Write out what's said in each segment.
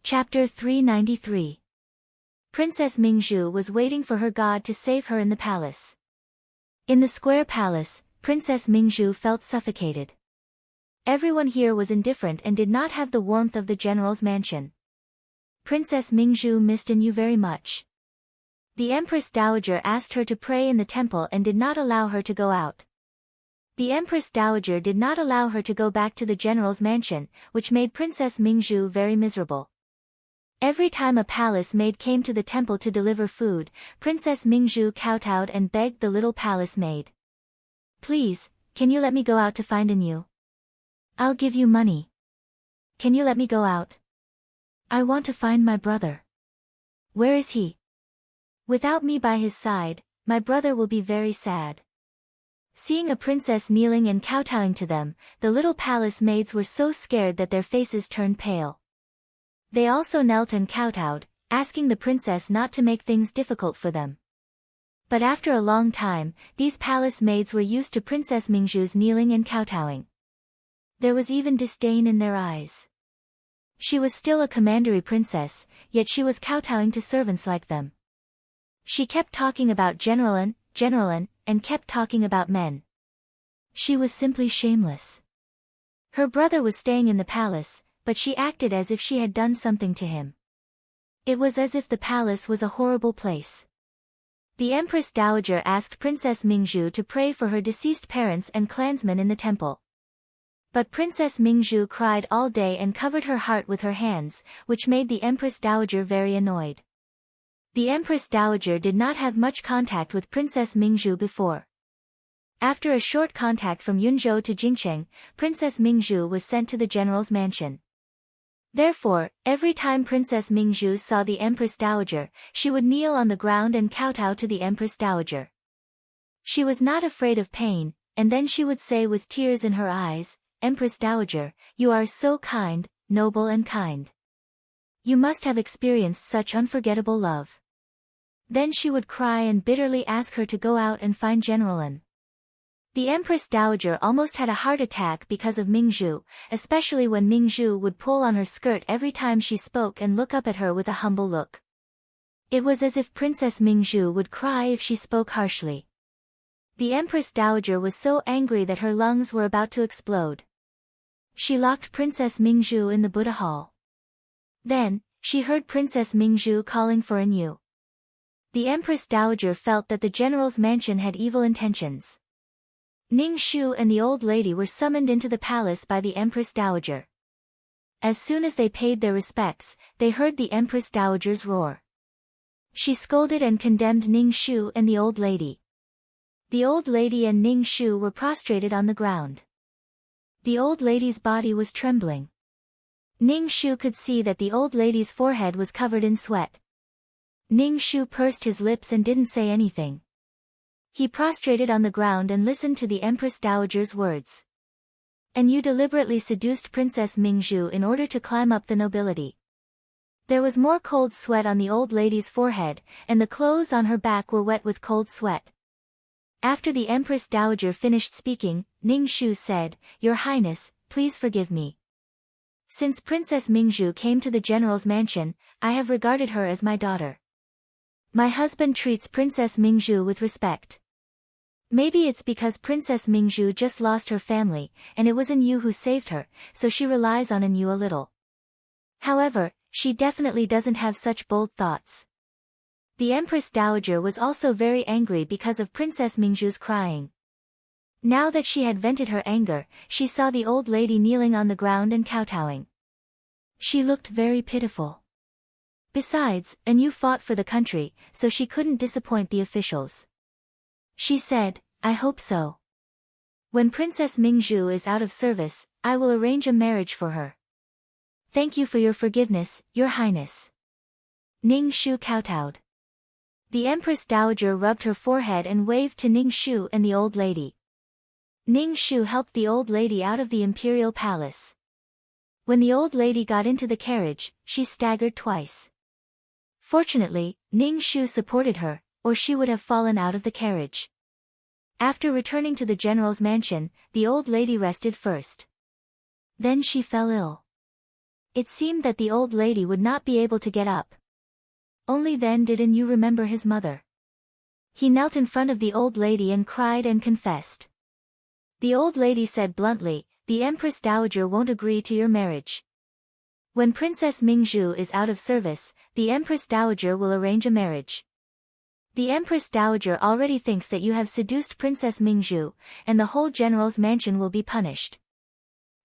Chapter 393. Princess Mingzhu was waiting for her god to save her in the palace. In the square palace, Princess Mingzhu felt suffocated. Everyone here was indifferent and did not have the warmth of the general's mansion. Princess Mingzhu missed you very much. The Empress Dowager asked her to pray in the temple and did not allow her to go out. The Empress Dowager did not allow her to go back to the general's mansion, which made Princess Mingzhu very miserable. Every time a palace maid came to the temple to deliver food, Princess Mingzhu kowtowed and begged the little palace maid. "Please, can you let me go out to find you? I'll give you money. Can you let me go out? I want to find my brother. Where is he? Without me by his side, my brother will be very sad." Seeing a princess kneeling and kowtowing to them, the little palace maids were so scared that their faces turned pale. They also knelt and kowtowed, asking the princess not to make things difficult for them. But after a long time, these palace maids were used to Princess Mingzhu's kneeling and kowtowing. There was even disdain in their eyes. She was still a commandery princess, yet she was kowtowing to servants like them. She kept talking about generalin, and kept talking about men. She was simply shameless. Her brother was staying in the palace, but she acted as if she had done something to him. It was as if the palace was a horrible place. The Empress Dowager asked Princess Mingzhu to pray for her deceased parents and clansmen in the temple. But Princess Mingzhu cried all day and covered her heart with her hands, which made the Empress Dowager very annoyed. The Empress Dowager did not have much contact with Princess Mingzhu before. After a short contact from Yunzhou to Jingcheng, Princess Mingzhu was sent to the general's mansion. Therefore, every time Princess Mingzhu saw the Empress Dowager, she would kneel on the ground and kowtow to the Empress Dowager. She was not afraid of pain, and then she would say with tears in her eyes, "Empress Dowager, you are so kind, noble and kind. You must have experienced such unforgettable love." Then she would cry and bitterly ask her to go out and find Generalin. The Empress Dowager almost had a heart attack because of Mingzhu, especially when Mingzhu would pull on her skirt every time she spoke and look up at her with a humble look. It was as if Princess Mingzhu would cry if she spoke harshly. The Empress Dowager was so angry that her lungs were about to explode. She locked Princess Mingzhu in the Buddha Hall. Then, she heard Princess Mingzhu calling for Yu. The Empress Dowager felt that the general's mansion had evil intentions. Ning Shu and the old lady were summoned into the palace by the Empress Dowager. As soon as they paid their respects, they heard the Empress Dowager's roar. She scolded and condemned Ning Shu and the old lady. The old lady and Ning Shu were prostrated on the ground. The old lady's body was trembling. Ning Shu could see that the old lady's forehead was covered in sweat. Ning Shu pursed his lips and didn't say anything. He prostrated on the ground and listened to the Empress Dowager's words. "And you deliberately seduced Princess Mingzhu in order to climb up the nobility." There was more cold sweat on the old lady's forehead, and the clothes on her back were wet with cold sweat. After the Empress Dowager finished speaking, Ning Shu said, "Your Highness, please forgive me. Since Princess Mingzhu came to the general's mansion, I have regarded her as my daughter. My husband treats Princess Mingzhu with respect. Maybe it's because Princess Mingzhu just lost her family, and it was Yu who saved her, so she relies on Yu a little. However, she definitely doesn't have such bold thoughts." The Empress Dowager was also very angry because of Princess Mingzhu's crying. Now that she had vented her anger, she saw the old lady kneeling on the ground and kowtowing. She looked very pitiful. Besides, Yu fought for the country, so she couldn't disappoint the officials. She said, "I hope so. When Princess Mingzhu is out of service, I will arrange a marriage for her. Thank you for your forgiveness, Your Highness." Ning Shu kowtowed. The Empress Dowager rubbed her forehead and waved to Ning Shu and the old lady. Ning Shu helped the old lady out of the imperial palace. When the old lady got into the carriage, she staggered twice. Fortunately, Ning Shu supported her, or she would have fallen out of the carriage. After returning to the general's mansion, the old lady rested first. Then she fell ill. It seemed that the old lady would not be able to get up. Only then did Yu remember his mother. He knelt in front of the old lady and cried and confessed. The old lady said bluntly, "The Empress Dowager won't agree to your marriage. When Princess Mingzhu is out of service, the Empress Dowager will arrange a marriage. The Empress Dowager already thinks that you have seduced Princess Mingzhu, and the whole general's mansion will be punished.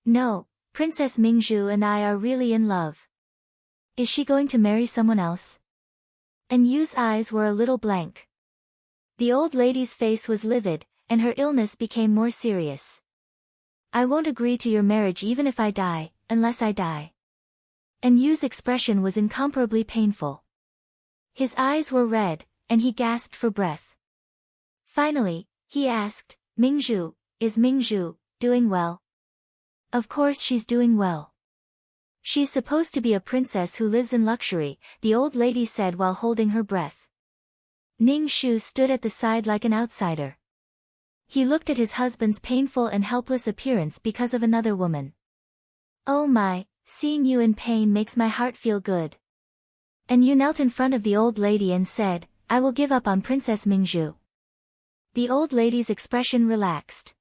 No, Princess Mingzhu and I are really in love. Is she going to marry someone else?" And Yu's eyes were a little blank. The old lady's face was livid, and her illness became more serious. "I won't agree to your marriage even if I die, unless I die." And Yu's expression was incomparably painful. His eyes were red, and he gasped for breath. Finally, he asked, "Mingzhu, is Mingzhu doing well?" "Of course she's doing well. She's supposed to be a princess who lives in luxury," the old lady said while holding her breath. Ningxu stood at the side like an outsider. He looked at his husband's painful and helpless appearance because of another woman. "Oh my, seeing you in pain makes my heart feel good." And Yu knelt in front of the old lady and said, "I will give up on Princess Mingzhu." The old lady's expression relaxed.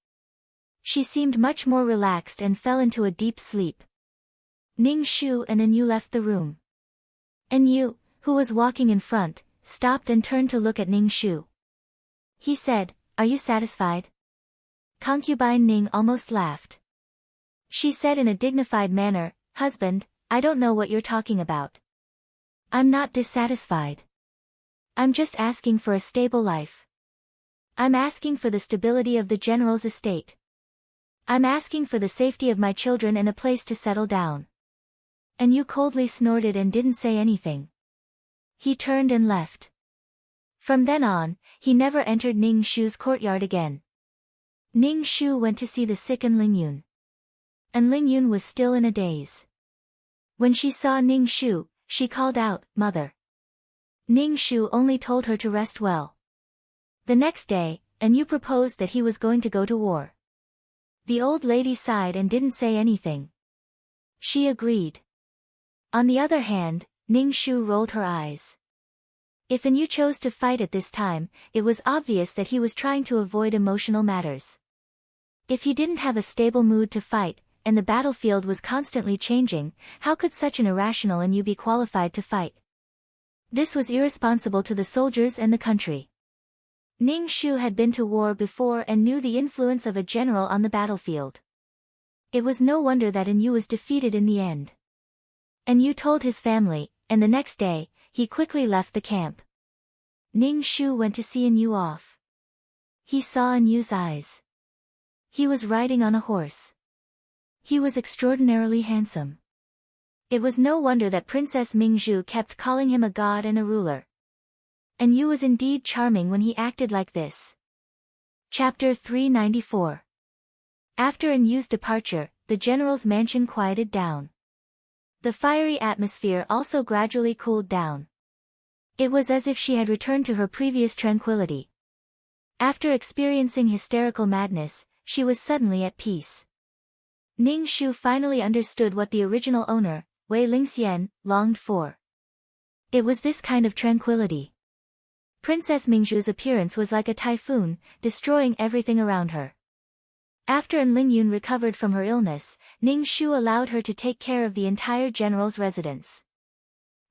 She seemed much more relaxed and fell into a deep sleep. Ningxu and Yu left the room. And Yu, who was walking in front, stopped and turned to look at Ningxu. He said, "Are you satisfied?" Concubine Ning almost laughed. She said in a dignified manner, "Husband, I don't know what you're talking about. I'm not dissatisfied. I'm just asking for a stable life. I'm asking for the stability of the general's estate. I'm asking for the safety of my children and a place to settle down." And Yu coldly snorted and didn't say anything. He turned and left. From then on, he never entered Ningxu's courtyard again. Ningxu went to see the sick and Lingyun. And Lingyun was still in a daze. When she saw Ningxu, she called out, "Mother." Ningxu only told her to rest well. The next day, Yu proposed that he was going to go to war. The old lady sighed and didn't say anything. She agreed. On the other hand, Ningxu rolled her eyes. If Yu chose to fight at this time, it was obvious that he was trying to avoid emotional matters. If he didn't have a stable mood to fight, and the battlefield was constantly changing, how could such an irrational Yu be qualified to fight? This was irresponsible to the soldiers and the country. Ningxu had been to war before and knew the influence of a general on the battlefield. It was no wonder that Yu was defeated in the end. Yu told his family, and the next day, he quickly left the camp. Ningxu went to see Yu off. He saw Yu's eyes. He was riding on a horse. He was extraordinarily handsome. It was no wonder that Princess Mingzhu kept calling him a god and a ruler. Yu was indeed charming when he acted like this. Chapter 394. After Yu's departure, the general's mansion quieted down. The fiery atmosphere also gradually cooled down. It was as if she had returned to her previous tranquility. After experiencing hysterical madness, she was suddenly at peace. Ningxu finally understood what the original owner, Wei Lingxian, longed for. It was this kind of tranquility. Princess Mingzhu's appearance was like a typhoon, destroying everything around her. After Lingyun recovered from her illness, Ningxu allowed her to take care of the entire general's residence.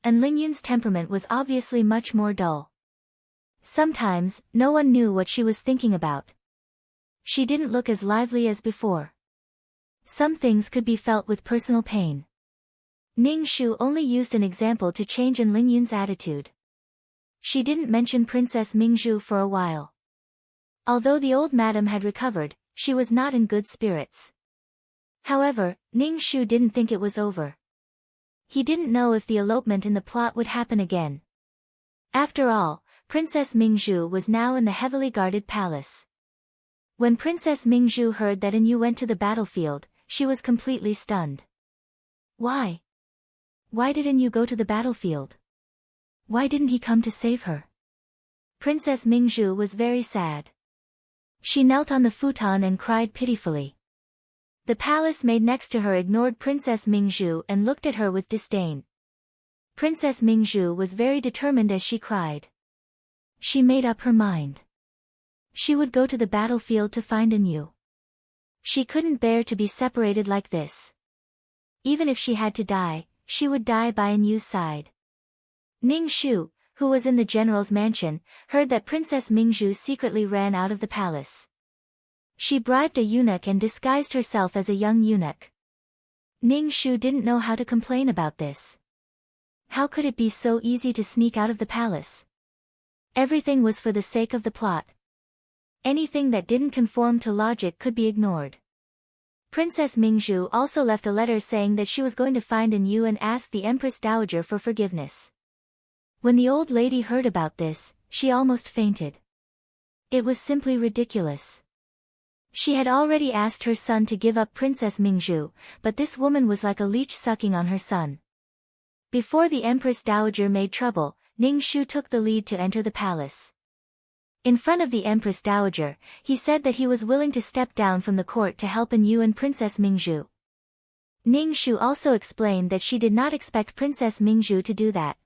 Lingyun's temperament was obviously much more dull. Sometimes, no one knew what she was thinking about. She didn't look as lively as before. Some things could be felt with personal pain. Ningxu only used an example to change Lingyun's attitude. She didn't mention Princess Mingzhu for a while. Although the old madam had recovered, she was not in good spirits. However, Ningxu didn't think it was over. He didn't know if the elopement in the plot would happen again. After all, Princess Mingzhu was now in the heavily guarded palace. When Princess Mingzhu heard that Yu went to the battlefield, she was completely stunned. Why? Why did Yu go to the battlefield? Why didn't he come to save her? Princess Mingzhu was very sad. She knelt on the futon and cried pitifully. The palace maid next to her ignored Princess Mingzhu and looked at her with disdain. Princess Mingzhu was very determined as she cried. She made up her mind. She would go to the battlefield to find An Yu. She couldn't bear to be separated like this. Even if she had to die, she would die by An Yu's side. Ning Shu, who was in the general's mansion, heard that Princess Mingzhu secretly ran out of the palace. She bribed a eunuch and disguised herself as a young eunuch. Ning Shu didn't know how to complain about this. How could it be so easy to sneak out of the palace? Everything was for the sake of the plot. Anything that didn't conform to logic could be ignored. Princess Mingzhu also left a letter saying that she was going to find An Yu and ask the Empress Dowager for forgiveness. When the old lady heard about this, she almost fainted. It was simply ridiculous. She had already asked her son to give up Princess Mingzhu, but this woman was like a leech sucking on her son. Before the Empress Dowager made trouble, Ning Shu took the lead to enter the palace. In front of the Empress Dowager, he said that he was willing to step down from the court to help An Yu and Princess Mingzhu. Ning Shu also explained that she did not expect Princess Mingzhu to do that.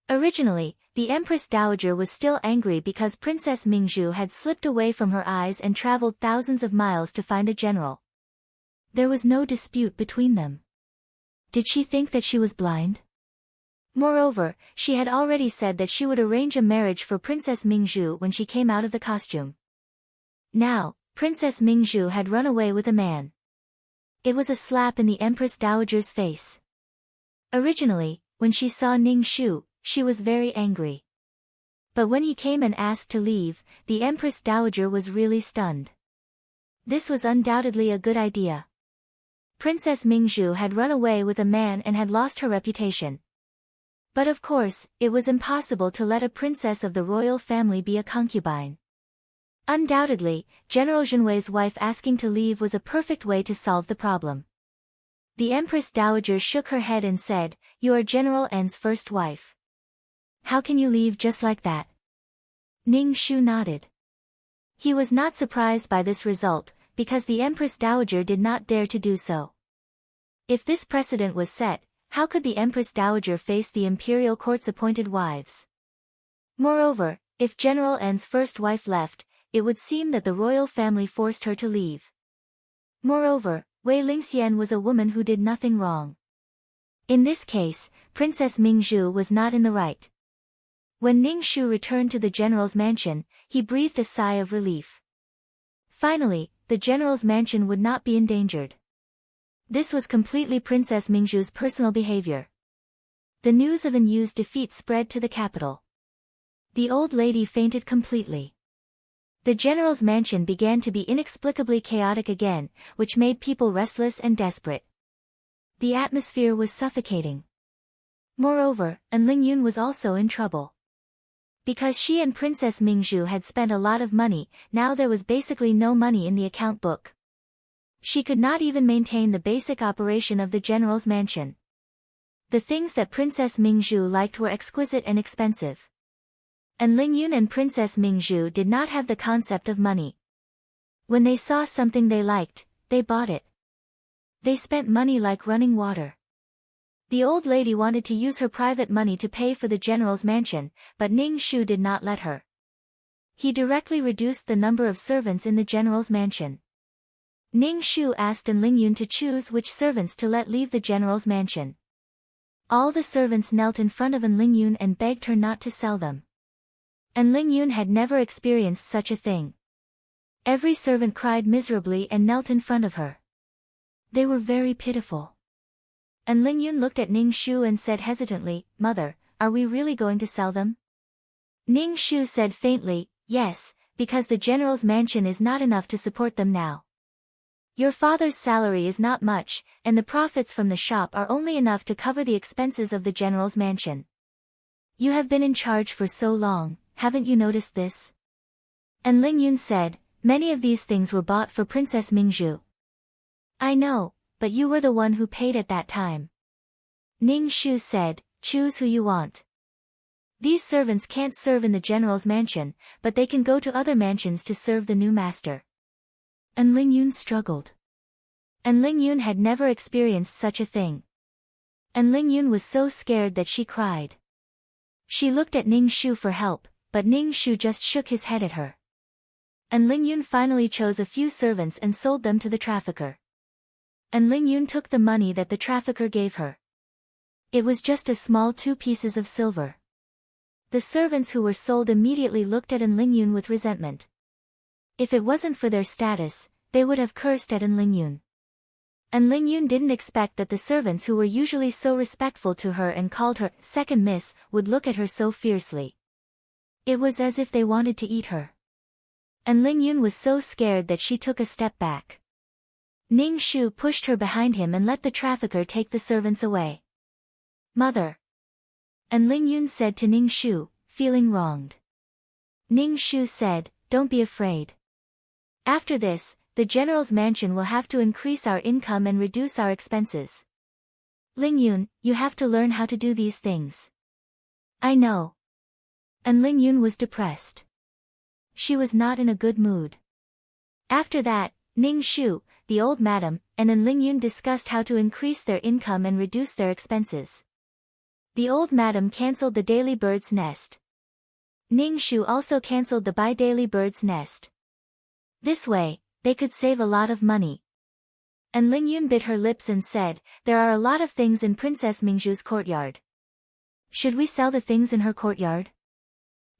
Originally, the Empress Dowager was still angry because Princess Mingzhu had slipped away from her eyes and traveled thousands of miles to find a general. There was no dispute between them. Did she think that she was blind? Moreover, she had already said that she would arrange a marriage for Princess Mingzhu when she came out of the costume. Now, Princess Mingzhu had run away with a man. It was a slap in the Empress Dowager's face. Originally, when she saw Ning Shu, she was very angry. But when he came and asked to leave, the Empress Dowager was really stunned. This was undoubtedly a good idea. Princess Mingzhu had run away with a man and had lost her reputation. But of course, it was impossible to let a princess of the royal family be a concubine. Undoubtedly, General Jinwei's wife asking to leave was a perfect way to solve the problem. The Empress Dowager shook her head and said, "You are General N's first wife. How can you leave just like that?" Ning Shu nodded. He was not surprised by this result, because the Empress Dowager did not dare to do so. If this precedent was set, how could the Empress Dowager face the imperial court's appointed wives? Moreover, if General N's first wife left, it would seem that the royal family forced her to leave. Moreover, Wei Lingxian was a woman who did nothing wrong. In this case, Princess Mingzhu was not in the right. When Ning Shu returned to the general's mansion, he breathed a sigh of relief. Finally, the general's mansion would not be endangered. This was completely Princess Mingzhu's personal behavior. The news of An Yu's defeat spread to the capital. The old lady fainted completely. The general's mansion began to be inexplicably chaotic again, which made people restless and desperate. The atmosphere was suffocating. Moreover, An Lingyun was also in trouble. Because she and Princess Mingzhu had spent a lot of money, now there was basically no money in the account book. She could not even maintain the basic operation of the general's mansion. The things that Princess Mingzhu liked were exquisite and expensive. An Lingyun and Princess Mingzhu did not have the concept of money. When they saw something they liked, they bought it. They spent money like running water. The old lady wanted to use her private money to pay for the general's mansion, but Ning Shu did not let her. He directly reduced the number of servants in the general's mansion. Ning Shu asked An Lingyun to choose which servants to let leave the general's mansion. All the servants knelt in front of An Lingyun and begged her not to sell them. An Lingyun had never experienced such a thing. Every servant cried miserably and knelt in front of her. They were very pitiful. An Lingyun looked at Ning Shu and said hesitantly, "Mother, are we really going to sell them?" Ning Shu said faintly, "Yes, because the general's mansion is not enough to support them now. Your father's salary is not much, and the profits from the shop are only enough to cover the expenses of the general's mansion. You have been in charge for so long, haven't you noticed this?" And Lingyun said, "Many of these things were bought for Princess Mingzhu." "I know, but you were the one who paid at that time." Ning Shu said, "Choose who you want. These servants can't serve in the general's mansion, but they can go to other mansions to serve the new master." And Lingyun struggled. And Ling Yun had never experienced such a thing. And Ling Yun was so scared that she cried. She looked at Ning Shu for help, but Ning Shu just shook his head at her. And Ling Yun finally chose a few servants and sold them to the trafficker. And Ling Yun took the money that the trafficker gave her. It was just a small 2 pieces of silver. The servants who were sold immediately looked at An Ling Yun with resentment. If it wasn't for their status, they would have cursed at An Ling Yun. And Ling Yun didn't expect that the servants who were usually so respectful to her and called her second miss would look at her so fiercely. It was as if they wanted to eat her. And Ling Yun was so scared that she took a step back. Ning Shu pushed her behind him and let the trafficker take the servants away. Mother. And Ling Yun said to Ning Shu, feeling wronged. Ning Shu said, don't be afraid. After this, the general's mansion will have to increase our income and reduce our expenses. Ling Yun, you have to learn how to do these things. I know. And Ling Yun was depressed. She was not in a good mood. After that, Ning Shu, the old madam, and An Ling Yun discussed how to increase their income and reduce their expenses. The old madam cancelled the daily bird's nest. Ning Shu also cancelled the bi-daily bird's nest. This way, they could save a lot of money. And Ling Yun bit her lips and said, there are a lot of things in Princess Mingzhu's courtyard. Should we sell the things in her courtyard?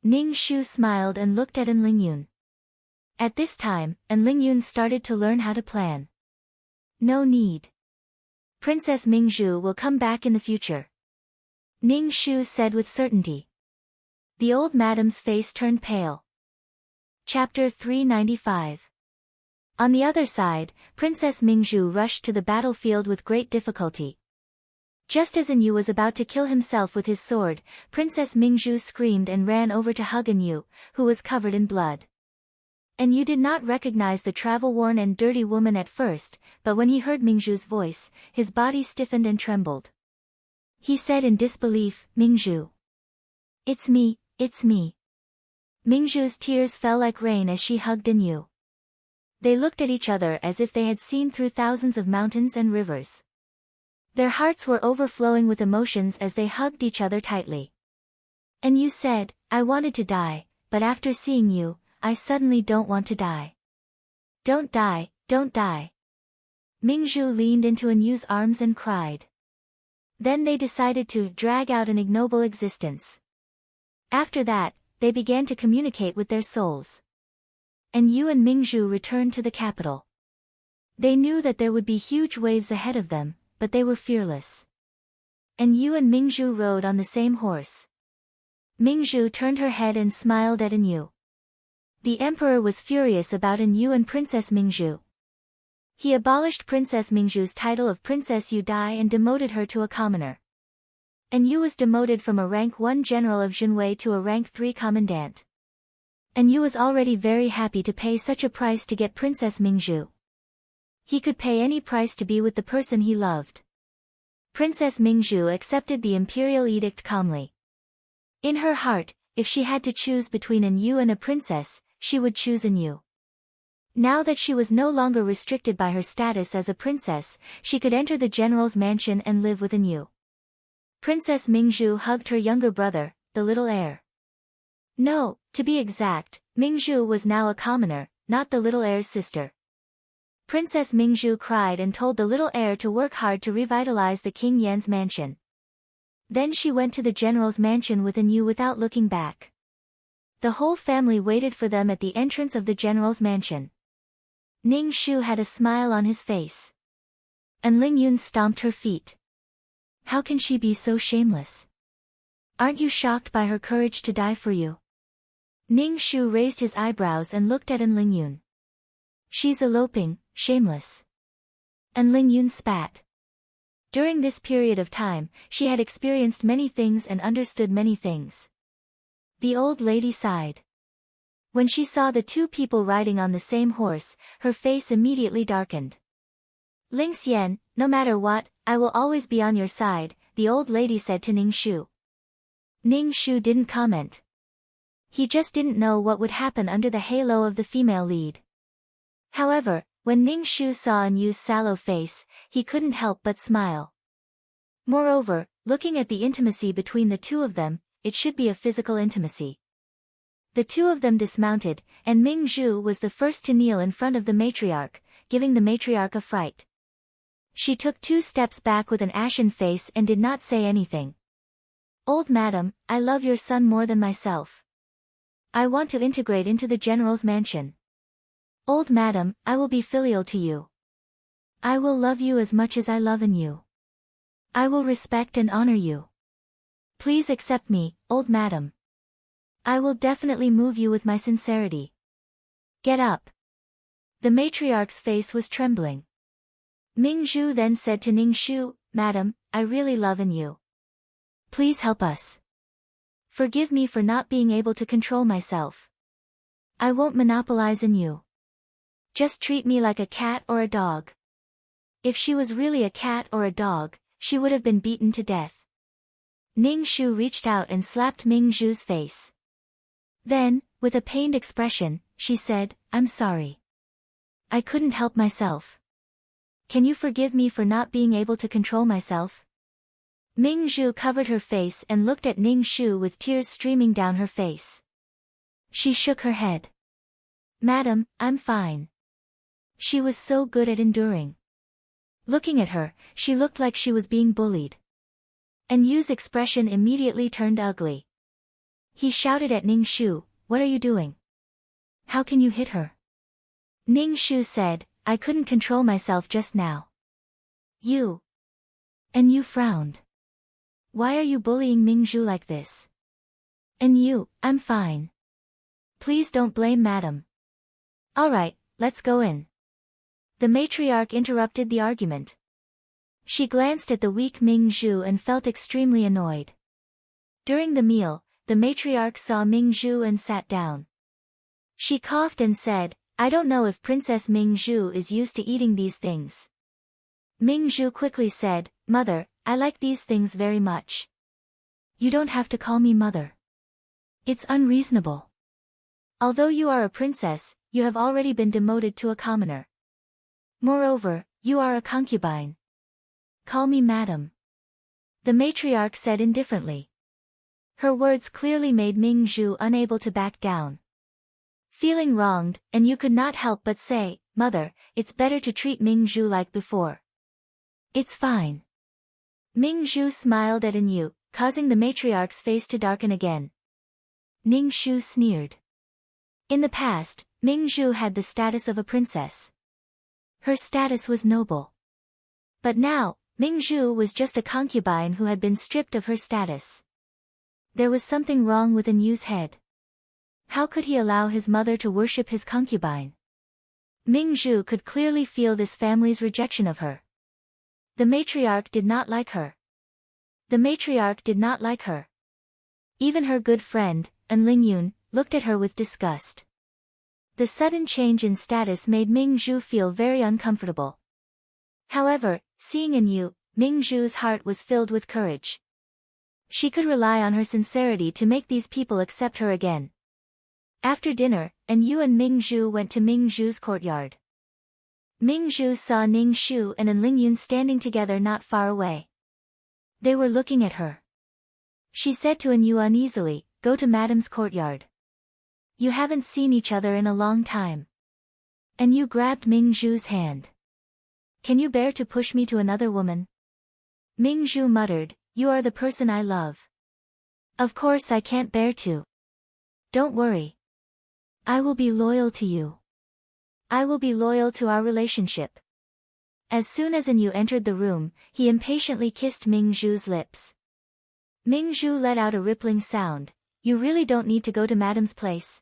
Ning Shu smiled and looked at An Ling Yun. At this time, An Ling Yun started to learn how to plan. No need. Princess Mingzhu will come back in the future. Ning Shu said with certainty. The old madam's face turned pale. Chapter 395. On the other side, Princess Mingzhu rushed to the battlefield with great difficulty. Just as An Yu was about to kill himself with his sword, Princess Mingzhu screamed and ran over to hug An Yu, who was covered in blood. An Yu did not recognize the travel-worn and dirty woman at first, but when he heard Mingzhu's voice, his body stiffened and trembled. He said in disbelief, Mingzhu. It's me, it's me. Mingzhu's tears fell like rain as she hugged An Yu. They looked at each other as if they had seen through thousands of mountains and rivers. Their hearts were overflowing with emotions as they hugged each other tightly. An Yu said, I wanted to die, but after seeing you, I suddenly don't want to die. Don't die, don't die. Mingzhu leaned into An Yu's arms and cried. Then they decided to drag out an ignoble existence. After that, they began to communicate with their souls. An Yu and Mingzhu returned to the capital. They knew that there would be huge waves ahead of them, but they were fearless. An Yu and Mingzhu rode on the same horse. Mingzhu turned her head and smiled at An Yu. The emperor was furious about An Yu and Princess Mingzhu. He abolished Princess Mingzhu's title of Princess Yu Dai and demoted her to a commoner. An Yu was demoted from a rank 1 general of Jinwei to a rank 3 commandant. An Yu was already very happy to pay such a price to get Princess Mingzhu. He could pay any price to be with the person he loved. Princess Mingzhu accepted the imperial edict calmly. In her heart, if she had to choose between An Yu and a princess, she would choose An Yu. Now that she was no longer restricted by her status as a princess, she could enter the general's mansion and live with An Yu. Princess Mingzhu hugged her younger brother, the little heir. No, to be exact, Mingzhu was now a commoner, not the little heir's sister. Princess Mingzhu cried and told the little heir to work hard to revitalize the King Yan's mansion. Then she went to the general's mansion with An Yu without looking back. The whole family waited for them at the entrance of the general's mansion. Ning Shu had a smile on his face. And Ling Yun stomped her feet. How can she be so shameless? Aren't you shocked by her courage to die for you? Ning Shu raised his eyebrows and looked at An Ling Yun. She's eloping, shameless. And Ling Yun spat. During this period of time, she had experienced many things and understood many things. The old lady sighed. When she saw the 2 people riding on the same horse, her face immediately darkened. Ling Xian, no matter what, I will always be on your side, the old lady said to Ning Shu. Ning Shu didn't comment. He just didn't know what would happen under the halo of the female lead. However, When Ning Shu saw An Yu's sallow face, he couldn't help but smile. Moreover, looking at the intimacy between the two of them, it should be a physical intimacy. The two of them dismounted, and Ming Zhu was the first to kneel in front of the matriarch, giving the matriarch a fright. She took 2 steps back with an ashen face and did not say anything. "Old madam, I love your son more than myself. I want to integrate into the general's mansion. Old madam, I will be filial to you. I will love you as much as I love An Yu. I will respect and honor you. Please accept me, old madam. I will definitely move you with my sincerity. Get up." The matriarch's face was trembling. Ming Zhu then said to Ning Shu, "Madam, I really love An Yu. Please help us. Forgive me for not being able to control myself. I won't monopolize An Yu. Just treat me like a cat or a dog." If she was really a cat or a dog, she would have been beaten to death. Ning Shu reached out and slapped Ming Zhu's face. Then, with a pained expression, she said, "I'm sorry. I couldn't help myself. Can you forgive me for not being able to control myself?" Ming Zhu covered her face and looked at Ning Shu with tears streaming down her face. She shook her head. "Madam, I'm fine." She was so good at enduring. Looking at her, she looked like she was being bullied. An Yu's expression immediately turned ugly. He shouted at Ning Shu, "What are you doing? How can you hit her?" Ning Shu said, "I couldn't control myself just now." "You." An Yu frowned. "Why are you bullying Ming Zhu like this?" "An Yu, I'm fine. Please don't blame madam." "Alright, let's go in." The matriarch interrupted the argument. She glanced at the weak Ming Zhu and felt extremely annoyed. During the meal, the matriarch saw Ming Zhu and sat down. She coughed and said, "I don't know if Princess Ming Zhu is used to eating these things." Ming Zhu quickly said, "Mother, I like these things very much." "You don't have to call me mother. It's unreasonable. Although you are a princess, you have already been demoted to a commoner. Moreover, you are a concubine. Call me madam." The matriarch said indifferently. Her words clearly made Ming Zhu unable to back down. Feeling wronged, An Yu could not help but say, "Mother, it's better to treat Ming Zhu like before." "It's fine." Ming Zhu smiled at An Yu, causing the matriarch's face to darken again. Ning Shu sneered. In the past, Ming Zhu had the status of a princess. Her status was noble. But now, Ming Zhu was just a concubine who had been stripped of her status. There was something wrong with An Yu's head. How could he allow his mother to worship his concubine? Ming Zhu could clearly feel this family's rejection of her. The matriarch did not like her. The matriarch did not like her. Even her good friend, An Lingyun, looked at her with disgust. The sudden change in status made Ming Zhu feel very uncomfortable. However, seeing An Yu, Ming Zhu's heart was filled with courage. She could rely on her sincerity to make these people accept her again. After dinner, An Yu and Ming Zhu went to Ming Zhu's courtyard. Ming Zhu saw Ning Shu and An Lingyun standing together not far away. They were looking at her. She said to An Yu uneasily, "Go to madam's courtyard. You haven't seen each other in a long time." An Yu grabbed Ming Zhu's hand. "Can you bear to push me to another woman?" Ming Zhu muttered, "You are the person I love. Of course I can't bear to." "Don't worry. I will be loyal to you. I will be loyal to our relationship." As soon as An Yu entered the room, he impatiently kissed Ming Zhu's lips. Ming Zhu let out a rippling sound. "You really don't need to go to madam's place?"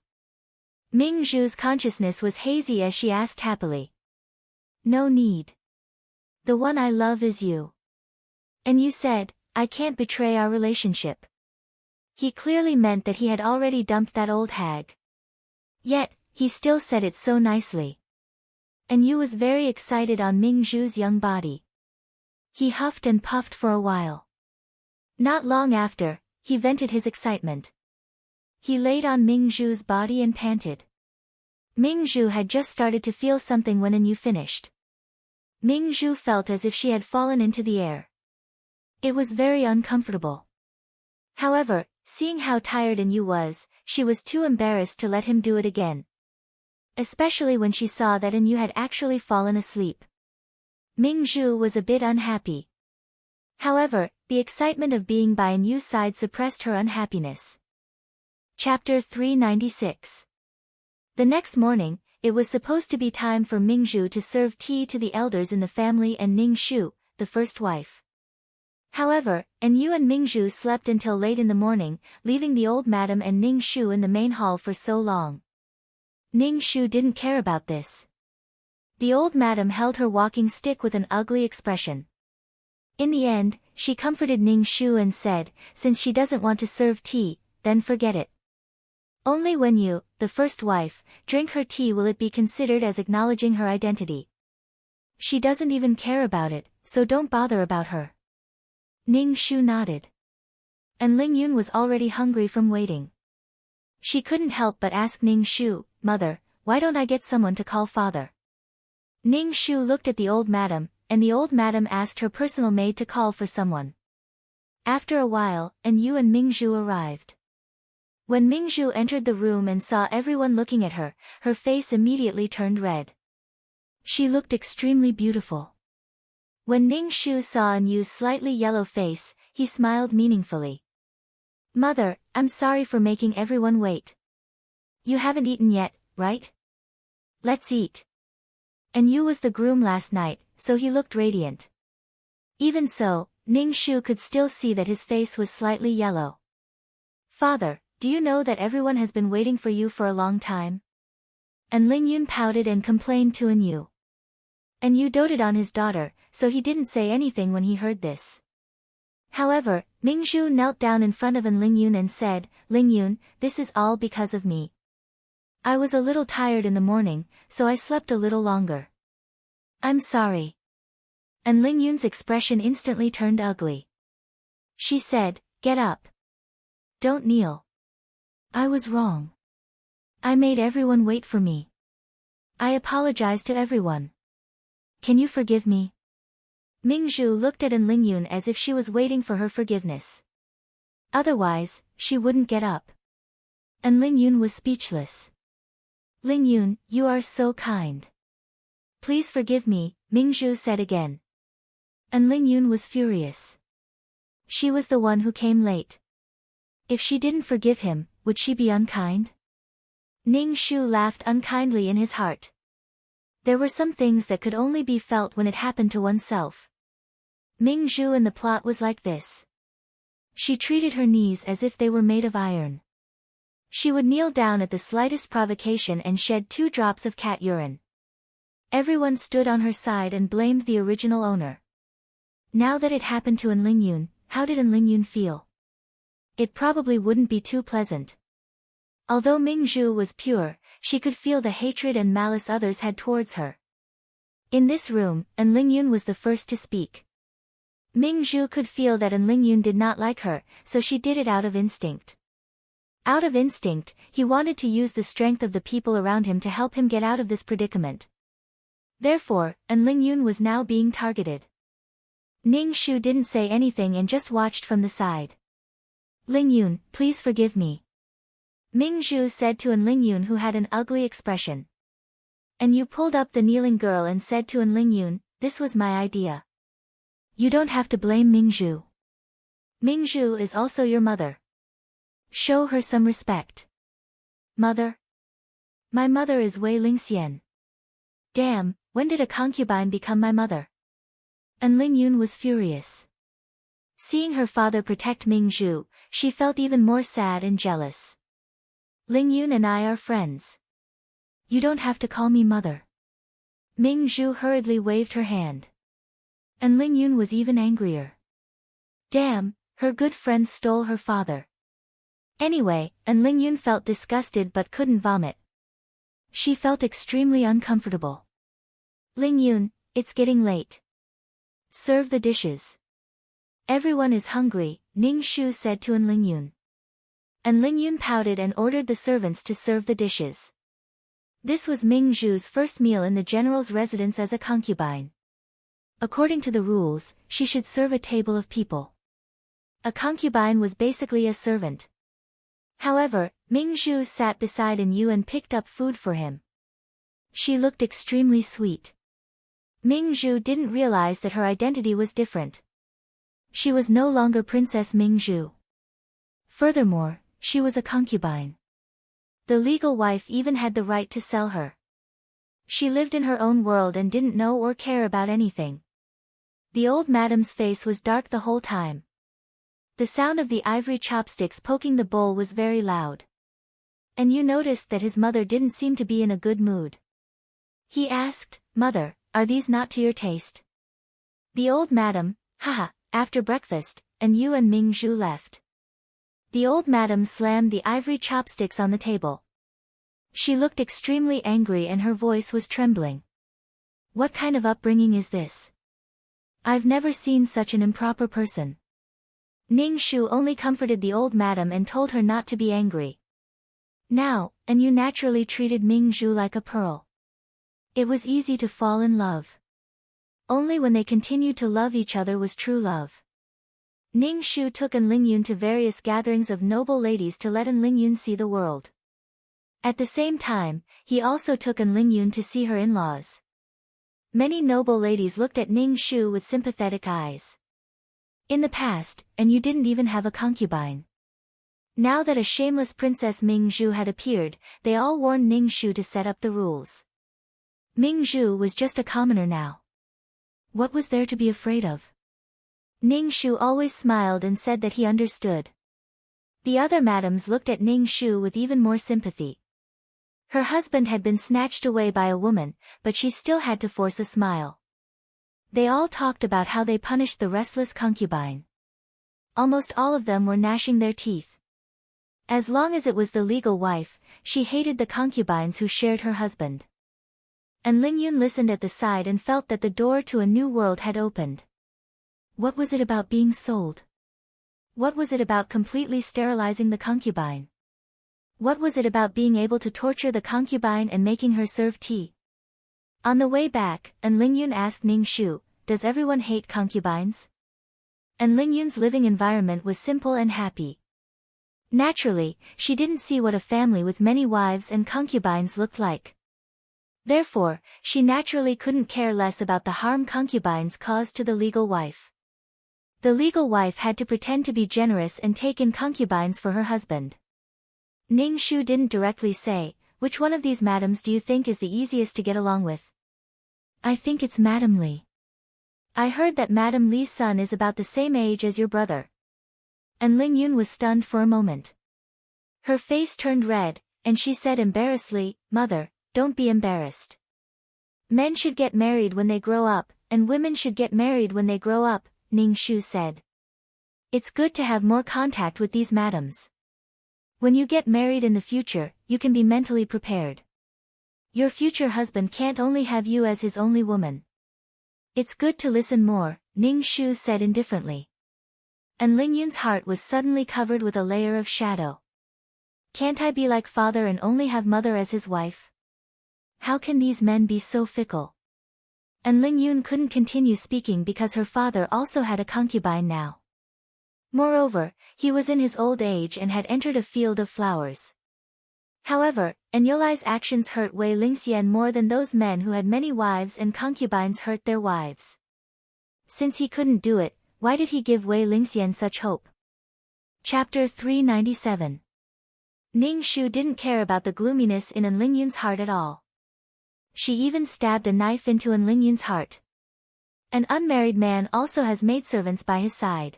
Ming Zhu's consciousness was hazy as she asked happily. "No need. The one I love is you." And you said, "I can't betray our relationship." He clearly meant that he had already dumped that old hag. Yet, he still said it so nicely. And Yu was very excited on Ming Zhu's young body. He huffed and puffed for a while. Not long after, he vented his excitement. He laid on Ming Zhu's body and panted. Mingzhu had just started to feel something when An Yu finished. Mingzhu felt as if she had fallen into the air. It was very uncomfortable. However, seeing how tired An Yu was, she was too embarrassed to let him do it again. Especially when she saw that An Yu had actually fallen asleep. Mingzhu was a bit unhappy. However, the excitement of being by An Yu's side suppressed her unhappiness. Chapter 396. The next morning, it was supposed to be time for Mingzhu to serve tea to the elders in the family and Ning Shu, the first wife. However, An Yu and Mingzhu slept until late in the morning, leaving the old madam and Ning Shu in the main hall for so long. Ning Shu didn't care about this. The old madam held her walking stick with an ugly expression. In the end, she comforted Ning Shu and said, since she doesn't want to serve tea, then forget it. Only when you, the first wife, drink her tea will it be considered as acknowledging her identity. She doesn't even care about it, so don't bother about her. Ning Shu nodded. And Ling Yun was already hungry from waiting. She couldn't help but ask Ning Shu, Mother, why don't I get someone to call father? Ning Shu looked at the old madam, and the old madam asked her personal maid to call for someone. After a while, An Yu and Mingzhu arrived. When Mingzhu entered the room and saw everyone looking at her, her face immediately turned red. She looked extremely beautiful. When Ning Shu saw An Yu's slightly yellow face, he smiled meaningfully. Mother, I'm sorry for making everyone wait. You haven't eaten yet, right? Let's eat. An Yu was the groom last night, so he looked radiant. Even so, Ning Shu could still see that his face was slightly yellow. Father, do you know that everyone has been waiting for you for a long time? And Ling Yun pouted and complained to An Yu. An Yu doted on his daughter, so he didn't say anything when he heard this. However, Mingzhu knelt down in front of Ling Yun and said, Ling Yun, this is all because of me. I was a little tired in the morning, so I slept a little longer. I'm sorry. And Ling Yun's expression instantly turned ugly. She said, Get up. Don't kneel. I was wrong. I made everyone wait for me. I apologize to everyone. Can you forgive me? Mingzhu looked at Ling Yun as if she was waiting for her forgiveness. Otherwise, she wouldn't get up. And Ling Yun was speechless. Ling Yun, you are so kind. Please forgive me, Mingzhu said again. And Ling Yun was furious. She was the one who came late. If she didn't forgive him, would she be unkind? Ning Shu laughed unkindly in his heart. There were some things that could only be felt when it happened to oneself. Mingzhu and the plot was like this. She treated her knees as if they were made of iron. She would kneel down at the slightest provocation and shed 2 drops of cat urine. Everyone stood on her side and blamed the original owner. Now that it happened to An Ling Yun, how did An Ling Yun feel? It probably wouldn't be too pleasant. Although Mingzhu was pure, she could feel the hatred and malice others had towards her. In this room, An Ling Yun was the first to speak. Mingzhu could feel that An Ling Yun did not like her, so she did it out of instinct. Out of instinct, he wanted to use the strength of the people around him to help him get out of this predicament. Therefore, An Ling Yun was now being targeted. Ning Shu didn't say anything and just watched from the side. Ling Yun, please forgive me. Mingzhu said to An Ling Yun, who had an ugly expression. And you pulled up the kneeling girl and said to An Ling Yun, this was my idea. You don't have to blame Mingzhu. Mingzhu is also your mother. Show her some respect. Mother? My mother is Wei Lingxian. Damn, when did a concubine become my mother? An Ling Yun was furious. Seeing her father protect Mingzhu, she felt even more sad and jealous. Ling Yun and I are friends. You don't have to call me mother. Mingzhu hurriedly waved her hand. And Ling Yun was even angrier. Damn, her good friend stole her father. Anyway, An Ling Yun felt disgusted but couldn't vomit. She felt extremely uncomfortable. Ling Yun, it's getting late. Serve the dishes. Everyone is hungry, Ning Shu said to An Ling Yun. An Ling Yun pouted and ordered the servants to serve the dishes. This was Ming Zhu's first meal in the general's residence as a concubine. According to the rules, she should serve a table of people. A concubine was basically a servant. However, Ming Zhu sat beside An Yu and picked up food for him. She looked extremely sweet. Ming Zhu didn't realize that her identity was different. She was no longer Princess Ming Zhu. Furthermore, she was a concubine. The legal wife even had the right to sell her. She lived in her own world and didn't know or care about anything. The old madam's face was dark the whole time. The sound of the ivory chopsticks poking the bowl was very loud. And you noticed that his mother didn't seem to be in a good mood. He asked, "Mother, are these not to your taste?" The old madam, haha, after breakfast, An Yu and Ming Zhu left. The old madam slammed the ivory chopsticks on the table. She looked extremely angry and her voice was trembling. What kind of upbringing is this? I've never seen such an improper person. Ning Shu only comforted the old madam and told her not to be angry. Now, An Yu naturally treated Ming Zhu like a pearl. It was easy to fall in love. Only when they continued to love each other was true love. Ning Shu took An Lingyun to various gatherings of noble ladies to let An Lingyun see the world. At the same time, he also took An Lingyun to see her in-laws. Many noble ladies looked at Ning Shu with sympathetic eyes. In the past, An Yu didn't even have a concubine. Now that a shameless Princess Ming Zhu had appeared, they all warned Ning Shu to set up the rules. Ming Zhu was just a commoner now. What was there to be afraid of? Ning Shu always smiled and said that he understood. The other madams looked at Ning Shu with even more sympathy. Her husband had been snatched away by a woman, but she still had to force a smile. They all talked about how they punished the restless concubine. Almost all of them were gnashing their teeth. As long as it was the legal wife, she hated the concubines who shared her husband. And Lingyun listened at the side and felt that the door to a new world had opened. What was it about being sold? What was it about completely sterilizing the concubine? What was it about being able to torture the concubine and making her serve tea? On the way back, An Lingyun asked Ning Shu, "Does everyone hate concubines?" An Lingyun's living environment was simple and happy. Naturally, she didn't see what a family with many wives and concubines looked like. Therefore, she naturally couldn't care less about the harm concubines caused to the legal wife. The legal wife had to pretend to be generous and take in concubines for her husband. Ning Shu didn't directly say, "Which one of these madams do you think is the easiest to get along with?" "I think it's Madam Li." "I heard that Madam Li's son is about the same age as your brother." And Lingyun was stunned for a moment. Her face turned red, and she said embarrassedly, "Mother, don't be embarrassed. Men should get married when they grow up, and women should get married when they grow up," Ning Shu said. "It's good to have more contact with these madams. When you get married in the future, you can be mentally prepared. Your future husband can't only have you as his only woman." "It's good to listen more," Ning Shu said indifferently. And Lingyun's heart was suddenly covered with a layer of shadow. Can't I be like father and only have mother as his wife? How can these men be so fickle? And Lingyun couldn't continue speaking because her father also had a concubine now. Moreover, he was in his old age and had entered a field of flowers. However, Anyolai's actions hurt Wei Lingxian more than those men who had many wives and concubines hurt their wives. Since he couldn't do it, why did he give Wei Lingxian such hope? Chapter 397. Ning Shu didn't care about the gloominess in An Lingyun's heart at all. She even stabbed a knife into An Lingyun's heart. An unmarried man also has maidservants by his side.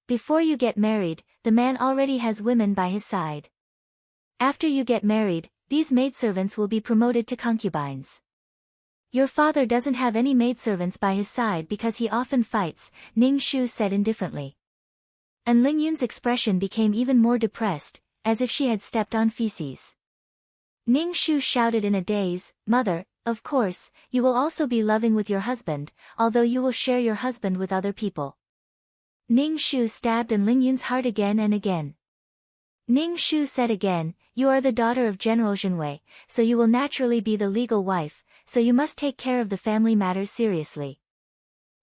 Before you get married, the man already has women by his side. After you get married, these maidservants will be promoted to concubines. Your father doesn't have any maidservants by his side because he often fights, Ning Shu said indifferently. And Lingyun's expression became even more depressed, as if she had stepped on feces. Ning Shu shouted in a daze, "Mother, of course, you will also be loving with your husband, although you will share your husband with other people." Ning Shu stabbed An Lingyun's heart again and again. Ning Shu said again, "You are the daughter of General Zhenwei, so you will naturally be the legal wife, so you must take care of the family matters seriously.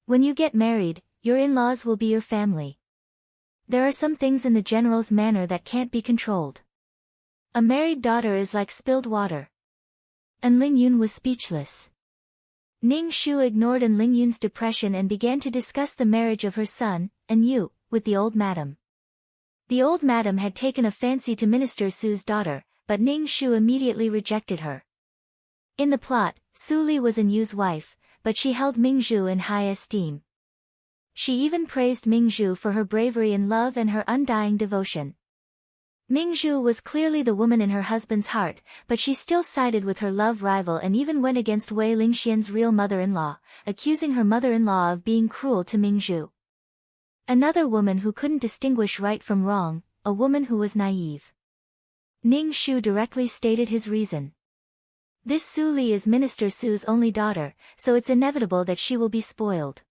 When you get married, your in-laws will be your family. There are some things in the general's manner that can't be controlled. A married daughter is like spilled water." And Ling Yun was speechless. Ning Shu ignored An Ling Yun's depression and began to discuss the marriage of her son, An Yu, with the old madam. The old madam had taken a fancy to Minister Su's daughter, but Ning Shu immediately rejected her. In the plot, Su Li was An Yu's wife, but she held Ming Zhu in high esteem. She even praised Ming Zhu for her bravery in love and her undying devotion. Ming Zhu was clearly the woman in her husband's heart, but she still sided with her love rival and even went against Wei Lingxian's real mother-in-law, accusing her mother-in-law of being cruel to Ming Zhu. Another woman who couldn't distinguish right from wrong, a woman who was naive. Ning Shu directly stated his reason. This Su Li is Minister Su's only daughter, so it's inevitable that she will be spoiled.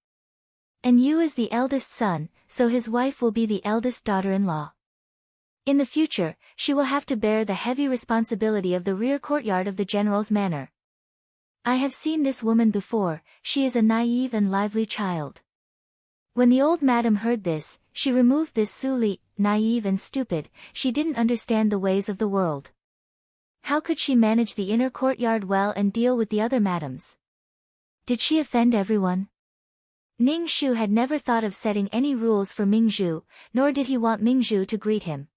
And Yu is the eldest son, so his wife will be the eldest daughter-in-law. In the future, she will have to bear the heavy responsibility of the rear courtyard of the general's manor. I have seen this woman before, she is a naive and lively child. When the old madam heard this, she removed this Su Li, naive and stupid, she didn't understand the ways of the world. How could she manage the inner courtyard well and deal with the other madams? Did she offend everyone? Ning Shu had never thought of setting any rules for Ming Zhu, nor did he want Ming Zhu to greet him.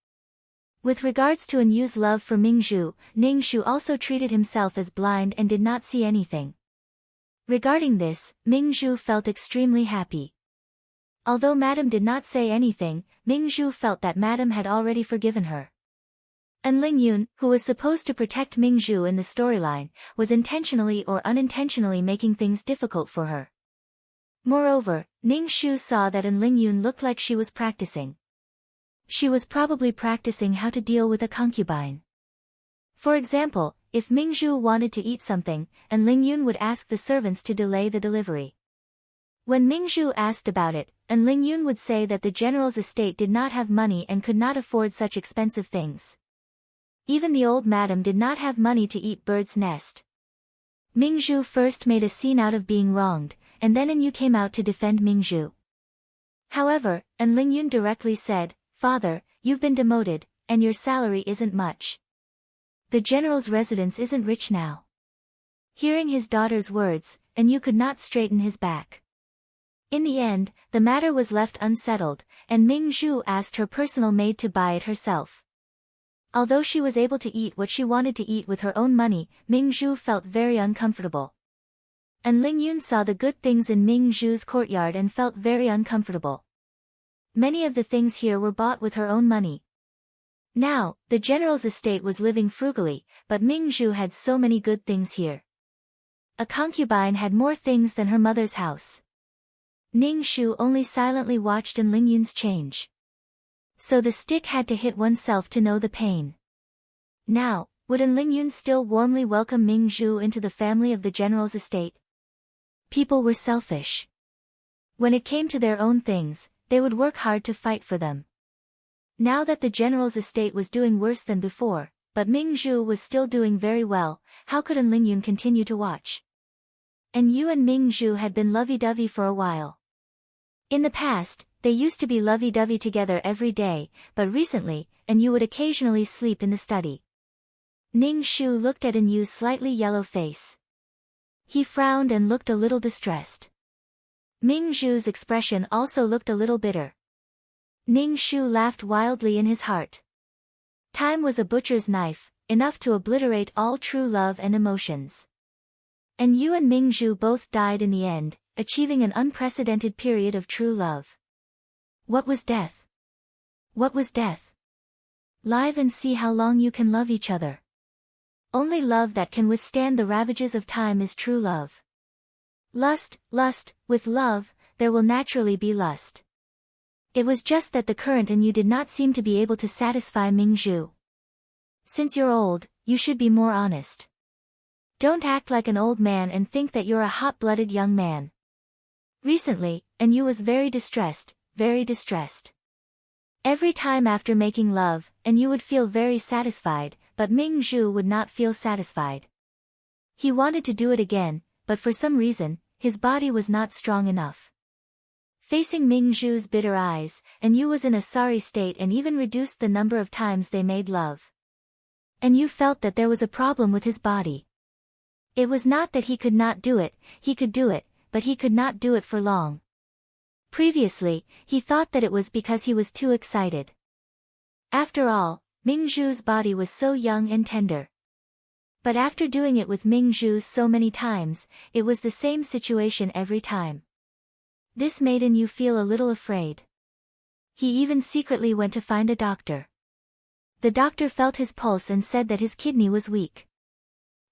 With regards to An Yu's love for Ming Zhu, Ning Shu also treated himself as blind and did not see anything. Regarding this, Ming Zhu felt extremely happy. Although Madame did not say anything, Ming Zhu felt that Madame had already forgiven her. And Ling Yun, who was supposed to protect Ming Zhu in the storyline, was intentionally or unintentionally making things difficult for her. Moreover, Ning Shu saw that An Ling Yun looked like she was practicing. She was probably practicing how to deal with a concubine. For example, if Ming Zhu wanted to eat something, An Ling Yun would ask the servants to delay the delivery. When Ming Zhu asked about it, An Ling Yun would say that the general's estate did not have money and could not afford such expensive things. Even the old madam did not have money to eat bird's nest. Ming Zhu first made a scene out of being wronged, and then An Yu came out to defend Ming Zhu. However, An Ling Yun directly said, "Father, you've been demoted, and your salary isn't much. The general's residence isn't rich now." Hearing his daughter's words, An Yu could not straighten his back. In the end, the matter was left unsettled, and Ming Zhu asked her personal maid to buy it herself. Although she was able to eat what she wanted to eat with her own money, Ming Zhu felt very uncomfortable. And Ling Yun saw the good things in Ming Zhu's courtyard and felt very uncomfortable. Many of the things here were bought with her own money. Now, the general's estate was living frugally, but Ming Zhu had so many good things here. A concubine had more things than her mother's house. Ning Shu only silently watched An Ling Yun's change. So the stick had to hit oneself to know the pain. Now, would An Ling Yun still warmly welcome Ming Zhu into the family of the general's estate? People were selfish. When it came to their own things, they would work hard to fight for them. Now that the general's estate was doing worse than before, but Ming Zhu was still doing very well, how could An Ling Yun continue to watch? And Yu and Ming Zhu had been lovey-dovey for a while. In the past, they used to be lovey-dovey together every day, but recently, An Yu would occasionally sleep in the study. Ning Shu looked at An Yu's slightly yellow face. He frowned and looked a little distressed. Ming Zhu's expression also looked a little bitter. Ning Shu laughed wildly in his heart. Time was a butcher's knife, enough to obliterate all true love and emotions. And Yu and Ming Zhu both died in the end, achieving an unprecedented period of true love. What was death? What was death? Live and see how long you can love each other. Only love that can withstand the ravages of time is true love. Lust, with love, there will naturally be lust. It was just that the current in you did not seem to be able to satisfy Ming Zhu. Since you're old, you should be more honest. Don't act like an old man and think that you're a hot-blooded young man. Recently, An Yu was very distressed, very distressed. Every time after making love, and you would feel very satisfied, but Ming Zhu would not feel satisfied. He wanted to do it again, but for some reason, his body was not strong enough. Facing Ming Zhu's bitter eyes, and you was in a sorry state and even reduced the number of times they made love. And you felt that there was a problem with his body. It was not that he could not do it, he could do it, but he could not do it for long. Previously, he thought that it was because he was too excited. After all, Ming Zhu's body was so young and tender. But after doing it with Ming Zhu so many times, it was the same situation every time. This made you feel a little afraid. He even secretly went to find a doctor. The doctor felt his pulse and said that his kidney was weak.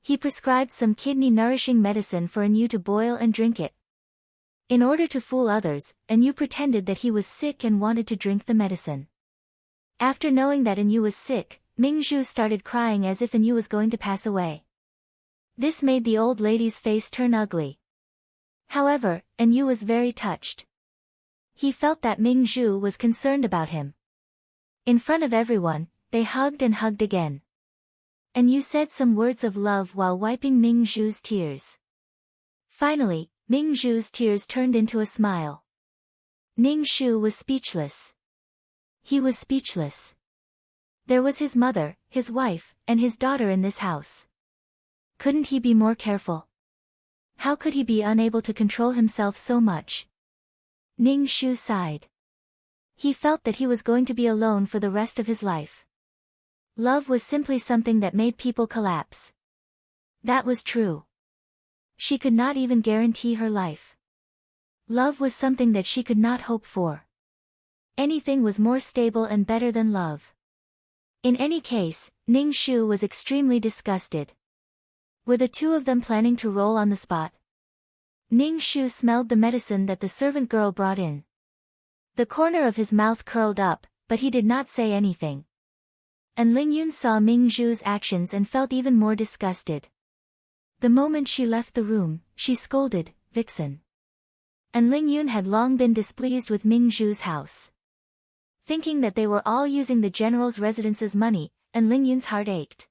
He prescribed some kidney-nourishing medicine for you to boil and drink it. In order to fool others, you pretended that he was sick and wanted to drink the medicine. After knowing that you was sick, Ming Zhu started crying as if you was going to pass away. This made the old lady's face turn ugly. However, you was very touched. He felt that Ming Zhu was concerned about him. In front of everyone, they hugged and hugged again. And you said some words of love while wiping Ming Zhu's tears. Finally, Ming Zhu's tears turned into a smile. Ning Shu was speechless. He was speechless. There was his mother, his wife, and his daughter in this house. Couldn't he be more careful? How could he be unable to control himself so much? Ning Shu sighed. He felt that he was going to be alone for the rest of his life. Love was simply something that made people collapse. That was true. She could not even guarantee her life. Love was something that she could not hope for. Anything was more stable and better than love. In any case, Ning Shu was extremely disgusted. Were the two of them planning to roll on the spot? Ning Shu smelled the medicine that the servant girl brought in. The corner of his mouth curled up, but he did not say anything. And Ling Yun saw Ming Zhu's actions and felt even more disgusted. The moment she left the room, she scolded, "Vixen." And Ling Yun had long been displeased with Ming Zhu's house. Thinking that they were all using the general's residence's money, and Ling Yun's heart ached.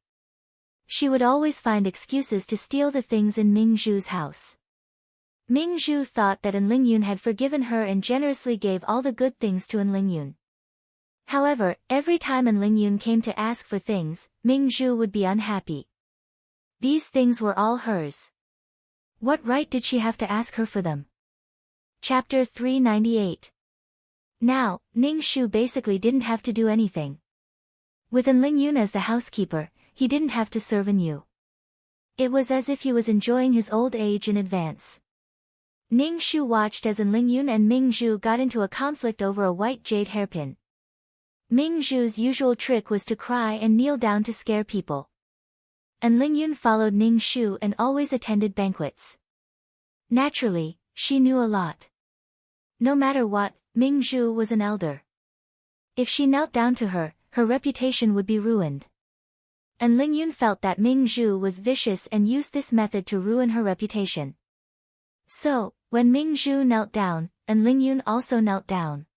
She would always find excuses to steal the things in Ming Zhu's house. Ming Zhu thought that Ling Yun had forgiven her and generously gave all the good things to Ling Yun. However, every time Ling Yun came to ask for things, Ming Zhu would be unhappy. These things were all hers. What right did she have to ask her for them? Chapter 398. Now, Ning Shu basically didn't have to do anything. With Ling Yun as the housekeeper, he didn't have to serve you. It was as if he was enjoying his old age in advance. Ning Shu watched as Ling Yun and Ming Zhu got into a conflict over a white jade hairpin. Ming Zhu's usual trick was to cry and kneel down to scare people. And Ling Yun followed Ning Shu and always attended banquets. Naturally, she knew a lot. No matter what, Ming Zhu was an elder. If she knelt down to her, her reputation would be ruined. And Ling Yun felt that Ming Zhu was vicious and used this method to ruin her reputation. So, when Ming Zhu knelt down, and Ling Yun also knelt down.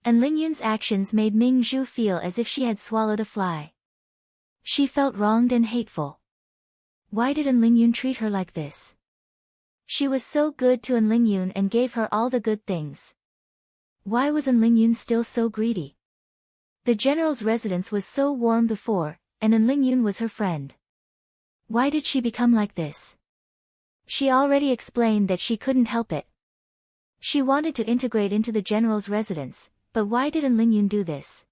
And Ling Yun's actions made Ming Zhu feel as if she had swallowed a fly. She felt wronged and hateful. Why did Ling Yun treat her like this? She was so good to Ling Yun and gave her all the good things. Why was Ling Yun still so greedy? The general's residence was so warm before, and Ling Yun was her friend. Why did she become like this? She already explained that she couldn't help it. She wanted to integrate into the general's residence, but why did Ling Yun do this?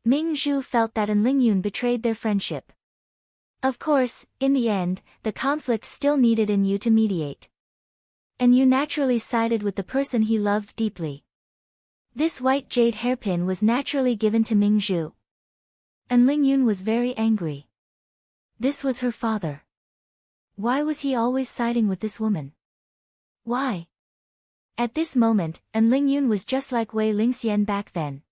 Ming Zhu felt that Ling Yun betrayed their friendship. Of course, in the end, the conflict still needed you to mediate. And you naturally sided with the person he loved deeply. This white jade hairpin was naturally given to Ming Zhu. And Ling Yun was very angry. This was her father. Why was he always siding with this woman? Why? At this moment, Ling Yun was just like Wei Lingxian back then.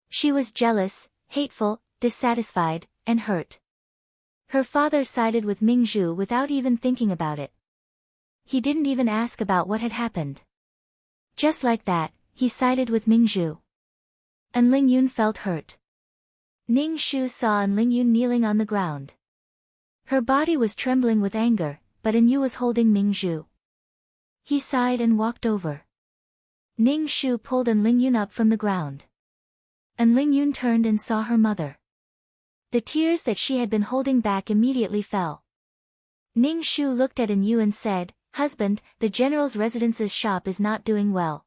She was jealous, hateful, dissatisfied, and hurt. Her father sided with Ming Zhu without even thinking about it. He didn't even ask about what had happened. Just like that, he sided with Ming Zhu. And Ling Yun felt hurt. Ning Shu saw An Ling Yun kneeling on the ground. Her body was trembling with anger, but An Yu was holding Ming Zhu. He sighed and walked over. Ning Shu pulled An Ling Yun up from the ground. An Ling Yun turned and saw her mother. The tears that she had been holding back immediately fell. Ning Shu looked at An Yu and said, "Husband, the general's residence's shop is not doing well.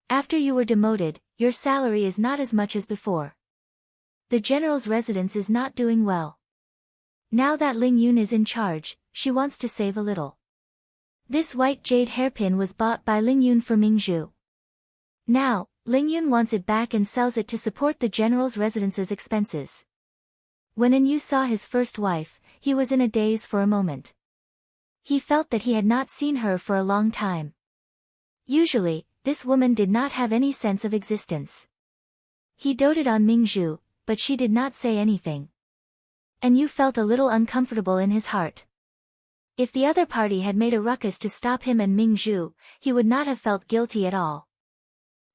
After you were demoted, your salary is not as much as before. The general's residence is not doing well. Now that Ling Yun is in charge, she wants to save a little. This white jade hairpin was bought by Ling Yun for Ming Zhu. Now, Ling Yun wants it back and sells it to support the general's residence's expenses." When An Yu saw his first wife, he was in a daze for a moment. He felt that he had not seen her for a long time. Usually, this woman did not have any sense of existence. He doted on Ming Zhu, but she did not say anything. An Yu felt a little uncomfortable in his heart. If the other party had made a ruckus to stop him and Ming Zhu, he would not have felt guilty at all.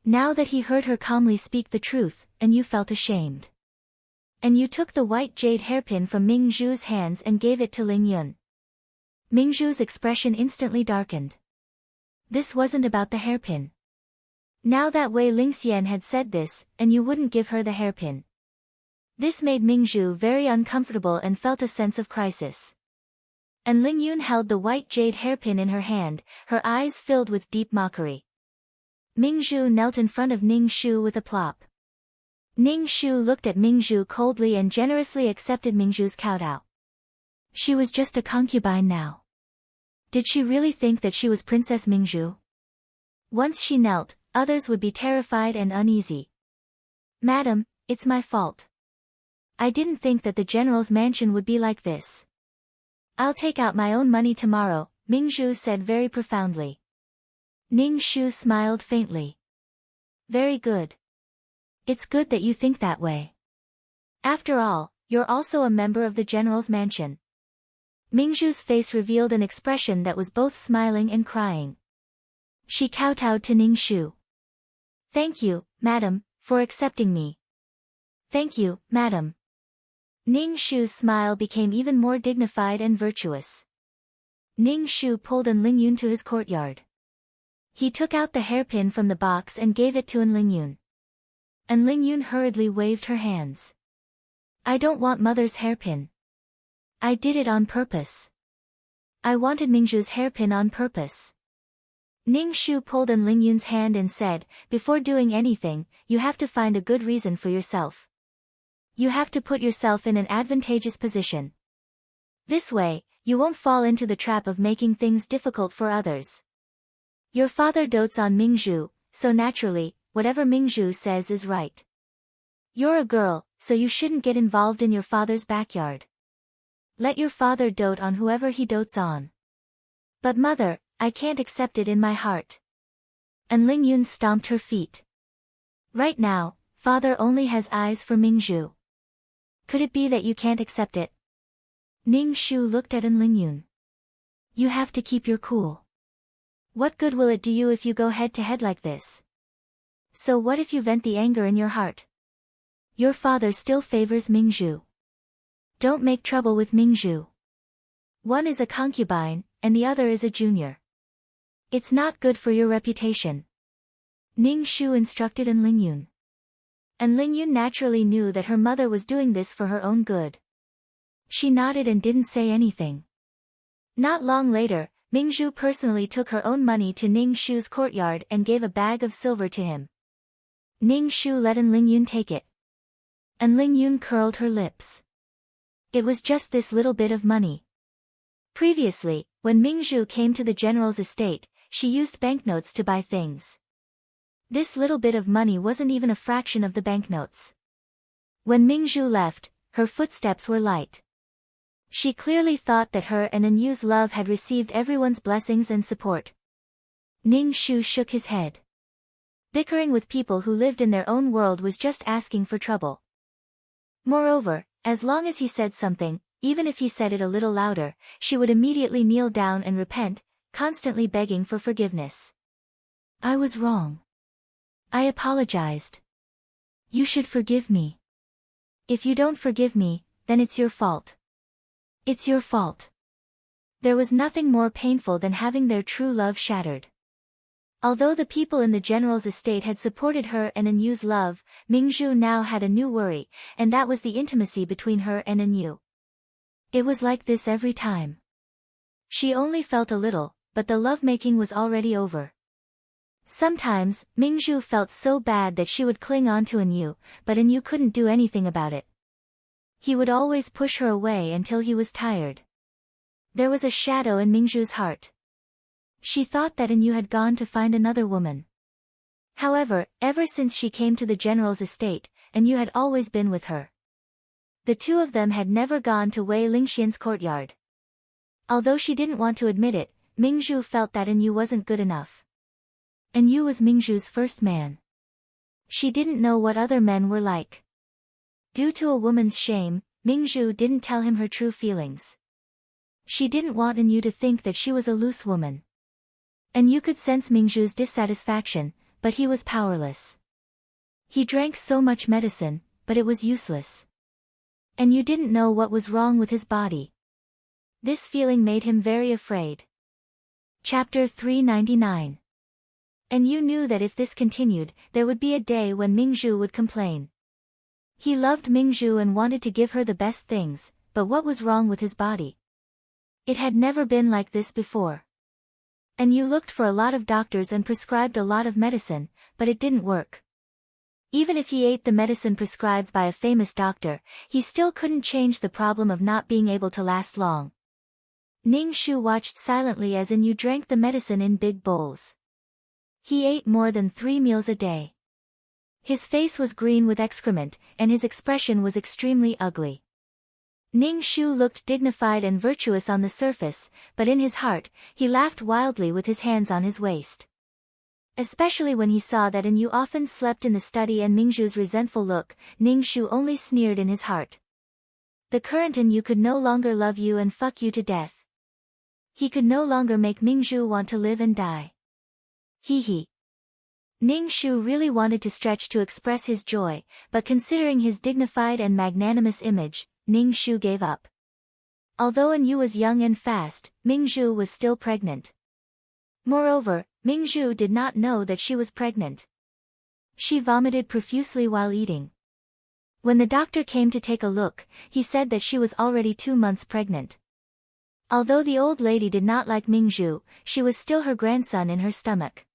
Now that he heard her calmly speak the truth, An Yu felt ashamed. An Yu took the white jade hairpin from Ming Zhu's hands and gave it to Ling Yun. Ming Zhu's expression instantly darkened. This wasn't about the hairpin. Now that Wei Lingxian had said this, An Yu wouldn't give her the hairpin. This made Ming Zhu very uncomfortable and felt a sense of crisis. And Ling Yun held the white jade hairpin in her hand, her eyes filled with deep mockery. Ming Zhu knelt in front of Ning Shu with a plop. Ning Shu looked at Ming Zhu coldly and generously accepted Ming Zhu's kowtow. She was just a concubine now. Did she really think that she was Princess Ming Zhu? Once she knelt, others would be terrified and uneasy. "Madam, it's my fault. I didn't think that the general's mansion would be like this. I'll take out my own money tomorrow," Ming Zhu said very profoundly. Ning Shu smiled faintly. "Very good. It's good that you think that way. After all, you're also a member of the general's mansion." Ming Zhu's face revealed an expression that was both smiling and crying. She kowtowed to Ning Shu. "Thank you, madam, for accepting me." "Thank you, madam." Ning Shu's smile became even more dignified and virtuous. Ning Shu pulled An Ling Yun to his courtyard. He took out the hairpin from the box and gave it to An Ling Yun. An Ling Yun hurriedly waved her hands. "I don't want mother's hairpin. I did it on purpose. I wanted Mingzhu's hairpin on purpose." Ning Shu pulled An Ling Yun's hand and said, "Before doing anything, you have to find a good reason for yourself. You have to put yourself in an advantageous position. This way, you won't fall into the trap of making things difficult for others. Your father dotes on Mingzhu, so naturally, whatever Mingzhu says is right. You're a girl, so you shouldn't get involved in your father's backyard. Let your father dote on whoever he dotes on." "But mother, I can't accept it in my heart." And Ling Yun stomped her feet. "Right now, father only has eyes for Mingzhu. Could it be that you can't accept it?" Ning Shu looked at An Ling Yun. "You have to keep your cool. What good will it do you if you go head to head like this? So what if you vent the anger in your heart? Your father still favors Mingzhu. Don't make trouble with Mingzhu. One is a concubine, and the other is a junior. It's not good for your reputation." Ning Shu instructed An Ling Yun. And Ling Yun naturally knew that her mother was doing this for her own good. She nodded and didn't say anything. Not long later, Mingzhu personally took her own money to Ning Shu's courtyard and gave a bag of silver to him. Ning Shu let An Ling Yun take it. An Ling Yun curled her lips. It was just this little bit of money. Previously, when Mingzhu came to the general's estate, she used banknotes to buy things. This little bit of money wasn't even a fraction of the banknotes. When Mingzhu left, her footsteps were light. She clearly thought that her and An Yu's love had received everyone's blessings and support. Ning Shu shook his head. Bickering with people who lived in their own world was just asking for trouble. Moreover, as long as he said something, even if he said it a little louder, she would immediately kneel down and repent, constantly begging for forgiveness. "I was wrong. I apologized. You should forgive me. If you don't forgive me, then it's your fault. It's your fault. There was nothing more painful than having their true love shattered. Although the people in the general's estate had supported her and Anyu's love, Mingzhu now had a new worry, and that was the intimacy between her and Anyu. It was like this every time. She only felt a little, but the lovemaking was already over. Sometimes, Mingzhu felt so bad that she would cling on to Anyu, but Anyu couldn't do anything about it. He would always push her away until he was tired. There was a shadow in Mingzhu's heart. She thought that Anyu had gone to find another woman. However, ever since she came to the general's estate, Anyu had always been with her. The two of them had never gone to Wei Lingxian's courtyard. Although she didn't want to admit it, Mingzhu felt that Anyu wasn't good enough. Anyu was Mingzhu's first man. She didn't know what other men were like. Due to a woman's shame, Mingzhu didn't tell him her true feelings. She didn't want Anyu to think that she was a loose woman. Anyu could sense Mingzhu's dissatisfaction, but he was powerless. He drank so much medicine, but it was useless. Anyu didn't know what was wrong with his body. This feeling made him very afraid. Chapter 399. Anyu knew that if this continued, there would be a day when Mingzhu would complain. He loved Mingzhu and wanted to give her the best things, but what was wrong with his body? It had never been like this before. Anyu looked for a lot of doctors and prescribed a lot of medicine, but it didn't work. Even if he ate the medicine prescribed by a famous doctor, he still couldn't change the problem of not being able to last long. Ning Shu watched silently as Anyu drank the medicine in big bowls. He ate more than 3 meals a day. His face was green with excrement, and his expression was extremely ugly. Ning Shu looked dignified and virtuous on the surface, but in his heart, he laughed wildly with his hands on his waist. Especially when he saw that Anyu often slept in the study and Mingzhu's resentful look, Ning Shu only sneered in his heart. The current Anyu could no longer love you and fuck you to death. He could no longer make Mingzhu want to live and die. Hee hee. Ning Shu really wanted to stretch to express his joy, but considering his dignified and magnanimous image, Ning Shu gave up. Although Anyu was young and fast, Mingzhu was still pregnant. Moreover, Mingzhu did not know that she was pregnant. She vomited profusely while eating. When the doctor came to take a look, he said that she was already 2 months pregnant. Although the old lady did not like Mingzhu, she was still her grandson in her stomach.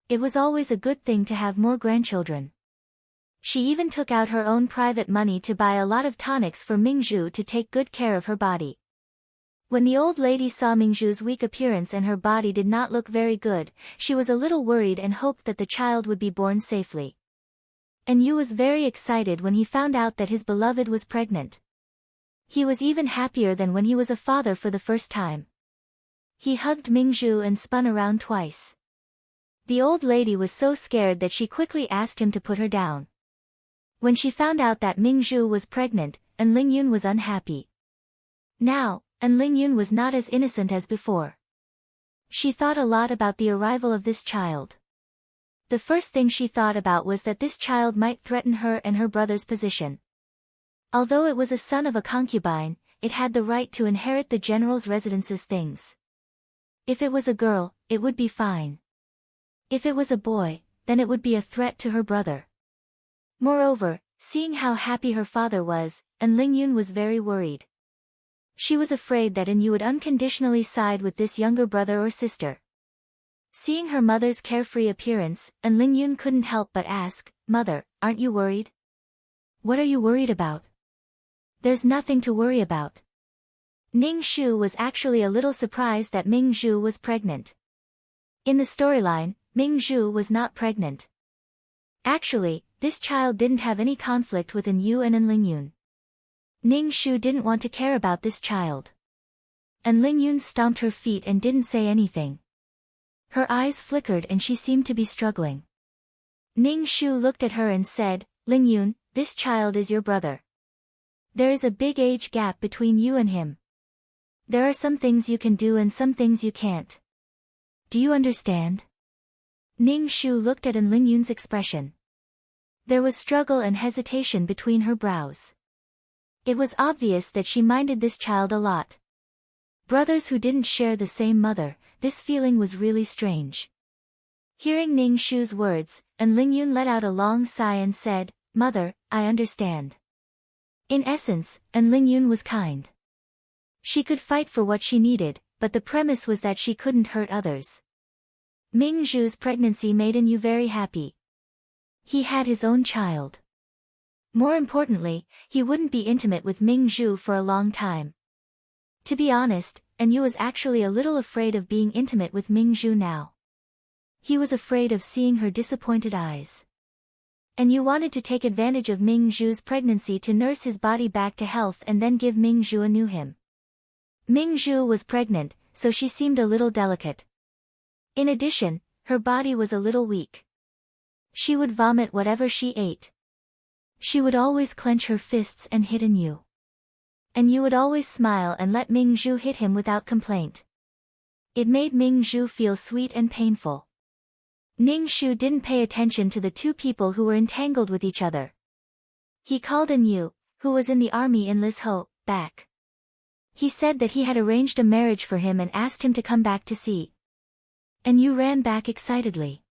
It was always a good thing to have more grandchildren. She even took out her own private money to buy a lot of tonics for Mingzhu to take good care of her body. When the old lady saw Mingzhu's weak appearance and her body did not look very good, she was a little worried and hoped that the child would be born safely. Anyu was very excited when he found out that his beloved was pregnant. He was even happier than when he was a father for the first time. He hugged Mingzhu and spun around twice. The old lady was so scared that she quickly asked him to put her down. When she found out that Mingzhu was pregnant, An Lingyun was unhappy. Now, An Lingyun was not as innocent as before. She thought a lot about the arrival of this child. The first thing she thought about was that this child might threaten her and her brother's position. Although it was a son of a concubine, it had the right to inherit the general's residence's things. If it was a girl, it would be fine. If it was a boy, then it would be a threat to her brother. Moreover, seeing how happy her father was, An Lingyun was very worried. She was afraid that Anyu would unconditionally side with this younger brother or sister. Seeing her mother's carefree appearance, An Lingyun couldn't help but ask, "Mother, aren't you worried?" "What are you worried about?" "There's nothing to worry about." Ning Shu was actually a little surprised that Mingzhu was pregnant. In the storyline, Mingzhu was not pregnant. Actually, this child didn't have any conflict with Anyu and An Lingyun. Ning Shu didn't want to care about this child. An Lingyun stomped her feet and didn't say anything. Her eyes flickered and she seemed to be struggling. Ning Shu looked at her and said, "Lingyun, this child is your brother. There is a big age gap between you and him. There are some things you can do and some things you can't. Do you understand?" Ning Shu looked at An Lingyun's expression. There was struggle and hesitation between her brows. It was obvious that she minded this child a lot. Brothers who didn't share the same mother, this feeling was really strange. Hearing Ning Shu's words, and Lingyun let out a long sigh and said, "Mother, I understand." In essence, and Lingyun was kind. She could fight for what she needed, but the premise was that she couldn't hurt others. Ming Zhu's pregnancy made Yu very happy. He had his own child. More importantly, he wouldn't be intimate with Ming Zhu for a long time. To be honest, Yu was actually a little afraid of being intimate with Ming Zhu now. He was afraid of seeing her disappointed eyes. Yu wanted to take advantage of Ming Zhu's pregnancy to nurse his body back to health and then give Ming Zhu a new him. Ming Zhu was pregnant, so she seemed a little delicate. In addition, her body was a little weak. She would vomit whatever she ate. She would always clench her fists and hit Yu. Yu would always smile and let Ming Zhu hit him without complaint. It made Ming Zhu feel sweet and painful. Ning Shu didn't pay attention to the two people who were entangled with each other. He called Yu, who was in the army in Lisho, back. He said that he had arranged a marriage for him and asked him to come back to see. Yu ran back excitedly.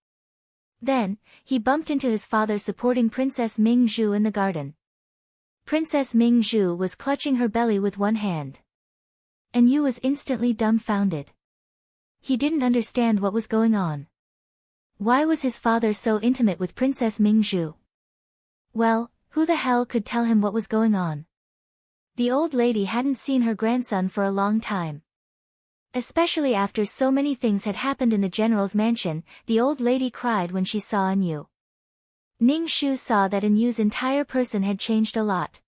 Then, he bumped into his father supporting Princess Ming Zhu in the garden. Princess Ming Zhu was clutching her belly with one hand. Yu was instantly dumbfounded. He didn't understand what was going on. Why was his father so intimate with Princess Ming Zhu? Well, who the hell could tell him what was going on? The old lady hadn't seen her grandson for a long time. Especially after so many things had happened in the general's mansion, the old lady cried when she saw Yu. Ning Shu saw that Yu's entire person had changed a lot.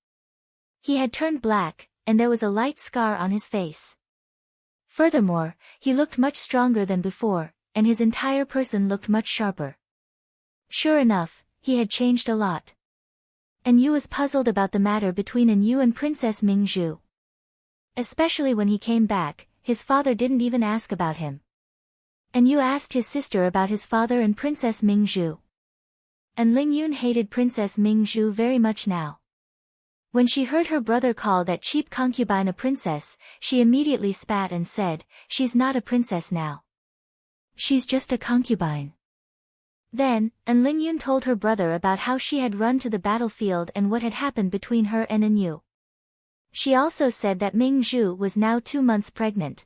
He had turned black, and there was a light scar on his face. Furthermore, he looked much stronger than before, and his entire person looked much sharper. Sure enough, he had changed a lot. Yu was puzzled about the matter between Yu and Princess Ming Zhu. Especially when he came back, his father didn't even ask about him. Yu asked his sister about his father and Princess Ming Zhu. Lingyun hated Princess Ming Zhu very much now. When she heard her brother call that cheap concubine a princess, she immediately spat and said, "She's not a princess now. She's just a concubine." Then, Lingyun told her brother about how she had run to the battlefield and what had happened between her and Yu. She also said that Ming Zhu was now 2 months pregnant.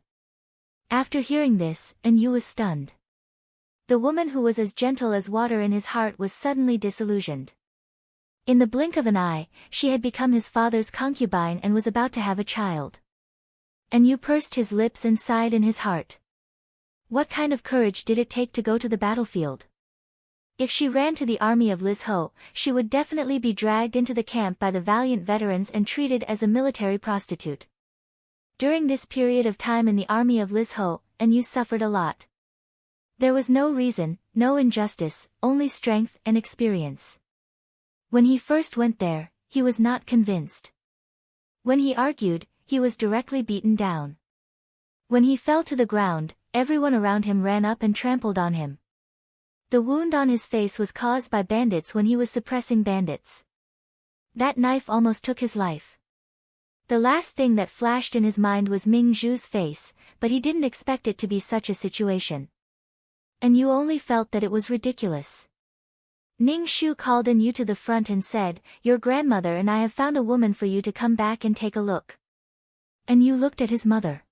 After hearing this, Yu was stunned. The woman who was as gentle as water in his heart was suddenly disillusioned. In the blink of an eye, she had become his father's concubine and was about to have a child. Yu pursed his lips and sighed in his heart. What kind of courage did it take to go to the battlefield? If she ran to the army of Lisho, she would definitely be dragged into the camp by the valiant veterans and treated as a military prostitute. During this period of time in the army of Lisho, Yu suffered a lot. There was no reason, no injustice, only strength and experience. When he first went there, he was not convinced. When he argued, he was directly beaten down. When he fell to the ground, everyone around him ran up and trampled on him. The wound on his face was caused by bandits when he was suppressing bandits. That knife almost took his life. The last thing that flashed in his mind was Ming Zhu's face, but he didn't expect it to be such a situation. Yu only felt that it was ridiculous. Ning Shu called Yu to the front and said, "Your grandmother and I have found a woman for you to come back and take a look." Yu looked at his mother.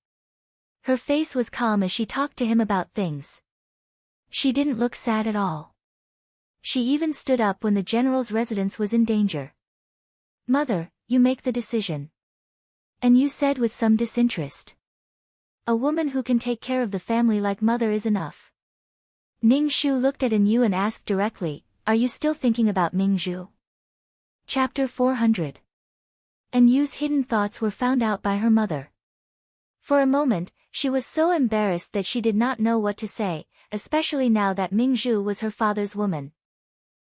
Her face was calm as she talked to him about things. She didn't look sad at all. She even stood up when the general's residence was in danger. "Mother, you make the decision." Yu said with some disinterest. "A woman who can take care of the family like mother is enough." Ning Shu looked at Yu and asked directly, "Are you still thinking about Ming Zhu?" Chapter 400. Yu's hidden thoughts were found out by her mother. For a moment, she was so embarrassed that she did not know what to say, especially now that Ming Zhu was her father's woman.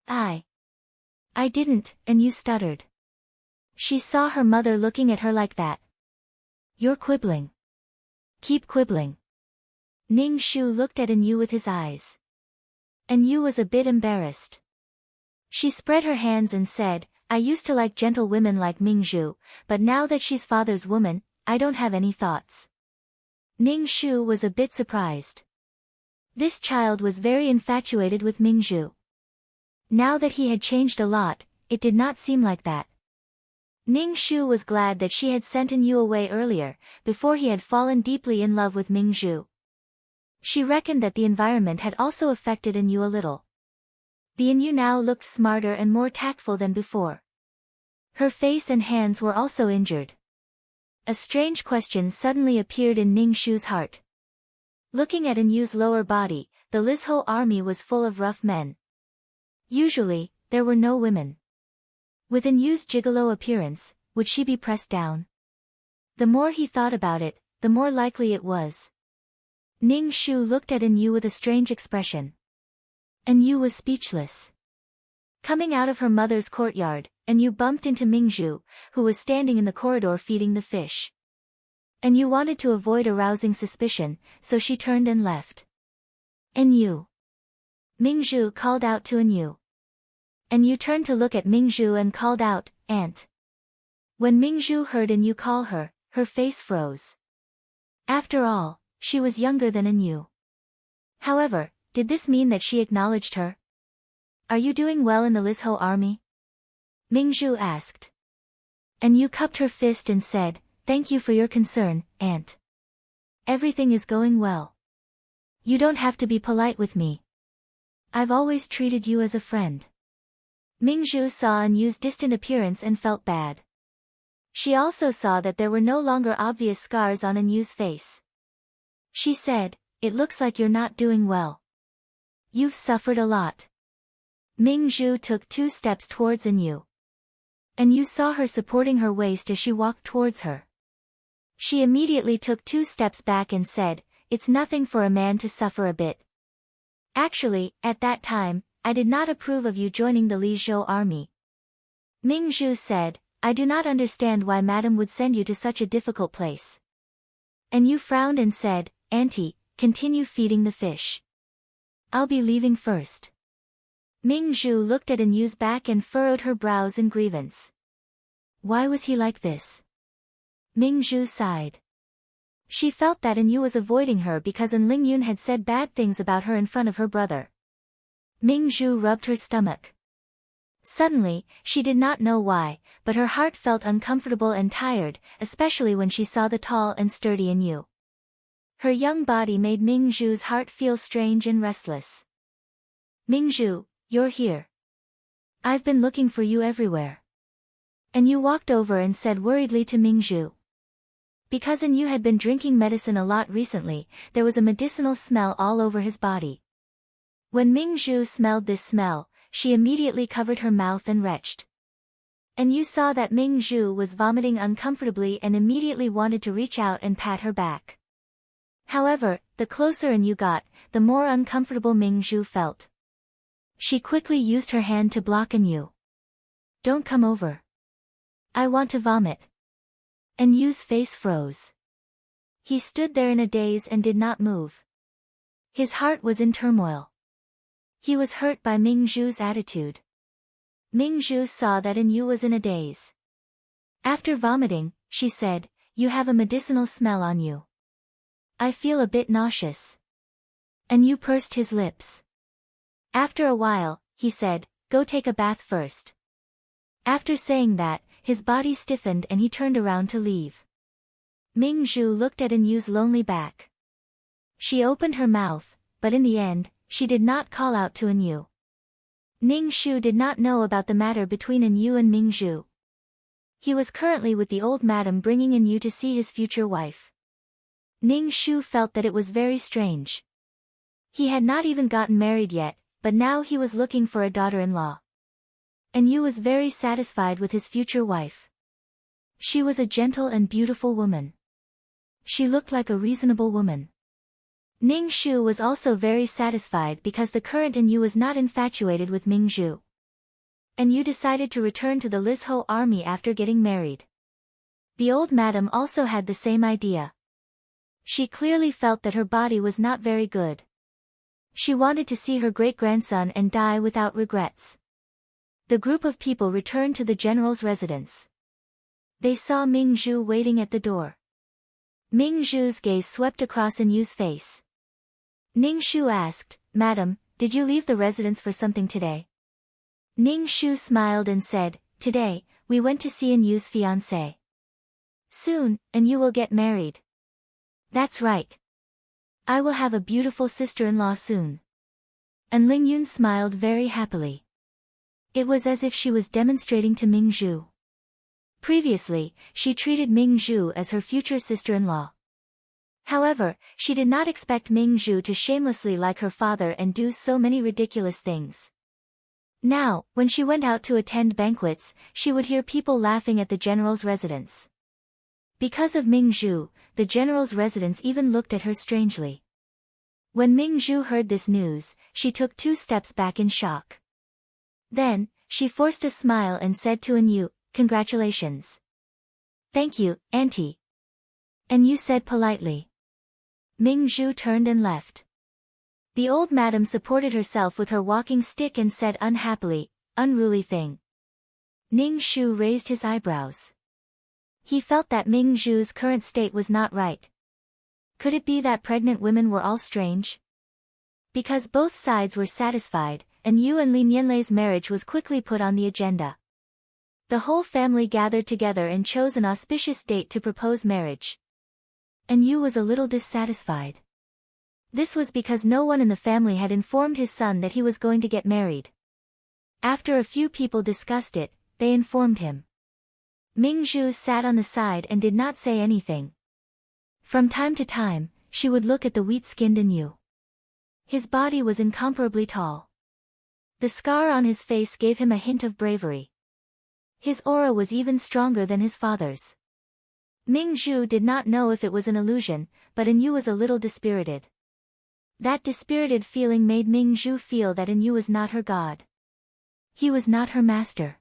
I didn't," Yu stuttered. She saw her mother looking at her like that. "You're quibbling. Keep quibbling." Ning Shu looked at Yu with his eyes. Yu was a bit embarrassed. She spread her hands and said, I used to like gentle women like Mingzhu, but now that she's father's woman, I don't have any thoughts. Ning Shu was a bit surprised. This child was very infatuated with Mingzhu. Now that he had changed a lot, it did not seem like that. Ning Shu was glad that she had sent An Yu away earlier, before he had fallen deeply in love with Mingzhu. She reckoned that the environment had also affected An Yu a little. The An Yu now looked smarter and more tactful than before. Her face and hands were also injured. A strange question suddenly appeared in Ning Shu's heart. Looking at An Yu's lower body, the Lizho army was full of rough men. Usually, there were no women. With An Yu's gigolo appearance, would she be pressed down? The more he thought about it, the more likely it was. Ning Shu looked at An Yu with a strange expression. An Yu was speechless. Coming out of her mother's courtyard, An Yu bumped into Mingzhu, who was standing in the corridor feeding the fish. An Yu wanted to avoid arousing suspicion, so she turned and left. An Yu. Mingzhu called out to An Yu. An Yu turned to look at Mingzhu and called out, Aunt. When Mingzhu heard An Yu call her, her face froze. After all, she was younger than An Yu. However, did this mean that she acknowledged her? Are you doing well in the Lizho army? Mingzhu asked. An Yu cupped her fist and said, Thank you for your concern, Aunt. Everything is going well. You don't have to be polite with me. I've always treated you as a friend. Mingzhu saw An Yu's distant appearance and felt bad. She also saw that there were no longer obvious scars on An Yu's face. She said, It looks like you're not doing well. You've suffered a lot. Mingzhu took 2 steps towards An Yu. An Yu saw her supporting her waist as she walked towards her. She immediately took 2 steps back and said, It's nothing for a man to suffer a bit. Actually, at that time, I did not approve of you joining the Lizhou army. Mingzhu said, I do not understand why madam would send you to such a difficult place. An Yu frowned and said, Auntie, continue feeding the fish. I'll be leaving first. Mingzhu looked at An Yu's back and furrowed her brows in grievance. Why was he like this? Mingzhu sighed. She felt that An Yu was avoiding her because An Lingyun had said bad things about her in front of her brother. Mingzhu rubbed her stomach. Suddenly, she did not know why, but her heart felt uncomfortable and tired, especially when she saw the tall and sturdy An Yu. Her young body made Mingzhu's heart feel strange and restless. Mingzhu, you're here. I've been looking for you everywhere. An Yu walked over and said worriedly to Mingzhu. Because An Yu had been drinking medicine a lot recently, there was a medicinal smell all over his body. When Mingzhu smelled this smell, she immediately covered her mouth and retched. An Yu saw that Mingzhu was vomiting uncomfortably and immediately wanted to reach out and pat her back. However, the closer An Yu got, the more uncomfortable Mingzhu felt. She quickly used her hand to block An Yu. Don't come over. I want to vomit. An Yu's face froze. He stood there in a daze and did not move. His heart was in turmoil. He was hurt by Mingzhu's attitude. Mingzhu saw that An Yu was in a daze. After vomiting, she said, You have a medicinal smell on you. I feel a bit nauseous. An Yu pursed his lips. After a while, he said, Go take a bath first. After saying that, his body stiffened and he turned around to leave. Mingzhu looked at An Yu's lonely back. She opened her mouth, but in the end, she did not call out to An Yu. Ning Shu did not know about the matter between An Yu and Mingzhu. He was currently with the old madam bringing An Yu to see his future wife. Ning Shu felt that it was very strange. He had not even gotten married yet, but now he was looking for a daughter-in-law. An Yu was very satisfied with his future wife. She was a gentle and beautiful woman. She looked like a reasonable woman. Ning Shu was also very satisfied because the current An Yu was not infatuated with Mingzhu. An Yu decided to return to the Lizho army after getting married. The old madam also had the same idea. She clearly felt that her body was not very good. She wanted to see her great-grandson and die without regrets. The group of people returned to the general's residence. They saw Ming Zhu waiting at the door. Ming Zhu's gaze swept across Yu's face. Ning Shu asked, "Madam, did you leave the residence for something today?" Ning Shu smiled and said, "Today, we went to see Yu's fiancé. Soon, Yu will get married." "That's right. I will have a beautiful sister-in-law soon." And Ling Yun smiled very happily. It was as if she was demonstrating to Ming Zhu. Previously, she treated Ming Zhu as her future sister-in-law. However, she did not expect Ming Zhu to shamelessly like her father and do so many ridiculous things. Now, when she went out to attend banquets, she would hear people laughing at the general's residence. Because of Ming Zhu, the general's residence even looked at her strangely. When Ming Zhu heard this news, she took 2 steps back in shock. Then, she forced a smile and said to Yu, "Congratulations." "Thank you, Auntie." Yu said politely. Ming Zhu turned and left. The old madam supported herself with her walking stick and said unhappily, "Unruly thing." Ning Shu raised his eyebrows. He felt that Ming Zhu's current state was not right. Could it be that pregnant women were all strange? Because both sides were satisfied, Yu and Lin Yanlei's marriage was quickly put on the agenda. The whole family gathered together and chose an auspicious date to propose marriage. Yu was a little dissatisfied. This was because no one in the family had informed his son that he was going to get married. After a few people discussed it, they informed him. Ming Zhu sat on the side and did not say anything. From time to time, she would look at the wheat-skinned Yu. His body was incomparably tall. The scar on his face gave him a hint of bravery. His aura was even stronger than his father's. Ming Zhu did not know if it was an illusion, but Yu was a little dispirited. That dispirited feeling made Ming Zhu feel that Yu was not her god. He was not her master.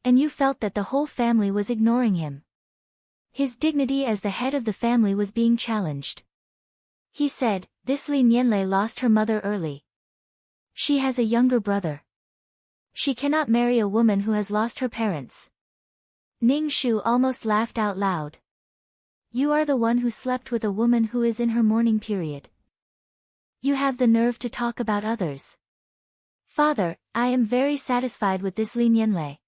Yu felt that the whole family was ignoring him. His dignity as the head of the family was being challenged. He said, "This Lin Yanlei lost her mother early. She has a younger brother. She cannot marry a woman who has lost her parents." Ning Shu almost laughed out loud. "You are the one who slept with a woman who is in her mourning period. You have the nerve to talk about others." "Father, I am very satisfied with this Lin Yanlei.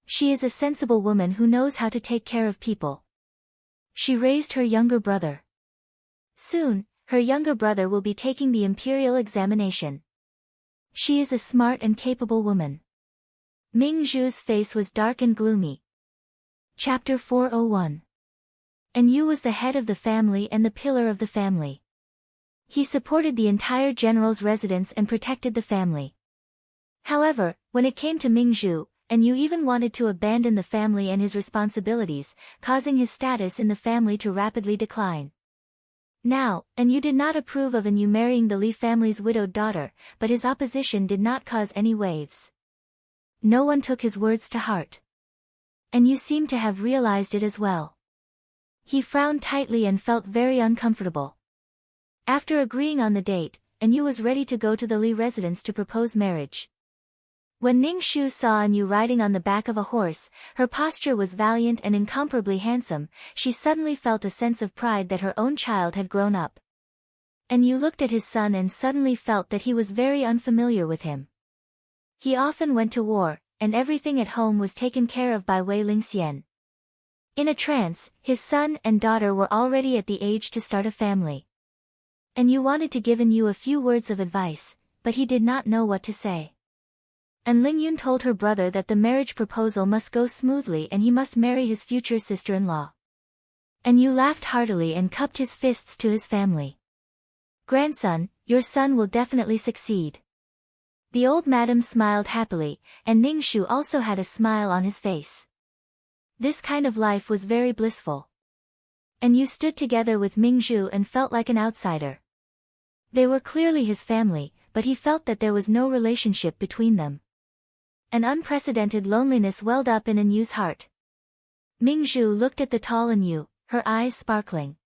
She is a sensible woman who knows how to take care of people. She raised her younger brother. Soon, her younger brother will be taking the imperial examination. She is a smart and capable woman." Ming Zhu's face was dark and gloomy. Chapter 401. Yu was the head of the family and the pillar of the family. He supported the entire general's residence and protected the family. However, when it came to Ming Zhu, Yu even wanted to abandon the family and his responsibilities, causing his status in the family to rapidly decline. Now, Yu did not approve of Yu marrying the Li family's widowed daughter, but his opposition did not cause any waves. No one took his words to heart. Yu seemed to have realized it as well. He frowned tightly and felt very uncomfortable. After agreeing on the date, Yu was ready to go to the Li residence to propose marriage. When Ning Shu saw Yu riding on the back of a horse, her posture was valiant and incomparably handsome, she suddenly felt a sense of pride that her own child had grown up. Yu looked at his son and suddenly felt that he was very unfamiliar with him. He often went to war, and everything at home was taken care of by Wei Lingxian. In a trance, his son and daughter were already at the age to start a family. Yu wanted to give Yu a few words of advice, but he did not know what to say. Ling Yun told her brother that the marriage proposal must go smoothly and he must marry his future sister-in-law. Yu laughed heartily and cupped his fists to his family. "Grandson, your son will definitely succeed." The old madam smiled happily, and Ning Shu also had a smile on his face. This kind of life was very blissful. Yu stood together with Ming Zhu and felt like an outsider. They were clearly his family, but he felt that there was no relationship between them. An unprecedented loneliness welled up in Yu's heart. Ming Zhu looked at the tall Yu, her eyes sparkling.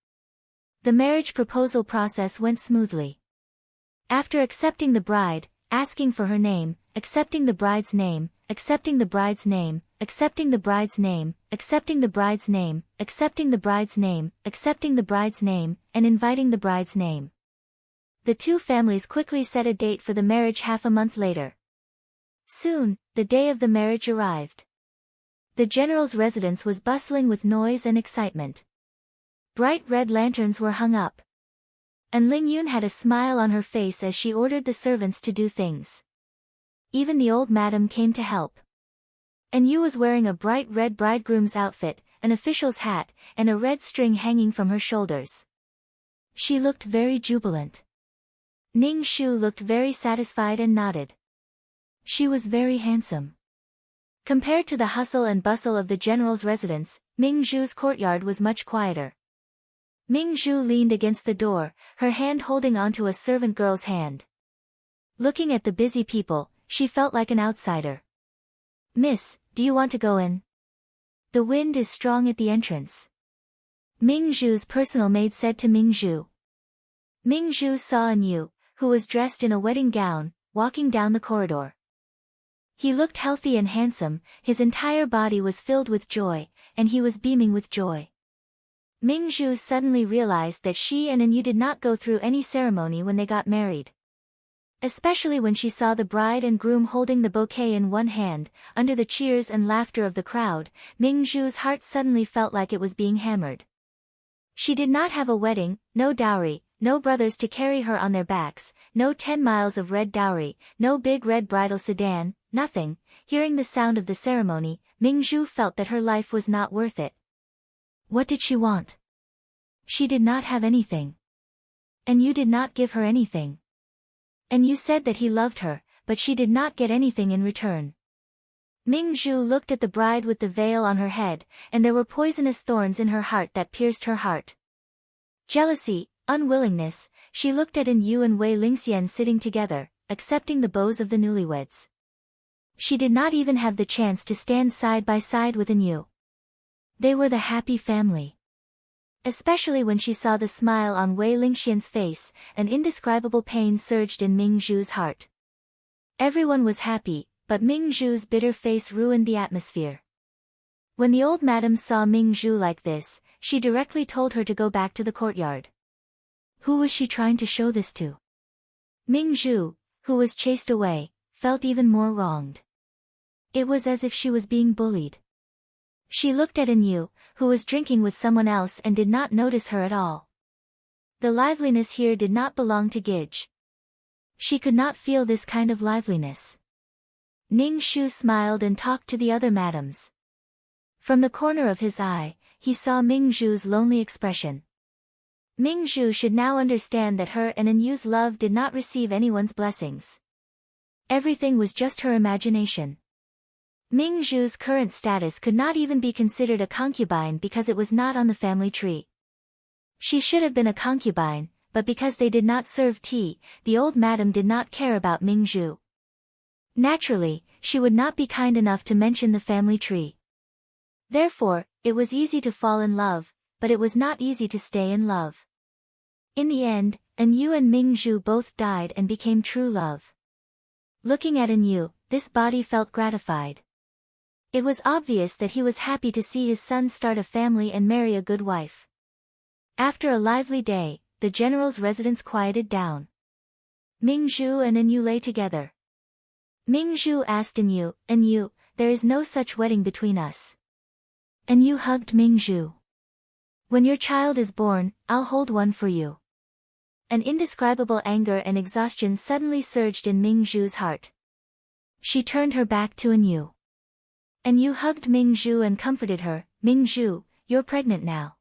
The marriage proposal process went smoothly. After accepting the bride, asking for her name, accepting the bride's name, accepting the bride's name, accepting the bride's name, accepting the bride's name, accepting the bride's name, accepting the bride's name, and inviting the bride's name. The two families quickly set a date for the marriage half a month later. Soon, the day of the marriage arrived. The general's residence was bustling with noise and excitement. Bright red lanterns were hung up. And Ling Yun had a smile on her face as she ordered the servants to do things. Even the old madam came to help. And Yu was wearing a bright red bridegroom's outfit, an official's hat, and a red string hanging from her shoulders. She looked very jubilant. Ning Shu looked very satisfied and nodded. She was very handsome. Compared to the hustle and bustle of the general's residence, Ming Zhu's courtyard was much quieter. Ming Zhu leaned against the door, her hand holding onto a servant girl's hand. Looking at the busy people, she felt like an outsider. "Miss, do you want to go in? The wind is strong at the entrance," Ming Zhu's personal maid said to Ming Zhu. Ming Zhu saw An Yu, who was dressed in a wedding gown, walking down the corridor. He looked healthy and handsome, his entire body was filled with joy, and he was beaming with joy. Ming Zhu suddenly realized that she and An Yu did not go through any ceremony when they got married. Especially when she saw the bride and groom holding the bouquet in one hand, under the cheers and laughter of the crowd, Ming Zhu's heart suddenly felt like it was being hammered. She did not have a wedding, no dowry, no brothers to carry her on their backs, no 10 miles of red dowry, no big red bridal sedan, nothing. Hearing the sound of the ceremony, Ming Zhu felt that her life was not worth it. What did she want? She did not have anything. And you did not give her anything. And you said that he loved her, but she did not get anything in return. Ming Zhu looked at the bride with the veil on her head, and there were poisonous thorns in her heart that pierced her heart. Jealousy, unwillingness, she looked at An Yu and Wei Lingxian sitting together, accepting the bows of the newlyweds. She did not even have the chance to stand side by side with An Yu. They were the happy family. Especially when she saw the smile on Wei Lingxian's face, an indescribable pain surged in Ming Zhu's heart. Everyone was happy, but Ming Zhu's bitter face ruined the atmosphere. When the old madam saw Ming Zhu like this, she directly told her to go back to the courtyard. Who was she trying to show this to? Ming Zhu, who was chased away, felt even more wronged. It was as if she was being bullied. She looked at An Yu, who was drinking with someone else and did not notice her at all. The liveliness here did not belong to Gij. She could not feel this kind of liveliness. Ning Shu smiled and talked to the other madams. From the corner of his eye, he saw Ming Zhu's lonely expression. Ming Zhu should now understand that her and An Yu's love did not receive anyone's blessings. Everything was just her imagination. Ming Zhu's current status could not even be considered a concubine because it was not on the family tree. She should have been a concubine, but because they did not serve tea, the old madam did not care about Ming Zhu. Naturally, she would not be kind enough to mention the family tree. Therefore, it was easy to fall in love, but it was not easy to stay in love. In the end, An Yu and Ming Zhu both died and became true love. Looking at An Yu, this body felt gratified. It was obvious that he was happy to see his son start a family and marry a good wife. After a lively day, the general's residence quieted down. Ming Zhu and An Yu lay together. Ming Zhu asked An Yu, "There is no such wedding between us." An Yu hugged Ming Zhu. "When your child is born, I'll hold one for you." An indescribable anger and exhaustion suddenly surged in Ming Zhu's heart. She turned her back to An Yu. An Yu hugged Ming Zhu and comforted her. "Ming Zhu, you're pregnant now.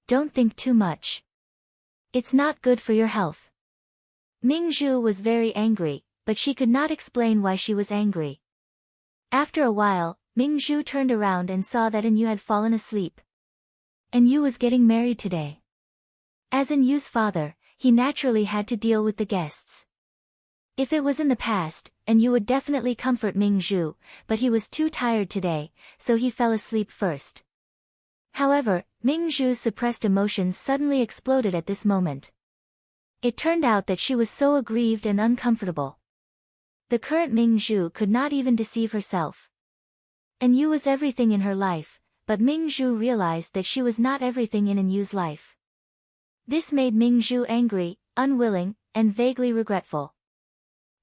Don't think too much. It's not good for your health." Ming Zhu was very angry, but she could not explain why she was angry. After a while, Ming Zhu turned around and saw that An Yu had fallen asleep. An Yu was getting married today. As An Yu's father, he naturally had to deal with the guests. If it was in the past, An Yu would definitely comfort Ming Zhu, but he was too tired today, so he fell asleep first. However, Ming Zhu's suppressed emotions suddenly exploded at this moment. It turned out that she was so aggrieved and uncomfortable. The current Mingzhu could not even deceive herself. Anyu was everything in her life, but Mingzhu realized that she was not everything in Anyu's life. This made Mingzhu angry, unwilling, and vaguely regretful.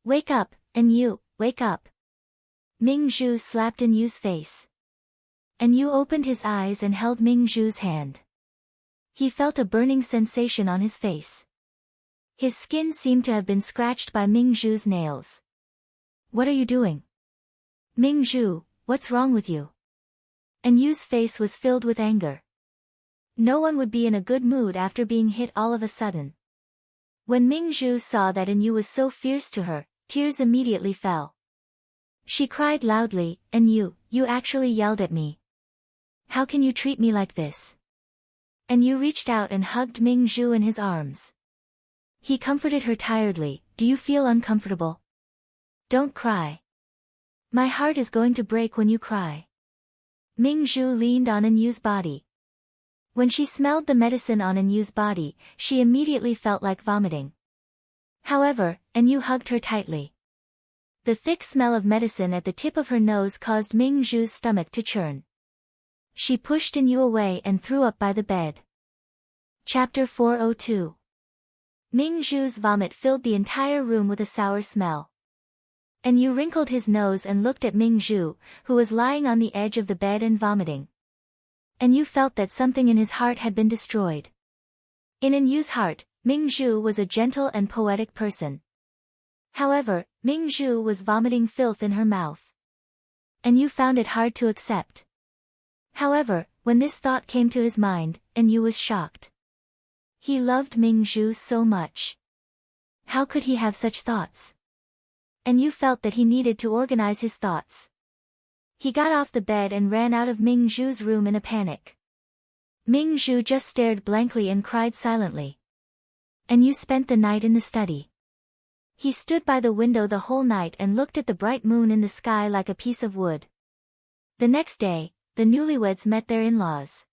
Wake up, Anyu, wake up. Mingzhu slapped Anyu's face. Anyu opened his eyes and held Mingzhu's hand. He felt a burning sensation on his face. His skin seemed to have been scratched by Mingzhu's nails. What are you doing? Mingzhu, what's wrong with you? Anyu's face was filled with anger. No one would be in a good mood after being hit all of a sudden. When Mingzhu saw that Anyu was so fierce to her, tears immediately fell. She cried loudly, Anyu, you actually yelled at me. How can you treat me like this? Anyu reached out and hugged Mingzhu in his arms. He comforted her tiredly, do you feel uncomfortable? Don't cry. My heart is going to break when you cry. Mingzhu leaned on Anyu's body. When she smelled the medicine on Anyu's body, she immediately felt like vomiting. However, Anyu hugged her tightly. The thick smell of medicine at the tip of her nose caused Mingzhu's stomach to churn. She pushed Anyu away and threw up by the bed. Chapter 402. Mingzhu's vomit filled the entire room with a sour smell. Anyu wrinkled his nose and looked at Mingzhu, who was lying on the edge of the bed and vomiting. Anyu felt that something in his heart had been destroyed. In Anyu's heart, Mingzhu was a gentle and poetic person. However, Mingzhu was vomiting filth in her mouth. Anyu found it hard to accept. However, when this thought came to his mind, Anyu was shocked. He loved Mingzhu so much. How could he have such thoughts? Anyu felt that he needed to organize his thoughts. He got off the bed and ran out of Mingzhu's room in a panic. Mingzhu just stared blankly and cried silently. Anyu spent the night in the study. He stood by the window the whole night and looked at the bright moon in the sky like a piece of wood. The next day, the newlyweds met their in-laws.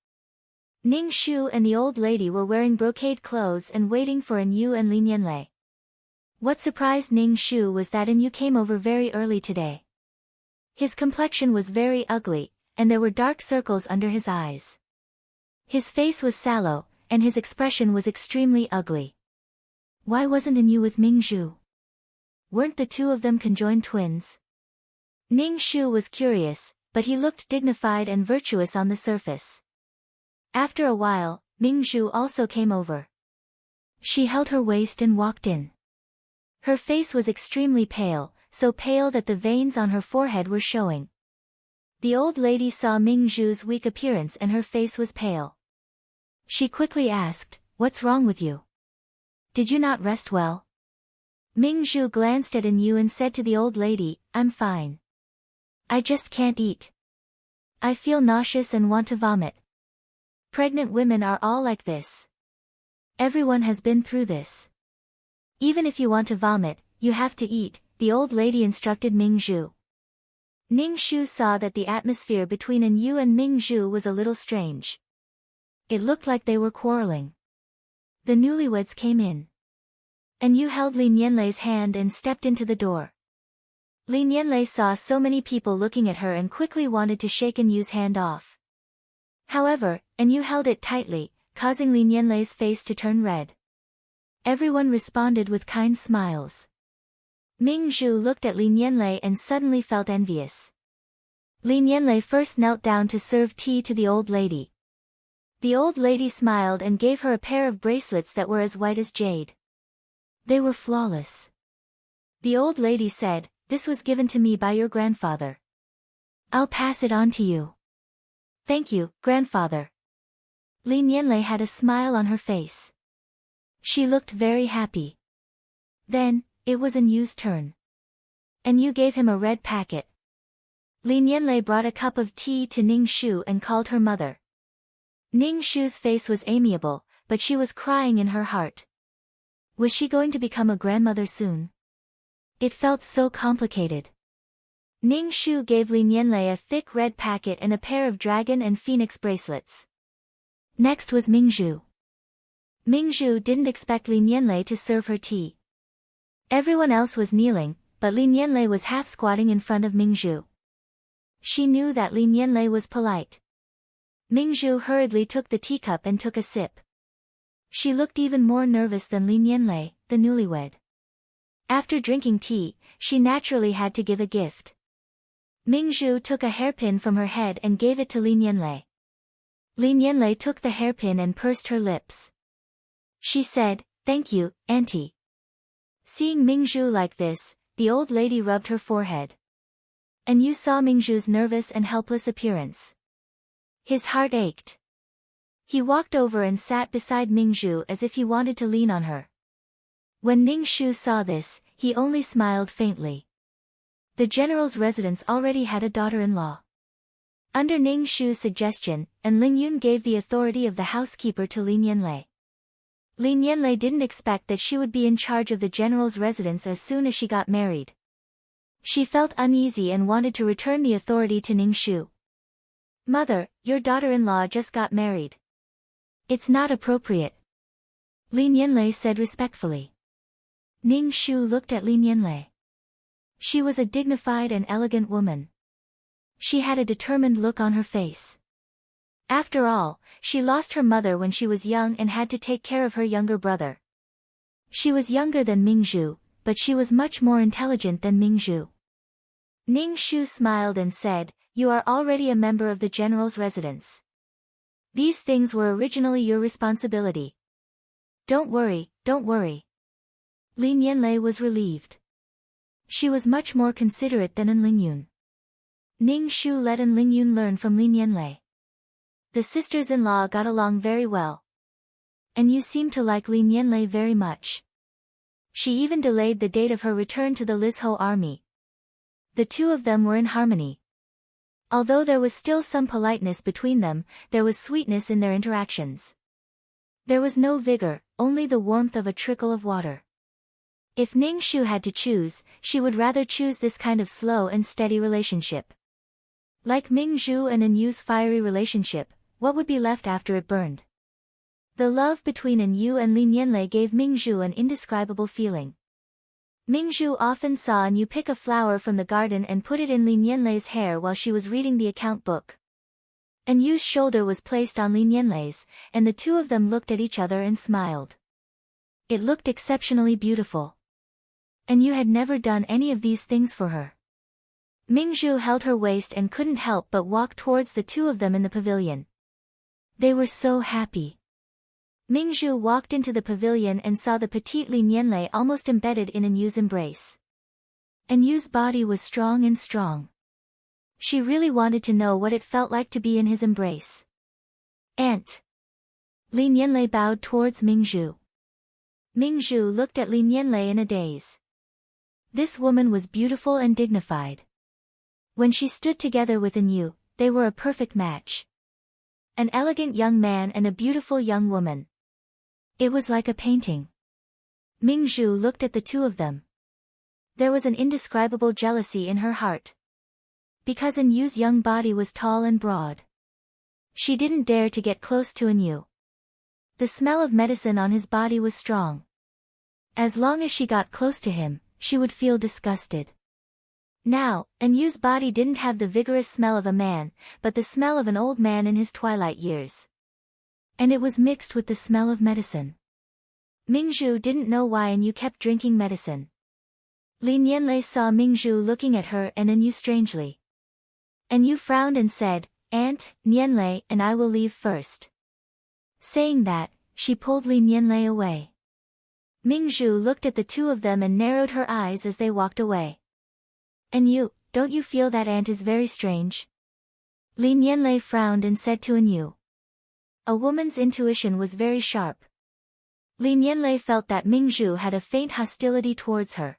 Ningxu and the old lady were wearing brocade clothes and waiting for Anyu and Lin Yanlei. What surprised Ningxu was that Anyu came over very early today. His complexion was very ugly, and there were dark circles under his eyes. His face was sallow, and his expression was extremely ugly. Why wasn't Anyu with Mingzhu? Weren't the two of them conjoined twins? Ningxu was curious, but he looked dignified and virtuous on the surface. After a while, Mingzhu also came over. She held her waist and walked in. Her face was extremely pale, so pale that the veins on her forehead were showing. The old lady saw Mingzhu's weak appearance and her face was pale. She quickly asked, "What's wrong with you? Did you not rest well?" Mingzhu glanced at Anyu and said to the old lady, "I'm fine. I just can't eat. I feel nauseous and want to vomit. Pregnant women are all like this. Everyone has been through this. Even if you want to vomit, you have to eat," the old lady instructed Mingzhu. Ningxu saw that the atmosphere between Anyu and Mingzhu was a little strange. It looked like they were quarreling. The newlyweds came in. Anyu held Lin Yanlei's hand and stepped into the door. Lin Yanlei saw so many people looking at her and quickly wanted to shake Anyu's hand off. However, Anyu held it tightly, causing Lin Yanlei's face to turn red. Everyone responded with kind smiles. Mingzhu looked at Lin Yanlei and suddenly felt envious. Lin Yanlei first knelt down to serve tea to the old lady. The old lady smiled and gave her a pair of bracelets that were as white as jade. They were flawless. The old lady said, "This was given to me by your grandfather. I'll pass it on to you." "Thank you, grandfather." Lin Yanlei had a smile on her face. She looked very happy. Then, it was Anyu's turn. Anyu gave him a red packet. Lin Yanlei brought a cup of tea to Ningxu and called her mother. Ningxu's face was amiable, but she was crying in her heart. Was she going to become a grandmother soon? It felt so complicated. Ningxu gave Lin Yanlei a thick red packet and a pair of dragon and phoenix bracelets. Next was Mingzhu. Mingzhu didn't expect Lin Yanlei to serve her tea. Everyone else was kneeling, but Lin Yanlei was half squatting in front of Mingzhu. She knew that Lin Yanlei was polite. Mingzhu hurriedly took the teacup and took a sip. She looked even more nervous than Lin Yanlei, the newlywed. After drinking tea, she naturally had to give a gift. Mingzhu took a hairpin from her head and gave it to Lin Yanlei. Lin Yanlei took the hairpin and pursed her lips. She said, "Thank you, auntie." Seeing Mingzhu like this, the old lady rubbed her forehead. And you saw Mingzhu's nervous and helpless appearance. His heart ached. He walked over and sat beside Mingzhu as if he wanted to lean on her. When Ningxu saw this, he only smiled faintly. The general's residence already had a daughter-in-law. Under Ningxu's suggestion, and Lingyun gave the authority of the housekeeper to Lin Yanlei. Lin Yanlei didn't expect that she would be in charge of the general's residence as soon as she got married. She felt uneasy and wanted to return the authority to Ningxu. "Mother, your daughter-in-law just got married. It's not appropriate," Lin Yanlei said respectfully. Ningxu looked at Lin Yanlei. She was a dignified and elegant woman. She had a determined look on her face. After all, she lost her mother when she was young and had to take care of her younger brother. She was younger than Mingzhu, but she was much more intelligent than Mingzhu. Ningxu smiled and said, "You are already a member of the general's residence. These things were originally your responsibility. Don't worry, don't worry." Lin Yanlei was relieved. She was much more considerate than Lingyun. Ningxu let Lingyun learn from Lin Yanlei. The sisters-in-law got along very well. And you seem to like Lin Yanlei very much. She even delayed the date of her return to the Lizhou army. The two of them were in harmony. Although there was still some politeness between them, there was sweetness in their interactions. There was no vigor, only the warmth of a trickle of water. If Ningxu had to choose, she would rather choose this kind of slow and steady relationship. Like Mingzhu and Anyu's fiery relationship, what would be left after it burned? The love between Anyu and Lin Yanlei gave Mingzhu an indescribable feeling. Mingzhu often saw Anyu pick a flower from the garden and put it in Lin Yanlei's hair while she was reading the account book. Anyu's shoulder was placed on Lin Yanlei's, and the two of them looked at each other and smiled. It looked exceptionally beautiful. Anyu had never done any of these things for her. Mingzhu held her waist and couldn't help but walk towards the two of them in the pavilion. They were so happy. Mingzhu walked into the pavilion and saw the petite Lin Yanlei almost embedded in Anyu's embrace. Anyu's body was strong and strong. She really wanted to know what it felt like to be in his embrace. "Aunt." Lin Yanlei bowed towards Mingzhu. Mingzhu looked at Lin Yanlei in a daze. This woman was beautiful and dignified. When she stood together with Anyu, they were a perfect match. An elegant young man and a beautiful young woman. It was like a painting. Mingzhu looked at the two of them. There was an indescribable jealousy in her heart. Because Anyu's young body was tall and broad. She didn't dare to get close to Anyu. The smell of medicine on his body was strong. As long as she got close to him, she would feel disgusted. Now, Anyu's body didn't have the vigorous smell of a man, but the smell of an old man in his twilight years. And it was mixed with the smell of medicine. Mingzhu didn't know why Anyu kept drinking medicine. Lin Yanlei saw Mingzhu looking at her and Anyu strangely. Anyu frowned and said, "Aunt, Yanlei and I will leave first." Saying that, she pulled Lin Yanlei away. Mingzhu looked at the two of them and narrowed her eyes as they walked away. "Anyu, don't you feel that aunt is very strange?" Lin Yanlei frowned and said to Anyu. A woman's intuition was very sharp. Lin Yanlei felt that Mingzhu had a faint hostility towards her.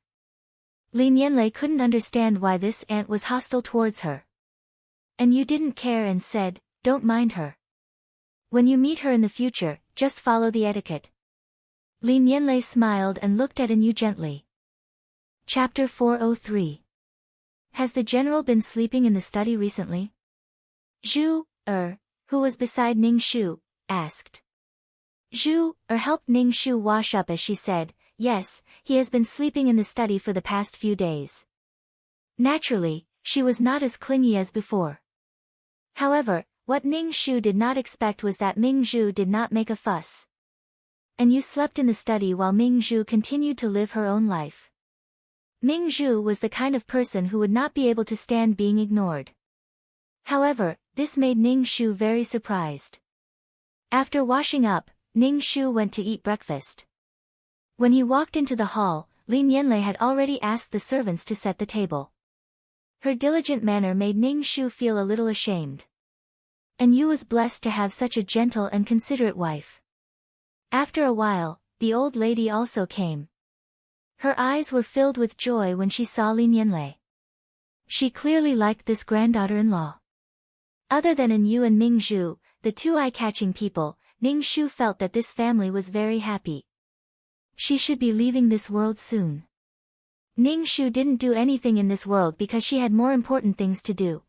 Lin Yanlei couldn't understand why this aunt was hostile towards her. Anyu didn't care and said, "Don't mind her. When you meet her in the future, just follow the etiquette." Lin Yanlei smiled and looked at Anyu gently. Chapter 403. Has the general been sleeping in the study recently? Zhu, who was beside Ningxu, asked. Zhu, helped Ningxu wash up as she said, Yes, he has been sleeping in the study for the past few days. Naturally, she was not as clingy as before. However, what Ning Shu did not expect was that Ming Zhu did not make a fuss. And you slept in the study while Ming Zhu continued to live her own life. Ming Zhu was the kind of person who would not be able to stand being ignored. However, this made Ning Shu very surprised. After washing up, Ning Shu went to eat breakfast. When he walked into the hall, Lin Yanlei had already asked the servants to set the table. Her diligent manner made Ning Shu feel a little ashamed. And Yu was blessed to have such a gentle and considerate wife. After a while, the old lady also came. Her eyes were filled with joy when she saw Lin Yanlei. She clearly liked this granddaughter-in-law. Other than An Yu and Ming Zhu, the two eye-catching people, Ning Shu felt that this family was very happy. She should be leaving this world soon. Ning Shu didn't do anything in this world because she had more important things to do.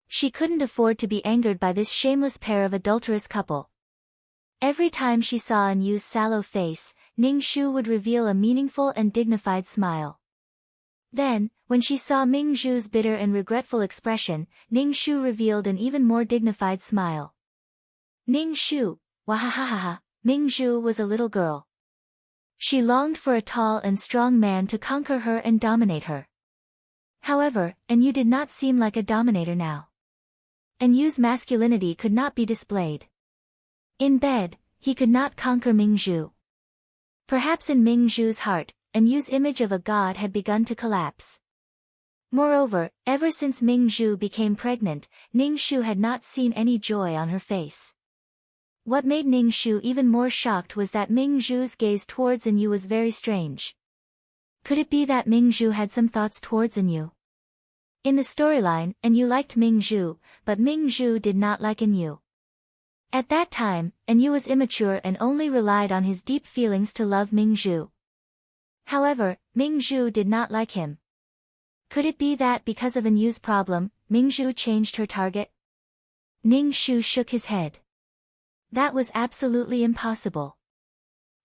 She couldn't afford to be angered by this shameless pair of adulterous couple. Every time she saw An Yu's sallow face, Ning Shu would reveal a meaningful and dignified smile. Then, when she saw Ming Zhu's bitter and regretful expression, Ning Shu revealed an even more dignified smile. Ning Shu, wahahaha, Ming Zhu was a little girl. She longed for a tall and strong man to conquer her and dominate her. However, An Yu did not seem like a dominator now. An Yu's masculinity could not be displayed. In bed, he could not conquer Ming Zhu. Perhaps in Ming Zhu's heart, An Yu's image of a god had begun to collapse. Moreover, ever since Ming Zhu became pregnant, Ning Shu had not seen any joy on her face. What made Ning Shu even more shocked was that Ming Zhu's gaze towards An Yu was very strange. Could it be that Ming Zhu had some thoughts towards An Yu? In the storyline, An Yu liked Ming Zhu, but Ming Zhu did not like An Yu. At that time, An Yu was immature and only relied on his deep feelings to love Ming Zhu. However, Ming Zhu did not like him. Could it be that because of An Yu's problem, Ming Zhu changed her target? Ning Shu shook his head. That was absolutely impossible.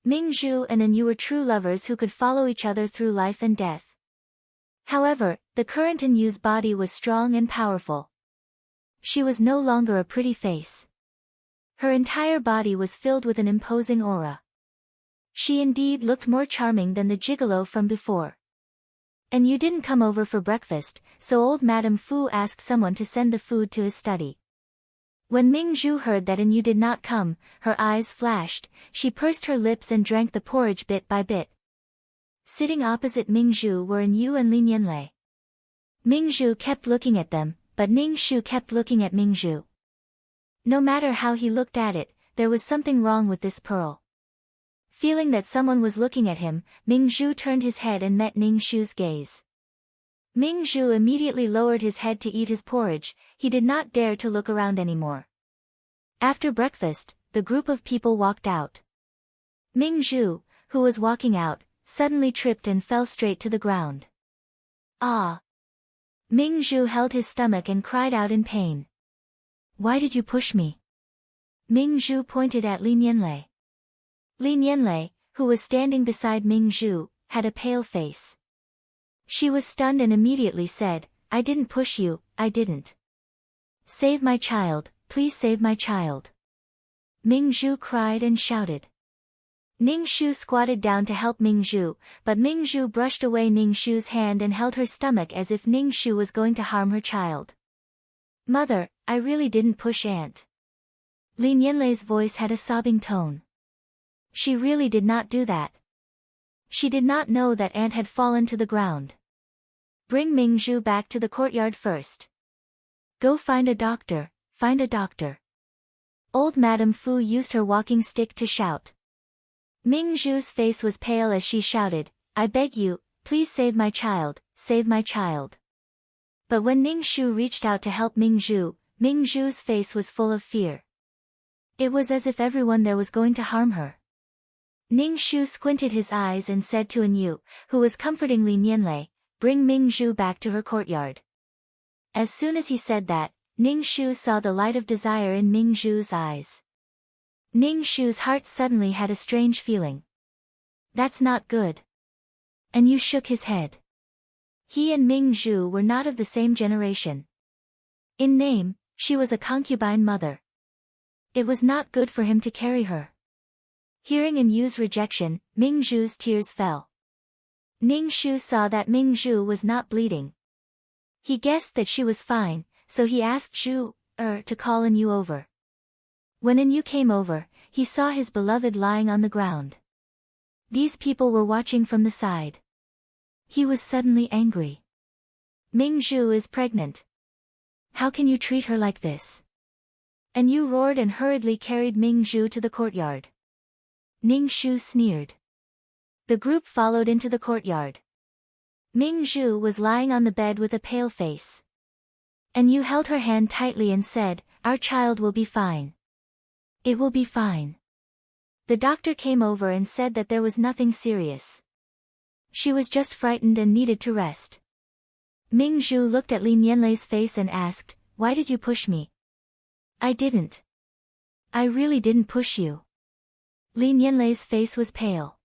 Ming Zhu and An Yu were true lovers who could follow each other through life and death. However, the current An Yu's body was strong and powerful. She was no longer a pretty face. Her entire body was filled with an imposing aura. She indeed looked more charming than the gigolo from before. And you didn't come over for breakfast, so old Madame Fu asked someone to send the food to his study. When Ming Zhu heard that An Yu did not come, her eyes flashed, she pursed her lips and drank the porridge bit by bit. Sitting opposite Ming Zhu were An Yu and Lin Yanlei. Ming Zhu kept looking at them, but Ning Shu kept looking at Ming Zhu. No matter how he looked at it, there was something wrong with this pearl. Feeling that someone was looking at him, Ming Zhu turned his head and met Ning Shu's gaze. Ming Zhu immediately lowered his head to eat his porridge, he did not dare to look around anymore. After breakfast, the group of people walked out. Ming Zhu, who was walking out, suddenly tripped and fell straight to the ground. Ah! Ming Zhu held his stomach and cried out in pain. Why did you push me? Ming Zhu pointed at Lin Yanlei. Lin Yanlei, who was standing beside Ming Zhu, had a pale face. She was stunned and immediately said, I didn't push you, I didn't. Save my child, please save my child. Ming Zhu cried and shouted. Ning Shu squatted down to help Ming Zhu, but Ming Zhu brushed away Ning Shu's hand and held her stomach as if Ning Shu was going to harm her child. Mother, I really didn't push Aunt. Lin Yanlei's voice had a sobbing tone. She really did not do that. She did not know that Aunt had fallen to the ground. Bring Ming Zhu back to the courtyard first. Go find a doctor, find a doctor. Old Madame Fu used her walking stick to shout. Ming Zhu's face was pale as she shouted, I beg you, please save my child, save my child. But when Ning Shu reached out to help Ming Zhu's face was full of fear. It was as if everyone there was going to harm her. Ning Shu squinted his eyes and said to An Yu, who was comforting Lin Yanlei, bring Ming Zhu back to her courtyard. As soon as he said that, Ning Shu saw the light of desire in Ming Zhu's eyes. Ning Shu's heart suddenly had a strange feeling. That's not good. And Yu shook his head. He and Ming Zhu were not of the same generation. In name, she was a concubine mother. It was not good for him to carry her. Hearing in Yu's rejection, Ming Zhu's tears fell. Ning Shu saw that Ming Zhu was not bleeding. He guessed that she was fine, so he asked Zhu to call in Yu over. When In Yu came over, he saw his beloved lying on the ground. These people were watching from the side. He was suddenly angry. Ming Zhu is pregnant. How can you treat her like this? And Yu roared and hurriedly carried Ming Zhu to the courtyard. Ning Shu sneered. The group followed into the courtyard. Ming Zhu was lying on the bed with a pale face. And Yu held her hand tightly and said, "Our child will be fine. It will be fine." The doctor came over and said that there was nothing serious. She was just frightened and needed to rest. Ming Zhu looked at Lin Yanlei's face and asked, "Why did you push me?" "I didn't. I really didn't push you." Lin Yanlei's face was pale.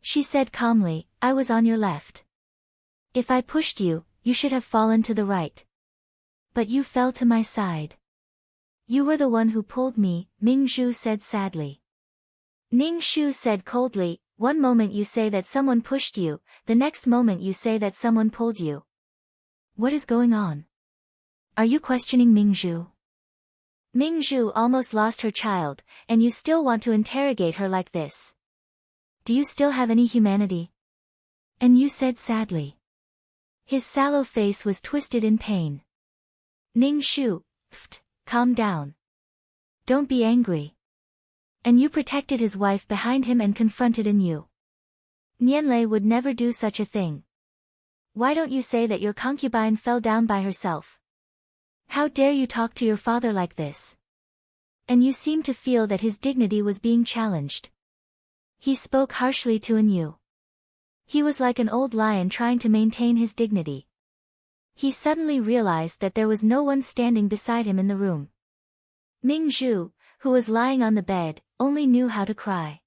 She said calmly, "I was on your left. If I pushed you, you should have fallen to the right. But you fell to my side. You were the one who pulled me," Ming Zhu said sadly. Ning Shu said coldly, "One moment you say that someone pushed you, the next moment you say that someone pulled you. What is going on? Are you questioning Ming Zhu?" Ming Zhu almost lost her child, and you still want to interrogate her like this? Do you still have any humanity? And Yu said sadly. His sallow face was twisted in pain. Ning Shu, calm down. Don't be angry. And Yu protected his wife behind him and confronted In Yu. Nianlei would never do such a thing. Why don't you say that your concubine fell down by herself? How dare you talk to your father like this? And Yu seemed to feel that his dignity was being challenged. He spoke harshly to In Yu. He was like an old lion trying to maintain his dignity. He suddenly realized that there was no one standing beside him in the room. Ming Zhu, who was lying on the bed, only knew how to cry.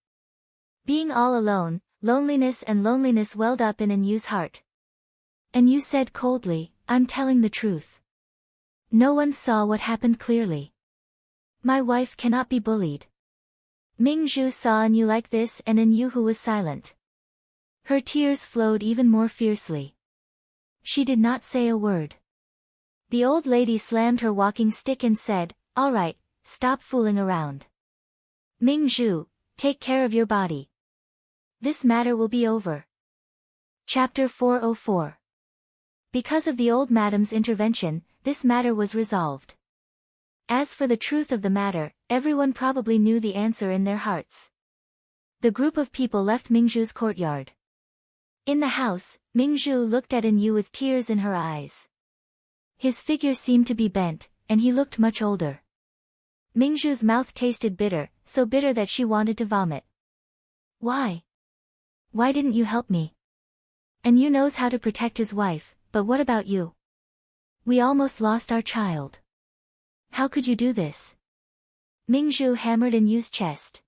Being all alone, loneliness welled up in Yu's heart. And Yu said coldly, "I'm telling the truth. No one saw what happened clearly. My wife cannot be bullied." Ming Zhu saw In Yu like this and In Yu who was silent. Her tears flowed even more fiercely. She did not say a word. The old lady slammed her walking stick and said, "All right, stop fooling around. Ming Zhu, take care of your body. This matter will be over." Chapter 404. Because of the old madam's intervention, this matter was resolved. As for the truth of the matter, everyone probably knew the answer in their hearts. The group of people left Ming Zhu's courtyard. In the house, Ming Zhu looked at In Yu with tears in her eyes. His figure seemed to be bent, and he looked much older. Ming Zhu's mouth tasted bitter, so bitter that she wanted to vomit. "Why? Why didn't you help me? And Yu knows how to protect his wife, but what about you? We almost lost our child. How could you do this?" Ming Zhu hammered In Yu's chest.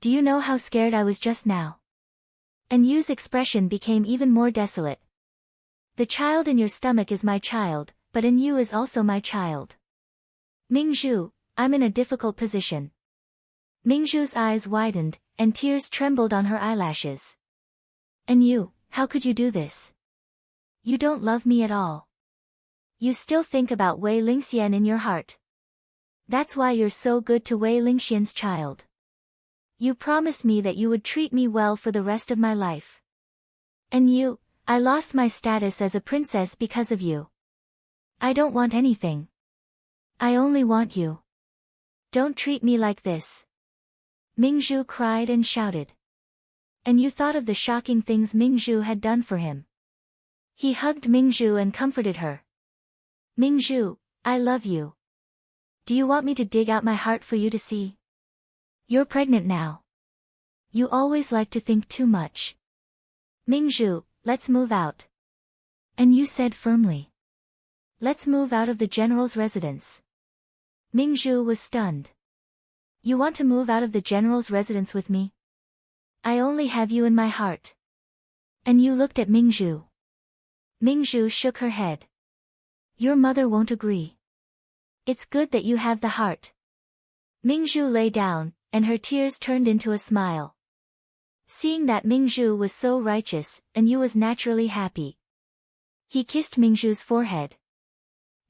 "Do you know how scared I was just now?" And Yu's expression became even more desolate. "The child in your stomach is my child, but In Yu is also my child. Ming Zhu, I'm in a difficult position." Ming Zhu's eyes widened, and tears trembled on her eyelashes. "And Yu, how could you do this? You don't love me at all. You still think about Wei Lingxian in your heart. That's why you're so good to Wei Lingxian's child. You promised me that you would treat me well for the rest of my life. And Yu, I lost my status as a princess because of you. I don't want anything. I only want you. Don't treat me like this." Ming Zhu cried and shouted. And Yu thought of the shocking things Ming Zhu had done for him. He hugged Ming Zhu and comforted her. "Ming Zhu, I love you. Do you want me to dig out my heart for you to see? You're pregnant now. You always like to think too much. Ming Zhu, let's move out." And Yu said firmly. "Let's move out of the general's residence." Ming Zhu was stunned. "You want to move out of the general's residence with me?" I only have you in my heart. And you looked at Mingzhu. Mingzhu shook her head. Your mother won't agree. It's good that you have the heart. Mingzhu lay down, and her tears turned into a smile. Seeing that Mingzhu was so righteous, Anyu was naturally happy. He kissed Mingzhu's forehead.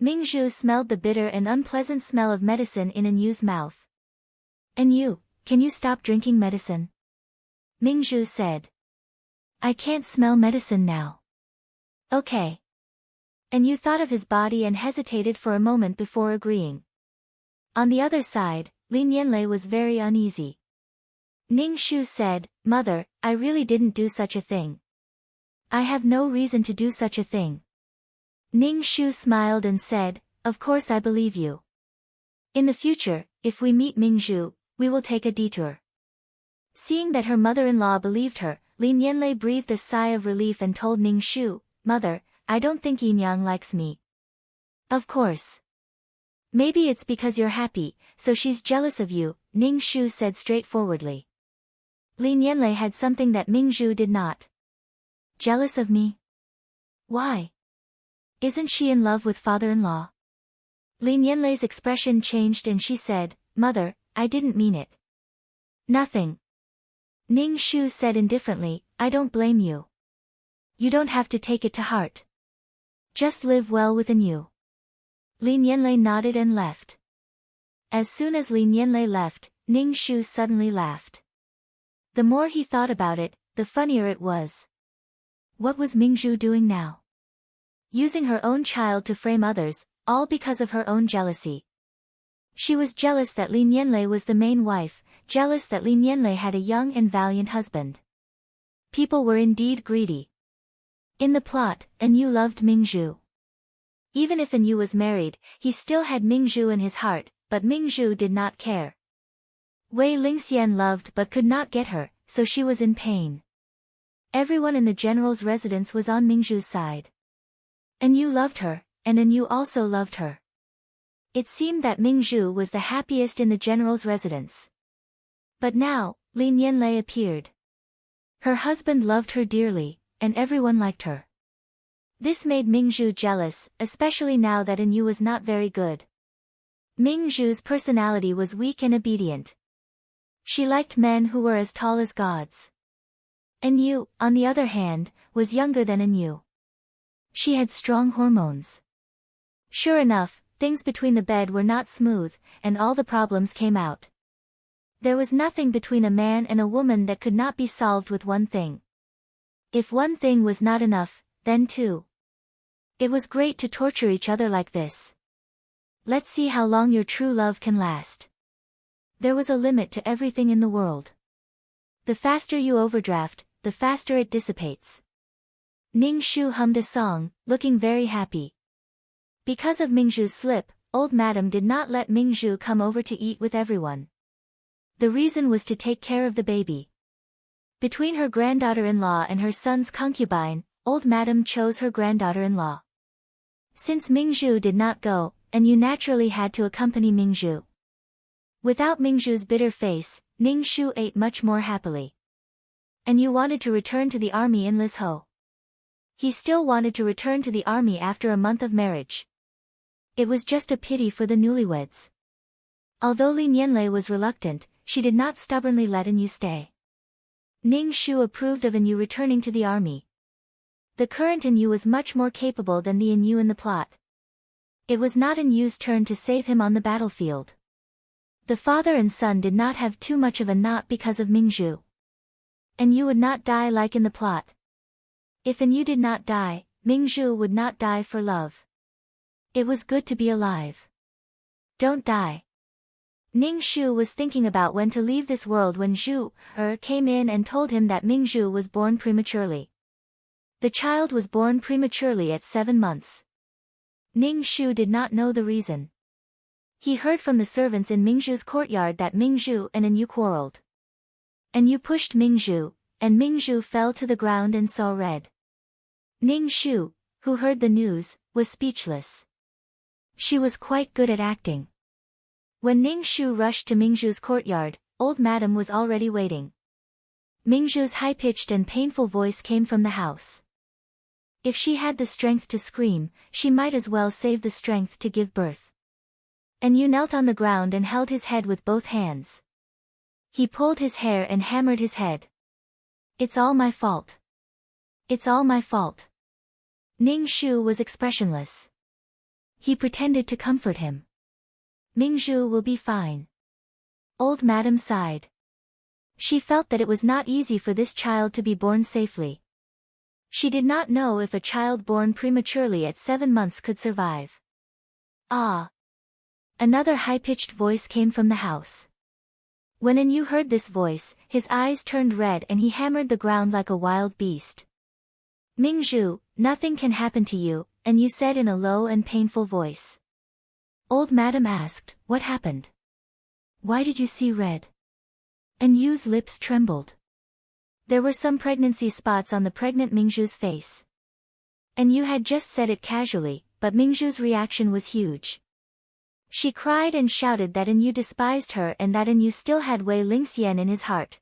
Mingzhu smelled the bitter and unpleasant smell of medicine in Anyu's mouth. Anyu, can you stop drinking medicine? Mingzhu said. I can't smell medicine now. Okay. Anyu thought of his body and hesitated for a moment before agreeing. On the other side, Lin Yanlei was very uneasy. Ningxu said, Mother, I really didn't do such a thing. I have no reason to do such a thing. Ningxu smiled and said, Of course I believe you. In the future, if we meet Mingzhu, we will take a detour. Seeing that her mother-in-law believed her, Lin Yanlei breathed a sigh of relief and told Ningxu, Mother, I don't think Yinyang likes me. Of course. Maybe it's because you're happy, so she's jealous of you, Ningxu said straightforwardly. Lin Yanlei had something that Mingzhu did not. Jealous of me? Why? Isn't she in love with father-in-law? Lin Yanlei's expression changed and she said, Mother, I didn't mean it. Nothing. Ningxu said indifferently, I don't blame you. You don't have to take it to heart. Just live well with Anyu. Lin Yanlei nodded and left. As soon as Lin Yanlei left, Ningxu suddenly laughed. The more he thought about it, the funnier it was. What was Mingzhu doing now? Using her own child to frame others, all because of her own jealousy. She was jealous that Lin Yanlei was the main wife, jealous that Lin Yanlei had a young and valiant husband. People were indeed greedy. In the plot, Anyu loved Mingzhu. Even if Anyu was married, he still had Mingzhu in his heart, but Mingzhu did not care. Wei Lingxian loved but could not get her, so she was in pain. Everyone in the general's residence was on Mingzhu's side. Anyu loved her, and Anyu also loved her. It seemed that Mingzhu was the happiest in the general's residence. But now, Lin Yanlei appeared. Her husband loved her dearly, and everyone liked her. This made Mingzhu jealous, especially now that Anyu was not very good. Mingzhu's personality was weak and obedient. She liked men who were as tall as gods. Anyu, on the other hand, was younger than Anyu. She had strong hormones. Sure enough, things between the bed were not smooth, and all the problems came out. There was nothing between a man and a woman that could not be solved with one thing. If one thing was not enough, then two. It was great to torture each other like this. Let's see how long your true love can last. There was a limit to everything in the world. The faster you overdraft, the faster it dissipates. Ningxu hummed a song, looking very happy. Because of Mingzhu's slip, old madam did not let Mingzhu come over to eat with everyone. The reason was to take care of the baby. Between her granddaughter-in-law and her son's concubine, old madam chose her granddaughter-in-law. Since Mingzhu did not go, Anyu naturally had to accompany Mingzhu. Without Mingzhu's bitter face, Ningxu ate much more happily. Anyu wanted to return to the army in Lizhou. He still wanted to return to the army after a month of marriage. It was just a pity for the newlyweds. Although Lin Yanlei was reluctant, she did not stubbornly let Anyu stay. Ningxu approved of Anyu returning to the army. The current Anyu was much more capable than the Anyu in the plot. It was not Anyu's turn to save him on the battlefield. The father and son did not have too much of a knot because of Mingzhu. Anyu would not die like in the plot. If Anyu did not die, Mingzhu would not die for love. It was good to be alive. Don't die. Ningxu was thinking about when to leave this world when Zhu came in and told him that Mingzhu was born prematurely. The child was born prematurely at 7 months. Ningxu did not know the reason. He heard from the servants in Mingzhu's courtyard that Mingzhu and Anyu quarreled. Anyu pushed Mingzhu, and Mingzhu fell to the ground and saw red. Ningxu, who heard the news, was speechless. She was quite good at acting. When Ningxu rushed to Mingzhu's courtyard, old madam was already waiting. Mingzhu's high-pitched and painful voice came from the house. If she had the strength to scream, she might as well save the strength to give birth. And you knelt on the ground and held his head with both hands. He pulled his hair and hammered his head. It's all my fault. It's all my fault. Ningxu was expressionless. He pretended to comfort him. Mingzhu will be fine. Old Madam sighed. She felt that it was not easy for this child to be born safely. She did not know if a child born prematurely at 7 months could survive. Ah! Another high-pitched voice came from the house. When Enyu heard this voice, his eyes turned red and he hammered the ground like a wild beast. Mingzhu, nothing can happen to you, Enyu said in a low and painful voice. Old Madam asked, what happened? Why did you see red? Enyu's lips trembled. There were some pregnancy spots on the pregnant Mingzhu's face. Enyu had just said it casually, but Mingzhu's reaction was huge. She cried and shouted that Enyu despised her and that Enyu still had Wei Lingxian in his heart.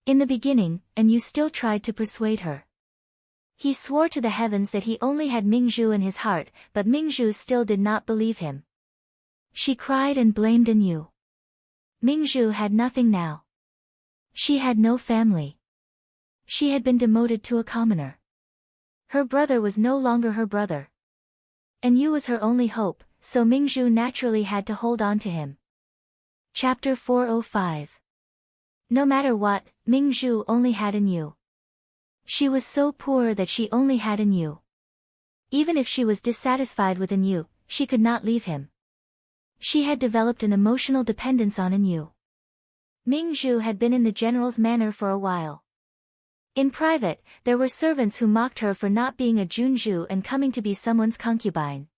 In the beginning, Enyu still tried to persuade her. He swore to the heavens that he only had Mingzhu in his heart, but Mingzhu still did not believe him. She cried and blamed Enyu. Mingzhu had nothing now. She had no family. She had been demoted to a commoner. Her brother was no longer her brother. Enyu was her only hope, so Mingzhu naturally had to hold on to him. Chapter 405. No matter what, Mingzhu only had Enyu. She was so poor that she only had Enyu. Even if she was dissatisfied with Enyu, she could not leave him. She had developed an emotional dependence on Enyu. Mingzhu had been in the general's manor for a while. In private, there were servants who mocked her for not being a Junju and coming to be someone's concubine.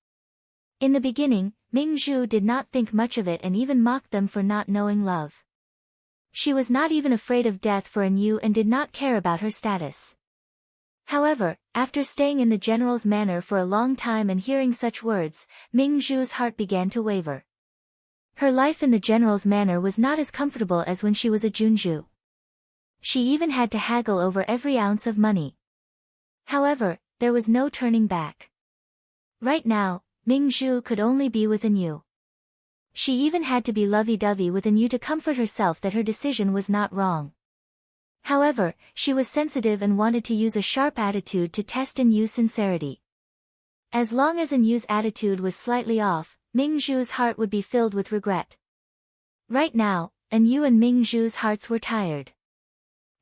In the beginning, Mingzhu did not think much of it and even mocked them for not knowing love. She was not even afraid of death for Enyu and did not care about her status. However, after staying in the general's manor for a long time and hearing such words, Mingzhu's heart began to waver. Her life in the general's manor was not as comfortable as when she was a Junju. She even had to haggle over every ounce of money. However, there was no turning back. Right now, Mingzhu could only be with Enyu. She even had to be lovey-dovey with Enyu to comfort herself that her decision was not wrong. However, she was sensitive and wanted to use a sharp attitude to test Enyu's sincerity. As long as Enyu's attitude was slightly off, Mingzhu's heart would be filled with regret. Right now, Enyu and Mingzhu's hearts were tired.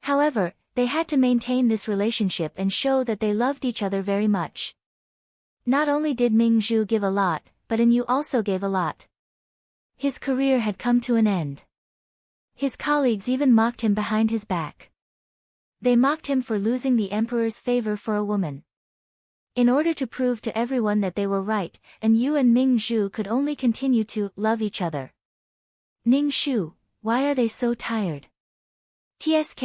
However, they had to maintain this relationship and show that they loved each other very much. Not only did Mingzhu give a lot, but Enyu also gave a lot. His career had come to an end. His colleagues even mocked him behind his back. They mocked him for losing the emperor's favor for a woman. In order to prove to everyone that they were right, Enyu and Mingzhu could only continue to love each other. Ningxu, why are they so tired? Tsk.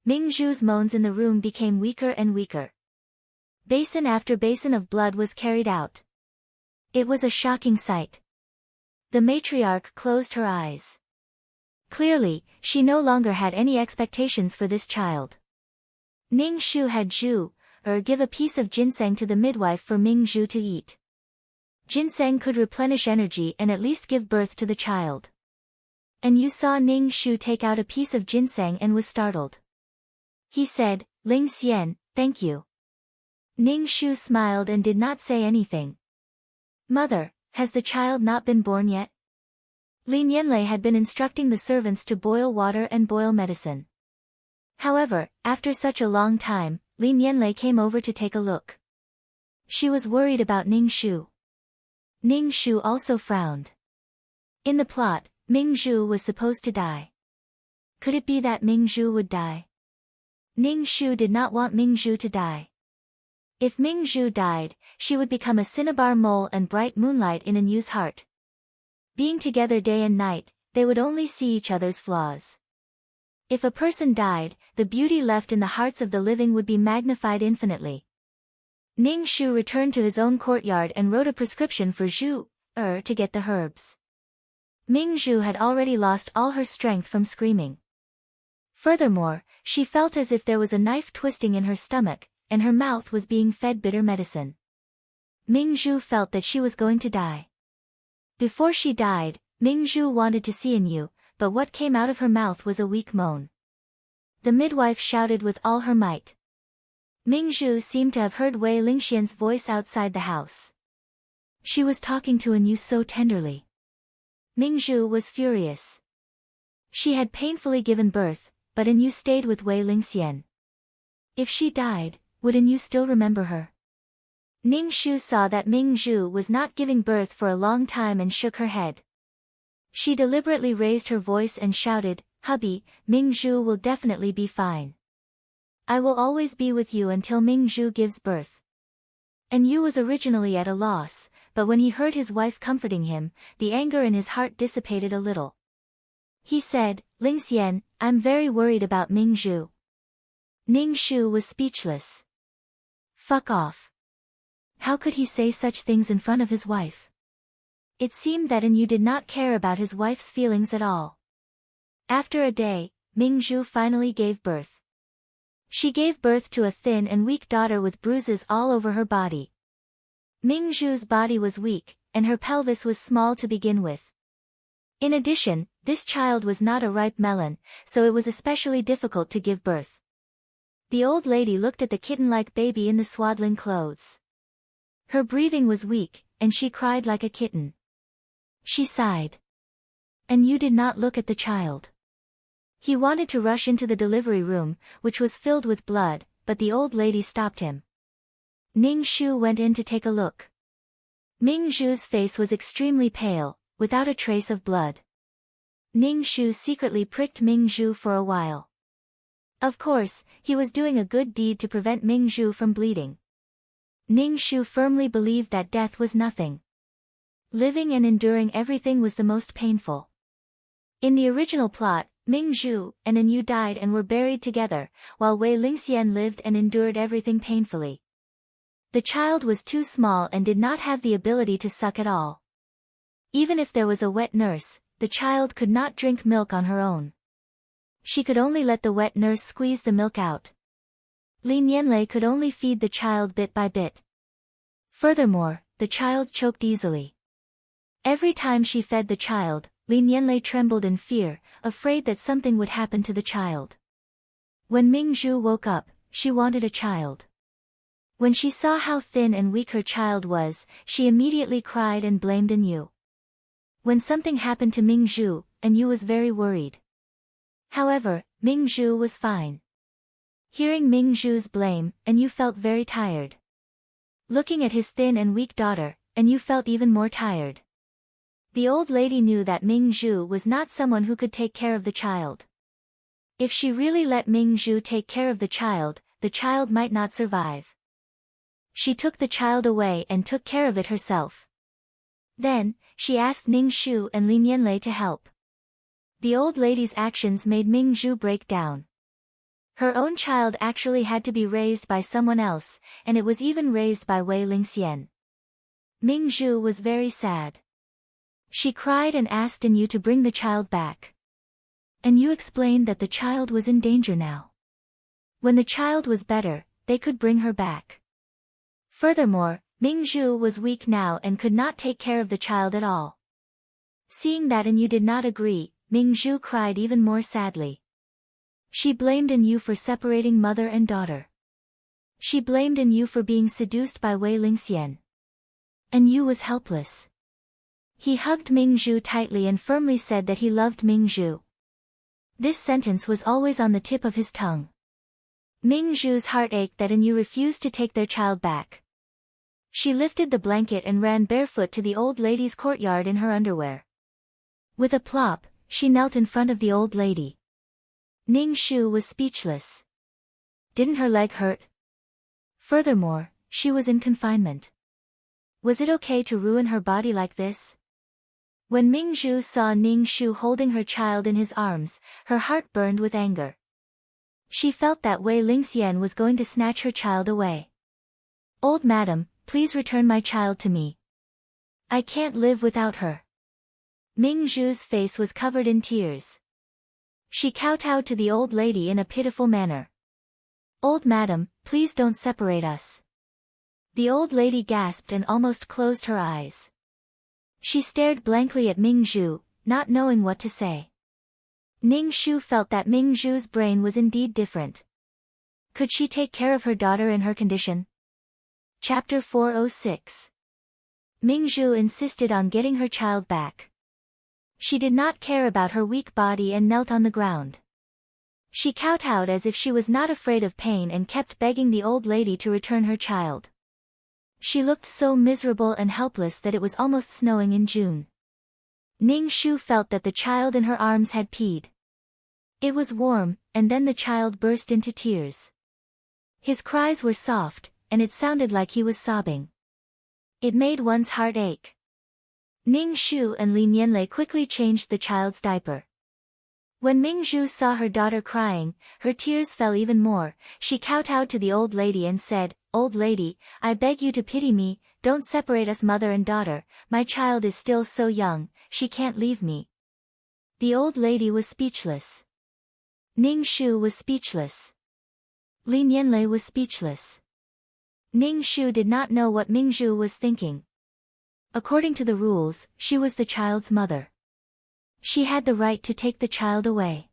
Mingzhu's moans in the room became weaker and weaker. Basin after basin of blood was carried out. It was a shocking sight. The matriarch closed her eyes. Clearly, she no longer had any expectations for this child. Ningxu had give a piece of ginseng to the midwife for Mingzhu to eat. Ginseng could replenish energy and at least give birth to the child. And you saw Ningxu take out a piece of ginseng and was startled. He said, Ling Xian, thank you. Ningxu smiled and did not say anything. Mother, has the child not been born yet? Lin Yanlei had been instructing the servants to boil water and boil medicine. However, after such a long time, Lin Yanlei came over to take a look. She was worried about Ningxu. Ningxu also frowned. In the plot, Mingzhu was supposed to die. Could it be that Mingzhu would die? Ningxu did not want Mingzhu to die. If Mingzhu died, she would become a cinnabar mole and bright moonlight in Enyu's heart. Being together day and night, they would only see each other's flaws. If a person died, the beauty left in the hearts of the living would be magnified infinitely. Ningxu returned to his own courtyard and wrote a prescription for Zhu to get the herbs. Mingzhu had already lost all her strength from screaming. Furthermore, she felt as if there was a knife twisting in her stomach, and her mouth was being fed bitter medicine. Mingzhu felt that she was going to die. Before she died, Mingzhu wanted to see Yu, but what came out of her mouth was a weak moan. The midwife shouted with all her might. Mingzhu seemed to have heard Wei Lingxian's voice outside the house. She was talking to Yu so tenderly. Mingzhu was furious. She had painfully given birth, but Yu stayed with Wei Lingxian. If she died, would Yu still remember her? Ningxu saw that Mingzhu was not giving birth for a long time and shook her head. She deliberately raised her voice and shouted, "Hubby, Mingzhu will definitely be fine. I will always be with you until Mingzhu gives birth." And Yu was originally at a loss, but when he heard his wife comforting him, the anger in his heart dissipated a little. He said, "Lingxian, I'm very worried about Mingzhu." Ningxu was speechless. Fuck off. How could he say such things in front of his wife? It seemed that Yu did not care about his wife's feelings at all. After a day, Mingzhu finally gave birth. She gave birth to a thin and weak daughter with bruises all over her body. Mingzhu's body was weak, and her pelvis was small to begin with. In addition, this child was not a ripe melon, so it was especially difficult to give birth. The old lady looked at the kitten-like baby in the swaddling clothes. Her breathing was weak, and she cried like a kitten. She sighed. And Yu did not look at the child. He wanted to rush into the delivery room, which was filled with blood, but the old lady stopped him. Ningxu went in to take a look. Mingzhu's face was extremely pale, without a trace of blood. Ningxu secretly pricked Mingzhu for a while. Of course, he was doing a good deed to prevent Mingzhu from bleeding. Ningxu firmly believed that death was nothing. Living and enduring everything was the most painful. In the original plot, Mingzhu and Yu died and were buried together, while Wei Lingxian lived and endured everything painfully. The child was too small and did not have the ability to suck at all. Even if there was a wet nurse, the child could not drink milk on her own. She could only let the wet nurse squeeze the milk out. Li Nianlei could only feed the child bit by bit. Furthermore, the child choked easily. Every time she fed the child, Li Nianlei trembled in fear, afraid that something would happen to the child. When Mingzhu woke up, she wanted a child. When she saw how thin and weak her child was, she immediately cried and blamed Yu. When something happened to Mingzhu, Yu was very worried. However, Mingzhu was fine. Hearing Mingzhu's blame, Yu felt very tired. Looking at his thin and weak daughter, Yu felt even more tired. The old lady knew that Mingzhu was not someone who could take care of the child. If she really let Mingzhu take care of the child might not survive. She took the child away and took care of it herself. Then, she asked Ningxu and Li Nianlei to help. The old lady's actions made Mingzhu break down. Her own child actually had to be raised by someone else, and it was even raised by Wei Lingxian. Mingzhu was very sad. She cried and asked Yu to bring the child back. Yu explained that the child was in danger now. When the child was better, they could bring her back. Furthermore, Mingzhu was weak now and could not take care of the child at all. Seeing that Yu did not agree, Mingzhu cried even more sadly. She blamed Yu for separating mother and daughter. She blamed Yu for being seduced by Wei Lingxian. Yu was helpless. He hugged Mingzhu tightly and firmly said that he loved Mingzhu. This sentence was always on the tip of his tongue. Mingzhu's heart ached that Yu refused to take their child back. She lifted the blanket and ran barefoot to the old lady's courtyard in her underwear. With a plop, she knelt in front of the old lady. Ningxu was speechless. Didn't her leg hurt? Furthermore, she was in confinement. Was it okay to ruin her body like this? When Mingzhu saw Ningxu holding her child in his arms, her heart burned with anger. She felt that Wei Lingxian was going to snatch her child away. "Old madam, please return my child to me. I can't live without her." Mingzhu's face was covered in tears. She kowtowed to the old lady in a pitiful manner. "Old madam, please don't separate us." The old lady gasped and almost closed her eyes. She stared blankly at Ming Zhu, not knowing what to say. Ning Shu felt that Ming Zhu's brain was indeed different. Could she take care of her daughter in her condition? Chapter 406. Ming Zhu insisted on getting her child back. She did not care about her weak body and knelt on the ground. She kowtowed as if she was not afraid of pain and kept begging the old lady to return her child. She looked so miserable and helpless that it was almost snowing in June. Ning Shu felt that the child in her arms had peed. It was warm, and then the child burst into tears. His cries were soft, and it sounded like he was sobbing. It made one's heart ache. Ning Shu and Li Nianlei quickly changed the child's diaper. When Ming Zhu saw her daughter crying, her tears fell even more. She kowtowed to the old lady and said, "Old lady, I beg you to pity me, don't separate us mother and daughter, my child is still so young, she can't leave me." The old lady was speechless. Ning Shu was speechless. Li Nianlei was speechless. Ning Shu did not know what Ming Zhu was thinking. According to the rules, she was the child's mother. She had the right to take the child away.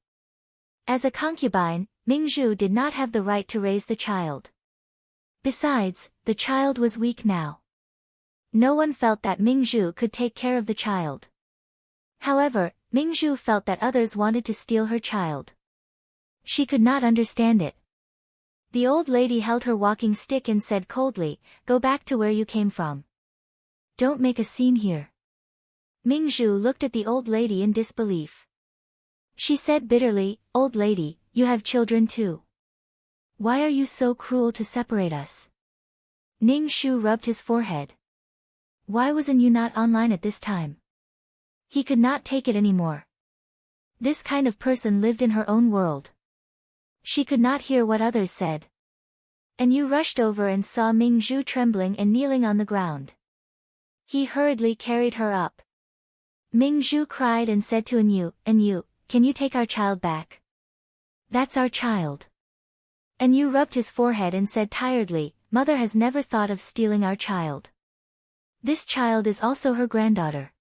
As a concubine, Ming Zhu did not have the right to raise the child. Besides, the child was weak now. No one felt that Ming Zhu could take care of the child. However, Ming Zhu felt that others wanted to steal her child. She could not understand it. The old lady held her walking stick and said coldly, "Go back to where you came from. Don't make a scene here." Ming Zhu looked at the old lady in disbelief. She said bitterly, "Old lady, you have children too. Why are you so cruel to separate us?" Ning Shu rubbed his forehead. Why wasn't you not online at this time? He could not take it anymore. This kind of person lived in her own world. She could not hear what others said. And you rushed over and saw Ming Zhu trembling and kneeling on the ground. He hurriedly carried her up. Ming Zhu cried and said to Anyu, "Can you take our child back? That's our child." Anyu rubbed his forehead and said tiredly, "Mother has never thought of stealing our child. This child is also her granddaughter.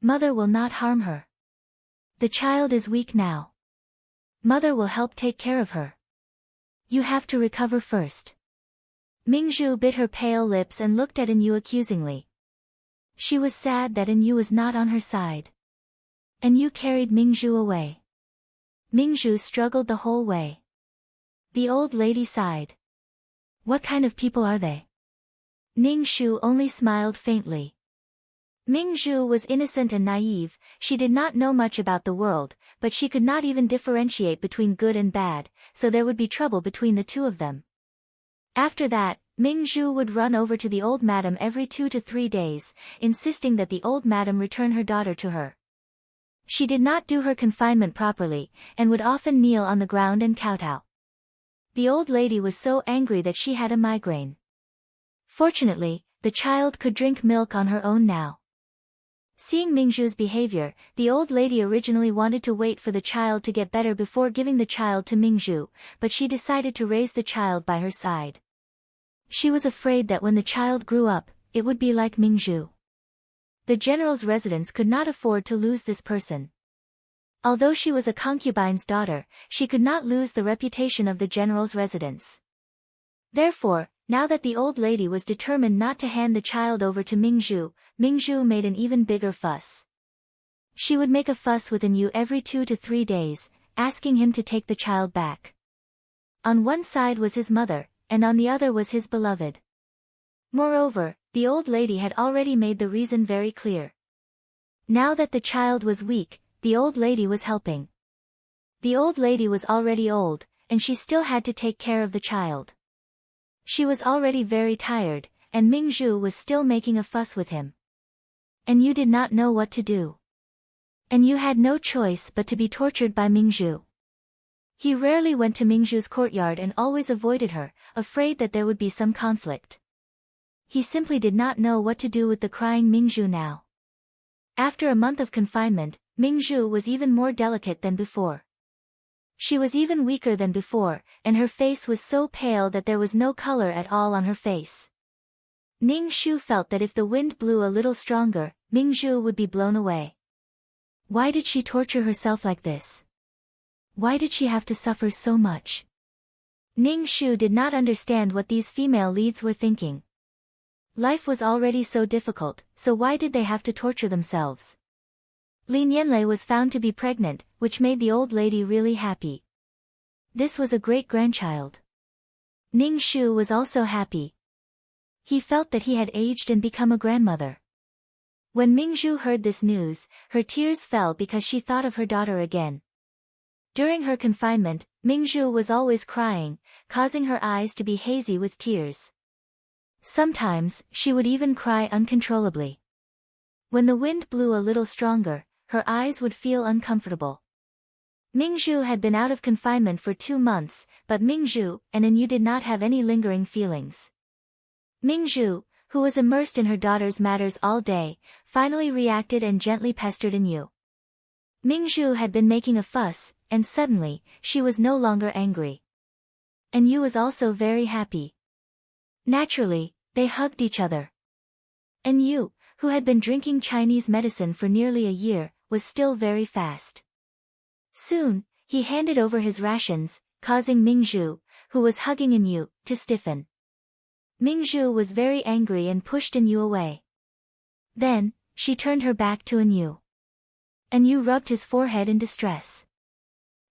Mother will not harm her. The child is weak now. Mother will help take care of her. You have to recover first." Ming Zhu bit her pale lips and looked at Anyu accusingly. She was sad that Anyu was not on her side. Anyu carried Ming Zhu away. Ming Zhu struggled the whole way. The old lady sighed. What kind of people are they? Ning Shu only smiled faintly. Ming Zhu was innocent and naive, she did not know much about the world, but she could not even differentiate between good and bad, so there would be trouble between the two of them. After that, Ming Zhu would run over to the old madam every 2 to 3 days, insisting that the old madam return her daughter to her. She did not do her confinement properly, and would often kneel on the ground and kowtow. The old lady was so angry that she had a migraine. Fortunately, the child could drink milk on her own now. Seeing Mingzhu's behavior, the old lady originally wanted to wait for the child to get better before giving the child to Mingzhu, but she decided to raise the child by her side. She was afraid that when the child grew up, it would be like Mingzhu. The general's residence could not afford to lose this person. Although she was a concubine's daughter, she could not lose the reputation of the general's residence. Therefore, now that the old lady was determined not to hand the child over to Mingzhu, Mingzhu made an even bigger fuss. She would make a fuss with Anyu every 2 to 3 days, asking him to take the child back. On one side was his mother, and on the other was his beloved. Moreover, the old lady had already made the reason very clear. Now that the child was weak, the old lady was helping. The old lady was already old, and she still had to take care of the child. She was already very tired, and Mingzhu was still making a fuss with him. And you did not know what to do. And you had no choice but to be tortured by Mingzhu. He rarely went to Mingzhu's courtyard and always avoided her, afraid that there would be some conflict. He simply did not know what to do with the crying Mingzhu now. After a month of confinement, Mingzhu was even more delicate than before. She was even weaker than before, and her face was so pale that there was no color at all on her face. Ning Shu felt that if the wind blew a little stronger, Mingzhu would be blown away. Why did she torture herself like this? Why did she have to suffer so much? Ning Shu did not understand what these female leads were thinking. Life was already so difficult, so why did they have to torture themselves? Lin Yanlei was found to be pregnant, which made the old lady really happy. This was a great-grandchild. Ning Shu was also happy. He felt that he had aged and become a grandmother. When Mingzhu heard this news, her tears fell because she thought of her daughter again. During her confinement, Mingzhu was always crying, causing her eyes to be hazy with tears. Sometimes, she would even cry uncontrollably. When the wind blew a little stronger, her eyes would feel uncomfortable. Mingzhu had been out of confinement for 2 months, but Mingzhu and Anyu did not have any lingering feelings. Mingzhu, who was immersed in her daughter's matters all day, finally reacted and gently pestered Anyu. Mingzhu had been making a fuss, and suddenly, she was no longer angry. Anyu was also very happy. Naturally, they hugged each other. Anyu, who had been drinking Chinese medicine for nearly a year, was still very fast. Soon, he handed over his rations, causing Mingzhu, who was hugging Anyu, to stiffen. Mingzhu was very angry and pushed Anyu away. Then, she turned her back to Anyu. Anyu rubbed his forehead in distress.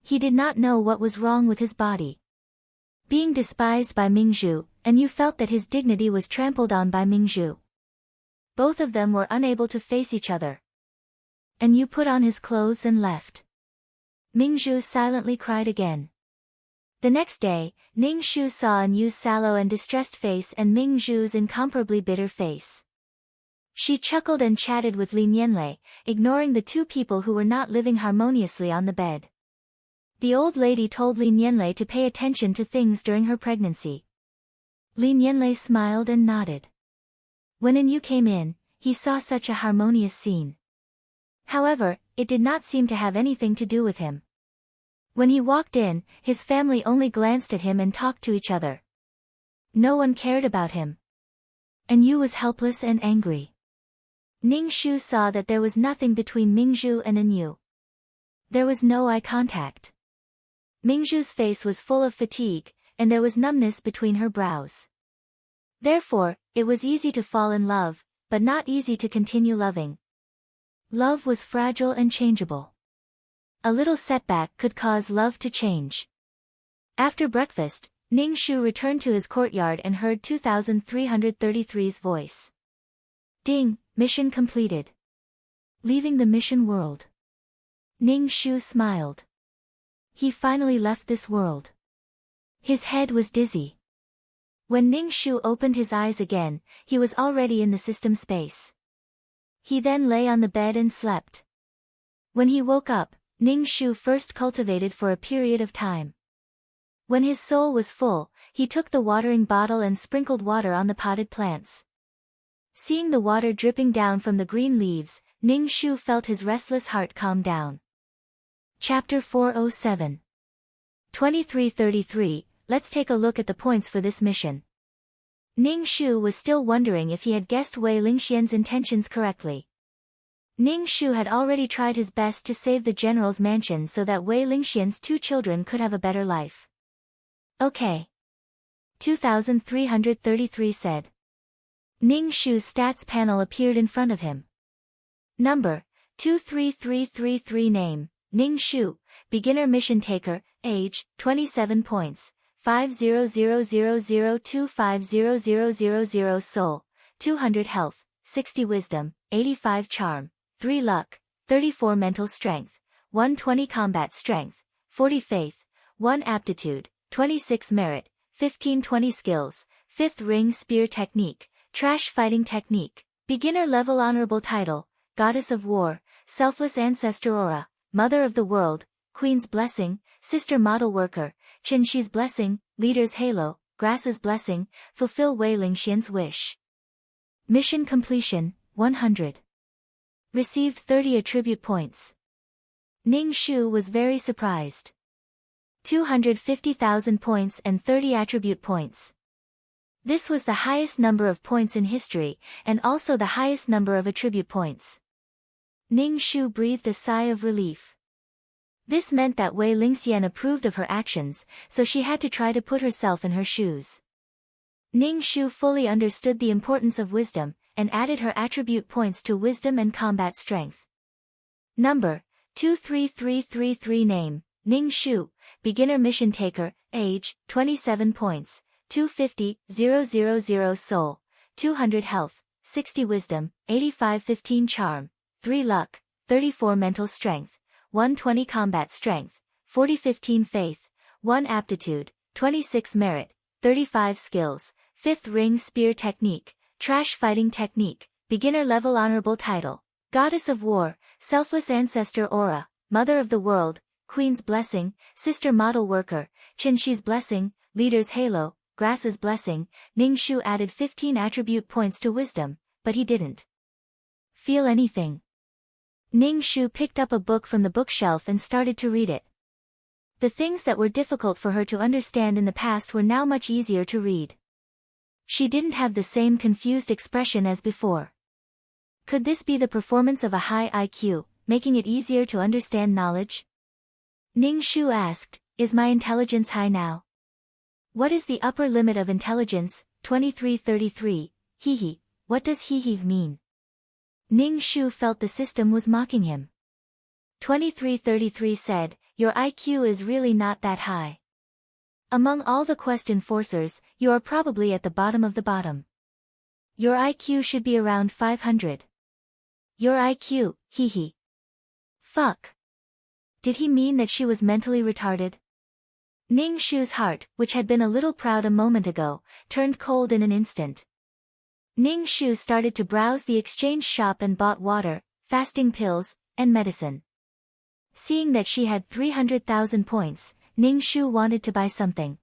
He did not know what was wrong with his body. Being despised by Mingzhu, Anyu felt that his dignity was trampled on by Mingzhu. Both of them were unable to face each other. Anyu put on his clothes and left. Mingzhu silently cried again. The next day, Ning Shu saw Anyu's sallow and distressed face and Mingzhu's incomparably bitter face. She chuckled and chatted with Lin Yanlei, ignoring the 2 people who were not living harmoniously on the bed. The old lady told Lin Yanlei to pay attention to things during her pregnancy. Lin Yanlei smiled and nodded. When Anyu came in, he saw such a harmonious scene. However, it did not seem to have anything to do with him. When he walked in, his family only glanced at him and talked to each other. No one cared about him. Anyu was helpless and angry. Ning Shu saw that there was nothing between Mingzhu and Anyu. There was no eye contact. Mingzhu's face was full of fatigue, and there was numbness between her brows. Therefore, it was easy to fall in love, but not easy to continue loving. Love was fragile and changeable. A little setback could cause love to change. After breakfast, Ning Shu returned to his courtyard and heard 2333's voice. Ding, mission completed. Leaving the mission world. Ning Shu smiled. He finally left this world. His head was dizzy. When Ning Shu opened his eyes again, he was already in the system space. He then lay on the bed and slept. When he woke up, Ning Shu first cultivated for a period of time. When his soul was full, he took the watering bottle and sprinkled water on the potted plants. Seeing the water dripping down from the green leaves, Ning Shu felt his restless heart calm down. Chapter 407. 2333, let's take a look at the points for this mission. Ning Shu was still wondering if he had guessed Wei Lingxian's intentions correctly. Ning Shu had already tried his best to save the general's mansion so that Wei Lingxian's 2 children could have a better life. Okay. 2333 said. Ning Shu's stats panel appeared in front of him. Number, 23333 name, Ning Shu, beginner mission taker, age, 27 points, 500002500000 soul, 200 health, 60 wisdom, 85 charm, 3 luck, 34 mental strength, 120 combat strength, 40 faith, 1 aptitude, 26 merit, 1520 skills, 5th ring spear technique, trash fighting technique, beginner level honorable title, goddess of war, selfless ancestor aura, mother of the world, queen's blessing, sister model worker, Qinshi's blessing, leader's halo, grass's blessing, fulfill Wei Lingxian's wish. Mission completion, 100. Received 30 attribute points. Ning Shu was very surprised. 250,000 points and 30 attribute points. This was the highest number of points in history, and also the highest number of attribute points. Ning Shu breathed a sigh of relief. This meant that Wei Lingxian approved of her actions, so she had to try to put herself in her shoes. Ning Shu fully understood the importance of wisdom, and added her attribute points to wisdom and combat strength. Number 23333 Name, Ning Shu, Beginner Mission Taker, Age, 27 points, 250,000 Soul, 200 Health, 60 Wisdom, 85-15 Charm, 3 Luck, 34 Mental Strength, 120 Combat Strength, 40-15 Faith, 1 Aptitude, 26 Merit, 35 Skills, 5th Ring Spear Technique, Trash Fighting Technique, Beginner Level Honorable Title, Goddess of War, Selfless Ancestor Aura, Mother of the World, Queen's Blessing, Sister Model Worker, Qinshi's Blessing, Leader's Halo, Grass's Blessing. Ning Shu added 15 attribute points to wisdom, but he didn't feel anything. Ning Shu picked up a book from the bookshelf and started to read it. The things that were difficult for her to understand in the past were now much easier to read. She didn't have the same confused expression as before. Could this be the performance of a high IQ, making it easier to understand knowledge? Ning Shu asked, "Is my intelligence high now? What is the upper limit of intelligence?" 2333, Hehe, what does hehe mean? Ning Shu felt the system was mocking him. 2333 said, "Your IQ is really not that high. Among all the quest enforcers, you are probably at the bottom of the bottom. Your IQ should be around 500. Your IQ, hehe." Fuck. Did he mean that she was mentally retarded? Ning Shu's heart, which had been a little proud a moment ago, turned cold in an instant. Ning Shu started to browse the exchange shop and bought water, fasting pills, and medicine. Seeing that she had 300,000 points, Ning Shu wanted to buy something.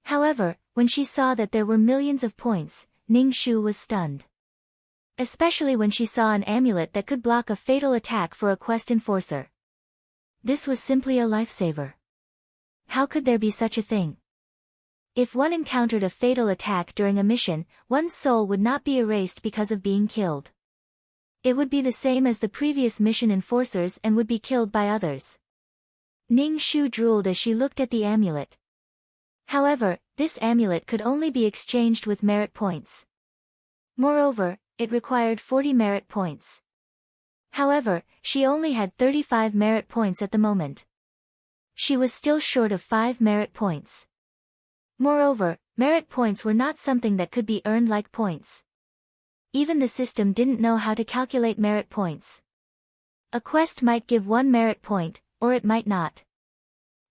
However, when she saw that there were millions of points, Ning Shu was stunned. Especially when she saw an amulet that could block a fatal attack for a quest enforcer. This was simply a lifesaver. How could there be such a thing? If one encountered a fatal attack during a mission, one's soul would not be erased because of being killed. It would be the same as the previous mission enforcers and would be killed by others. Ning Shu drooled as she looked at the amulet. However, this amulet could only be exchanged with merit points. Moreover, it required 40 merit points. However, she only had 35 merit points at the moment. She was still short of 5 merit points. Moreover, merit points were not something that could be earned like points. Even the system didn't know how to calculate merit points. A quest might give 1 merit point, or it might not.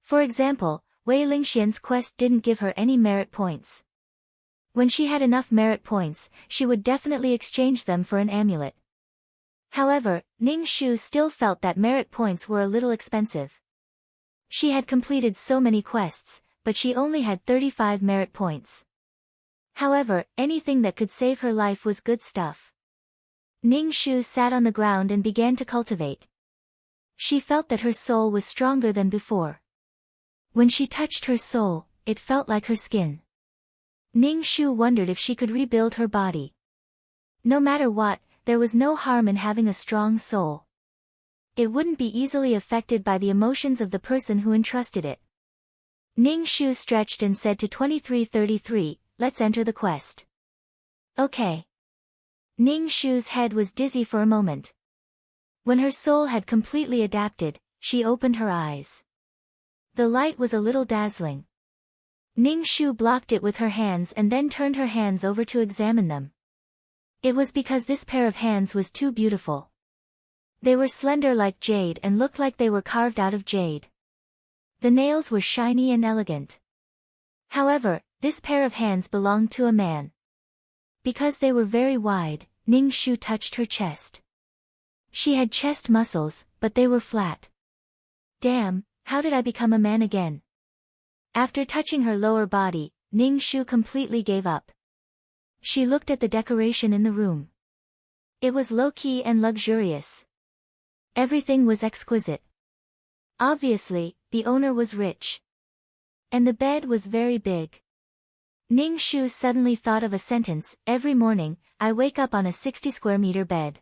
For example, Wei Lingxian's quest didn't give her any merit points. When she had enough merit points, she would definitely exchange them for an amulet. However, Ning Shu still felt that merit points were a little expensive. She had completed so many quests, but she only had 35 merit points. However, anything that could save her life was good stuff. Ning Shu sat on the ground and began to cultivate. She felt that her soul was stronger than before. When she touched her soul, it felt like her skin. Ning Shu wondered if she could rebuild her body. No matter what, there was no harm in having a strong soul. It wouldn't be easily affected by the emotions of the person who entrusted it. Ning Shu stretched and said to 2333, "Let's enter the quest." Okay. Ning Shu's head was dizzy for a moment. When her soul had completely adapted, she opened her eyes. The light was a little dazzling. Ning Shu blocked it with her hands and then turned her hands over to examine them. It was because this pair of hands was too beautiful. They were slender like jade and looked like they were carved out of jade. The nails were shiny and elegant. However, this pair of hands belonged to a man. Because they were very wide, Ning Shu touched her chest. She had chest muscles, but they were flat. Damn, how did I become a man again? After touching her lower body, Ning Shu completely gave up. She looked at the decoration in the room. It was low-key and luxurious. Everything was exquisite. Obviously, the owner was rich. And the bed was very big. Ning Shu suddenly thought of a sentence, every morning, I wake up on a 60 square meter bed.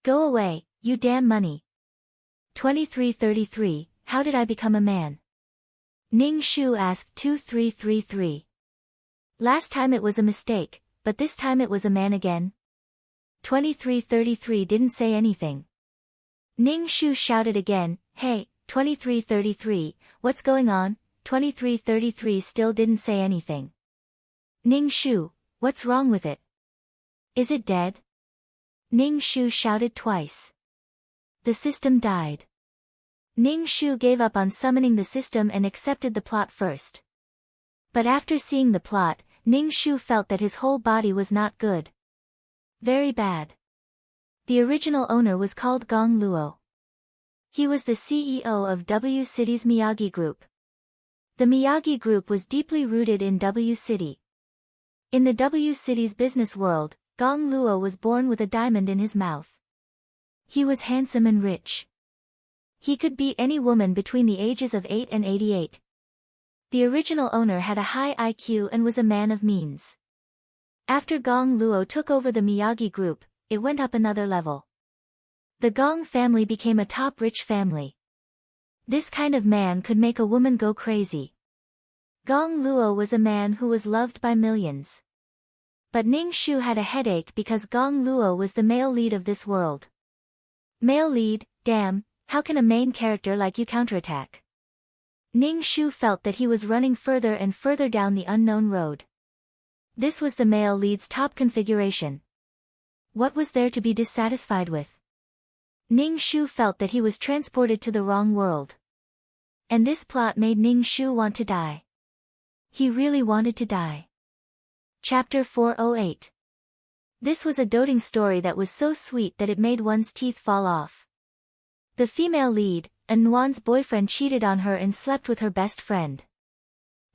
Go away, you damn money. 2333, how did I become a man? Ning Shu asked 2333. Last time it was a mistake, but this time it was a man again. 2333 didn't say anything. Ning Shu shouted again, hey, 2333, what's going on? 2333 still didn't say anything. Ning Shu, what's wrong with it? Is it dead? Ning Shu shouted twice. The system died. Ning Shu gave up on summoning the system and accepted the plot first. But after seeing the plot, Ning Shu felt that his whole body was not good. Very bad. The original owner was called Gong Luo. He was the CEO of W City's Miyagi Group. The Miyagi Group was deeply rooted in W City. In the W City's business world, Gong Luo was born with a diamond in his mouth. He was handsome and rich. He could beat any woman between the ages of 8 and 88. The original owner had a high IQ and was a man of means. After Gong Luo took over the Miyagi Group, it went up another level. The Gong family became a top rich family. This kind of man could make a woman go crazy. Gong Luo was a man who was loved by millions. But Ning Shu had a headache because Gong Luo was the male lead of this world. Male lead, damn, how can a main character like you counterattack? Ning Shu felt that he was running further and further down the unknown road. This was the male lead's top configuration. What was there to be dissatisfied with? Ning Shu felt that he was transported to the wrong world. And this plot made Ning Shu want to die. He really wanted to die. Chapter 408. This was a doting story that was so sweet that it made one's teeth fall off. The female lead, Anwan's boyfriend, cheated on her and slept with her best friend.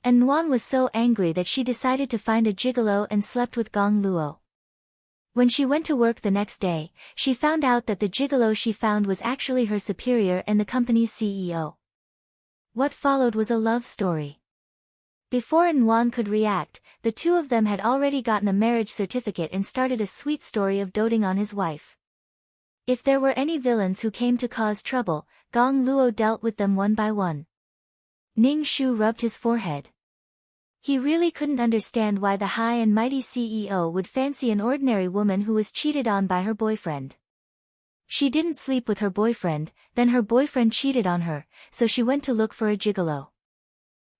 Anwan was so angry that she decided to find a gigolo and slept with Gong Luo. When she went to work the next day, she found out that the gigolo she found was actually her superior and the company's CEO. What followed was a love story. Before Anwan could react, the two of them had already gotten a marriage certificate and started a sweet story of doting on his wife. If there were any villains who came to cause trouble, Gong Luo dealt with them one by one. Ning Shu rubbed his forehead. He really couldn't understand why the high and mighty CEO would fancy an ordinary woman who was cheated on by her boyfriend. She didn't sleep with her boyfriend, then her boyfriend cheated on her, so she went to look for a gigolo.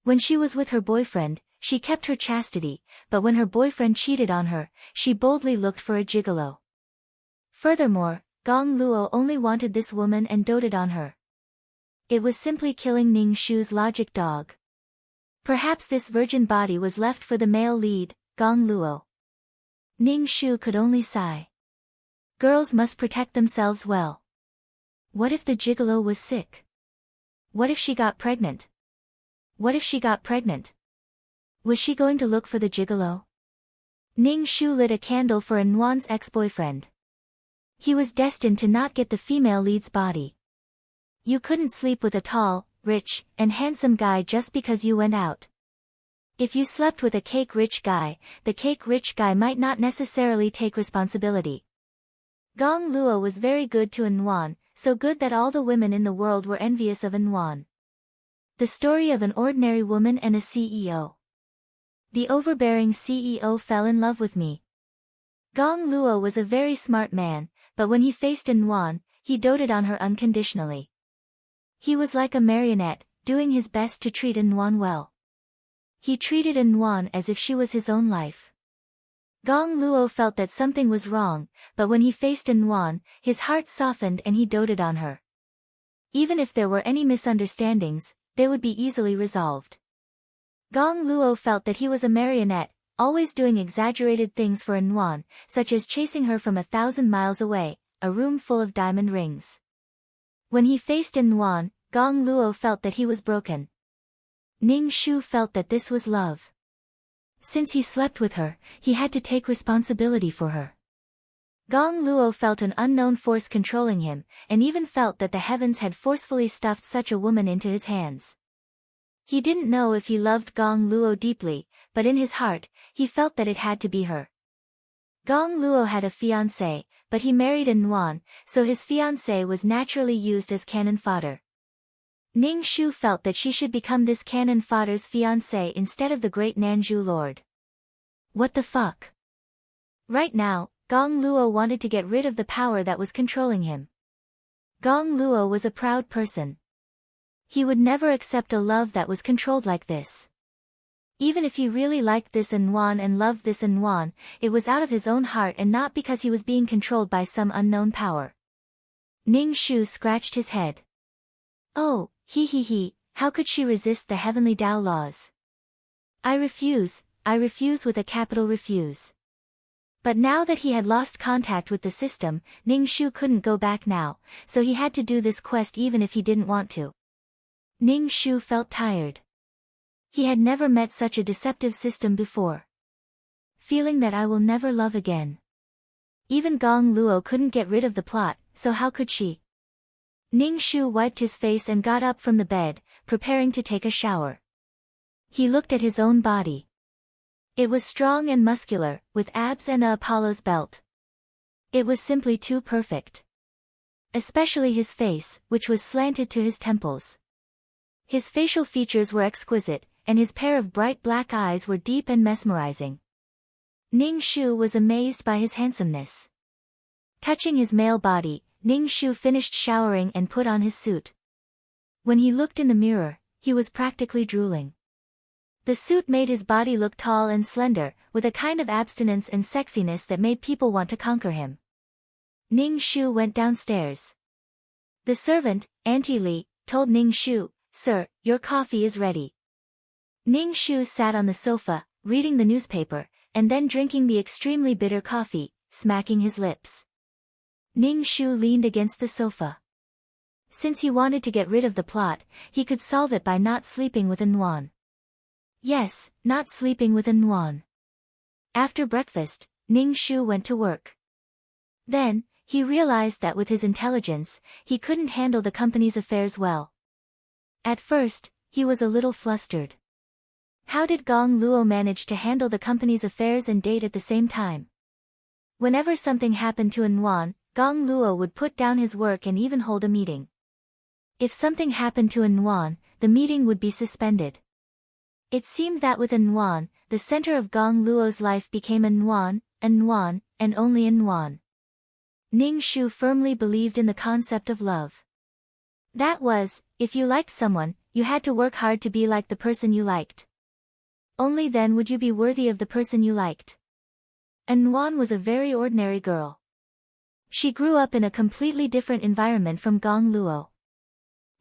When she was with her boyfriend, she kept her chastity, but when her boyfriend cheated on her, she boldly looked for a gigolo. Furthermore, Gong Luo only wanted this woman and doted on her. It was simply killing Ning Shu's logic dog. Perhaps this virgin body was left for the male lead, Gong Luo. Ning Shu could only sigh. Girls must protect themselves well. What if the gigolo was sick? What if she got pregnant? What if she got pregnant? Was she going to look for the gigolo? Ning Shu lit a candle for Anwan's ex-boyfriend. He was destined to not get the female lead's body. You couldn't sleep with a tall, rich, and handsome guy just because you went out. If you slept with a cake-rich guy, the cake-rich guy might not necessarily take responsibility. Gong Luo was very good to Anwan, so good that all the women in the world were envious of Anwan. The story of an ordinary woman and a CEO. The overbearing CEO fell in love with me. Gong Luo was a very smart man, but when he faced Anwan, he doted on her unconditionally. He was like a marionette, doing his best to treat Anwan well. He treated Anwan as if she was his own life. Gong Luo felt that something was wrong, but when he faced Anwan, his heart softened and he doted on her. Even if there were any misunderstandings, they would be easily resolved. Gong Luo felt that he was a marionette, always doing exaggerated things for Anwan, such as chasing her from 1,000 miles away, a room full of diamond rings. When he faced Anwan, Gong Luo felt that he was broken. Ning Shu felt that this was love. Since he slept with her, he had to take responsibility for her. Gong Luo felt an unknown force controlling him, and even felt that the heavens had forcefully stuffed such a woman into his hands. He didn't know if he loved Gong Luo deeply, but in his heart, he felt that it had to be her. Gong Luo had a fiancé, but he married a Nuan, so his fiancé was naturally used as cannon fodder. Ning Shu felt that she should become this cannon fodder's fiancé instead of the great Nanju lord. What the fuck? Right now, Gong Luo wanted to get rid of the power that was controlling him. Gong Luo was a proud person. He would never accept a love that was controlled like this. Even if he really liked this Nuan and loved this Nuan, it was out of his own heart and not because he was being controlled by some unknown power. Ning Shu scratched his head. Oh, he, how could she resist the heavenly Tao laws? I refuse with a capital refuse. But now that he had lost contact with the system, Ning Shu couldn't go back now, so he had to do this quest even if he didn't want to. Ning Shu felt tired. He had never met such a deceptive system before. Feeling that I will never love again. Even Gong Luo couldn't get rid of the plot, so how could she? Ning Shu wiped his face and got up from the bed, preparing to take a shower. He looked at his own body. It was strong and muscular, with abs and a Apollo's belt. It was simply too perfect. Especially his face, which was slanted to his temples. His facial features were exquisite, and his pair of bright black eyes were deep and mesmerizing. Ning Shu was amazed by his handsomeness. Touching his male body, Ning Shu finished showering and put on his suit. When he looked in the mirror, he was practically drooling. The suit made his body look tall and slender, with a kind of abstinence and sexiness that made people want to conquer him. Ning Shu went downstairs. The servant, Auntie Li, told Ning Shu, "Sir, your coffee is ready." Ning Shu sat on the sofa, reading the newspaper, and then drinking the extremely bitter coffee, smacking his lips. Ning Shu leaned against the sofa. Since he wanted to get rid of the plot, he could solve it by not sleeping with a Nuan. Yes, not sleeping with a Nuan. After breakfast, Ning Shu went to work. Then, he realized that with his intelligence, he couldn't handle the company's affairs well. At first, he was a little flustered. How did Gong Luo manage to handle the company's affairs and date at the same time? Whenever something happened to a Nuan, Gong Luo would put down his work and even hold a meeting. If something happened to a Nuan, the meeting would be suspended. It seemed that with a Nuan, the center of Gong Luo's life became a Nuan, and only a Nuan. Ning Shu firmly believed in the concept of love. That was, if you liked someone, you had to work hard to be like the person you liked. Only then would you be worthy of the person you liked. And Nuan was a very ordinary girl. She grew up in a completely different environment from Gong Luo.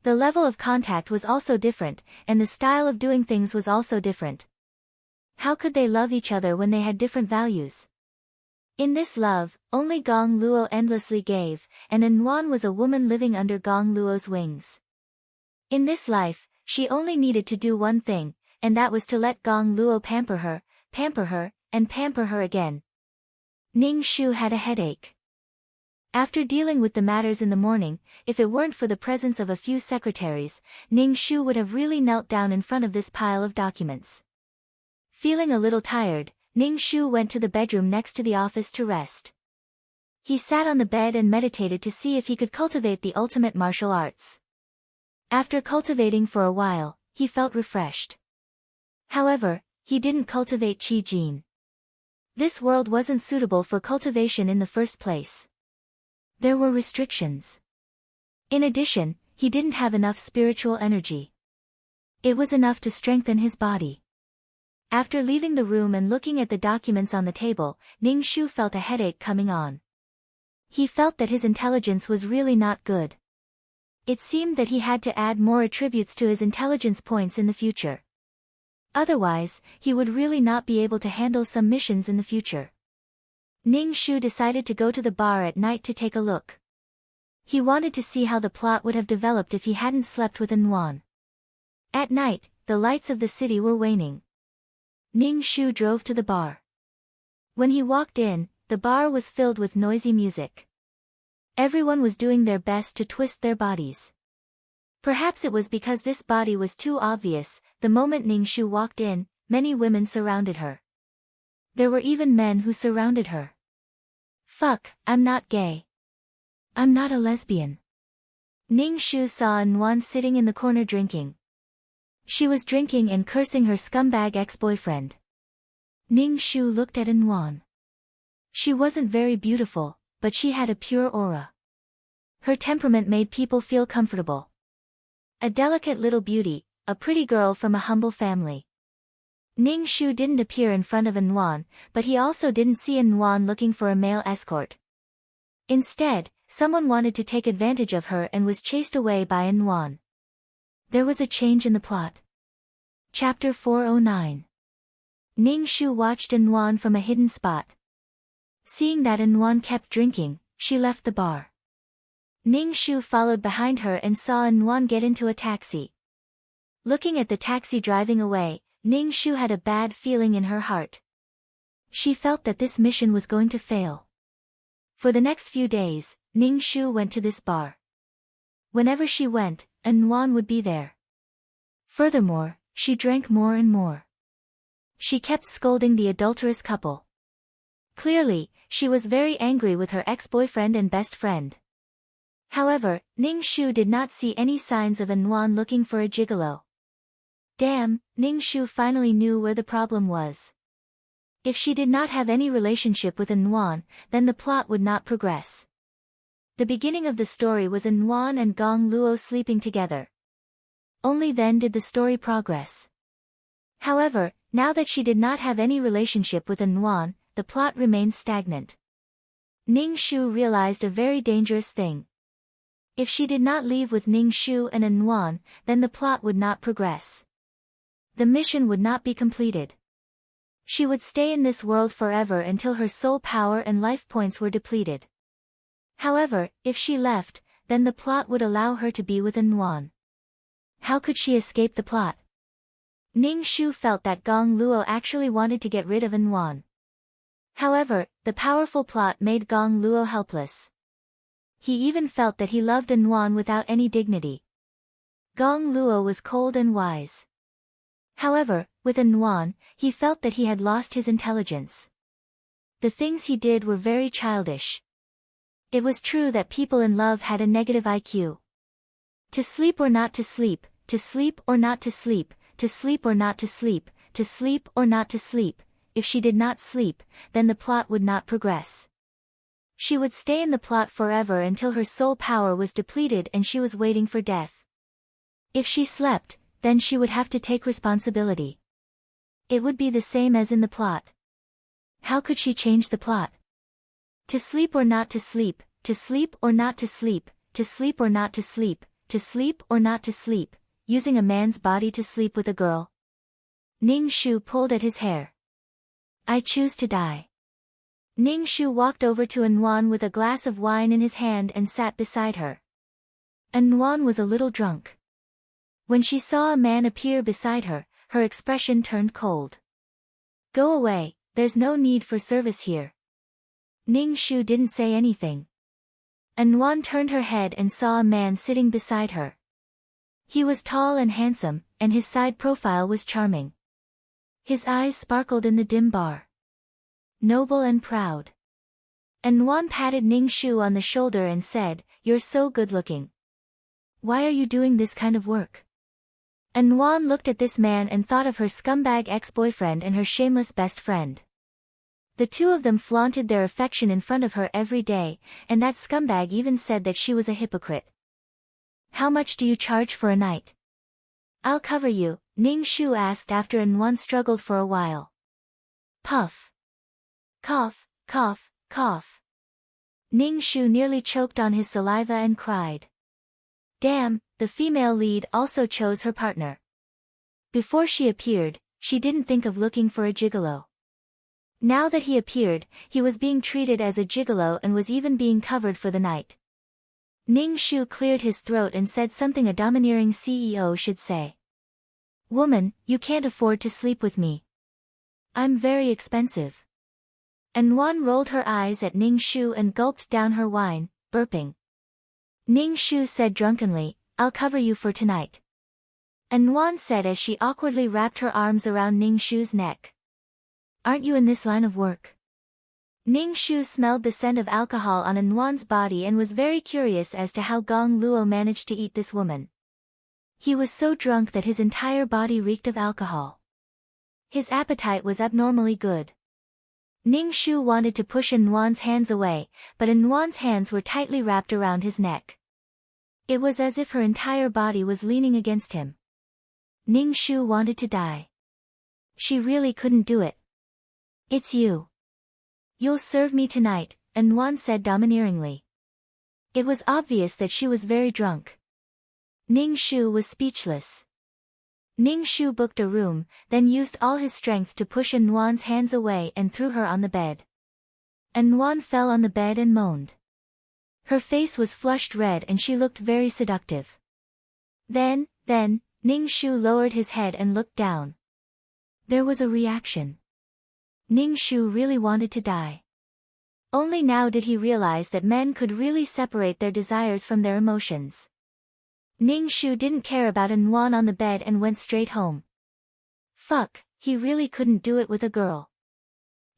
The level of contact was also different, and the style of doing things was also different. How could they love each other when they had different values? In this love, only Gong Luo endlessly gave, and Nuan was a woman living under Gong Luo's wings. In this life, she only needed to do one thing, and that was to let Gong Luo pamper her, and pamper her again. Ning Shu had a headache. After dealing with the matters in the morning, if it weren't for the presence of a few secretaries, Ning Shu would have really knelt down in front of this pile of documents. Feeling a little tired, Ning Shu went to the bedroom next to the office to rest. He sat on the bed and meditated to see if he could cultivate the ultimate martial arts. After cultivating for a while, he felt refreshed. However, he didn't cultivate Qi Jin. This world wasn't suitable for cultivation in the first place. There were restrictions. In addition, he didn't have enough spiritual energy. It was enough to strengthen his body. After leaving the room and looking at the documents on the table, Ning Shu felt a headache coming on. He felt that his intelligence was really not good. It seemed that he had to add more attributes to his intelligence points in the future. Otherwise, he would really not be able to handle some missions in the future. Ning Shu decided to go to the bar at night to take a look. He wanted to see how the plot would have developed if he hadn't slept with a Nuan. At night, the lights of the city were waning. Ning Shu drove to the bar. When he walked in, the bar was filled with noisy music. Everyone was doing their best to twist their bodies. Perhaps it was because this body was too obvious. The moment Ning Shu walked in, many women surrounded her. There were even men who surrounded her. Fuck, I'm not gay. I'm not a lesbian. Ning Shu saw Nguyen sitting in the corner drinking. She was drinking and cursing her scumbag ex-boyfriend. Ning Shu looked at Nguyen. She wasn't very beautiful, but she had a pure aura. Her temperament made people feel comfortable. A delicate little beauty, a pretty girl from a humble family. Ning Shu didn't appear in front of Nguyen, but he also didn't see Nguyen looking for a male escort. Instead, someone wanted to take advantage of her and was chased away by Nguyen. There was a change in the plot. Chapter 409. Ning Shu watched Nguyen from a hidden spot. Seeing that Nguyen kept drinking, she left the bar. Ning Shu followed behind her and saw Nguyen get into a taxi. Looking at the taxi driving away, Ning Shu had a bad feeling in her heart. She felt that this mission was going to fail. For the next few days, Ning Shu went to this bar. Whenever she went, Nguyen would be there. Furthermore, she drank more and more. She kept scolding the adulterous couple. Clearly, she was very angry with her ex-boyfriend and best friend. However, Ning Shu did not see any signs of Nguyen looking for a gigolo. Damn, Ning Shu finally knew where the problem was. If she did not have any relationship with Nguyen, then the plot would not progress. The beginning of the story was Nguyen and Gong Luo sleeping together. Only then did the story progress. However, now that she did not have any relationship with Nguyen, the plot remained stagnant. Ning Shu realized a very dangerous thing. If she did not leave with Ning Shu and Nguyen, then the plot would not progress. The mission would not be completed. She would stay in this world forever until her soul power and life points were depleted. However, if she left, then the plot would allow her to be with Nguyen. How could she escape the plot? Ning Shu felt that Gong Luo actually wanted to get rid of Nguyen. However, the powerful plot made Gong Luo helpless. He even felt that he loved Nguyen without any dignity. Gong Luo was cold and wise. However, with Nguyen, he felt that he had lost his intelligence. The things he did were very childish. It was true that people in love had a negative IQ. To sleep or not to sleep, to sleep or not to sleep, to sleep or not to sleep, to sleep or not to sleep. If she did not sleep, then the plot would not progress. She would stay in the plot forever until her soul power was depleted and she was waiting for death. If she slept, then she would have to take responsibility. It would be the same as in the plot. How could she change the plot? To sleep or not to sleep, to sleep or not to sleep, to sleep or not to sleep, to sleep or not to sleep, using a man's body to sleep with a girl. Ning Shu pulled at his hair. I choose to die. Ning Shu walked over to Nguyen with a glass of wine in his hand and sat beside her. Nguyen was a little drunk. When she saw a man appear beside her, her expression turned cold. Go away, there's no need for service here. Ning Shu didn't say anything. Nguyen turned her head and saw a man sitting beside her. He was tall and handsome, and his side profile was charming. His eyes sparkled in the dim bar. Noble and proud. Nguyen patted Ning Shu on the shoulder and said, You're so good-looking. Why are you doing this kind of work? Nguyen looked at this man and thought of her scumbag ex-boyfriend and her shameless best friend. The two of them flaunted their affection in front of her every day, and that scumbag even said that she was a hypocrite. How much do you charge for a night? I'll cover you, Ning Shu asked after Nguyen struggled for a while. Puff. Cough, cough, cough. Ning Shu nearly choked on his saliva and cried. Damn, the female lead also chose her partner. Before she appeared, she didn't think of looking for a gigolo. Now that he appeared, he was being treated as a gigolo and was even being covered for the night. Ning Shu cleared his throat and said something a domineering CEO should say. Woman, you can't afford to sleep with me. I'm very expensive. Nguyen rolled her eyes at Ning Shu and gulped down her wine, burping. Ning Shu said drunkenly, I'll cover you for tonight. Anwan said as she awkwardly wrapped her arms around Ning Shu's neck. Aren't you in this line of work? Ning Shu smelled the scent of alcohol on Anwan's body and was very curious as to how Gong Luo managed to eat this woman. He was so drunk that his entire body reeked of alcohol. His appetite was abnormally good. Ning Shu wanted to push Anwan's hands away, but Anwan's hands were tightly wrapped around his neck. It was as if her entire body was leaning against him. Ning Shu wanted to die. She really couldn't do it. It's you. You'll serve me tonight, Anwan said domineeringly. It was obvious that she was very drunk. Ning Shu was speechless. Ning Shu booked a room, then used all his strength to push Anwan's hands away and threw her on the bed. Anwan fell on the bed and moaned. Her face was flushed red and she looked very seductive. Then, Ning Shu lowered his head and looked down. There was a reaction. Ning Shu really wanted to die. Only now did he realize that men could really separate their desires from their emotions. Ning Shu didn't care about Anwan on the bed and went straight home. Fuck, he really couldn't do it with a girl.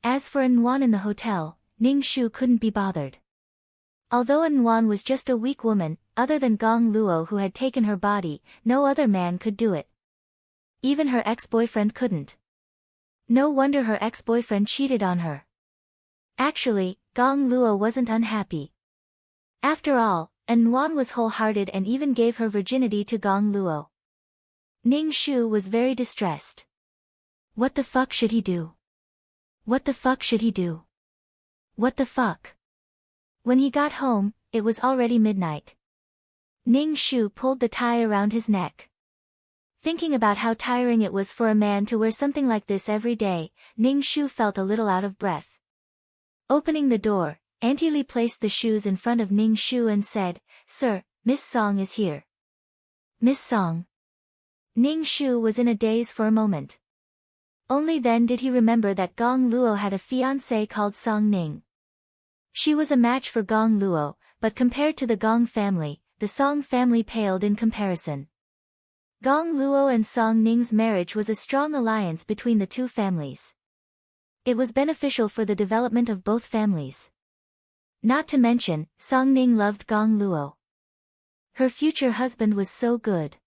As for Anwan in the hotel, Ning Shu couldn't be bothered. Although Anwan was just a weak woman, other than Gong Luo who had taken her body, no other man could do it. Even her ex-boyfriend couldn't. No wonder her ex-boyfriend cheated on her. Actually, Gong Luo wasn't unhappy. After all, Anwan was wholehearted and even gave her virginity to Gong Luo. Ning Shu was very distressed. What the fuck should he do? What the fuck should he do? What the fuck? When he got home, it was already midnight. Ning Shu pulled the tie around his neck. Thinking about how tiring it was for a man to wear something like this every day, Ning Shu felt a little out of breath. Opening the door, Auntie Li placed the shoes in front of Ning Shu and said, "Sir, Miss Song is here." Miss Song. Ning Shu was in a daze for a moment. Only then did he remember that Gong Luo had a fiancée called Song Ning. She was a match for Gong Luo, but compared to the Gong family, the Song family paled in comparison. Gong Luo and Song Ning's marriage was a strong alliance between the two families. It was beneficial for the development of both families. Not to mention, Song Ning loved Gong Luo. Her future husband was so good.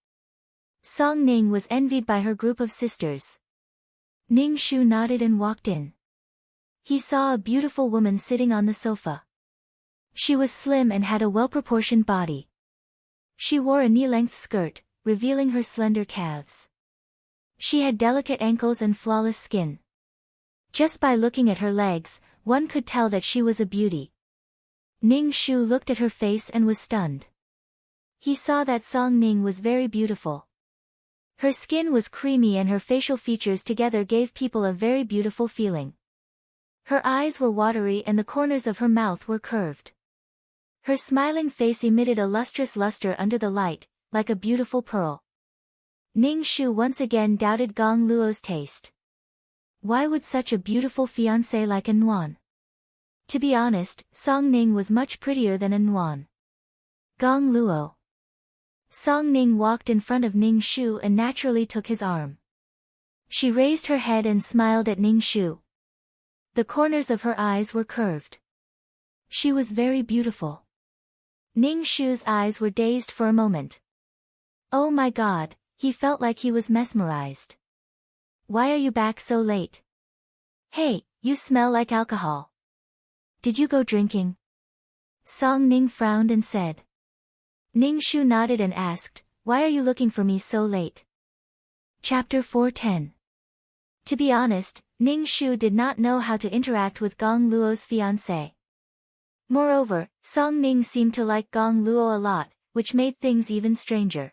Song Ning was envied by her group of sisters. Ning Shu nodded and walked in. He saw a beautiful woman sitting on the sofa. She was slim and had a well-proportioned body. She wore a knee-length skirt, revealing her slender calves. She had delicate ankles and flawless skin. Just by looking at her legs, one could tell that she was a beauty. Ning Shu looked at her face and was stunned. He saw that Song Ning was very beautiful. Her skin was creamy and her facial features together gave people a very beautiful feeling. Her eyes were watery and the corners of her mouth were curved. Her smiling face emitted a lustrous luster under the light, like a beautiful pearl. Ning Shu once again doubted Gong Luo's taste. Why would such a beautiful fiancée like Anwan? To be honest, Song Ning was much prettier than Anwan. Gong Luo. Song Ning walked in front of Ning Shu and naturally took his arm. She raised her head and smiled at Ning Shu. The corners of her eyes were curved. She was very beautiful. Ning Shu's eyes were dazed for a moment. Oh my god, he felt like he was mesmerized. Why are you back so late? Hey, you smell like alcohol. Did you go drinking? Song Ning frowned and said. Ning Shu nodded and asked, why are you looking for me so late? Chapter 410. To be honest, Ning Shu did not know how to interact with Gong Luo's fiancée. Moreover, Song Ning seemed to like Gong Luo a lot, which made things even stranger.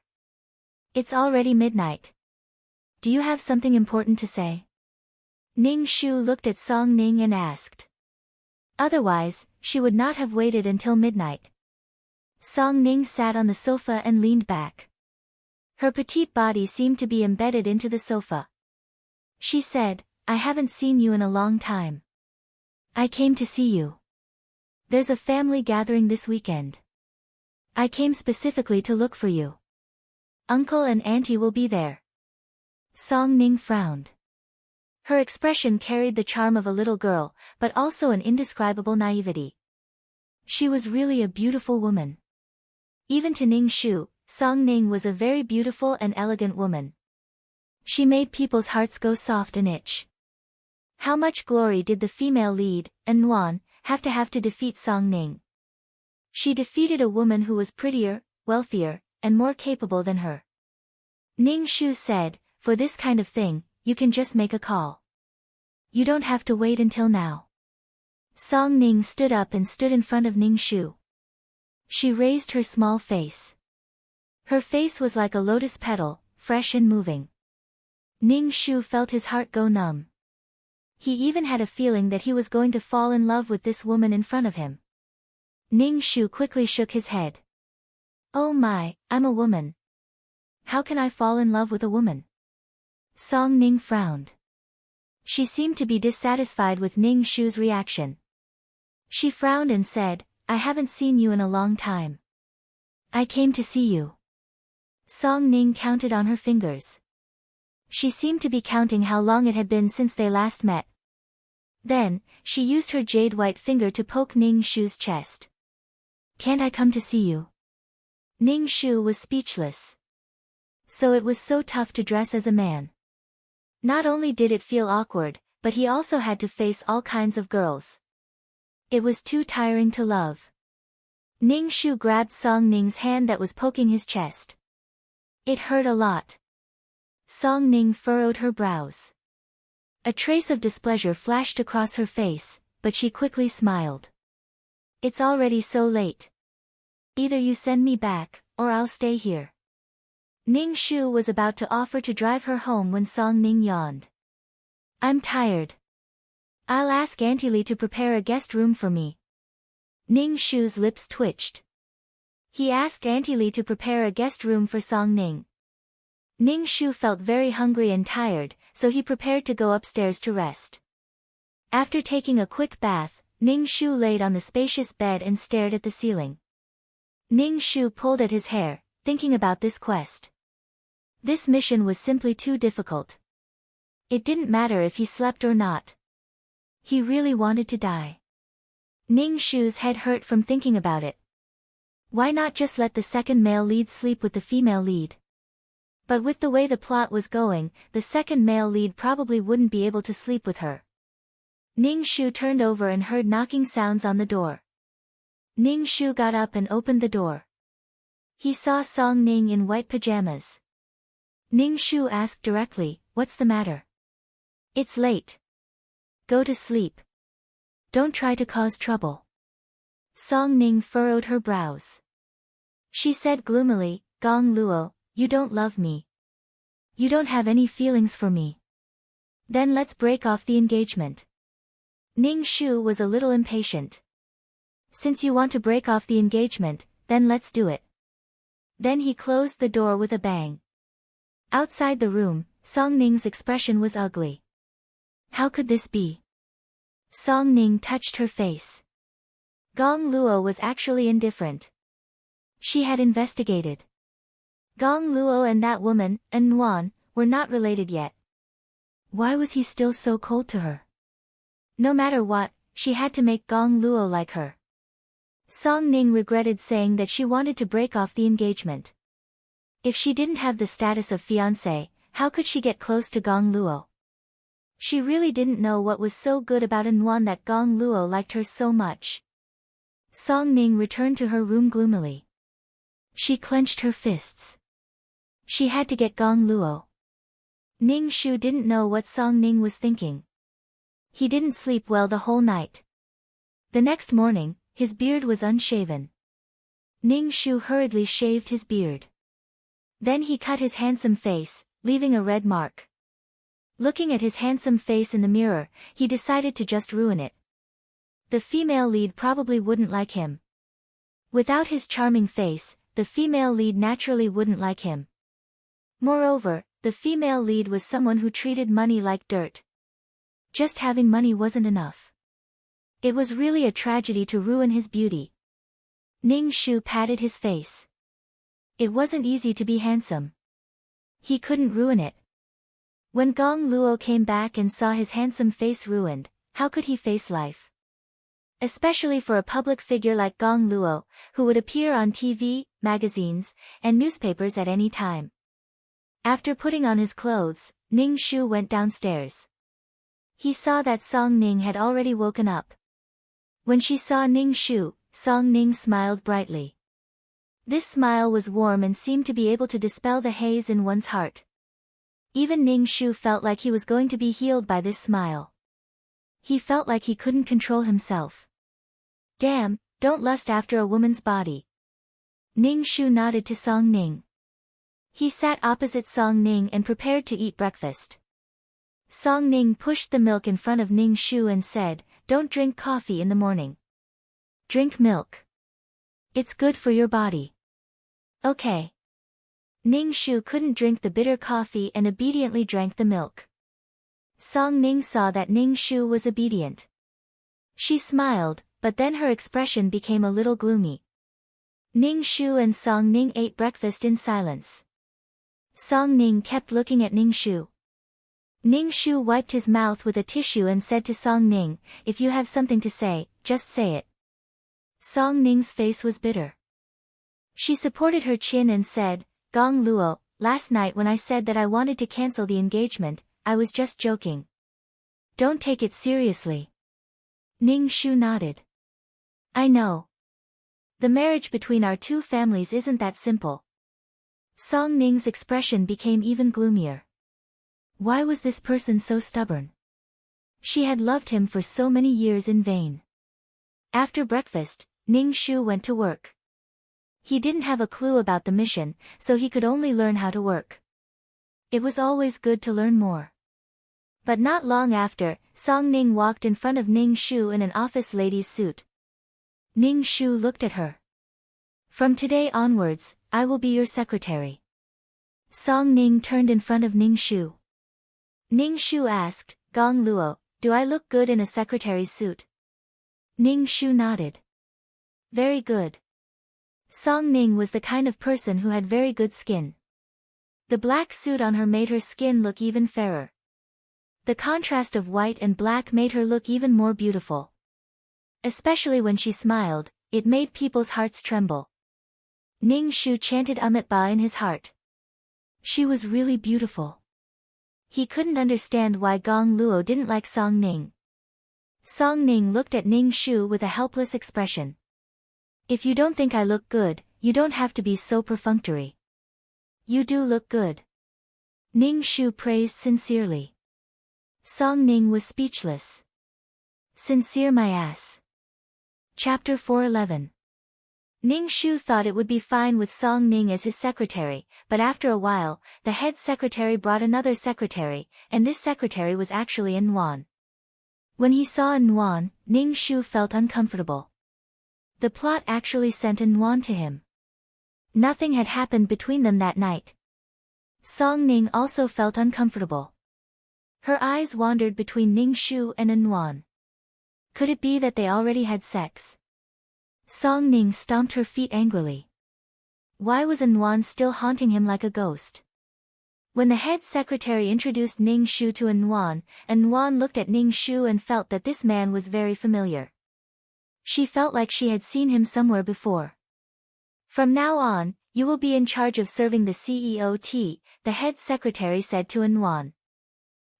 It's already midnight. Do you have something important to say? Ning Shu looked at Song Ning and asked. Otherwise, she would not have waited until midnight. Song Ning sat on the sofa and leaned back. Her petite body seemed to be embedded into the sofa. She said, I haven't seen you in a long time. I came to see you. There's a family gathering this weekend. I came specifically to look for you. Uncle and auntie will be there. Song Ning frowned. Her expression carried the charm of a little girl, but also an indescribable naivety. She was really a beautiful woman. Even to Ning Shu, Song Ning was a very beautiful and elegant woman. She made people's hearts go soft and itch. How much glory did the female lead, An Nuan, have to defeat Song Ning? She defeated a woman who was prettier, wealthier, and more capable than her. Ning Shu said, for this kind of thing, you can just make a call. You don't have to wait until now. Song Ning stood up and stood in front of Ning Shu. She raised her small face. Her face was like a lotus petal, fresh and moving. Ning Shu felt his heart go numb. He even had a feeling that he was going to fall in love with this woman in front of him. Ning Shu quickly shook his head. Oh my, I'm a woman. How can I fall in love with a woman? Song Ning frowned. She seemed to be dissatisfied with Ning Shu's reaction. She frowned and said, I haven't seen you in a long time. I came to see you. Song Ning counted on her fingers. She seemed to be counting how long it had been since they last met. Then, she used her jade white finger to poke Ning Shu's chest. Can't I come to see you? Ning Shu was speechless. So it was so tough to dress as a man. Not only did it feel awkward, but he also had to face all kinds of girls. It was too tiring to love. Ning Shu grabbed Song Ning's hand that was poking his chest. It hurt a lot. Song Ning furrowed her brows. A trace of displeasure flashed across her face, but she quickly smiled. It's already so late. Either you send me back, or I'll stay here. Ning Shu was about to offer to drive her home when Song Ning yawned. I'm tired. I'll ask Auntie Li to prepare a guest room for me. Ning Shu's lips twitched. He asked Auntie Li to prepare a guest room for Song Ning. Ning Shu felt very hungry and tired, so he prepared to go upstairs to rest. After taking a quick bath, Ning Shu laid on the spacious bed and stared at the ceiling. Ning Shu pulled at his hair, thinking about this quest. This mission was simply too difficult. It didn't matter if he slept or not. He really wanted to die. Ning Shu's head hurt from thinking about it. Why not just let the second male lead sleep with the female lead? But with the way the plot was going, the second male lead probably wouldn't be able to sleep with her. Ning Shu turned over and heard knocking sounds on the door. Ning Shu got up and opened the door. He saw Song Ning in white pajamas. Ning Shu asked directly, what's the matter? It's late. Go to sleep. Don't try to cause trouble. Song Ning furrowed her brows. She said gloomily, Gong Luo, you don't love me. You don't have any feelings for me. Then let's break off the engagement. Ning Shu was a little impatient. Since you want to break off the engagement, then let's do it. Then he closed the door with a bang. Outside the room, Song Ning's expression was ugly. How could this be? Song Ning touched her face. Gong Luo was actually indifferent. She had investigated. Gong Luo and that woman, An Nuan, were not related yet. Why was he still so cold to her? No matter what, she had to make Gong Luo like her. Song Ning regretted saying that she wanted to break off the engagement. If she didn't have the status of fiancé, how could she get close to Gong Luo? She really didn't know what was so good about An Nuan that Gong Luo liked her so much. Song Ning returned to her room gloomily. She clenched her fists. She had to get Gong Luo. Ning Shu didn't know what Song Ning was thinking. He didn't sleep well the whole night. The next morning, his beard was unshaven. Ning Shu hurriedly shaved his beard. Then he cut his handsome face, leaving a red mark. Looking at his handsome face in the mirror, he decided to just ruin it. The female lead probably wouldn't like him. Without his charming face, the female lead naturally wouldn't like him. Moreover, the female lead was someone who treated money like dirt. Just having money wasn't enough. It was really a tragedy to ruin his beauty. Ning Shu patted his face. It wasn't easy to be handsome. He couldn't ruin it. When Gong Luo came back and saw his handsome face ruined, how could he face life? Especially for a public figure like Gong Luo, who would appear on TV, magazines, and newspapers at any time. After putting on his clothes, Ning Shu went downstairs. He saw that Song Ning had already woken up. When she saw Ning Shu, Song Ning smiled brightly. This smile was warm and seemed to be able to dispel the haze in one's heart. Even Ning Shu felt like he was going to be healed by this smile. He felt like he couldn't control himself. Damn, don't lust after a woman's body. Ning Shu nodded to Song Ning. He sat opposite Song Ning and prepared to eat breakfast. Song Ning pushed the milk in front of Ning Shu and said, "Don't drink coffee in the morning. Drink milk. It's good for your body." Okay. Ning Shu couldn't drink the bitter coffee and obediently drank the milk. Song Ning saw that Ning Shu was obedient. She smiled, but then her expression became a little gloomy. Ning Shu and Song Ning ate breakfast in silence. Song Ning kept looking at Ning Shu. Ning Shu wiped his mouth with a tissue and said to Song Ning, "If you have something to say, just say it." Song Ning's face was bitter. She supported her chin and said, "Gong Luo, last night when I said that I wanted to cancel the engagement, I was just joking. Don't take it seriously." Ning Shu nodded. "I know. The marriage between our two families isn't that simple." Song Ning's expression became even gloomier. Why was this person so stubborn? She had loved him for so many years in vain. After breakfast, Ning Shu went to work. He didn't have a clue about the mission, so he could only learn how to work. It was always good to learn more. But not long after, Song Ning walked in front of Ning Shu in an office lady's suit. Ning Shu looked at her. "From today onwards, I will be your secretary." Song Ning turned in front of Ning Shu. Ning Shu asked, "Gong Luo, do I look good in a secretary's suit?" Ning Shu nodded. "Very good." Song Ning was the kind of person who had very good skin. The black suit on her made her skin look even fairer. The contrast of white and black made her look even more beautiful. Especially when she smiled, it made people's hearts tremble. Ning Shu chanted Ba in his heart. She was really beautiful. He couldn't understand why Gong Luo didn't like Song Ning. Song Ning looked at Ning Shu with a helpless expression. "If you don't think I look good, you don't have to be so perfunctory. You do look good." Ning Shu praised sincerely. Song Ning was speechless. Sincere my ass. Chapter 411. Ning Shu thought it would be fine with Song Ning as his secretary, but after a while, the head secretary brought another secretary, and this secretary was actually An Wan. When he saw An Wan, Ning Shu felt uncomfortable. The plot actually sent An Wan to him. Nothing had happened between them that night. Song Ning also felt uncomfortable. Her eyes wandered between Ning Shu and An Wan. Could it be that they already had sex? Song Ning stomped her feet angrily. Why was An Wan still haunting him like a ghost? When the head secretary introduced Ning Shu to An Wan looked at Ning Shu and felt that this man was very familiar. She felt like she had seen him somewhere before. "From now on, you will be in charge of serving the CEOT, the head secretary said to An Wan.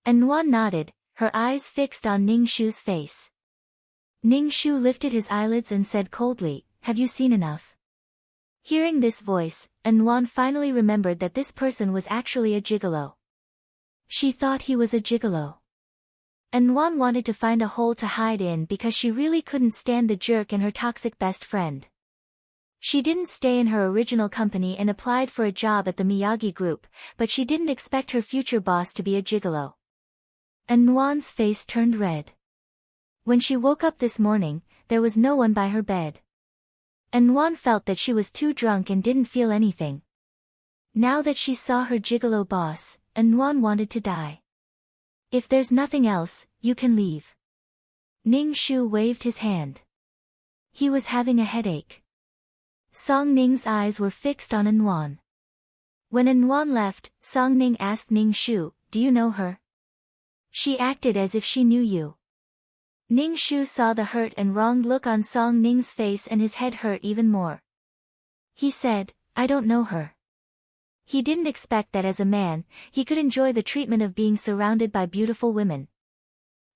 An Wan nodded, her eyes fixed on Ning Shu's face. Ning Shu lifted his eyelids and said coldly, "Have you seen enough?" Hearing this voice, An Wan finally remembered that this person was actually a gigolo. She thought he was a gigolo. An Wan wanted to find a hole to hide in because she really couldn't stand the jerk and her toxic best friend. She didn't stay in her original company and applied for a job at the Miyagi Group, but she didn't expect her future boss to be a gigolo. An Wan's face turned red. When she woke up this morning, there was no one by her bed. An Wan felt that she was too drunk and didn't feel anything. Now that she saw her gigolo boss, An Wan wanted to die. "If there's nothing else, you can leave." Ning Shu waved his hand. He was having a headache. Song Ning's eyes were fixed on An. When An left, Song Ning asked Ning Shu, "Do you know her?" She acted as if she knew you. Ning Shu saw the hurt and wronged look on Song Ning's face and his head hurt even more. He said, "I don't know her." He didn't expect that as a man, he could enjoy the treatment of being surrounded by beautiful women.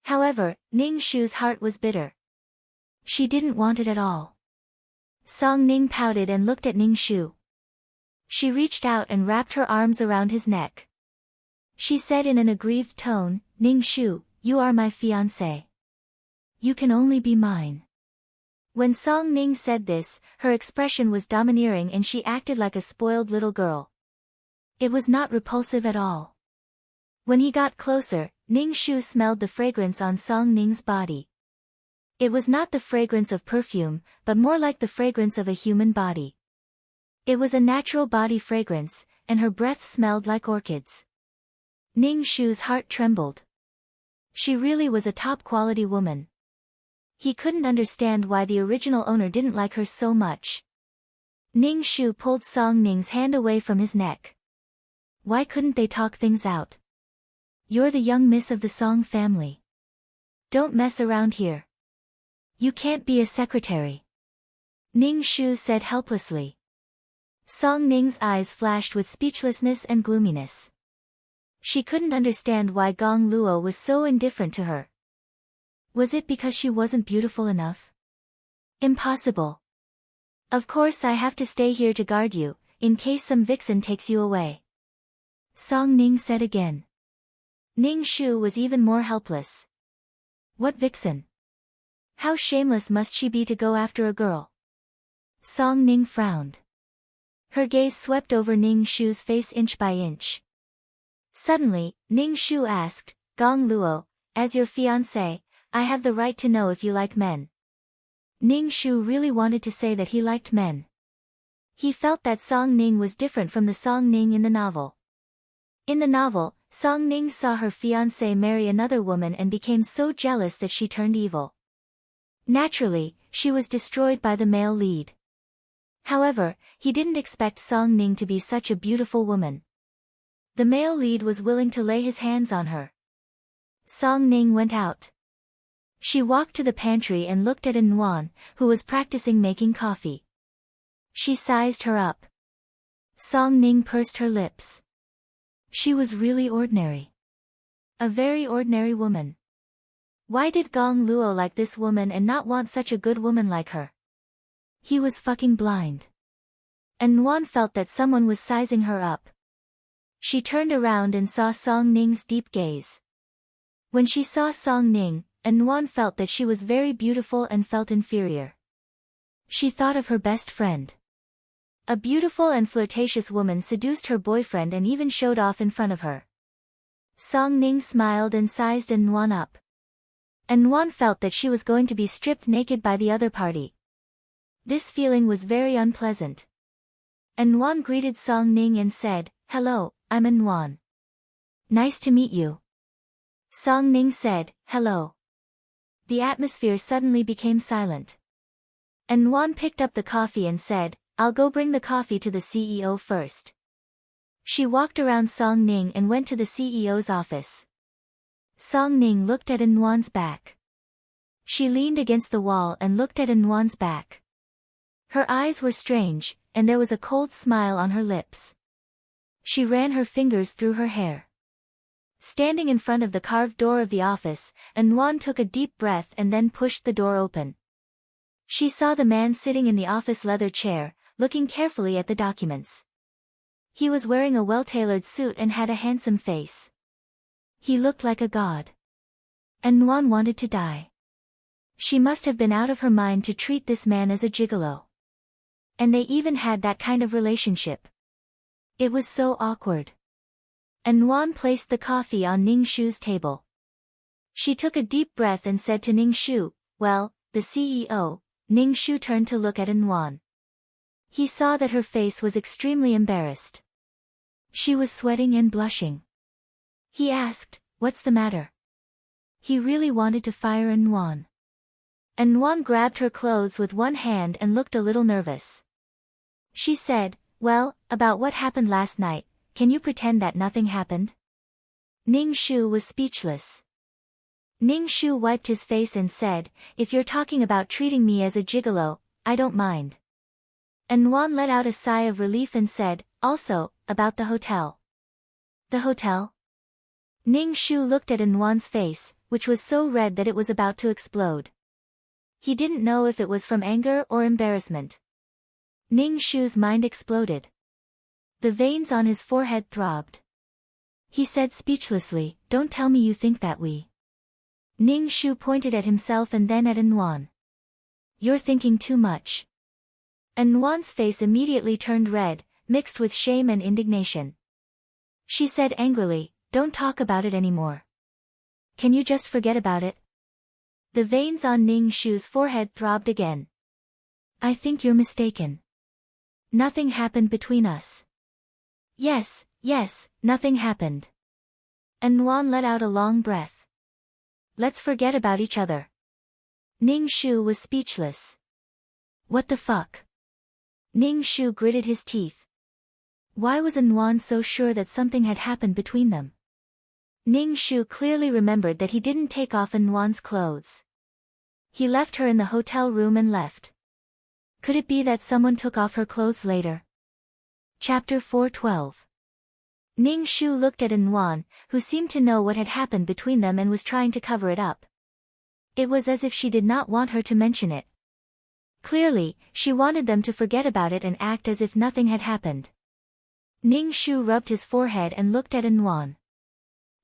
However, Ning Shu's heart was bitter. She didn't want it at all. Song Ning pouted and looked at Ning Shu. She reached out and wrapped her arms around his neck. She said in an aggrieved tone, "Ning Shu, you are my fiancé. You can only be mine." When Song Ning said this, her expression was domineering and she acted like a spoiled little girl. It was not repulsive at all. When he got closer, Ning Shu smelled the fragrance on Song Ning's body. It was not the fragrance of perfume, but more like the fragrance of a human body. It was a natural body fragrance, and her breath smelled like orchids. Ning Shu's heart trembled. She really was a top-quality woman. He couldn't understand why the original owner didn't like her so much. Ning Shu pulled Song Ning's hand away from his neck. Why couldn't they talk things out? You're the young miss of the Song family. Don't mess around here. You can't be a secretary. Ning Shu said helplessly. Song Ning's eyes flashed with speechlessness and gloominess. She couldn't understand why Gong Luo was so indifferent to her. Was it because she wasn't beautiful enough? Impossible. Of course I have to stay here to guard you, in case some vixen takes you away. Song Ning said again. Ning Shu was even more helpless. What vixen? How shameless must she be to go after a girl? Song Ning frowned. Her gaze swept over Ning Shu's face inch by inch. Suddenly, Ning Shu asked, "Gong Luo, as your fiancé, I have the right to know if you like men." Ning Shu really wanted to say that he liked men. He felt that Song Ning was different from the Song Ning in the novel. In the novel, Song Ning saw her fiancé marry another woman and became so jealous that she turned evil. Naturally, she was destroyed by the male lead. However, he didn't expect Song Ning to be such a beautiful woman. The male lead was willing to lay his hands on her. Song Ning went out. She walked to the pantry and looked at An, who was practicing making coffee. She sized her up. Song Ning pursed her lips. She was really ordinary. A very ordinary woman. Why did Gong Luo like this woman and not want such a good woman like her? He was fucking blind. An felt that someone was sizing her up. She turned around and saw Song Ning's deep gaze. When she saw Song Ning, An felt that she was very beautiful and felt inferior. She thought of her best friend. A beautiful and flirtatious woman seduced her boyfriend and even showed off in front of her. Song Ning smiled and sized An up. An felt that she was going to be stripped naked by the other party. This feeling was very unpleasant. An greeted Song Ning and said, "Hello, I'm An. Nice to meet you." Song Ning said, "Hello." The atmosphere suddenly became silent. An picked up the coffee and said, "I'll go bring the coffee to the CEO first." She walked around Song Ning and went to the CEO's office. Song Ning looked at Anwan's back. She leaned against the wall and looked at Anwan's back. Her eyes were strange, and there was a cold smile on her lips. She ran her fingers through her hair. Standing in front of the carved door of the office, An took a deep breath and then pushed the door open. She saw the man sitting in the office leather chair, looking carefully at the documents. He was wearing a well-tailored suit and had a handsome face. He looked like a god. An wanted to die. She must have been out of her mind to treat this man as a gigolo. And they even had that kind of relationship. It was so awkward. An placed the coffee on Ning Shu's table. She took a deep breath and said to Ning Shu, "Well, the CEO." Ning Shu turned to look at An. He saw that her face was extremely embarrassed. She was sweating and blushing. He asked, "What's the matter?" He really wanted to fire An. An grabbed her clothes with one hand and looked a little nervous. She said, well, about what happened last night, can you pretend that nothing happened? Ning Shu was speechless. Ning Shu wiped his face and said, if you're talking about treating me as a gigolo, I don't mind. And Wan let out a sigh of relief and said, also, about the hotel. The hotel? Ning Shu looked at Anwan's face, which was so red that it was about to explode. He didn't know if it was from anger or embarrassment. Ning Shu's mind exploded. The veins on his forehead throbbed. He said speechlessly, don't tell me you think that we. Ning Shu pointed at himself and then at Anwan. You're thinking too much. Anwan's face immediately turned red, mixed with shame and indignation. She said angrily, don't talk about it anymore. Can you just forget about it? The veins on Ning Shu's forehead throbbed again. I think you're mistaken. Nothing happened between us. Yes, nothing happened. Anwan let out a long breath. Let's forget about each other. Ning Shu was speechless. What the fuck? Ning Shu gritted his teeth. Why was Anwan so sure that something had happened between them? Ning Shu clearly remembered that he didn't take off Anwan's clothes. He left her in the hotel room and left. Could it be that someone took off her clothes later? Chapter 4:12. Ning Shu looked at Anwan, who seemed to know what had happened between them and was trying to cover it up. It was as if she did not want her to mention it. Clearly, she wanted them to forget about it and act as if nothing had happened. Ning Shu rubbed his forehead and looked at Anwan.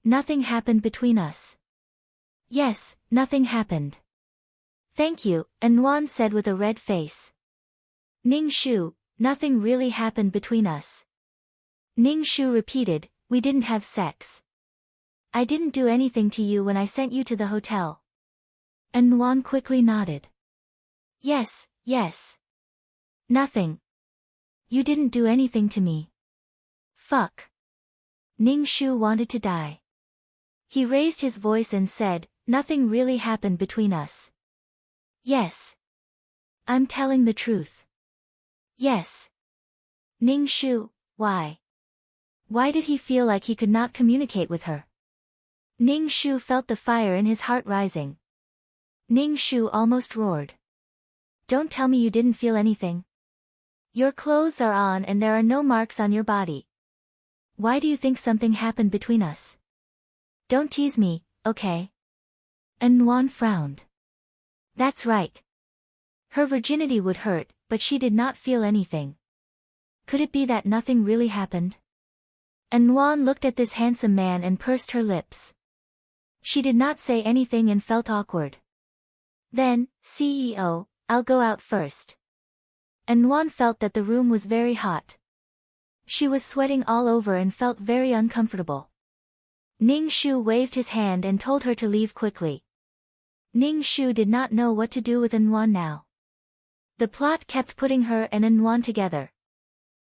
Nothing happened between us. Yes, nothing happened. Thank you, Anwan said with a red face. Ning Shu, nothing really happened between us. Ning Shu repeated, we didn't have sex. I didn't do anything to you when I sent you to the hotel. Anwan quickly nodded. Yes. Nothing. You didn't do anything to me. Fuck. Ning Shu wanted to die. He raised his voice and said, nothing really happened between us. Yes. I'm telling the truth. Yes. Ning Shu, why? Why did he feel like he could not communicate with her? Ning Shu felt the fire in his heart rising. Ning Shu almost roared. Don't tell me you didn't feel anything. Your clothes are on and there are no marks on your body. Why do you think something happened between us? Don't tease me, okay? Anwan frowned. That's right. Her virginity would hurt, but she did not feel anything. Could it be that nothing really happened? Anwan looked at this handsome man and pursed her lips. She did not say anything and felt awkward. Then, CEO, I'll go out first. Anwan felt that the room was very hot. She was sweating all over and felt very uncomfortable. Ning Shu waved his hand and told her to leave quickly. Ning Shu did not know what to do with Anwan now. The plot kept putting her and Anwan together.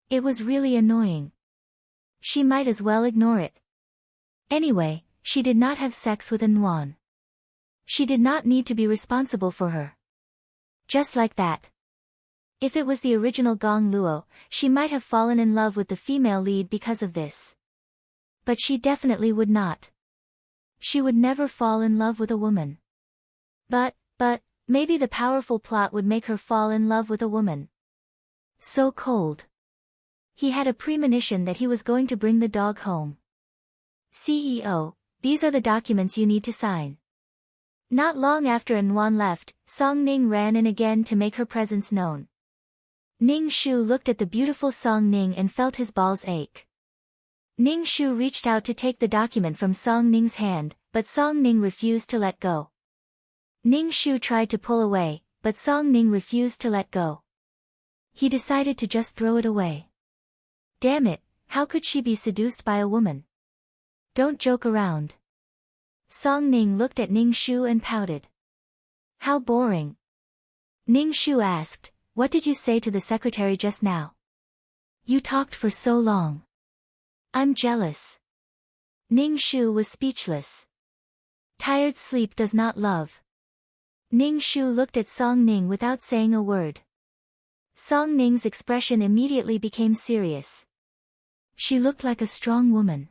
It was really annoying. She might as well ignore it. Anyway, she did not have sex with Anwan. She did not need to be responsible for her. Just like that. If it was the original Gong Luo, she might have fallen in love with the female lead because of this. But she definitely would not. She would never fall in love with a woman. But, maybe the powerful plot would make her fall in love with a woman. So cold. He had a premonition that he was going to bring the dog home. CEO, these are the documents you need to sign. Not long after Anwan left, Song Ning ran in again to make her presence known. Ning Shu looked at the beautiful Song Ning and felt his balls ache. Ning Shu reached out to take the document from Song Ning's hand, but Song Ning refused to let go. Ning Shu tried to pull away, but Song Ning refused to let go. He decided to just throw it away. Damn it, how could she be seduced by a woman? Don't joke around. Song Ning looked at Ning Shu and pouted. How boring. Ning Shu asked, what did you say to the secretary just now? You talked for so long. I'm jealous. Ning Shu was speechless. Tired sleep does not love. Ning Shu looked at Song Ning without saying a word. Song Ning's expression immediately became serious. She looked like a strong woman.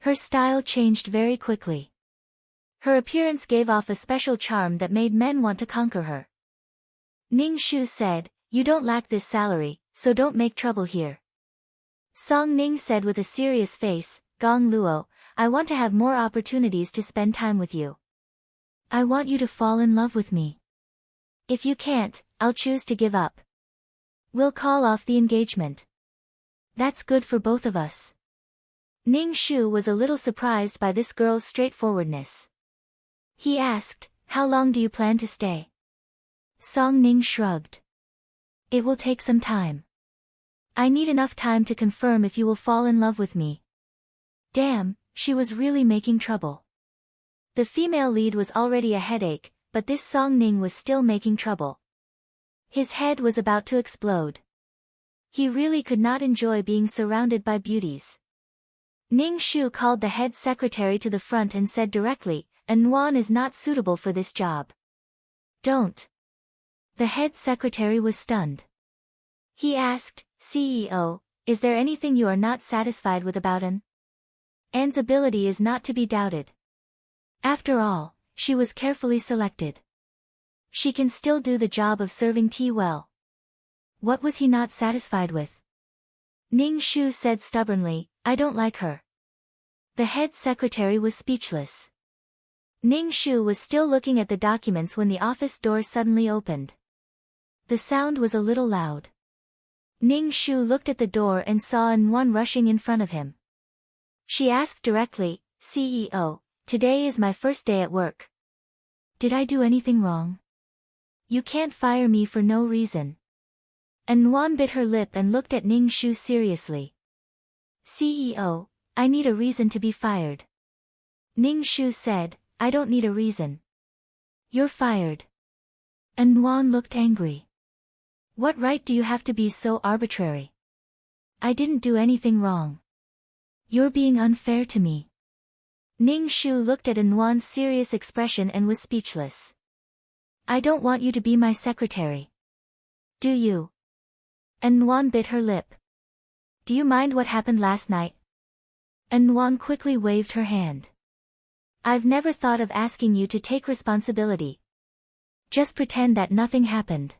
Her style changed very quickly. Her appearance gave off a special charm that made men want to conquer her. Ning Shu said, "You don't lack this salary, so don't make trouble here." Song Ning said with a serious face, "Gong Luo, I want to have more opportunities to spend time with you. I want you to fall in love with me. If you can't, I'll choose to give up. We'll call off the engagement. That's good for both of us." Ning Shu was a little surprised by this girl's straightforwardness. He asked, "How long do you plan to stay?" Song Ning shrugged. "It will take some time. I need enough time to confirm if you will fall in love with me." Damn, she was really making trouble. The female lead was already a headache, but this Song Ning was still making trouble. His head was about to explode. He really could not enjoy being surrounded by beauties. Ning Shu called the head secretary to the front and said directly, "An is not suitable for this job." "Don't." The head secretary was stunned. He asked, "CEO, is there anything you are not satisfied with about An's ability is not to be doubted. After all, she was carefully selected. She can still do the job of serving tea well." What was he not satisfied with? Ning Shu said stubbornly, "I don't like her." The head secretary was speechless. Ning Shu was still looking at the documents when the office door suddenly opened. The sound was a little loud. Ning Shu looked at the door and saw An rushing in front of him. She asked directly, "CEO, today is my first day at work. Did I do anything wrong? You can't fire me for no reason." An bit her lip and looked at Ning Shu seriously. "CEO, I need a reason to be fired." Ning Shu said, "I don't need a reason. You're fired." An looked angry. "What right do you have to be so arbitrary? I didn't do anything wrong. You're being unfair to me." Ning Shu looked at Anwan's serious expression and was speechless. "I don't want you to be my secretary." "Do you?" An bit her lip. "Do you mind what happened last night?" An quickly waved her hand. "I've never thought of asking you to take responsibility. Just pretend that nothing happened.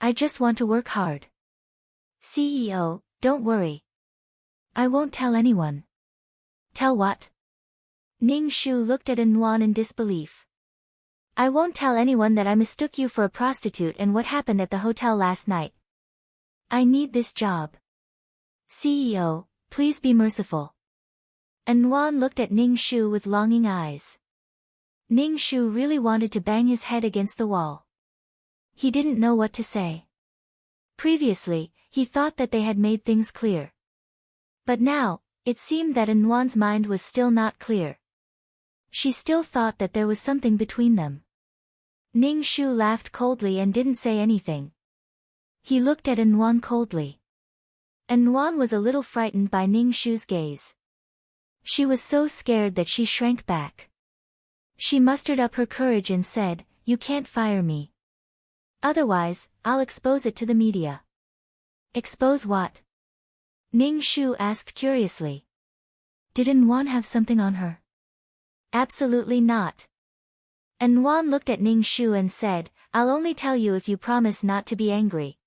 I just want to work hard." "CEO, don't worry. I won't tell anyone." "Tell what?" Ning Shu looked at An in disbelief. "I won't tell anyone that I mistook you for a prostitute and what happened at the hotel last night. I need this job. CEO, please be merciful." An looked at Ning Shu with longing eyes. Ning Shu really wanted to bang his head against the wall. He didn't know what to say. Previously, he thought that they had made things clear. But now, it seemed that Anwan's mind was still not clear. She still thought that there was something between them. Ning Shu laughed coldly and didn't say anything. He looked at An coldly. An was a little frightened by Ning Shu's gaze. She was so scared that she shrank back. She mustered up her courage and said, "You can't fire me. Otherwise, I'll expose it to the media." "Expose what?" Ning Shu asked curiously. "Did An have something on her?" "Absolutely not." An looked at Ning Shu and said, "I'll only tell you if you promise not to be angry.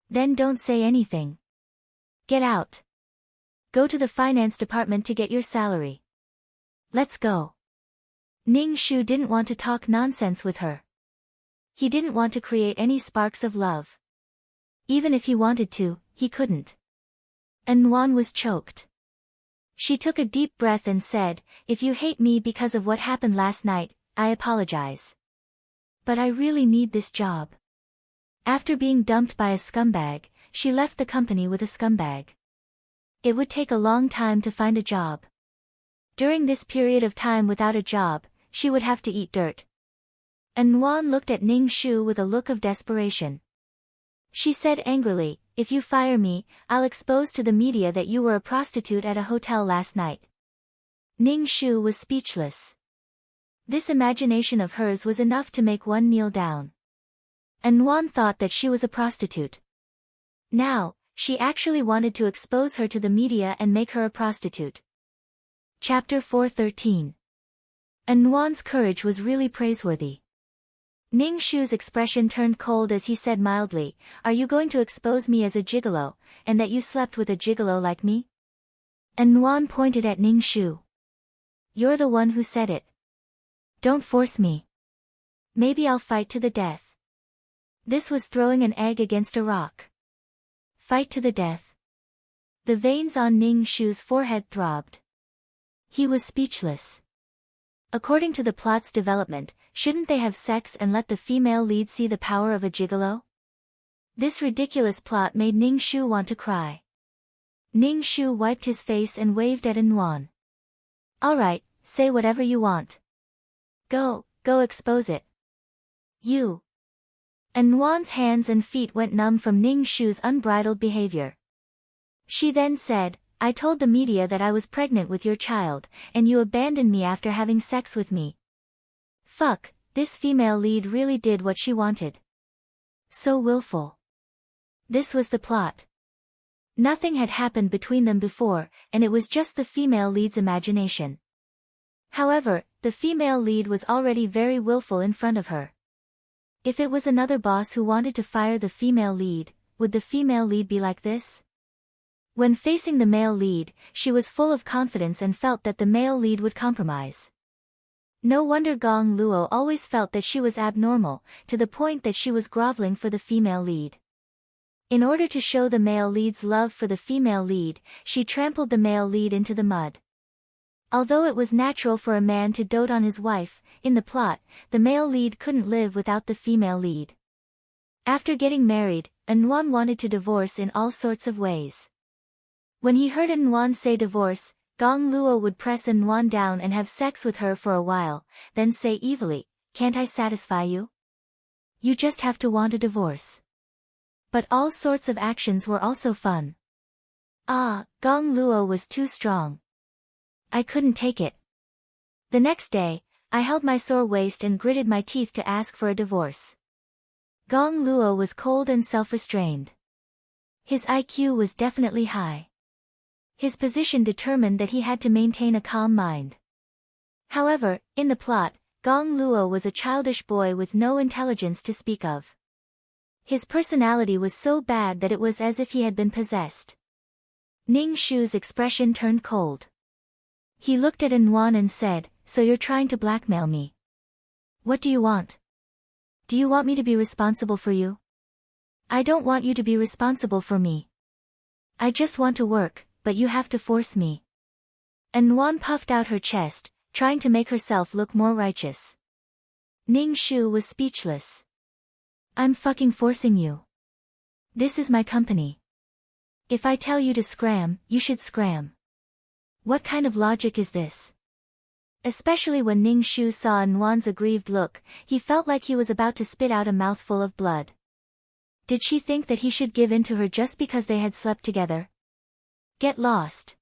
Then don't say anything. Get out. Go to the finance department to get your salary. Let's go." Ning Shu didn't want to talk nonsense with her. He didn't want to create any sparks of love. Even if he wanted to, he couldn't. An was choked. She took a deep breath and said, "If you hate me because of what happened last night, I apologize. But I really need this job." After being dumped by a scumbag, she left the company with a scumbag. It would take a long time to find a job. During this period of time without a job, she would have to eat dirt. An looked at Ning Shu with a look of desperation. She said angrily, "If you fire me, I'll expose to the media that you were a prostitute at a hotel last night." Ning Shu was speechless. This imagination of hers was enough to make one kneel down. and Wan thought that she was a prostitute. Now, she actually wanted to expose her to the media and make her a prostitute. Chapter 413. And Wan's courage was really praiseworthy. Ning Shu's expression turned cold as he said mildly, "Are you going to expose me as a gigolo, and that you slept with a gigolo like me?" And Wan pointed at Ning Shu. "You're the one who said it. Don't force me. Maybe I'll fight to the death." This was throwing an egg against a rock. Fight to the death. The veins on Ning Shu's forehead throbbed. He was speechless. According to the plot's development, shouldn't they have sex and let the female lead see the power of a gigolo? This ridiculous plot made Ning Shu want to cry. Ning Shu wiped his face and waved at An Wan. "Alright, say whatever you want. Go expose it. You." An Wan's hands and feet went numb from Ning Shu's unbridled behavior. She then said, "I told the media that I was pregnant with your child, and you abandoned me after having sex with me. Fuck, this female lead really did what she wanted. So willful." This was the plot. Nothing had happened between them before, and it was just the female lead's imagination. However, the female lead was already very willful in front of her. If it was another boss who wanted to fire the female lead, would the female lead be like this? When facing the male lead, she was full of confidence and felt that the male lead would compromise. No wonder Gong Luo always felt that she was abnormal, to the point that she was groveling for the female lead. In order to show the male lead's love for the female lead, she trampled the male lead into the mud. Although it was natural for a man to dote on his wife, in the plot, the male lead couldn't live without the female lead. After getting married, An Wan wanted to divorce in all sorts of ways. When he heard An Wan say divorce, Gong Luo would press An Wan down and have sex with her for a while, then say evilly, "Can't I satisfy you? You just have to want a divorce." But all sorts of actions were also fun. Gong Luo was too strong. I couldn't take it. The next day, I held my sore waist and gritted my teeth to ask for a divorce. Gong Luo was cold and self-restrained. His IQ was definitely high. His position determined that he had to maintain a calm mind. However, in the plot, Gong Luo was a childish boy with no intelligence to speak of. His personality was so bad that it was as if he had been possessed. Ning Shu's expression turned cold. He looked at An Wan and said, "So you're trying to blackmail me. What do you want? Do you want me to be responsible for you?" "I don't want you to be responsible for me. I just want to work, but you have to force me." An Wan puffed out her chest, trying to make herself look more righteous. Ning Shu was speechless. "I'm fucking forcing you. This is my company. If I tell you to scram, you should scram. What kind of logic is this?" Especially when Ning Shu saw An Wan's aggrieved look, he felt like he was about to spit out a mouthful of blood. Did she think that he should give in to her just because they had slept together? Get lost.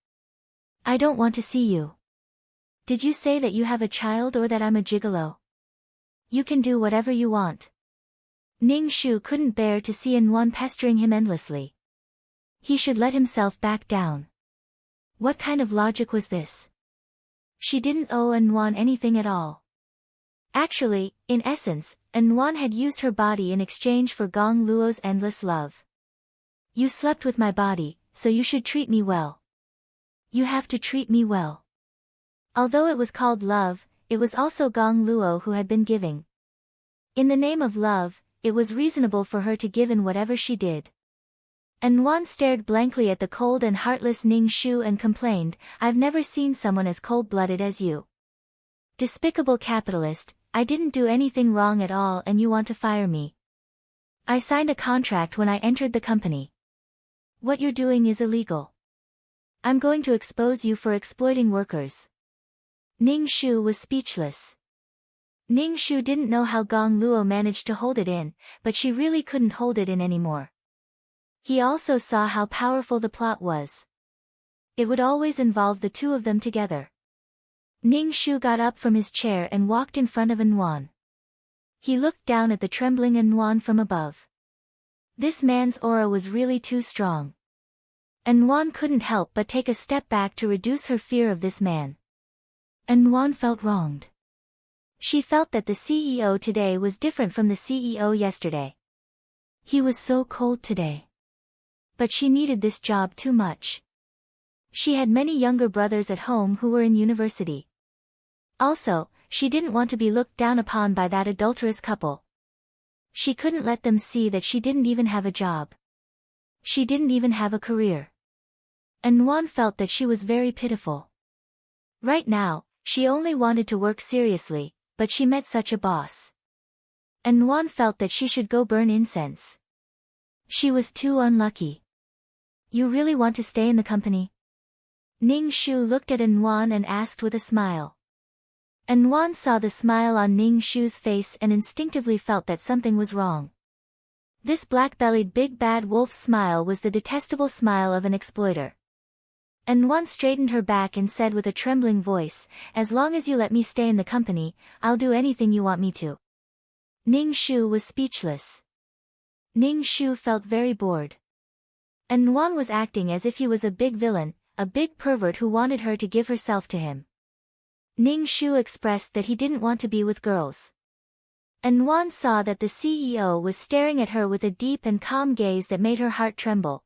I don't want to see you. Did you say that you have a child or that I'm a gigolo? You can do whatever you want. Ning Shu couldn't bear to see An Wan pestering him endlessly. He should let himself back down. What kind of logic was this? She didn't owe An Wan anything at all. Actually, in essence, An Wan had used her body in exchange for Gong Luo's endless love. "You slept with my body, so you should treat me well. You have to treat me well." Although it was called love, it was also Gong Luo who had been giving. In the name of love, it was reasonable for her to give in whatever she did. An Wan stared blankly at the cold and heartless Ning Shu and complained, "I've never seen someone as cold-blooded as you. Despicable capitalist, I didn't do anything wrong at all and you want to fire me. I signed a contract when I entered the company. What you're doing is illegal. I'm going to expose you for exploiting workers." Ning Shu was speechless. Ning Shu didn't know how Gong Luo managed to hold it in, but she really couldn't hold it in anymore. He also saw how powerful the plot was. It would always involve the two of them together. Ning Shu got up from his chair and walked in front of An Wan. He looked down at the trembling An from above. This man's aura was really too strong. An couldn't help but take a step back to reduce her fear of this man. An felt wronged. She felt that the CEO today was different from the CEO yesterday. He was so cold today. But she needed this job too much. She had many younger brothers at home who were in university. Also, she didn't want to be looked down upon by that adulterous couple. She couldn't let them see that she didn't even have a job. She didn't even have a career. An felt that she was very pitiful. Right now, she only wanted to work seriously, but she met such a boss. An felt that she should go burn incense. She was too unlucky. You really want to stay in the company? Ning Shu looked at An and asked with a smile. An saw the smile on Ning Shu's face and instinctively felt that something was wrong. This black-bellied big bad wolf smile was the detestable smile of an exploiter. An straightened her back and said with a trembling voice, "As long as you let me stay in the company, I'll do anything you want me to." Ning Shu was speechless. Ning Shu felt very bored. An was acting as if he was a big villain, a big pervert who wanted her to give herself to him. Ning Shu expressed that he didn't want to be with girls. An saw that the CEO was staring at her with a deep and calm gaze that made her heart tremble.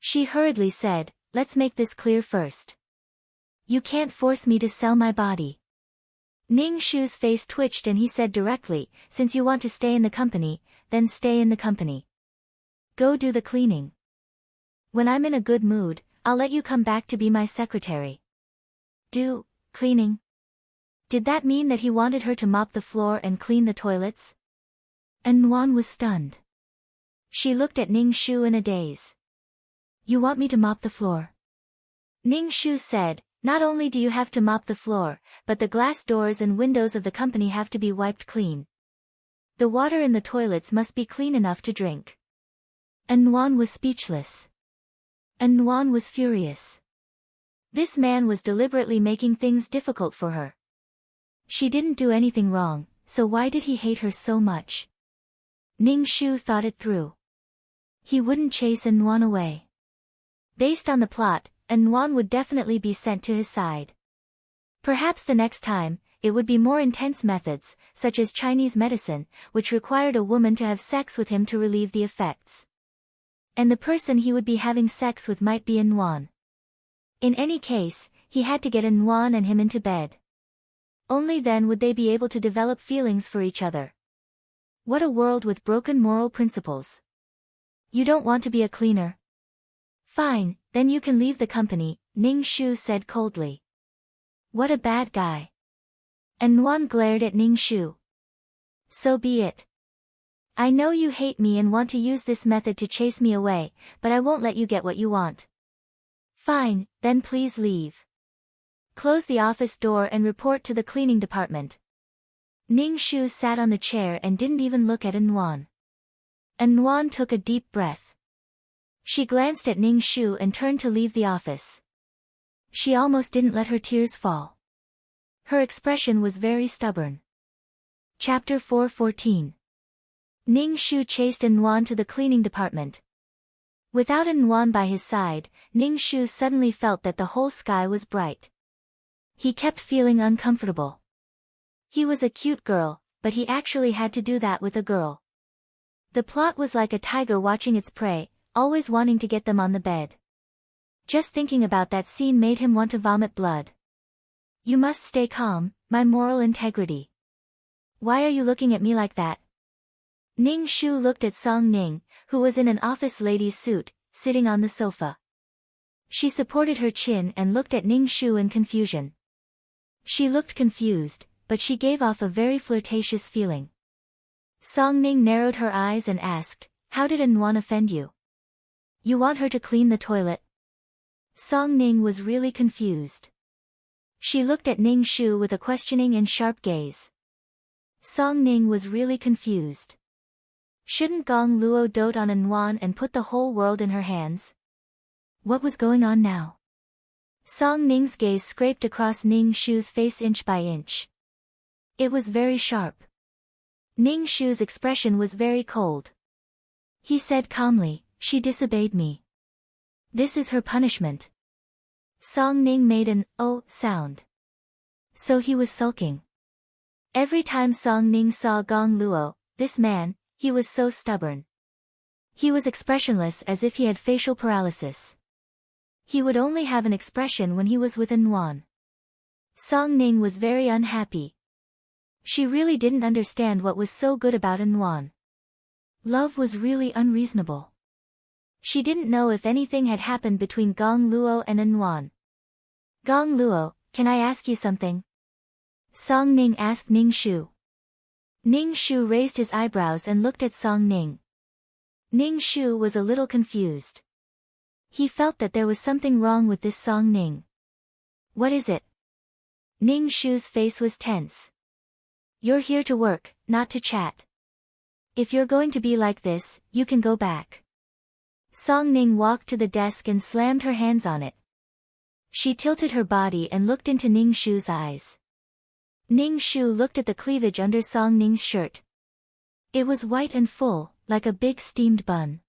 She hurriedly said, "Let's make this clear first. You can't force me to sell my body." Ning Shu's face twitched and he said directly, "Since you want to stay in the company, then stay in the company. Go do the cleaning. When I'm in a good mood, I'll let you come back to be my secretary." Do cleaning? Did that mean that he wanted her to mop the floor and clean the toilets? An was stunned. She looked at Ning Shu in a daze. "You want me to mop the floor?" Ning Shu said, "Not only do you have to mop the floor, but the glass doors and windows of the company have to be wiped clean. The water in the toilets must be clean enough to drink." An was speechless. An was furious. This man was deliberately making things difficult for her. She didn't do anything wrong, so why did he hate her so much? Ning Shu thought it through. He wouldn't chase An away. Based on the plot, An would definitely be sent to his side. Perhaps the next time, it would be more intense methods, such as Chinese medicine, which required a woman to have sex with him to relieve the effects. And the person he would be having sex with might be An. In any case, he had to get An and him into bed. Only then would they be able to develop feelings for each other. What a world with broken moral principles. You don't want to be a cleaner? Fine, then you can leave the company, Ning Shu said coldly. What a bad guy. An glared at Ning Shu. So be it. I know you hate me and want to use this method to chase me away, but I won't let you get what you want. Fine, then please leave. Close the office door and report to the cleaning department. Ning Shu sat on the chair and didn't even look at An. An took a deep breath. She glanced at Ning Shu and turned to leave the office. She almost didn't let her tears fall. Her expression was very stubborn. Chapter 4:14. Ning Shu chased An to the cleaning department. Without An by his side, Ning Shu suddenly felt that the whole sky was bright. He kept feeling uncomfortable. He was a cute girl, but he actually had to do that with a girl. The plot was like a tiger watching its prey, always wanting to get them on the bed. Just thinking about that scene made him want to vomit blood. You must stay calm, my moral integrity. Why are you looking at me like that? Ning Shu looked at Song Ning, who was in an office lady's suit, sitting on the sofa. She supported her chin and looked at Ning Shu in confusion. She looked confused, but she gave off a very flirtatious feeling. Song Ning narrowed her eyes and asked, "How did An offend you? You want her to clean the toilet?" Song Ning was really confused. She looked at Ning Shu with a questioning and sharp gaze. Song Ning was really confused. Shouldn't Gong Luo dote on An and put the whole world in her hands? What was going on now? Song Ning's gaze scraped across Ning Shu's face inch by inch. It was very sharp. Ning Shu's expression was very cold. He said calmly, "She disobeyed me. This is her punishment." Song Ning made an "oh" sound. So he was sulking. Every time Song Ning saw Gong Luo, this man, he was so stubborn. He was expressionless as if he had facial paralysis. He would only have an expression when he was with Nuan. Song Ning was very unhappy. She really didn't understand what was so good about Nuan. Love was really unreasonable. She didn't know if anything had happened between Gong Luo and Nuan. "Gong Luo, can I ask you something?" Song Ning asked Ning Shu. Ning Shu raised his eyebrows and looked at Song Ning. Ning Shu was a little confused. He felt that there was something wrong with this Song Ning. "What is it?" Ning Shu's face was tense. "You're here to work, not to chat. If you're going to be like this, you can go back." Song Ning walked to the desk and slammed her hands on it. She tilted her body and looked into Ning Shu's eyes. Ning Shu looked at the cleavage under Song Ning's shirt. It was white and full, like a big steamed bun.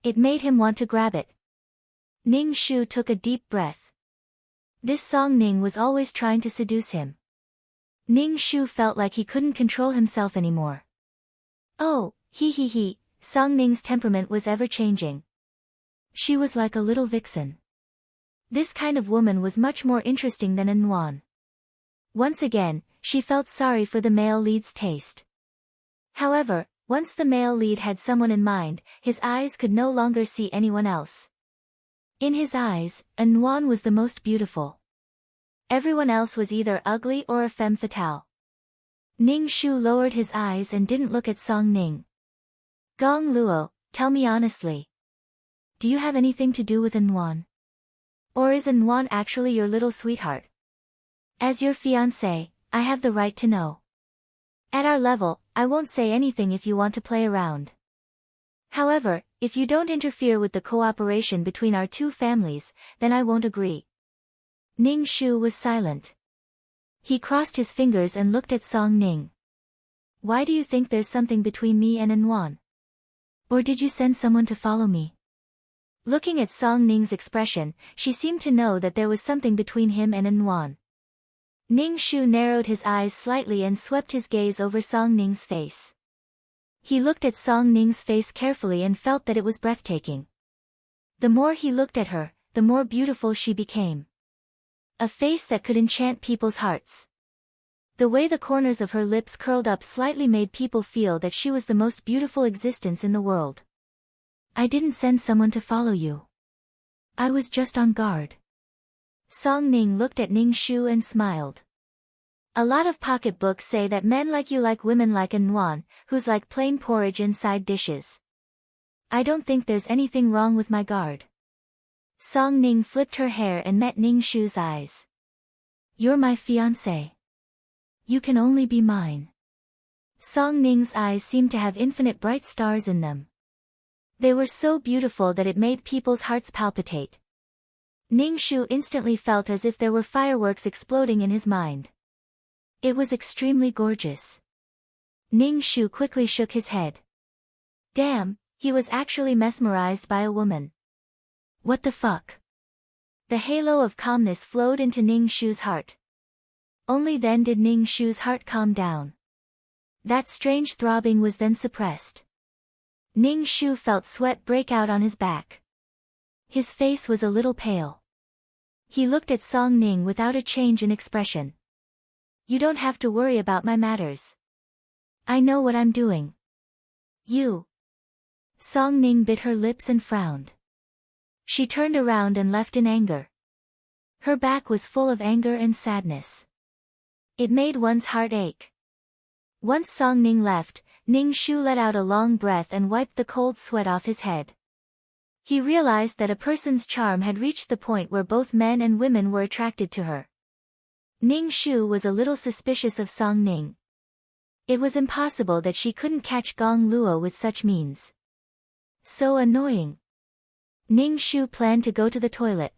It made him want to grab it. Ning Shu took a deep breath. This Song Ning was always trying to seduce him. Ning Shu felt like he couldn't control himself anymore. Oh, he. Song Ning's temperament was ever-changing. She was like a little vixen. This kind of woman was much more interesting than Nuan. Once again, she felt sorry for the male lead's taste. However, once the male lead had someone in mind, his eyes could no longer see anyone else. In his eyes, Nuan was the most beautiful. Everyone else was either ugly or a femme fatale. Ning Shu lowered his eyes and didn't look at Song Ning. "Gong Luo, tell me honestly. Do you have anything to do with Nuan? Or is Nuan actually your little sweetheart? As your fiancé, I have the right to know. At our level, I won't say anything if you want to play around. However, if you don't interfere with the cooperation between our two families, then I won't agree." Ning Shu was silent. He crossed his fingers and looked at Song Ning. "Why do you think there's something between me and Nuan? Or did you send someone to follow me?" Looking at Song Ning's expression, she seemed to know that there was something between him and Nuan. Ning Shu narrowed his eyes slightly and swept his gaze over Song Ning's face. He looked at Song Ning's face carefully and felt that it was breathtaking. The more he looked at her, the more beautiful she became. A face that could enchant people's hearts. The way the corners of her lips curled up slightly made people feel that she was the most beautiful existence in the world. "I didn't send someone to follow you. I was just on guard." Song Ning looked at Ning Shu and smiled. "A lot of pocketbooks say that men like you like women like Nuan, who's like plain porridge inside dishes. I don't think there's anything wrong with my guard." Song Ning flipped her hair and met Ning Shu's eyes. "You're my fiancé. You can only be mine." Song Ning's eyes seemed to have infinite bright stars in them. They were so beautiful that it made people's hearts palpitate. Ning Shu instantly felt as if there were fireworks exploding in his mind. It was extremely gorgeous. Ning Shu quickly shook his head. Damn, he was actually mesmerized by a woman. What the fuck? The halo of calmness flowed into Ning Shu's heart. Only then did Ning Shu's heart calm down. That strange throbbing was then suppressed. Ning Shu felt sweat break out on his back. His face was a little pale. He looked at Song Ning without a change in expression. "You don't have to worry about my matters. I know what I'm doing." "You." Song Ning bit her lips and frowned. She turned around and left in anger. Her back was full of anger and sadness. It made one's heart ache. Once Song Ning left, Ning Shu let out a long breath and wiped the cold sweat off his head. He realized that a person's charm had reached the point where both men and women were attracted to her. Ning Shu was a little suspicious of Song Ning. It was impossible that she couldn't catch Gong Luo with such means. So annoying. Ning Shu planned to go to the toilet.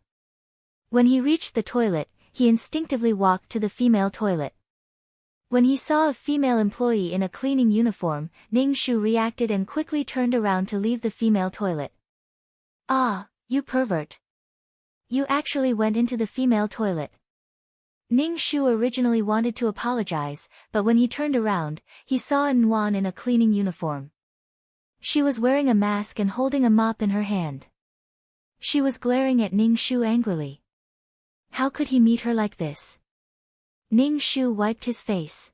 When he reached the toilet, he instinctively walked to the female toilet. When he saw a female employee in a cleaning uniform, Ning Shu reacted and quickly turned around to leave the female toilet. Ah, you pervert. You actually went into the female toilet. Ning Shu originally wanted to apologize, but when he turned around, he saw Nguyen in a cleaning uniform. She was wearing a mask and holding a mop in her hand. She was glaring at Ning Shu angrily. How could he meet her like this? Ning Shu wiped his face.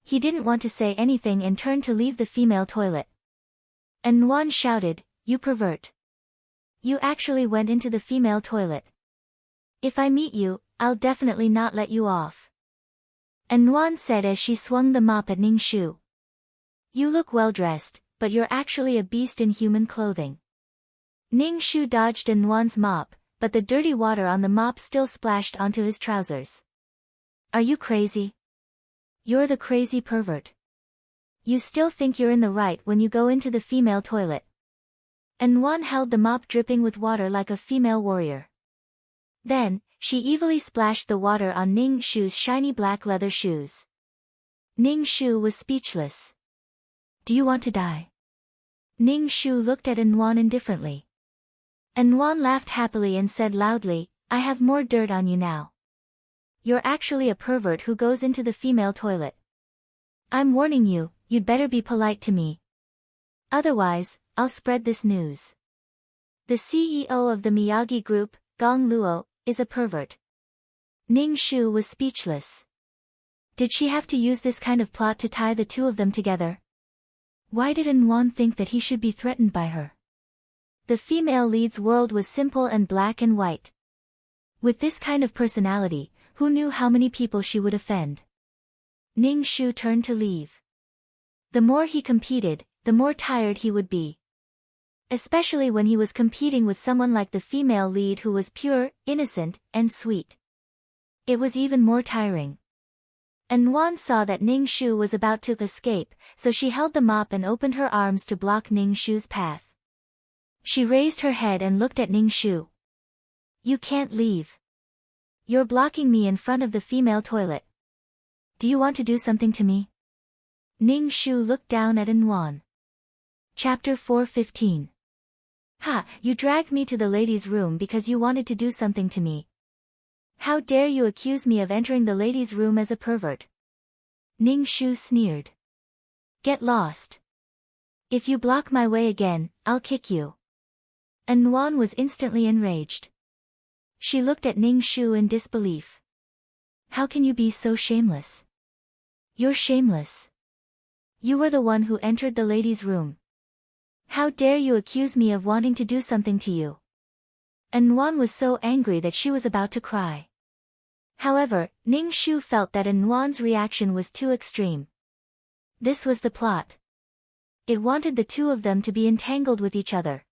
He didn't want to say anything and turned to leave the female toilet. And Nguyen shouted, "You pervert. You actually went into the female toilet. If I meet you, I'll definitely not let you off." And Nguyen said as she swung the mop at Ning Shu. "You look well dressed, but you're actually a beast in human clothing." Ning Shu dodged Nguyen's mop, but the dirty water on the mop still splashed onto his trousers. "Are you crazy? You're the crazy pervert. You still think you're in the right when you go into the female toilet." And Nguyen held the mop dripping with water like a female warrior. Then, she evilly splashed the water on Ning Shu's shiny black leather shoes. Ning Shu was speechless. "Do you want to die?" Ning Shu looked at Nguyen indifferently. And Nguyen laughed happily and said loudly, "I have more dirt on you now. You're actually a pervert who goes into the female toilet. I'm warning you, you'd better be polite to me. Otherwise, I'll spread this news. The CEO of the Miyagi Group, Gong Luo, is a pervert." Ning Shu was speechless. Did she have to use this kind of plot to tie the two of them together? Why did Nguyen think that he should be threatened by her? The female lead's world was simple and black and white. With this kind of personality, who knew how many people she would offend? Ning Shu turned to leave. The more he competed, the more tired he would be. Especially when he was competing with someone like the female lead who was pure, innocent, and sweet. It was even more tiring. And Nguyen saw that Ning Shu was about to escape, so she held the mop and opened her arms to block Ning Shu's path. She raised her head and looked at Ning Shu. "You can't leave. You're blocking me in front of the female toilet. Do you want to do something to me?" Ning Shu looked down at Nguyen. Chapter 4:15. "Ha, you dragged me to the ladies' room because you wanted to do something to me. How dare you accuse me of entering the ladies' room as a pervert?" Ning Shu sneered. "Get lost. If you block my way again, I'll kick you." And Nguyen was instantly enraged. She looked at Ning Shu in disbelief. "How can you be so shameless? You're shameless. You were the one who entered the ladies' room. How dare you accuse me of wanting to do something to you?" And Nguyen was so angry that she was about to cry. However, Ning Shu felt that Nguyen's reaction was too extreme. This was the plot. It wanted the two of them to be entangled with each other.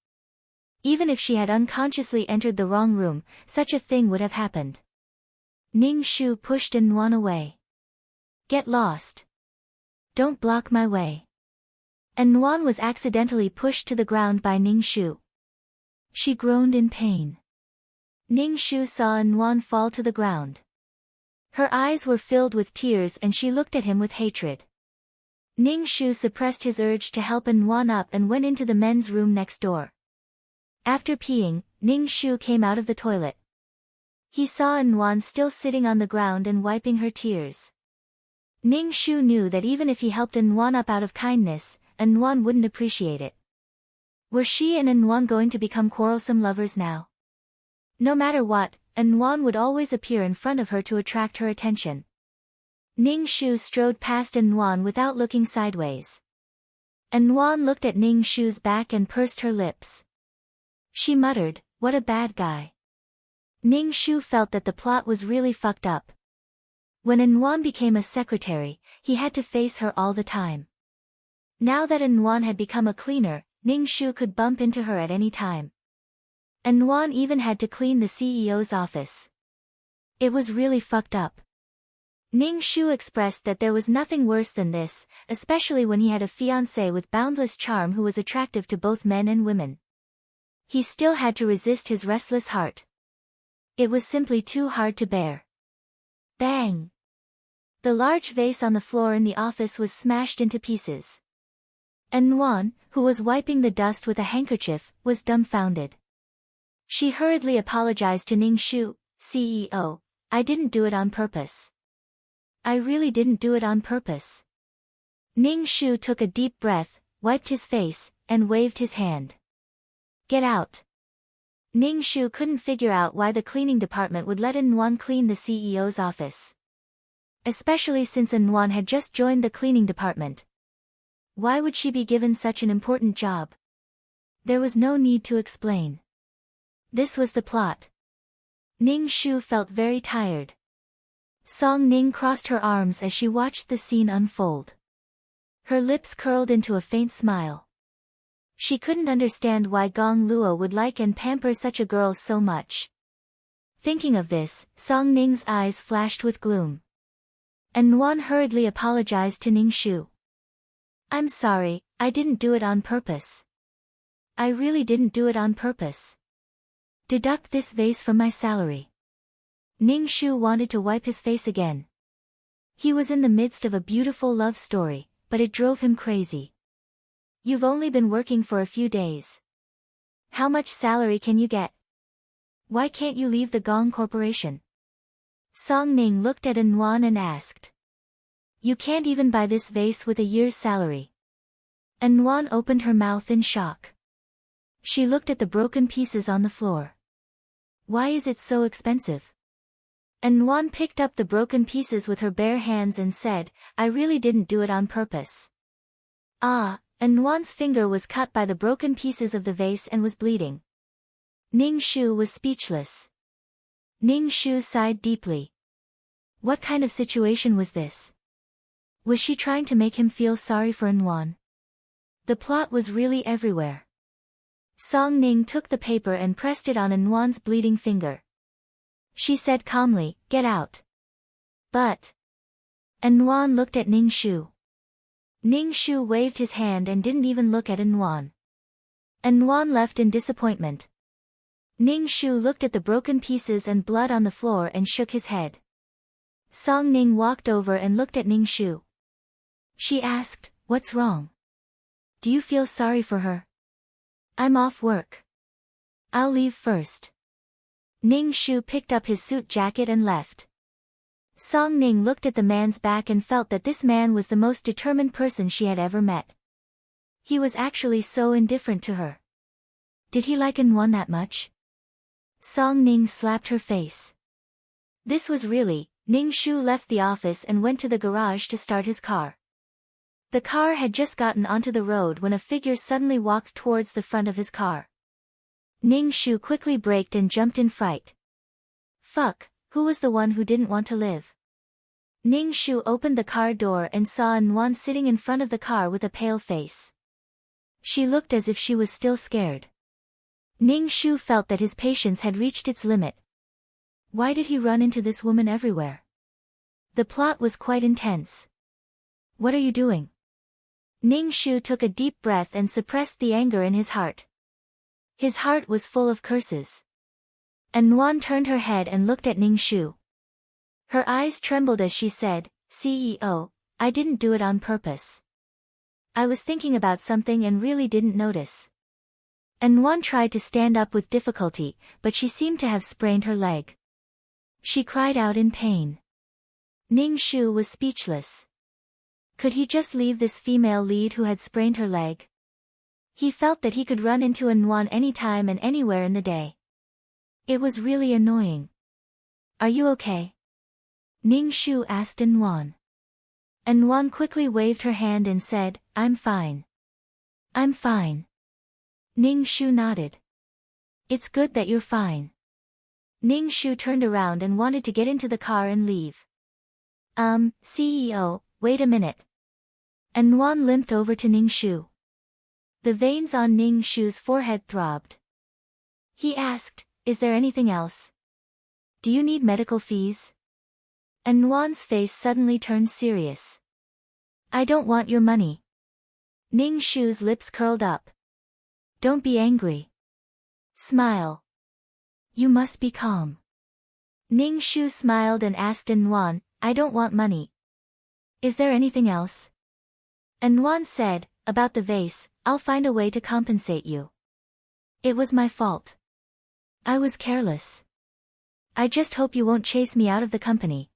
Even if she had unconsciously entered the wrong room, such a thing would have happened. Ning Shu pushed Nguyen away. "Get lost. Don't block my way." And Nguyen was accidentally pushed to the ground by Ning Shu. She groaned in pain. Ning Shu saw Nguyen fall to the ground. Her eyes were filled with tears and she looked at him with hatred. Ning Shu suppressed his urge to help Nguyen up and went into the men's room next door. After peeing, Ning Shu came out of the toilet. He saw Nguyen still sitting on the ground and wiping her tears. Ning Shu knew that even if he helped Nguyen up out of kindness, Nguyen wouldn't appreciate it. Were she and Nguyen going to become quarrelsome lovers now? No matter what, Nguyen would always appear in front of her to attract her attention. Ning Shu strode past Nguyen without looking sideways. Nguyen looked at Ning Shu's back and pursed her lips. She muttered, "What a bad guy." Ning Shu felt that the plot was really fucked up. When Nguyen became a secretary, he had to face her all the time. Now that Nguyen had become a cleaner, Ning Shu could bump into her at any time. Nguyen even had to clean the CEO's office. It was really fucked up. Ning Shu expressed that there was nothing worse than this, especially when he had a fiancée with boundless charm who was attractive to both men and women. He still had to resist his restless heart. It was simply too hard to bear. Bang! The large vase on the floor in the office was smashed into pieces. And Nguyen, who was wiping the dust with a handkerchief, was dumbfounded. She hurriedly apologized to Ning Shu, CEO, I didn't do it on purpose. I really didn't do it on purpose. Ning Shu took a deep breath, wiped his face, and waved his hand. Get out. Ning Shu couldn't figure out why the cleaning department would let Nguyen clean the CEO's office. Especially since Nguyen had just joined the cleaning department. Why would she be given such an important job? There was no need to explain. This was the plot. Ning Shu felt very tired. Song Ning crossed her arms as she watched the scene unfold. Her lips curled into a faint smile. She couldn't understand why Gong Luo would like and pamper such a girl so much. Thinking of this, Song Ning's eyes flashed with gloom. And Nguyen hurriedly apologized to Ning Shu. I'm sorry, I didn't do it on purpose. I really didn't do it on purpose. Deduct this vase from my salary. Ning Shu wanted to wipe his face again. He was in the midst of a beautiful love story, but it drove him crazy. You've only been working for a few days. How much salary can you get? Why can't you leave the Gong Corporation? Song Ning looked at Nguyen and asked. You can't even buy this vase with a year's salary. Nguyen opened her mouth in shock. She looked at the broken pieces on the floor. Why is it so expensive? Nguyen picked up the broken pieces with her bare hands and said, I really didn't do it on purpose. Ah, Nguyen's finger was cut by the broken pieces of the vase and was bleeding. Ning Shu was speechless. Ning Shu sighed deeply. What kind of situation was this? Was she trying to make him feel sorry for Nguyen? The plot was really everywhere. Song Ning took the paper and pressed it on Nguyen's bleeding finger. She said calmly, get out. But. Nguyen looked at Ning Shu. Ning Shu waved his hand and didn't even look at Nguyen. Nguyen left in disappointment. Ning Shu looked at the broken pieces and blood on the floor and shook his head. Song Ning walked over and looked at Ning Shu. She asked, what's wrong? Do you feel sorry for her? I'm off work. I'll leave first. Ning Shu picked up his suit jacket and left. Song Ning looked at the man's back and felt that this man was the most determined person she had ever met. He was actually so indifferent to her. Did he like Nguyen that much? Song Ning slapped her face. This was really. Ning Shu left the office and went to the garage to start his car. The car had just gotten onto the road when a figure suddenly walked towards the front of his car. Ning Shu quickly braked and jumped in fright. Fuck, who was the one who didn't want to live? Ning Shu opened the car door and saw Nguyen sitting in front of the car with a pale face. She looked as if she was still scared. Ning Shu felt that his patience had reached its limit. Why did he run into this woman everywhere? The plot was quite intense. What are you doing? Ning Shu took a deep breath and suppressed the anger in his heart. His heart was full of curses. Nguyen turned her head and looked at Ning Shu. Her eyes trembled as she said, CEO, I didn't do it on purpose. I was thinking about something and really didn't notice. Nguyen tried to stand up with difficulty, but she seemed to have sprained her leg. She cried out in pain. Ning Shu was speechless. Could he just leave this female lead who had sprained her leg? He felt that he could run into Nguyen anytime and anywhere in the day. It was really annoying. Are you okay? Ning Shu asked Nguyen. Nguyen quickly waved her hand and said, I'm fine. I'm fine. Ning Shu nodded. It's good that you're fine. Ning Shu turned around and wanted to get into the car and leave. CEO, wait a minute. Nguyen limped over to Ning Shu. The veins on Ning Shu's forehead throbbed. He asked, is there anything else? Do you need medical fees? Nguyen's face suddenly turned serious. I don't want your money. Ning Shu's lips curled up. Don't be angry. Smile. You must be calm. Ning Shu smiled and asked Nguyen, I don't want money. Is there anything else? And Wan said, about the vase, I'll find a way to compensate you. It was my fault. I was careless. I just hope you won't chase me out of the company.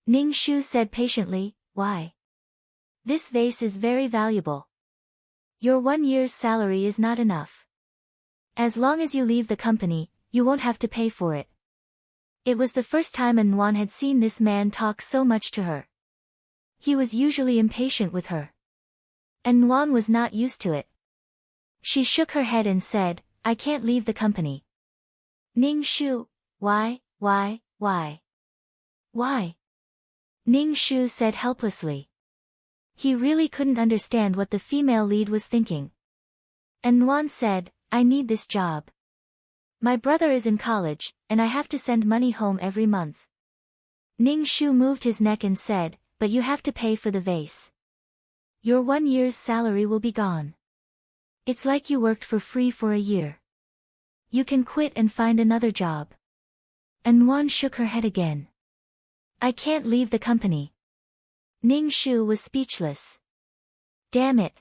Ning Shu said patiently, why? This vase is very valuable. Your 1 year's salary is not enough. As long as you leave the company, you won't have to pay for it. It was the first time An Wan had seen this man talk so much to her. He was usually impatient with her. An Wan was not used to it. She shook her head and said, I can't leave the company. Ning Shu, why? Why? Ning Shu said helplessly. He really couldn't understand what the female lead was thinking. An Wan said, I need this job. My brother is in college, and I have to send money home every month. Ning Shu moved his neck and said, but you have to pay for the vase. Your 1 year's salary will be gone. It's like you worked for free for a year. You can quit and find another job. An Wan shook her head again. I can't leave the company. Ning Shu was speechless. Damn it.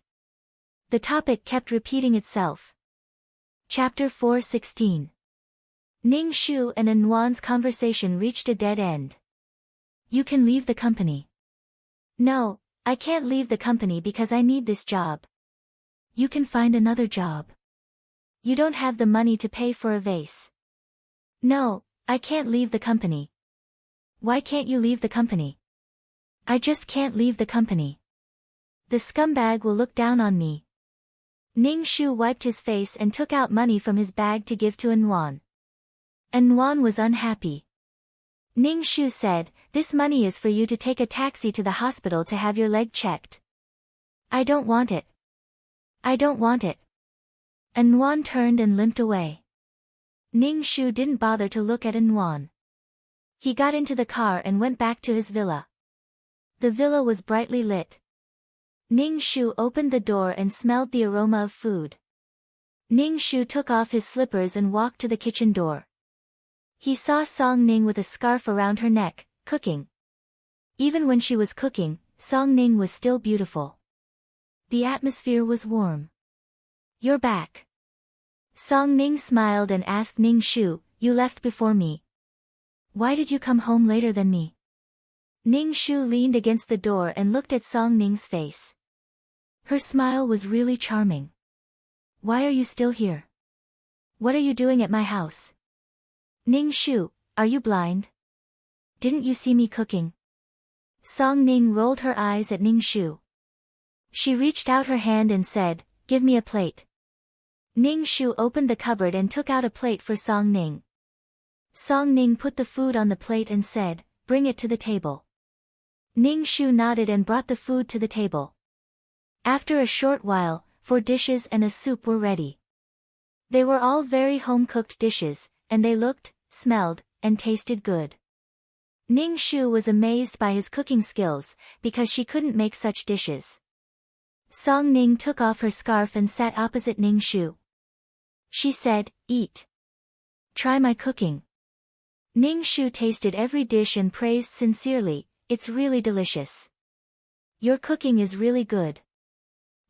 The topic kept repeating itself. Chapter 4:16. Ning Shu and An Wan's conversation reached a dead end. You can leave the company. No, I can't leave the company because I need this job. You can find another job. You don't have the money to pay for a vase. No, I can't leave the company. Why can't you leave the company? I just can't leave the company. The scumbag will look down on me. Ning Shu wiped his face and took out money from his bag to give to An Wan. An Wan was unhappy. Ning Shu said, this money is for you to take a taxi to the hospital to have your leg checked. I don't want it. I don't want it. An Wan turned and limped away. Ning Shu didn't bother to look at An Wan. He got into the car and went back to his villa. The villa was brightly lit. Ning Shu opened the door and smelled the aroma of food. Ning Shu took off his slippers and walked to the kitchen door. He saw Song Ning with a scarf around her neck, cooking. Even when she was cooking, Song Ning was still beautiful. The atmosphere was warm. You're back. Song Ning smiled and asked Ning Shu, you left before me. Why did you come home later than me? Ning Shu leaned against the door and looked at Song Ning's face. Her smile was really charming. Why are you still here? What are you doing at my house? Ning Shu, are you blind? Didn't you see me cooking? Song Ning rolled her eyes at Ning Shu. She reached out her hand and said, give me a plate. Ning Shu opened the cupboard and took out a plate for Song Ning. Song Ning put the food on the plate and said, bring it to the table. Ning Shu nodded and brought the food to the table. After a short while, 4 dishes and a soup were ready. They were all very home-cooked dishes, and they looked, smelled, and tasted good. Ning Shu was amazed by his cooking skills, because she couldn't make such dishes. Song Ning took off her scarf and sat opposite Ning Shu. She said, eat. Try my cooking. Ning Shu tasted every dish and praised sincerely, it's really delicious. Your cooking is really good.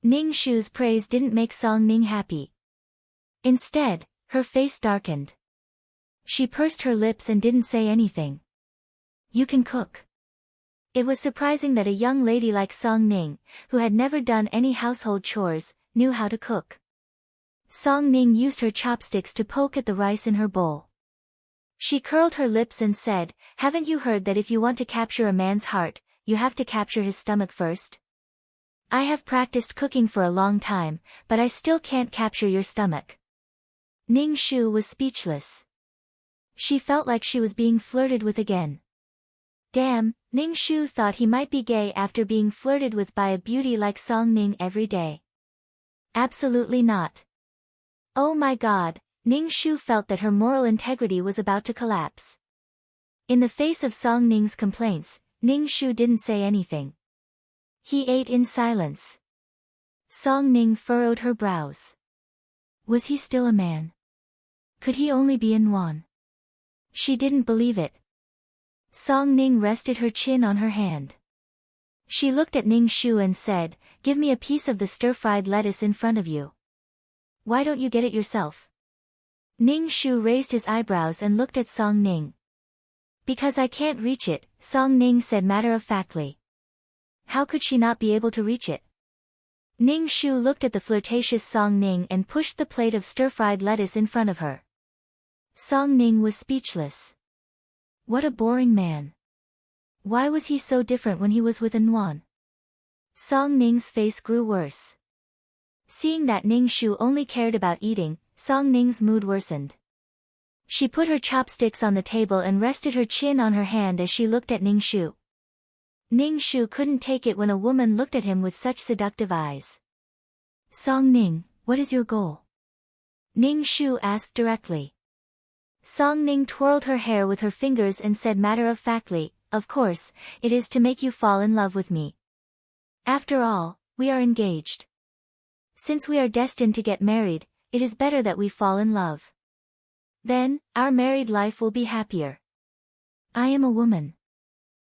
Ning Shu's praise didn't make Song Ning happy. Instead, her face darkened. She pursed her lips and didn't say anything. You can cook. It was surprising that a young lady like Song Ning, who had never done any household chores, knew how to cook. Song Ning used her chopsticks to poke at the rice in her bowl. She curled her lips and said, haven't you heard that if you want to capture a man's heart, you have to capture his stomach first? I have practiced cooking for a long time, but I still can't capture your stomach. Ning Shu was speechless. She felt like she was being flirted with again. Damn, Ning Shu thought he might be gay after being flirted with by a beauty like Song Ning every day. Absolutely not. Oh my god, Ning Shu felt that her moral integrity was about to collapse. In the face of Song Ning's complaints, Ning Shu didn't say anything. He ate in silence. Song Ning furrowed her brows. Was he still a man? Could he only be An Wan? She didn't believe it. Song Ning rested her chin on her hand. She looked at Ning Shu and said, "Give me a piece of the stir-fried lettuce in front of you. Why don't you get it yourself?" Ning Shu raised his eyebrows and looked at Song Ning. "Because I can't reach it," Song Ning said matter-of-factly. How could she not be able to reach it? Ning Shu looked at the flirtatious Song Ning and pushed the plate of stir-fried lettuce in front of her. Song Ning was speechless. What a boring man. Why was he so different when he was with Nguyen? Song Ning's face grew worse. Seeing that Ning Shu only cared about eating, Song Ning's mood worsened. She put her chopsticks on the table and rested her chin on her hand as she looked at Ning Shu. Ning Shu couldn't take it when a woman looked at him with such seductive eyes. "Song Ning, what is your goal?" Ning Shu asked directly. Song Ning twirled her hair with her fingers and said matter-of-factly, "Of course, it is to make you fall in love with me. After all, we are engaged. Since we are destined to get married, it is better that we fall in love. Then, our married life will be happier. I am a woman.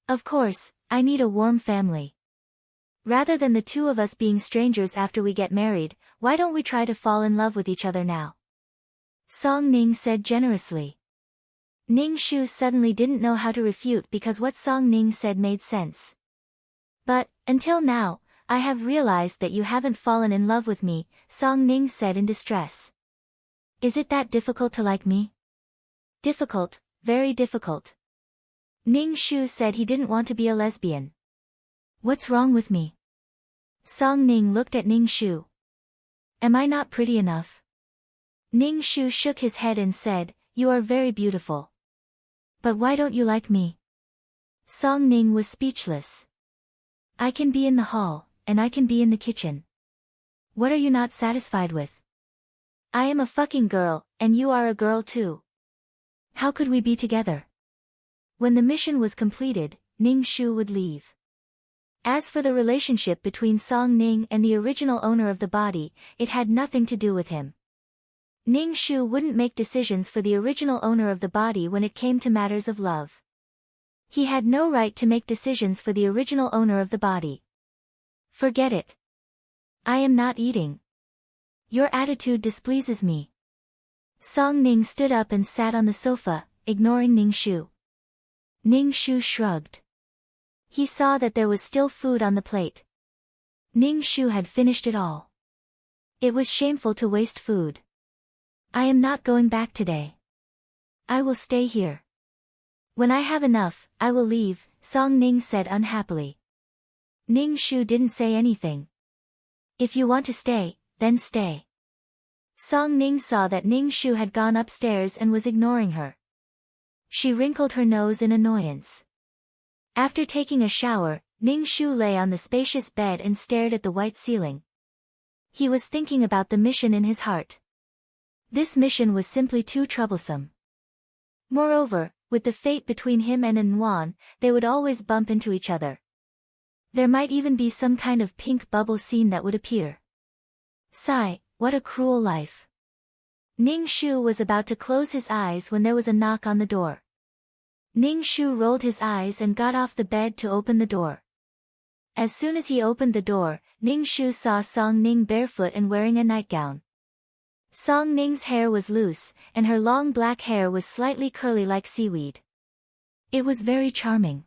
Of course, I need a warm family. Rather than the two of us being strangers after we get married, why don't we try to fall in love with each other now?" Song Ning said generously. Ning Shu suddenly didn't know how to refute because what Song Ning said made sense. "But, until now, I have realized that you haven't fallen in love with me," Song Ning said in distress. "Is it that difficult to like me?" "Difficult, very difficult." Ning Shu said he didn't want to be a lesbian. "What's wrong with me?" Song Ning looked at Ning Shu. "Am I not pretty enough?" Ning Shu shook his head and said, "You are very beautiful. But why don't you like me?" Song Ning was speechless. "I can be in the hall, and I can be in the kitchen. What are you not satisfied with? I am a fucking girl, and you are a girl too. How could we be together?" When the mission was completed, Ning Shu would leave. As for the relationship between Song Ning and the original owner of the body, it had nothing to do with him. Ning Shu wouldn't make decisions for the original owner of the body when it came to matters of love. He had no right to make decisions for the original owner of the body. "Forget it. I am not eating. Your attitude displeases me." Song Ning stood up and sat on the sofa, ignoring Ning Shu. Ning Shu shrugged. He saw that there was still food on the plate. Ning Shu had finished it all. It was shameful to waste food. "I am not going back today. I will stay here. When I have enough, I will leave," Song Ning said unhappily. Ning Shu didn't say anything. "If you want to stay, then stay." Song Ning saw that Ning Shu had gone upstairs and was ignoring her. She wrinkled her nose in annoyance. After taking a shower, Ning Shu lay on the spacious bed and stared at the white ceiling. He was thinking about the mission in his heart. This mission was simply too troublesome. Moreover, with the fate between him and Nguyen, they would always bump into each other. There might even be some kind of pink bubble scene that would appear. Sigh, what a cruel life. Ning Shu was about to close his eyes when there was a knock on the door. Ning Shu rolled his eyes and got off the bed to open the door. As soon as he opened the door, Ning Shu saw Song Ning barefoot and wearing a nightgown. Song Ning's hair was loose, and her long black hair was slightly curly like seaweed. It was very charming.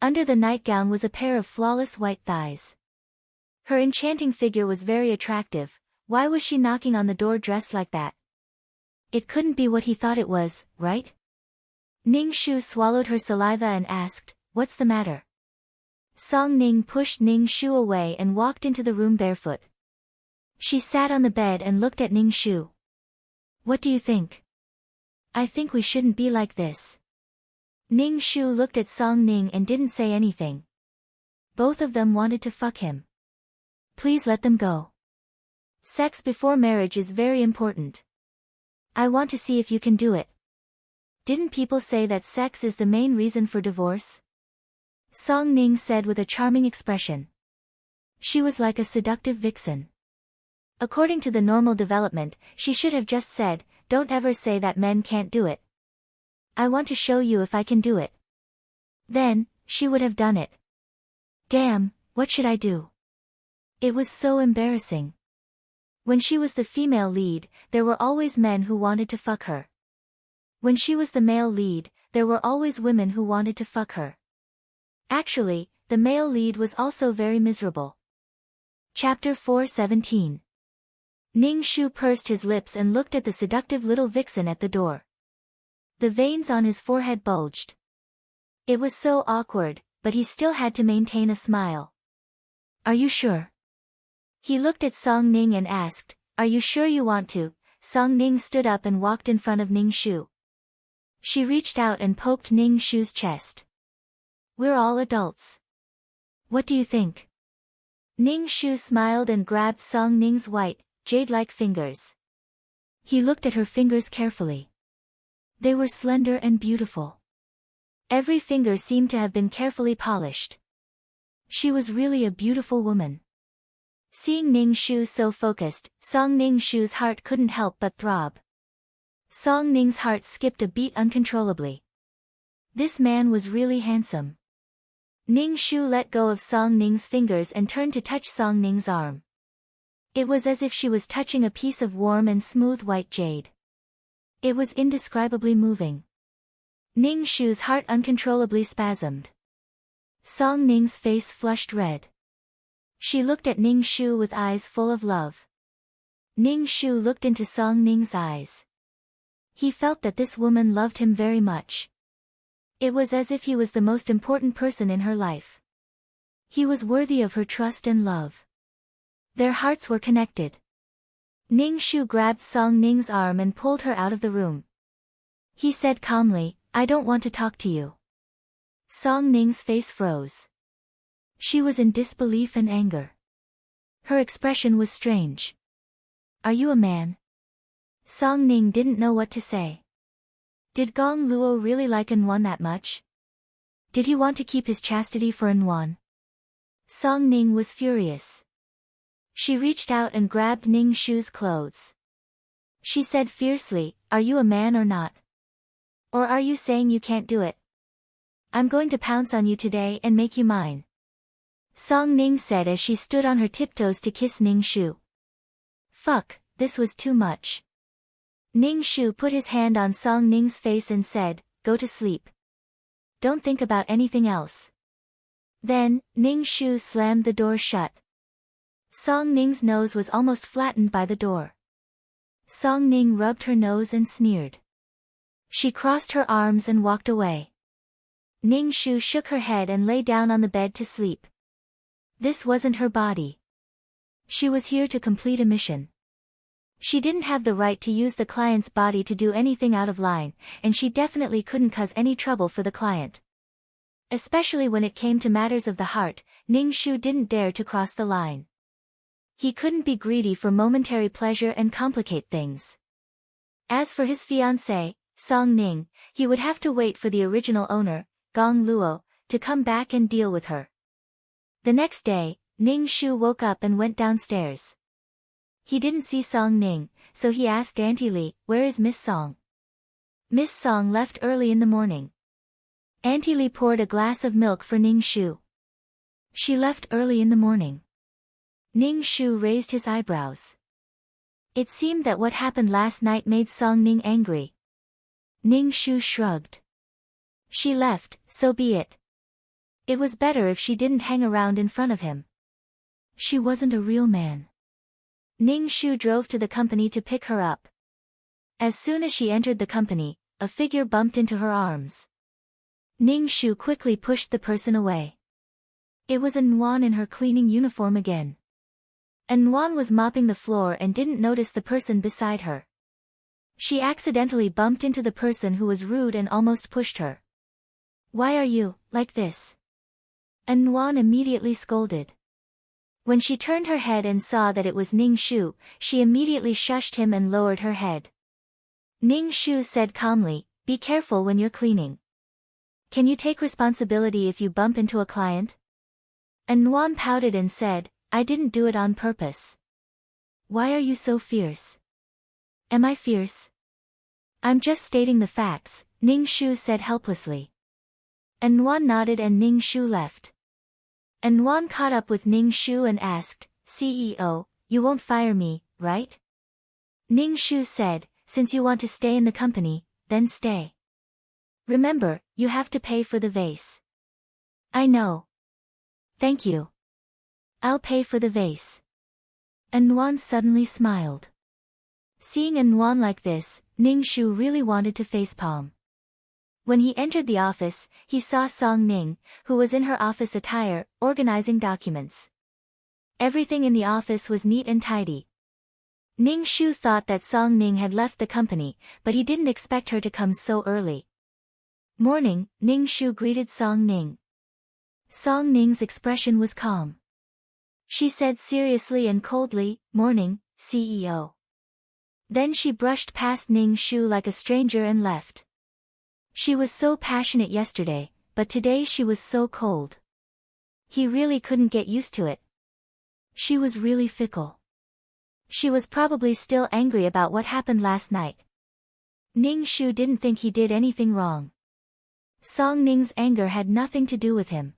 Under the nightgown was a pair of flawless white thighs. Her enchanting figure was very attractive. Why was she knocking on the door dressed like that? It couldn't be what he thought it was, right? Ning Shu swallowed her saliva and asked, "What's the matter?" Song Ning pushed Ning Shu away and walked into the room barefoot. She sat on the bed and looked at Ning Shu. "What do you think?" "I think we shouldn't be like this." Ning Shu looked at Song Ning and didn't say anything. Both of them wanted to fuck him. Please let them go. Sex before marriage is very important. I want to see if you can do it. Didn't people say that sex is the main reason for divorce? Song Ning said with a charming expression. She was like a seductive vixen. According to the normal development, she should have just said, "Don't ever say that men can't do it. I want to show you if I can do it." Then, she would have done it. Damn, what should I do? It was so embarrassing. When she was the female lead, there were always men who wanted to fuck her. When she was the male lead, there were always women who wanted to fuck her. Actually, the male lead was also very miserable. Chapter 4:17. Ning Shu pursed his lips and looked at the seductive little vixen at the door. The veins on his forehead bulged. It was so awkward, but he still had to maintain a smile. Are you sure? He looked at Song Ning and asked, Are you sure you want to? Song Ning stood up and walked in front of Ning Shu. She reached out and poked Ning Shu's chest. We're all adults. What do you think? Ning Shu smiled and grabbed Song Ning's white, jade-like fingers. He looked at her fingers carefully. They were slender and beautiful. Every finger seemed to have been carefully polished. She was really a beautiful woman. Seeing Ning Shu so focused, Song Ning Shu's heart couldn't help but throb. Song Ning's heart skipped a beat uncontrollably. This man was really handsome. Ning Shu let go of Song Ning's fingers and turned to touch Song Ning's arm. It was as if she was touching a piece of warm and smooth white jade. It was indescribably moving. Ning Shu's heart uncontrollably spasmed. Song Ning's face flushed red. She looked at Ning Shu with eyes full of love. Ning Shu looked into Song Ning's eyes. He felt that this woman loved him very much. It was as if he was the most important person in her life. He was worthy of her trust and love. Their hearts were connected. Ning Shu grabbed Song Ning's arm and pulled her out of the room. He said calmly, I don't want to talk to you. Song Ning's face froze. She was in disbelief and anger. Her expression was strange. Are you a man? Song Ning didn't know what to say. Did Gong Luo really like An that much? Did he want to keep his chastity for An? Song Ning was furious. She reached out and grabbed Ning Shu's clothes. She said fiercely, Are you a man or not? Or are you saying you can't do it? I'm going to pounce on you today and make you mine. Song Ning said as she stood on her tiptoes to kiss Ning Shu. Fuck, this was too much. Ning Shu put his hand on Song Ning's face and said, Go to sleep. Don't think about anything else. Then, Ning Shu slammed the door shut. Song Ning's nose was almost flattened by the door. Song Ning rubbed her nose and sneered. She crossed her arms and walked away. Ning Shu shook her head and lay down on the bed to sleep. This wasn't her body. She was here to complete a mission. She didn't have the right to use the client's body to do anything out of line, and she definitely couldn't cause any trouble for the client. Especially when it came to matters of the heart, Ning Shu didn't dare to cross the line. He couldn't be greedy for momentary pleasure and complicate things. As for his fiancée, Song Ning, he would have to wait for the original owner, Gong Luo, to come back and deal with her. The next day, Ning Shu woke up and went downstairs. He didn't see Song Ning, so he asked Auntie Li, Where is Miss Song? Miss Song left early in the morning. Auntie Li poured a glass of milk for Ning Shu. She left early in the morning. Ning Shu raised his eyebrows. It seemed that what happened last night made Song Ning angry. Ning Shu shrugged. She left, so be it. It was better if she didn't hang around in front of him. She wasn't a real man. Ning Shu drove to the company to pick her up. As soon as she entered the company, a figure bumped into her arms. Ning Shu quickly pushed the person away. It was An in her cleaning uniform again. An was mopping the floor and didn't notice the person beside her. She accidentally bumped into the person who was rude and almost pushed her. Why are you, like this? An immediately scolded. When she turned her head and saw that it was Ning Shu, she immediately shushed him and lowered her head. Ning Shu said calmly, Be careful when you're cleaning. Can you take responsibility if you bump into a client? An pouted and said, I didn't do it on purpose. Why are you so fierce? Am I fierce? I'm just stating the facts, Ning Shu said helplessly. An nodded and Ning Shu left. And Wan caught up with Ning Shu and asked, CEO, you won't fire me, right? Ning Shu said, since you want to stay in the company, then stay. Remember, you have to pay for the vase. I know. Thank you. I'll pay for the vase. And Wan suddenly smiled. Seeing An Wan like this, Ning Shu really wanted to facepalm. When he entered the office, he saw Song Ning, who was in her office attire, organizing documents. Everything in the office was neat and tidy. Ning Shu thought that Song Ning had left the company, but he didn't expect her to come so early. Morning, Ning Shu greeted Song Ning. Song Ning's expression was calm. She said seriously and coldly, "Morning, CEO." Then she brushed past Ning Shu like a stranger and left. She was so passionate yesterday, but today she was so cold. He really couldn't get used to it. She was really fickle. She was probably still angry about what happened last night. Ning Shu didn't think he did anything wrong. Song Ning's anger had nothing to do with him.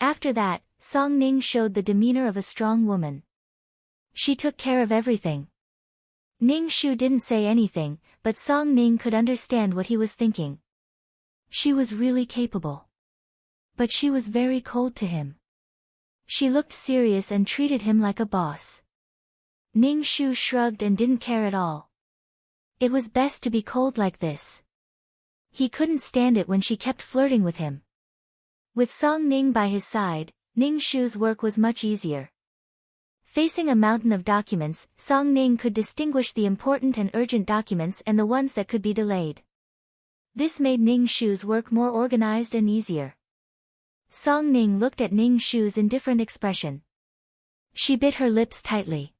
After that, Song Ning showed the demeanor of a strong woman. She took care of everything. Ning Shu didn't say anything, but Song Ning could understand what he was thinking. She was really capable. But she was very cold to him. She looked serious and treated him like a boss. Ning Shu shrugged and didn't care at all. It was best to be cold like this. He couldn't stand it when she kept flirting with him. With Song Ning by his side, Ning Shu's work was much easier. Facing a mountain of documents, Song Ning could distinguish the important and urgent documents and the ones that could be delayed. This made Ning Shu's work more organized and easier. Song Ning looked at Ning Shu's indifferent expression. She bit her lips tightly.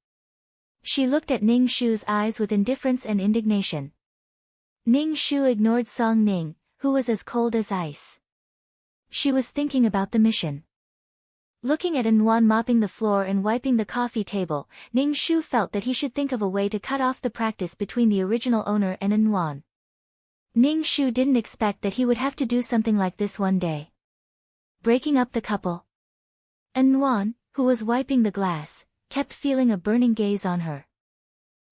She looked at Ning Shu's eyes with indifference and indignation. Ning Shu ignored Song Ning, who was as cold as ice. She was thinking about the mission. Looking at An Wan mopping the floor and wiping the coffee table, Ning Shu felt that he should think of a way to cut off the practice between the original owner and An Wan. Ning Shu didn't expect that he would have to do something like this one day. Breaking up the couple. An Wan, who was wiping the glass, kept feeling a burning gaze on her.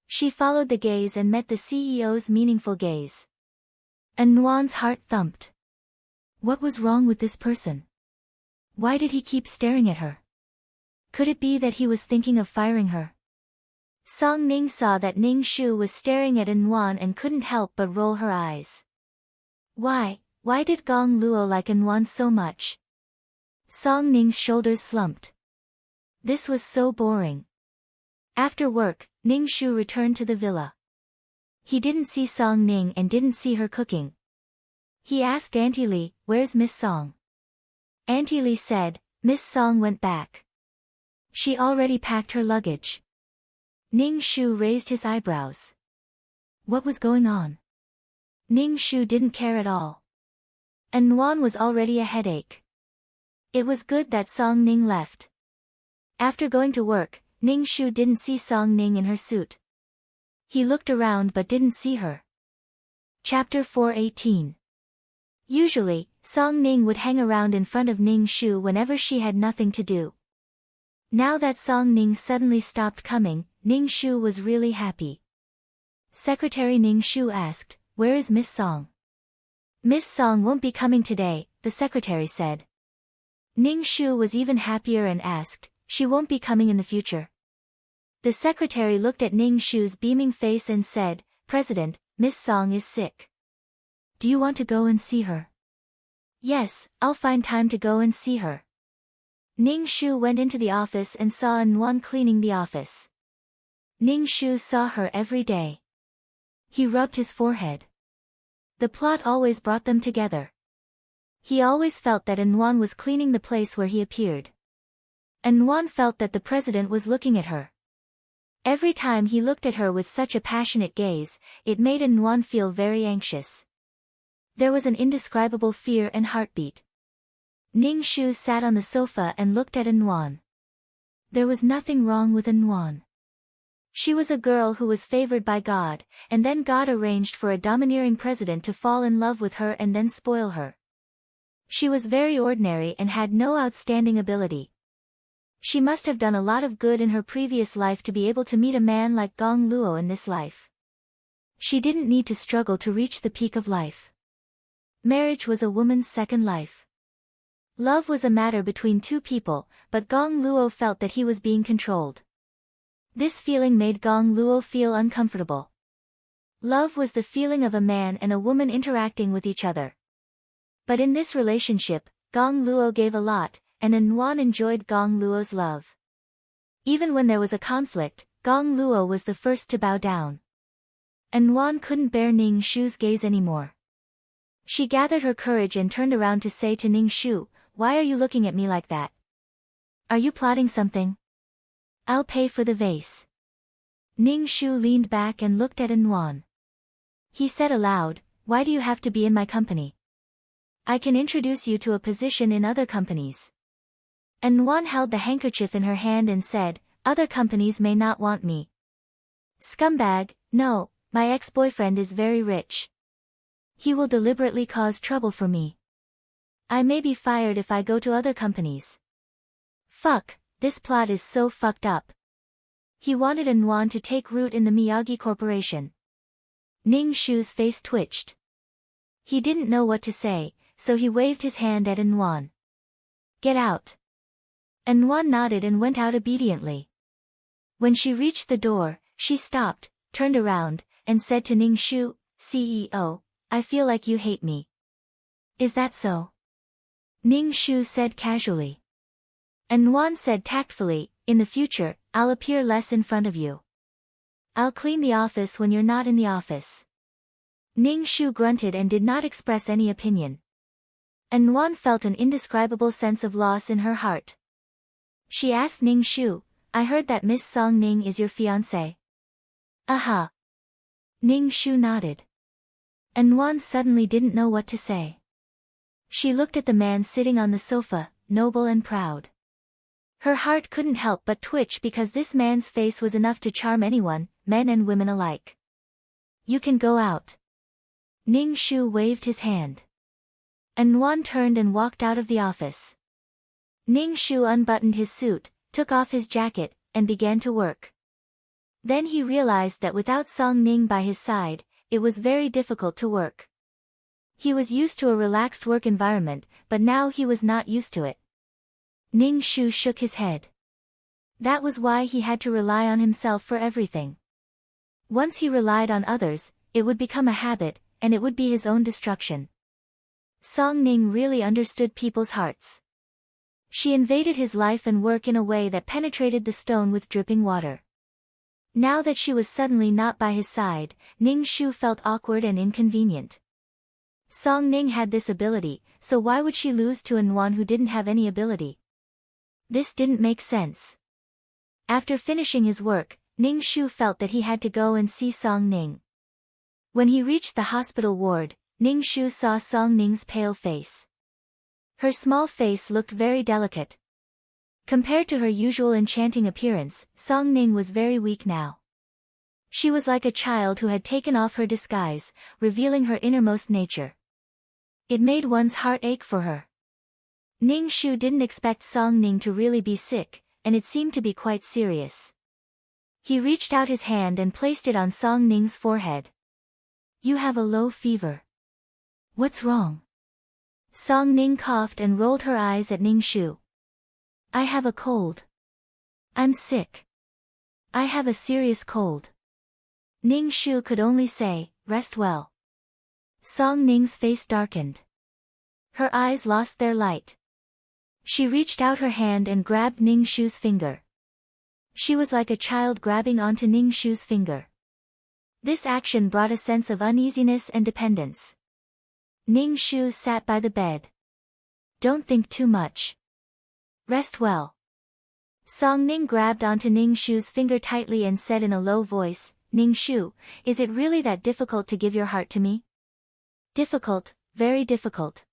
She followed the gaze and met the CEO's meaningful gaze. An Wan's heart thumped. What was wrong with this person? Why did he keep staring at her? Could it be that he was thinking of firing her? Song Ning saw that Ning Shu was staring at An Wan and couldn't help but roll her eyes. Why did Gong Luo like An Wan so much? Song Ning's shoulders slumped. This was so boring. After work, Ning Shu returned to the villa. He didn't see Song Ning and didn't see her cooking. He asked Auntie Li, "Where's Miss Song?" Auntie Li said, "Miss Song went back. She already packed her luggage." Ning Shu raised his eyebrows. What was going on? Ning Shu didn't care at all. An Wan was already a headache. It was good that Song Ning left. After going to work, Ning Shu didn't see Song Ning in her suit. He looked around but didn't see her. Chapter 418. Usually, Song Ning would hang around in front of Ning Shu whenever she had nothing to do. Now that Song Ning suddenly stopped coming, Ning Shu was really happy. Secretary Ning Shu asked, "Where is Miss Song?" "Miss Song won't be coming today," the secretary said. Ning Shu was even happier and asked, "She won't be coming in the future?" The secretary looked at Ning Shu's beaming face and said, "President, Miss Song is sick. Do you want to go and see her?" "Yes, I'll find time to go and see her." Ning Shu went into the office and saw An Wan cleaning the office. Ning Shu saw her every day. He rubbed his forehead. The plot always brought them together. He always felt that An Wan was cleaning the place where he appeared. An Wan felt that the president was looking at her. Every time he looked at her with such a passionate gaze, it made An Wan feel very anxious. There was an indescribable fear and heartbeat. Ning Shu sat on the sofa and looked at An Wan. There was nothing wrong with An Wan. She was a girl who was favored by God, and then God arranged for a domineering president to fall in love with her and then spoil her. She was very ordinary and had no outstanding ability. She must have done a lot of good in her previous life to be able to meet a man like Gong Luo in this life. She didn't need to struggle to reach the peak of life. Marriage was a woman's second life. Love was a matter between two people, but Gong Luo felt that he was being controlled. This feeling made Gong Luo feel uncomfortable. Love was the feeling of a man and a woman interacting with each other. But in this relationship, Gong Luo gave a lot, and Nuan enjoyed Gong Luo's love. Even when there was a conflict, Gong Luo was the first to bow down. Nuan couldn't bear Ning Shu's gaze anymore. She gathered her courage and turned around to say to Ning Shu, "Why are you looking at me like that? Are you plotting something? I'll pay for the vase." Ning Shu leaned back and looked at Nuan. He said aloud, "Why do you have to be in my company? I can introduce you to a position in other companies." Nuan held the handkerchief in her hand and said, "Other companies may not want me." "Scumbag, no, my ex-boyfriend is very rich. He will deliberately cause trouble for me. I may be fired if I go to other companies. Fuck, this plot is so fucked up." He wanted Nuan to take root in the Miyagi Corporation. Ning Shu's face twitched. He didn't know what to say, so he waved his hand at Nuan. "Get out." Nuan nodded and went out obediently. When she reached the door, she stopped, turned around, and said to Ning Shu, "CEO, I feel like you hate me. Is that so?" Ning Shu said casually. Nuan said tactfully, "In the future, I'll appear less in front of you. I'll clean the office when you're not in the office." Ning Shu grunted and did not express any opinion. Nuan felt an indescribable sense of loss in her heart. She asked Ning Shu, "I heard that Miss Song Ning is your fiancé." "Aha." Ning Shu nodded. Nuan suddenly didn't know what to say. She looked at the man sitting on the sofa, noble and proud. Her heart couldn't help but twitch because this man's face was enough to charm anyone, men and women alike. "You can go out." Ning Shu waved his hand. Nuan turned and walked out of the office. Ning Shu unbuttoned his suit, took off his jacket, and began to work. Then he realized that without Song Ning by his side, it was very difficult to work. He was used to a relaxed work environment, but now he was not used to it. Ning Shu shook his head. That was why he had to rely on himself for everything. Once he relied on others, it would become a habit, and it would be his own destruction. Song Ning really understood people's hearts. She invaded his life and work in a way that penetrated the stone with dripping water. Now that she was suddenly not by his side, Ning Shu felt awkward and inconvenient. Song Ning had this ability, so why would she lose to Nuan who didn't have any ability? This didn't make sense. After finishing his work, Ning Shu felt that he had to go and see Song Ning. When he reached the hospital ward, Ning Shu saw Song Ning's pale face. Her small face looked very delicate. Compared to her usual enchanting appearance, Song Ning was very weak now. She was like a child who had taken off her disguise, revealing her innermost nature. It made one's heart ache for her. Ning Shu didn't expect Song Ning to really be sick, and it seemed to be quite serious. He reached out his hand and placed it on Song Ning's forehead. "You have a low fever. What's wrong?" Song Ning coughed and rolled her eyes at Ning Shu. "I have a cold. I'm sick. I have a serious cold." Ning Shu could only say, "Rest well." Song Ning's face darkened. Her eyes lost their light. She reached out her hand and grabbed Ning Shu's finger. She was like a child grabbing onto Ning Shu's finger. This action brought a sense of uneasiness and dependence. Ning Shu sat by the bed. "Don't think too much. Rest well." Song Ning grabbed onto Ning Shu's finger tightly and said in a low voice, "Ning Shu, is it really that difficult to give your heart to me?" "Difficult, very difficult."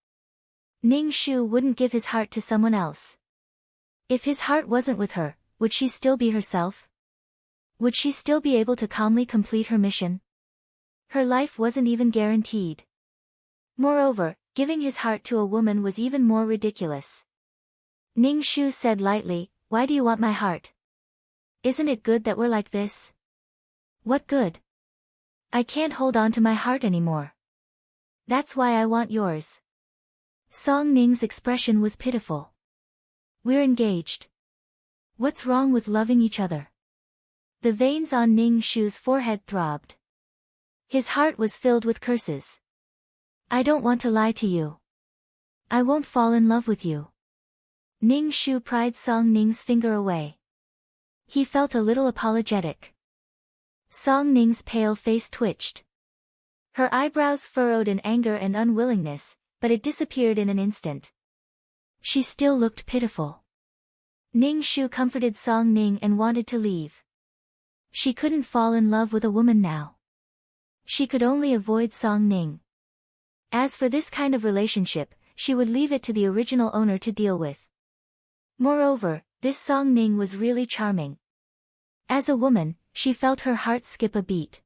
Ning Shu wouldn't give his heart to someone else. If his heart wasn't with her, would she still be herself? Would she still be able to calmly complete her mission? Her life wasn't even guaranteed. Moreover, giving his heart to a woman was even more ridiculous. Ning Shu said lightly, "Why do you want my heart? Isn't it good that we're like this?" "What good? I can't hold on to my heart anymore. That's why I want yours." Song Ning's expression was pitiful. "We're engaged. What's wrong with loving each other?" The veins on Ning Shu's forehead throbbed. His heart was filled with curses. "I don't want to lie to you. I won't fall in love with you." Ning Shu pried Song Ning's finger away. He felt a little apologetic. Song Ning's pale face twitched. Her eyebrows furrowed in anger and unwillingness, but it disappeared in an instant. She still looked pitiful. Ning Shu comforted Song Ning and wanted to leave. She couldn't fall in love with a woman now. She could only avoid Song Ning. As for this kind of relationship, she would leave it to the original owner to deal with. Moreover, this Song Ning was really charming. As a woman, she felt her heart skip a beat.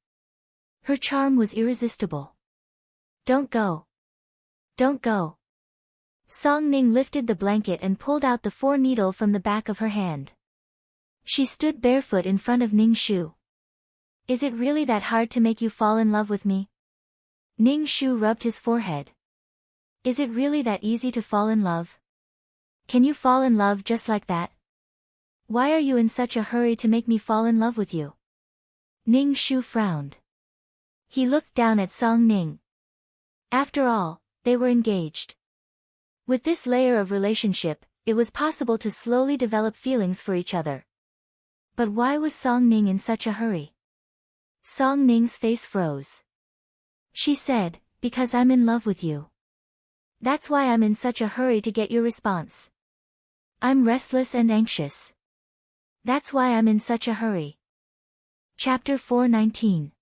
Her charm was irresistible. "Don't go. Don't go." Song Ning lifted the blanket and pulled out the 4-needle from the back of her hand. She stood barefoot in front of Ning Shu. "Is it really that hard to make you fall in love with me?" Ning Shu rubbed his forehead. "Is it really that easy to fall in love? Can you fall in love just like that? Why are you in such a hurry to make me fall in love with you?" Ning Shu frowned. He looked down at Song Ning. After all, they were engaged. With this layer of relationship, it was possible to slowly develop feelings for each other. But why was Song Ning in such a hurry? Song Ning's face froze. She said, "Because I'm in love with you. That's why I'm in such a hurry to get your response. I'm restless and anxious. That's why I'm in such a hurry." Chapter 419.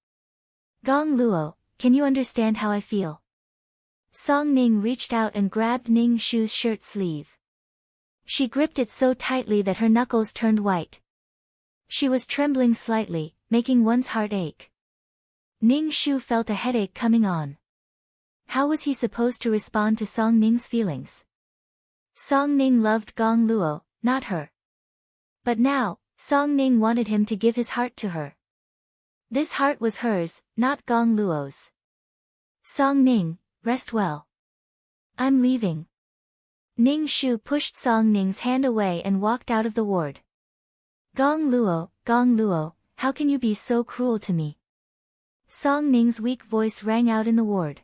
Gong Luo, can you understand how I feel? Song Ning reached out and grabbed Ning Shu's shirt sleeve. She gripped it so tightly that her knuckles turned white. She was trembling slightly, making one's heart ache. Ning Shu felt a headache coming on. How was he supposed to respond to Song Ning's feelings? Song Ning loved Gong Luo, not her. But now, Song Ning wanted him to give his heart to her. This heart was hers, not Gong Luo's. "Song Ning, rest well. I'm leaving." Ning Shu pushed Song Ning's hand away and walked out of the ward. Gong Luo, how can you be so cruel to me?" Song Ning's weak voice rang out in the ward.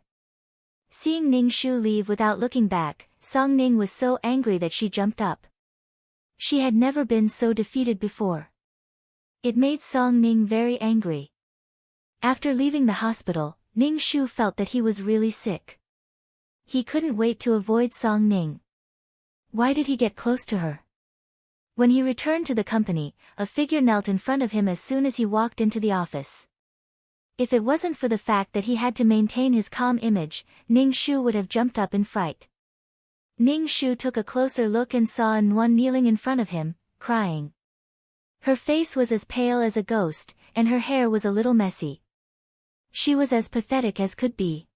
Seeing Ning Shu leave without looking back, Song Ning was so angry that she jumped up. She had never been so defeated before. It made Song Ning very angry. After leaving the hospital, Ning Shu felt that he was really sick. He couldn't wait to avoid Song Ning. Why did he get close to her? When he returned to the company, a figure knelt in front of him as soon as he walked into the office. If it wasn't for the fact that he had to maintain his calm image, Ning Shu would have jumped up in fright. Ning Shu took a closer look and saw Nwan kneeling in front of him, crying. Her face was as pale as a ghost, and her hair was a little messy. She was as pathetic as could be.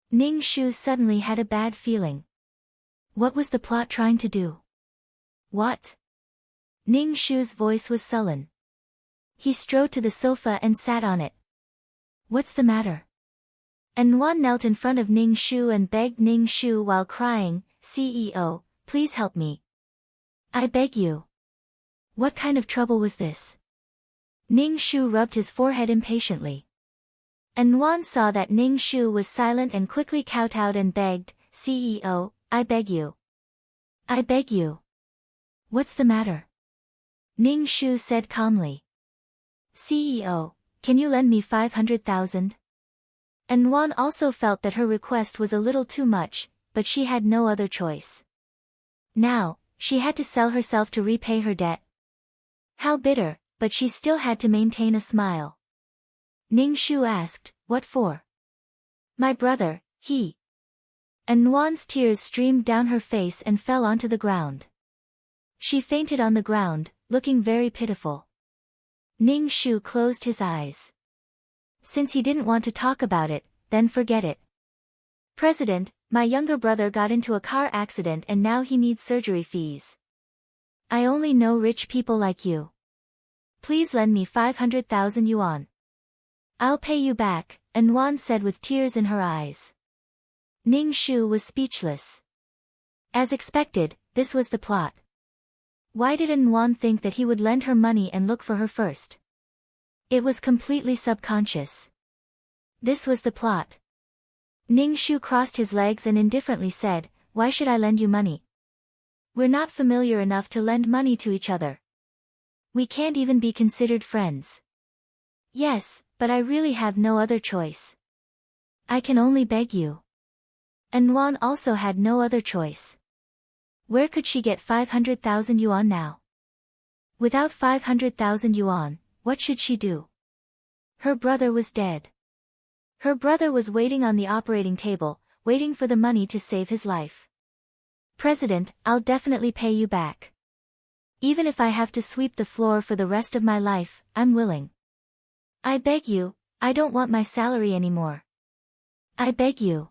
Ning Shu suddenly had a bad feeling. What was the plot trying to do? What? Ning Shu's voice was sullen. He strode to the sofa and sat on it. What's the matter? Nwan knelt in front of Ning Shu and begged Ning Shu while crying, "CEO, please help me. I beg you." What kind of trouble was this? Ning Shu rubbed his forehead impatiently. Nwan saw that Ning Shu was silent and quickly kowtowed and begged, "CEO, I beg you. I beg you." What's the matter? Ning Shu said calmly. "CEO, can you lend me 500,000? Nwan also felt that her request was a little too much, but she had no other choice. Now, she had to sell herself to repay her debt. How bitter, but she still had to maintain a smile. Ning Shu asked, "What for?" "My brother, he." Nwan's tears streamed down her face and fell onto the ground. She fainted on the ground, looking very pitiful. Ning Shu closed his eyes. Since he didn't want to talk about it, then forget it. "President, My younger brother got into a car accident and now he needs surgery fees. I only know rich people like you. Please lend me 500,000 yuan. I'll pay you back, Anwan said with tears in her eyes. Ning Shu was speechless. As expected, this was the plot. Why did Anwan think that he would lend her money and look for her first? It was completely subconscious. This was the plot. Ning Shu crossed his legs and indifferently said, "Why should I lend you money? We're not familiar enough to lend money to each other. We can't even be considered friends." "Yes, but I really have no other choice. I can only beg you." Anwan also had no other choice. Where could she get 500,000 yuan now? Without 500,000 yuan, what should she do? Her brother was dead. Her brother was waiting on the operating table, waiting for the money to save his life. "President, I'll definitely pay you back. Even if I have to sweep the floor for the rest of my life, I'm willing. I beg you, I don't want my salary anymore. I beg you."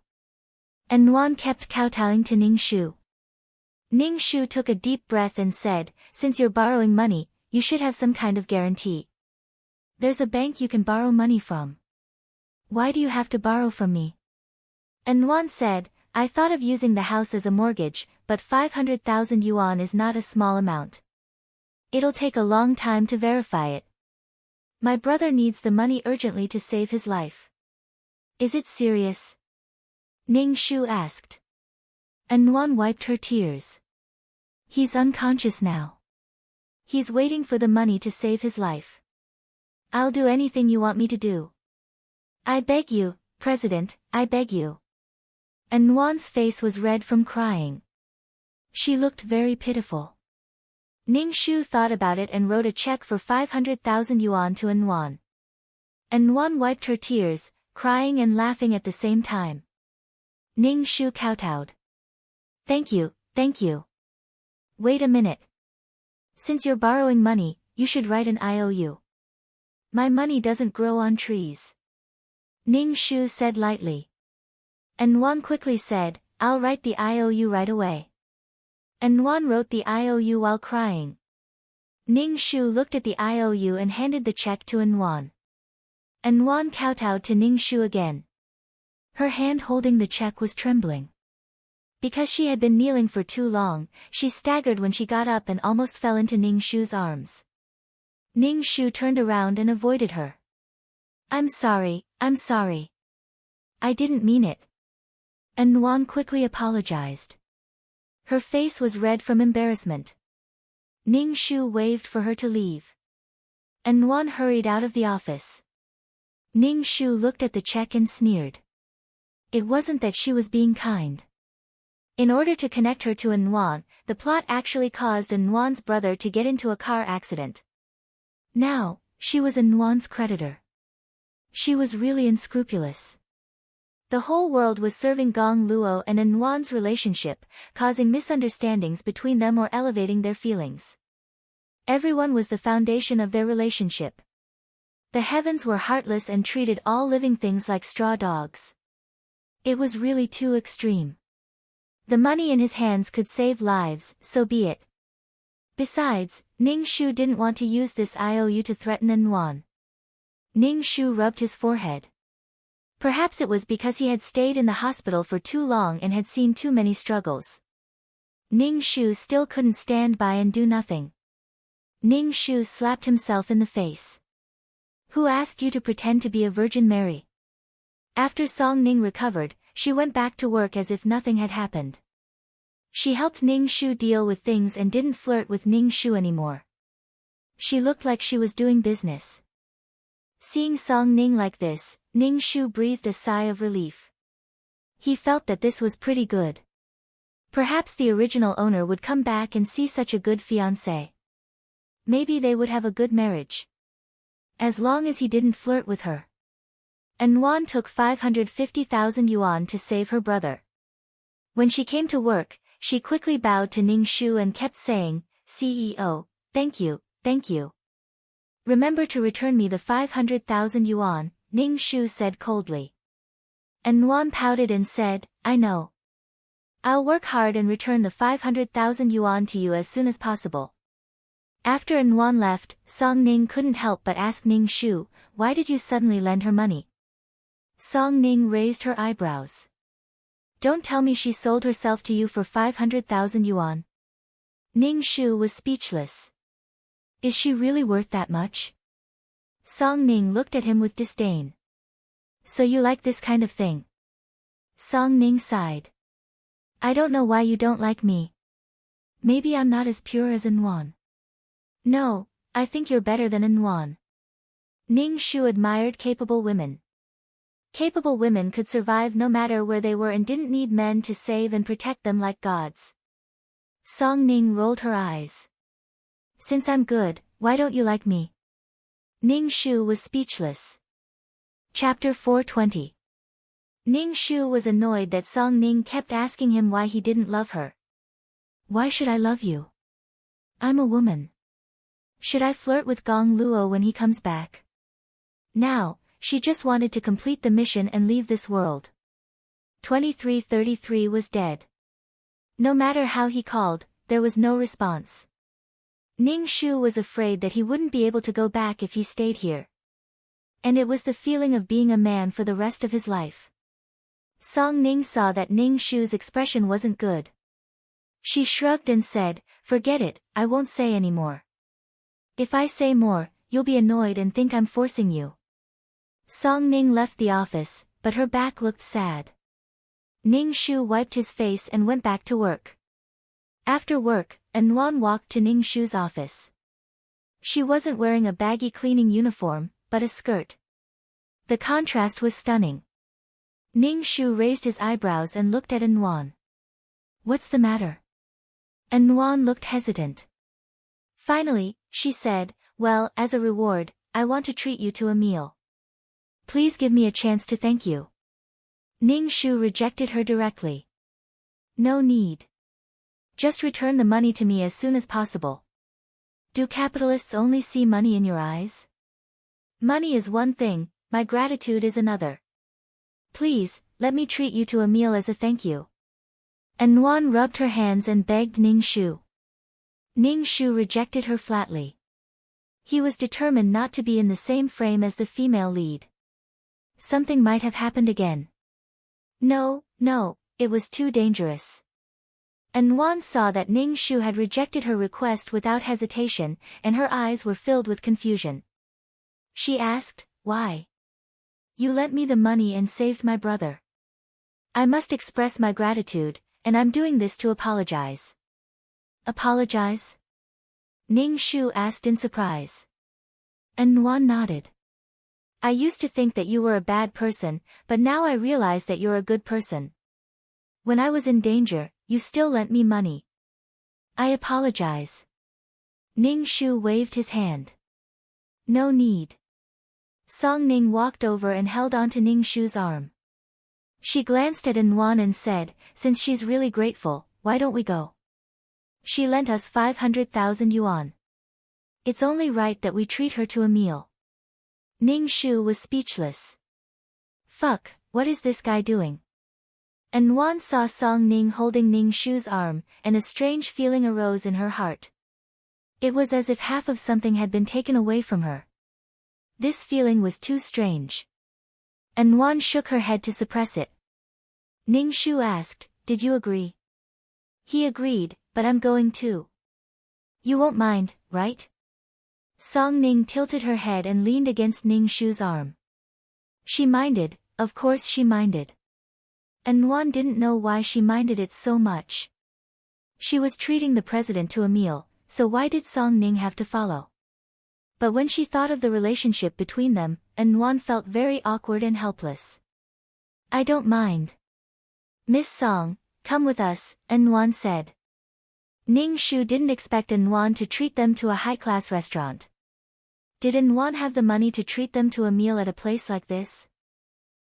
Anwan kept kowtowing to Ning Shu. Ning Shu took a deep breath and said, "Since you're borrowing money, you should have some kind of guarantee. There's a bank you can borrow money from. Why do you have to borrow from me?" Anwan said, "I thought of using the house as a mortgage, but 500,000 yuan is not a small amount. It'll take a long time to verify it. My brother needs the money urgently to save his life." "Is it serious?" Ning Shu asked. Anwan wiped her tears. "He's unconscious now. He's waiting for the money to save his life. I'll do anything you want me to do. I beg you, President, I beg you." Anwan's face was red from crying. She looked very pitiful. Ning Shu thought about it and wrote a check for 500,000 yuan to Anwan. Anwan wiped her tears, crying and laughing at the same time. Ning Shu kowtowed. Thank you, thank you. Wait a minute. Since you're borrowing money, you should write an IOU. My money doesn't grow on trees." Ning Shu said lightly. Anwan quickly said, "I'll write the IOU right away." Anwan wrote the IOU while crying. Ning Shu looked at the IOU and handed the check to Anwan. Anwan kowtowed to Ning Shu again. Her hand holding the check was trembling. Because she had been kneeling for too long, she staggered when she got up and almost fell into Ning Shu's arms. Ning Shu turned around and avoided her. I'm sorry. I didn't mean it." Anwan quickly apologized. Her face was red from embarrassment. Ning Shu waved for her to leave. Anwan hurried out of the office. Ning Shu looked at the check and sneered. It wasn't that she was being kind. In order to connect her to Anwan, the plot actually caused Anwan's brother to get into a car accident. Now, she was Anwan's creditor. She was really unscrupulous. The whole world was serving Gong Luo and Anwan's relationship, causing misunderstandings between them or elevating their feelings. Everyone was the foundation of their relationship. The heavens were heartless and treated all living things like straw dogs. It was really too extreme. The money in his hands could save lives, so be it. Besides, Ning Shu didn't want to use this IOU to threaten Anwan. Ning Shu rubbed his forehead. Perhaps it was because he had stayed in the hospital for too long and had seen too many struggles. Ning Shu still couldn't stand by and do nothing. Ning Shu slapped himself in the face. Who asked you to pretend to be a Virgin Mary? After Song Ning recovered, she went back to work as if nothing had happened. She helped Ning Shu deal with things and didn't flirt with Ning Shu anymore. She looked like she was doing business. Seeing Song Ning like this, Ning Shu breathed a sigh of relief. He felt that this was pretty good. Perhaps the original owner would come back and see such a good fiancé. Maybe they would have a good marriage. As long as he didn't flirt with her. Anwan took 550,000 yuan to save her brother. When she came to work, she quickly bowed to Ning Shu and kept saying, "CEO, thank you, thank you. Remember to return me the 500,000 yuan, Ning Shu said coldly. Anwan pouted and said, "I know. I'll work hard and return the 500,000 yuan to you as soon as possible. After Nuan left, Song Ning couldn't help but ask Ning Shu, why did you suddenly lend her money? Song Ning raised her eyebrows. Don't tell me she sold herself to you for 500,000 yuan. Ning Shu was speechless. Is she really worth that much? Song Ning looked at him with disdain. So you like this kind of thing? Song Ning sighed. I don't know why you don't like me. Maybe I'm not as pure as Nuan. No, I think you're better than Nuan. Ning Shu admired capable women. Capable women could survive no matter where they were and didn't need men to save and protect them like gods. Song Ning rolled her eyes. Since I'm good, why don't you like me? Ning Shu was speechless. Chapter 420. Ning Shu was annoyed that Song Ning kept asking him why he didn't love her. Why should I love you? I'm a woman. Should I flirt with Gong Luo when he comes back? Now, she just wanted to complete the mission and leave this world. 2333 was dead. No matter how he called, there was no response. Ning Shu was afraid that he wouldn't be able to go back if he stayed here. And it was the feeling of being a man for the rest of his life. Song Ning saw that Ning Shu's expression wasn't good. She shrugged and said, forget it, I won't say any more. If I say more, you'll be annoyed and think I'm forcing you. Song Ning left the office, but her back looked sad. Ning Shu wiped his face and went back to work. After work, Nuan walked to Ning Shu's office. She wasn't wearing a baggy cleaning uniform, but a skirt. The contrast was stunning. Ning Shu raised his eyebrows and looked at Nuan. What's the matter? Nuan looked hesitant. Finally, she said, well, as a reward, I want to treat you to a meal. Please give me a chance to thank you. Ning Shu rejected her directly. No need. Just return the money to me as soon as possible. Do capitalists only see money in your eyes? Money is one thing, my gratitude is another. Please, let me treat you to a meal as a thank you. Nuan rubbed her hands and begged Ning Shu. Ning Shu rejected her flatly. He was determined not to be in the same frame as the female lead. Something might have happened again. No, it was too dangerous. Nuan saw that Ning Shu had rejected her request without hesitation, and her eyes were filled with confusion. She asked, why? You lent me the money and saved my brother. I must express my gratitude, and I'm doing this to apologize. Apologize? Ning Shu asked in surprise. Nuan nodded. I used to think that you were a bad person, but now I realize that you're a good person. When I was in danger, you still lent me money. I apologize. Ning Shu waved his hand. No need. Song Ning walked over and held onto Ning Shu's arm. She glanced at Nuan and said, since she's really grateful, why don't we go? She lent us 500,000 yuan. It's only right that we treat her to a meal. Ning Shu was speechless. Fuck, what is this guy doing? Nuan saw Song Ning holding Ning Shu's arm, and a strange feeling arose in her heart. It was as if half of something had been taken away from her. This feeling was too strange. Nuan shook her head to suppress it. Ning Shu asked, did you agree? He agreed, but I'm going too. You won't mind, right? Song Ning tilted her head and leaned against Ning Shu's arm. She minded, of course she minded. Nuan didn't know why she minded it so much. She was treating the president to a meal, so why did Song Ning have to follow? But when she thought of the relationship between them, Nuan felt very awkward and helpless. I don't mind. Miss Song, come with us, Nuan said. Ning Shu didn't expect Nuan to treat them to a high-class restaurant. Did Nuan have the money to treat them to a meal at a place like this?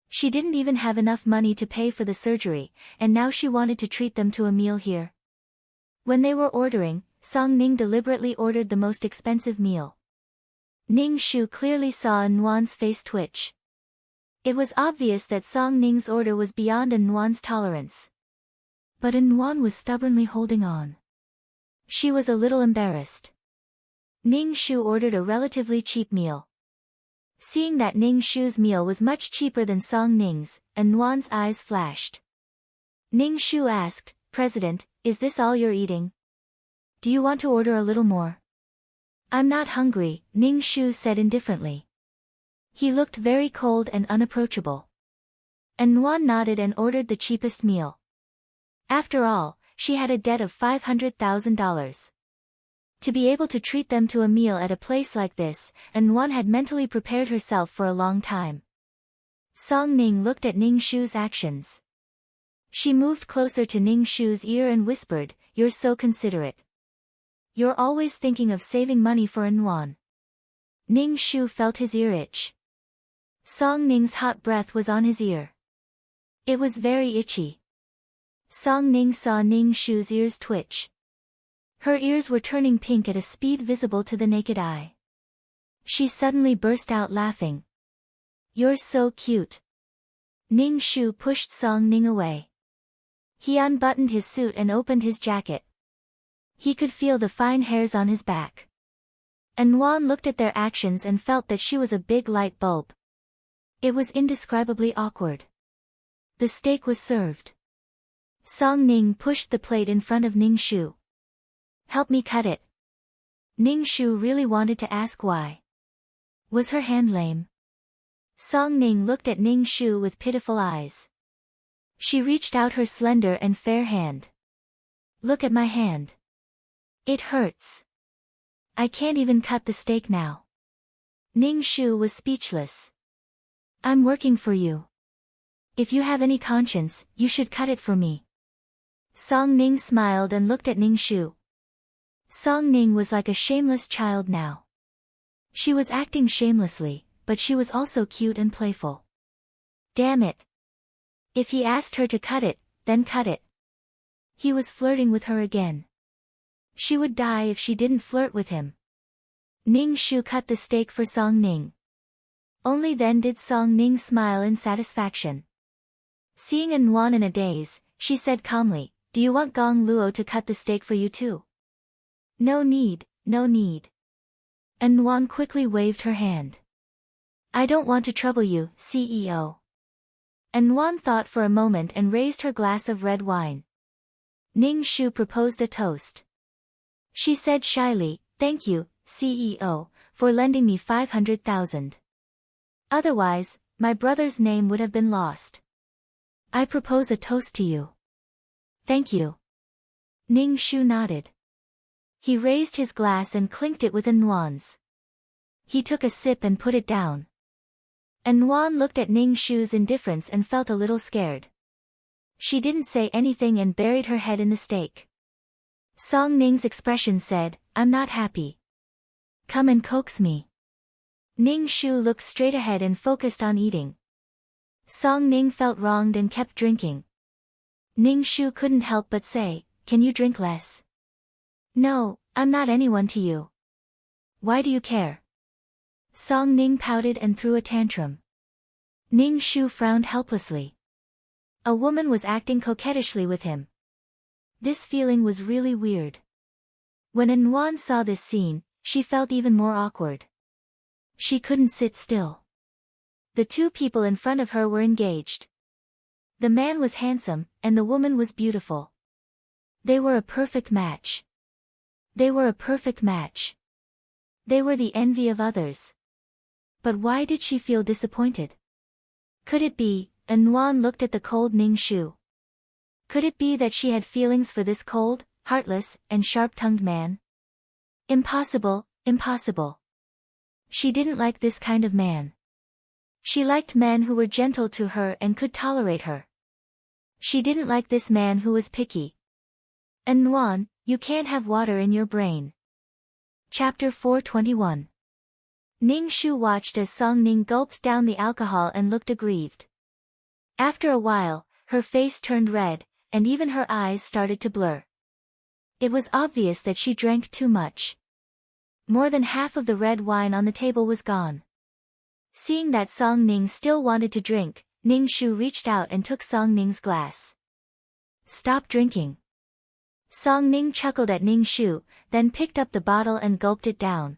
She didn't even have enough money to pay for the surgery, and now she wanted to treat them to a meal here. When they were ordering, Song Ning deliberately ordered the most expensive meal. Ning Shu clearly saw Nuan's face twitch. It was obvious that Song Ning's order was beyond Nuan's tolerance. But Nwan was stubbornly holding on. She was a little embarrassed. Ning Shu ordered a relatively cheap meal. Seeing that Ning Shu's meal was much cheaper than Song Ning's, Nwan's eyes flashed. Ning Shu asked, "President, is this all you're eating? Do you want to order a little more?" "I'm not hungry," Ning Shu said indifferently. He looked very cold and unapproachable. Nwan nodded and ordered the cheapest meal. After all, she had a debt of $500,000. To be able to treat them to a meal at a place like this, Nwan had mentally prepared herself for a long time. Song Ning looked at Ning Shu's actions. She moved closer to Ning Shu's ear and whispered, "You're so considerate. You're always thinking of saving money for Nwan." Ning Shu felt his ear itch. Song Ning's hot breath was on his ear. It was very itchy. Song Ning saw Ning Shu's ears twitch. Her ears were turning pink at a speed visible to the naked eye. She suddenly burst out laughing. "You're so cute." Ning Shu pushed Song Ning away. He unbuttoned his suit and opened his jacket. He could feel the fine hairs on his back. Nwan looked at their actions and felt that she was a big light bulb. It was indescribably awkward. The steak was served. Song Ning pushed the plate in front of Ning Shu. "Help me cut it." Ning Shu really wanted to ask why. Was her hand lame? Song Ning looked at Ning Shu with pitiful eyes. She reached out her slender and fair hand. "Look at my hand. It hurts. I can't even cut the steak now." Ning Shu was speechless. "I'm working for you. If you have any conscience, you should cut it for me." Song Ning smiled and looked at Ning Shu. Song Ning was like a shameless child now. She was acting shamelessly, but she was also cute and playful. Damn it. If he asked her to cut it, then cut it. He was flirting with her again. She would die if she didn't flirt with him. Ning Shu cut the steak for Song Ning. Only then did Song Ning smile in satisfaction. Seeing Nwan in a daze, she said calmly, "Do you want Gong Luo to cut the steak for you too?" "No need, no need." Nwan quickly waved her hand. "I don't want to trouble you, CEO." Nwan thought for a moment and raised her glass of red wine. Ning Shu proposed a toast. She said shyly, "Thank you, CEO, for lending me 500,000. Otherwise, my brother's name would have been lost. I propose a toast to you." "Thank you." Ning Shu nodded. He raised his glass and clinked it with Nwan's. He took a sip and put it down. Nwan looked at Ning Shu's indifference and felt a little scared. She didn't say anything and buried her head in the steak. Song Ning's expression said, "I'm not happy. Come and coax me." Ning Shu looked straight ahead and focused on eating. Song Ning felt wronged and kept drinking. Ning Shu couldn't help but say, "Can you drink less?" "No, I'm not anyone to you. Why do you care?" Song Ning pouted and threw a tantrum. Ning Shu frowned helplessly. A woman was acting coquettishly with him. This feeling was really weird. When Nwan saw this scene, she felt even more awkward. She couldn't sit still. The two people in front of her were engaged. The man was handsome, and the woman was beautiful. They were a perfect match. They were a perfect match. They were the envy of others. But why did she feel disappointed? Could it be, Nwan looked at the cold Ning Shu. Could it be that she had feelings for this cold, heartless, and sharp-tongued man? Impossible, impossible. She didn't like this kind of man. She liked men who were gentle to her and could tolerate her. She didn't like this man who was picky. Nwan, you can't have water in your brain. Chapter 421. Ning Shu watched as Song Ning gulped down the alcohol and looked aggrieved. After a while, her face turned red, and even her eyes started to blur. It was obvious that she drank too much. More than half of the red wine on the table was gone. Seeing that Song Ning still wanted to drink, Ning Shu reached out and took Song Ning's glass. Stop drinking. Song Ning chuckled at Ning Shu, then picked up the bottle and gulped it down.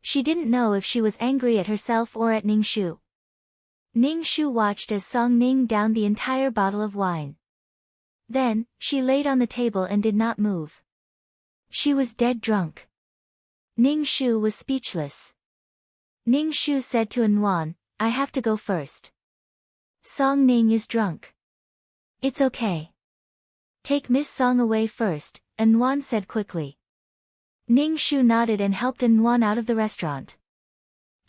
She didn't know if she was angry at herself or at Ning Shu. Ning Shu watched as Song Ning downed the entire bottle of wine. Then, she laid on the table and did not move. She was dead drunk. Ning Shu was speechless. Ning Shu said to Nwan, I have to go first. Song Ning is drunk. It's okay. Take Miss Song away first, Nwan said quickly. Ning Shu nodded and helped Nwan out of the restaurant.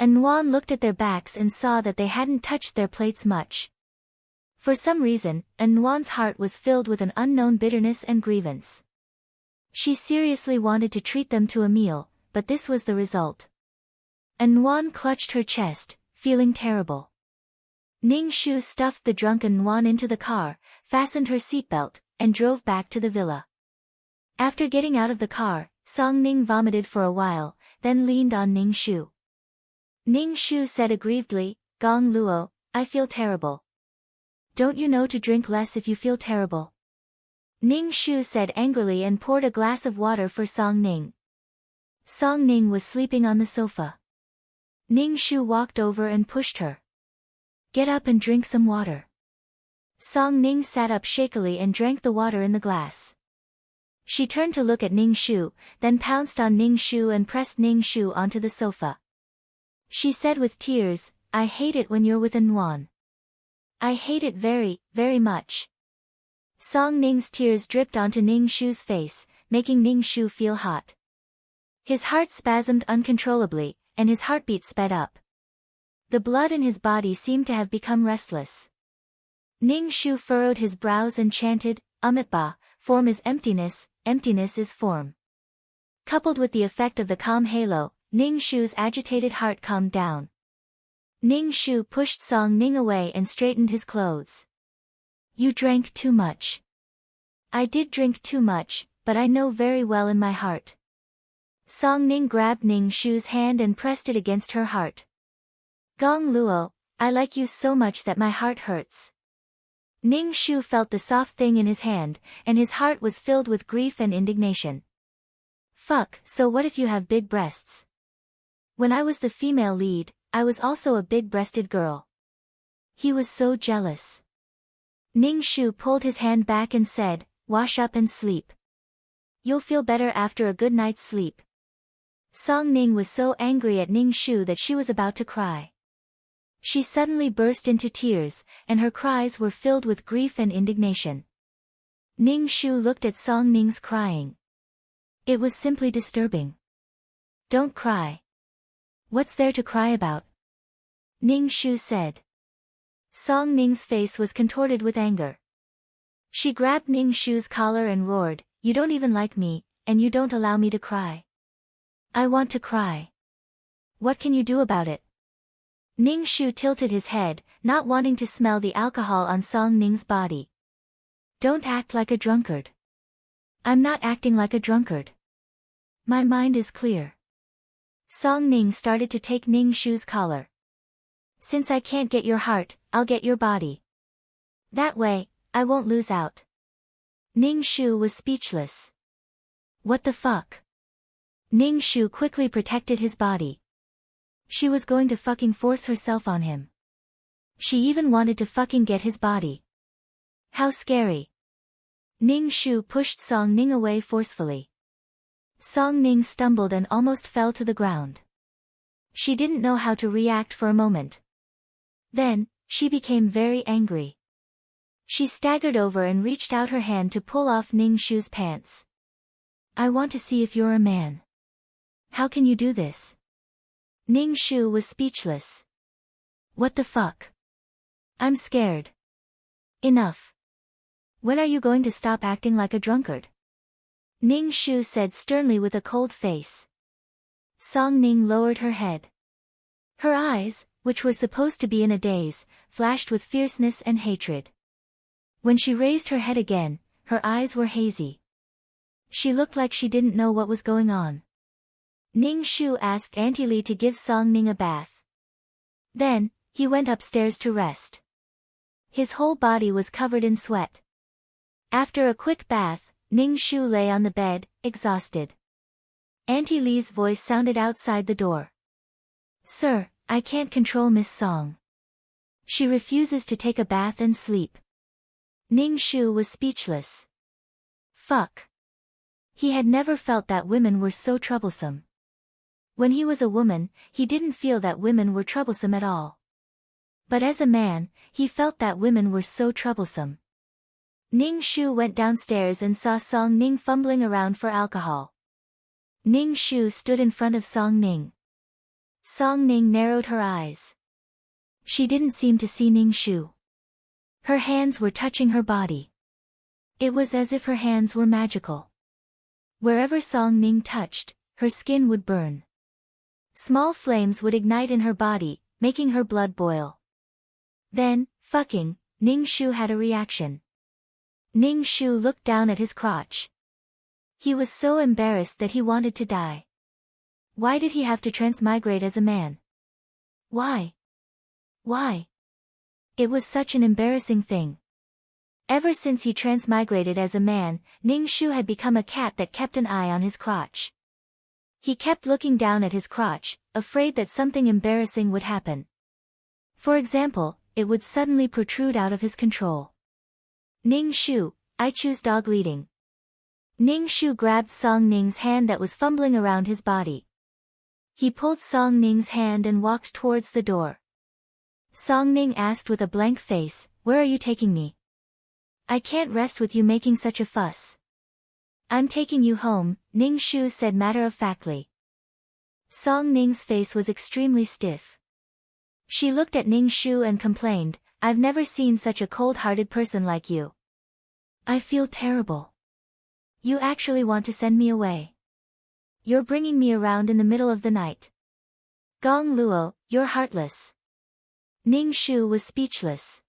Nwan looked at their backs and saw that they hadn't touched their plates much. For some reason, Nwan's heart was filled with an unknown bitterness and grievance. She seriously wanted to treat them to a meal, but this was the result. Nwan clutched her chest, feeling terrible. Ning Shu stuffed the drunken Nwan into the car, fastened her seatbelt, and drove back to the villa. After getting out of the car, Song Ning vomited for a while, then leaned on Ning Shu. Ning Shu said aggrievedly, Gong Luo, I feel terrible. Don't you know to drink less if you feel terrible? Ning Shu said angrily and poured a glass of water for Song Ning. Song Ning was sleeping on the sofa. Ning Shu walked over and pushed her. Get up and drink some water. Song Ning sat up shakily and drank the water in the glass. She turned to look at Ning Shu, then pounced on Ning Shu and pressed Ning Shu onto the sofa. She said with tears, I hate it when you're with Nwan. I hate it very, very much. Song Ning's tears dripped onto Ning Shu's face, making Ning Shu feel hot. His heart spasmed uncontrollably, and his heartbeat sped up. The blood in his body seemed to have become restless. Ning Shu furrowed his brows and chanted, Amitba, form is emptiness, emptiness is form. Coupled with the effect of the calm halo, Ning Shu's agitated heart calmed down. Ning Shu pushed Song Ning away and straightened his clothes. You drank too much. I did drink too much, but I know very well in my heart. Song Ning grabbed Ning Shu's hand and pressed it against her heart. Gong Luo, I like you so much that my heart hurts. Ning Shu felt the soft thing in his hand, and his heart was filled with grief and indignation. Fuck, so what if you have big breasts? When I was the female lead, I was also a big-breasted girl. He was so jealous. Ning Shu pulled his hand back and said, wash up and sleep. You'll feel better after a good night's sleep. Song Ning was so angry at Ning Shu that she was about to cry. She suddenly burst into tears, and her cries were filled with grief and indignation. Ning Shu looked at Song Ning's crying. It was simply disturbing. Don't cry. What's there to cry about? Ning Shu said. Song Ning's face was contorted with anger. She grabbed Ning Shu's collar and roared, you don't even like me, and you don't allow me to cry. I want to cry. What can you do about it? Ning Shu tilted his head, not wanting to smell the alcohol on Song Ning's body. Don't act like a drunkard. I'm not acting like a drunkard. My mind is clear. Song Ning started to take Ning Shu's collar. Since I can't get your heart, I'll get your body. That way, I won't lose out. Ning Shu was speechless. What the fuck? Ning Shu quickly protected his body. She was going to fucking force herself on him. She even wanted to fucking get his body. How scary. Ning Shu pushed Song Ning away forcefully. Song Ning stumbled and almost fell to the ground. She didn't know how to react for a moment. Then, she became very angry. She staggered over and reached out her hand to pull off Ning Shu's pants. I want to see if you're a man. How can you do this? Ning Shu was speechless. What the fuck? I'm scared. Enough. When are you going to stop acting like a drunkard? Ning Shu said sternly with a cold face. Song Ning lowered her head. Her eyes, which were supposed to be in a daze, flashed with fierceness and hatred. When she raised her head again, her eyes were hazy. She looked like she didn't know what was going on. Ning Shu asked Auntie Li to give Song Ning a bath. Then, he went upstairs to rest. His whole body was covered in sweat. After a quick bath, Ning Shu lay on the bed, exhausted. Auntie Lee's voice sounded outside the door. Sir, I can't control Miss Song. She refuses to take a bath and sleep. Ning Shu was speechless. Fuck. He had never felt that women were so troublesome. When he was a woman, he didn't feel that women were troublesome at all. But as a man, he felt that women were so troublesome. Ning Shu went downstairs and saw Song Ning fumbling around for alcohol. Ning Shu stood in front of Song Ning. Song Ning narrowed her eyes. She didn't seem to see Ning Shu. Her hands were touching her body. It was as if her hands were magical. Wherever Song Ning touched, her skin would burn. Small flames would ignite in her body, making her blood boil. Then, fucking, Ning Shu had a reaction. Ning Shu looked down at his crotch. He was so embarrassed that he wanted to die. Why did he have to transmigrate as a man? Why? Why? It was such an embarrassing thing. Ever since he transmigrated as a man, Ning Shu had become a cat that kept an eye on his crotch. He kept looking down at his crotch, afraid that something embarrassing would happen. For example, it would suddenly protrude out of his control. Ning Shu, I choose dog leading. Ning Shu grabbed Song Ning's hand that was fumbling around his body. He pulled Song Ning's hand and walked towards the door. Song Ning asked with a blank face, where are you taking me? I can't rest with you making such a fuss. I'm taking you home, Ning Shu said matter-of-factly. Song Ning's face was extremely stiff. She looked at Ning Shu and complained, I've never seen such a cold-hearted person like you. I feel terrible. You actually want to send me away. You're bringing me around in the middle of the night. Gong Luo, you're heartless. Ning Shu was speechless.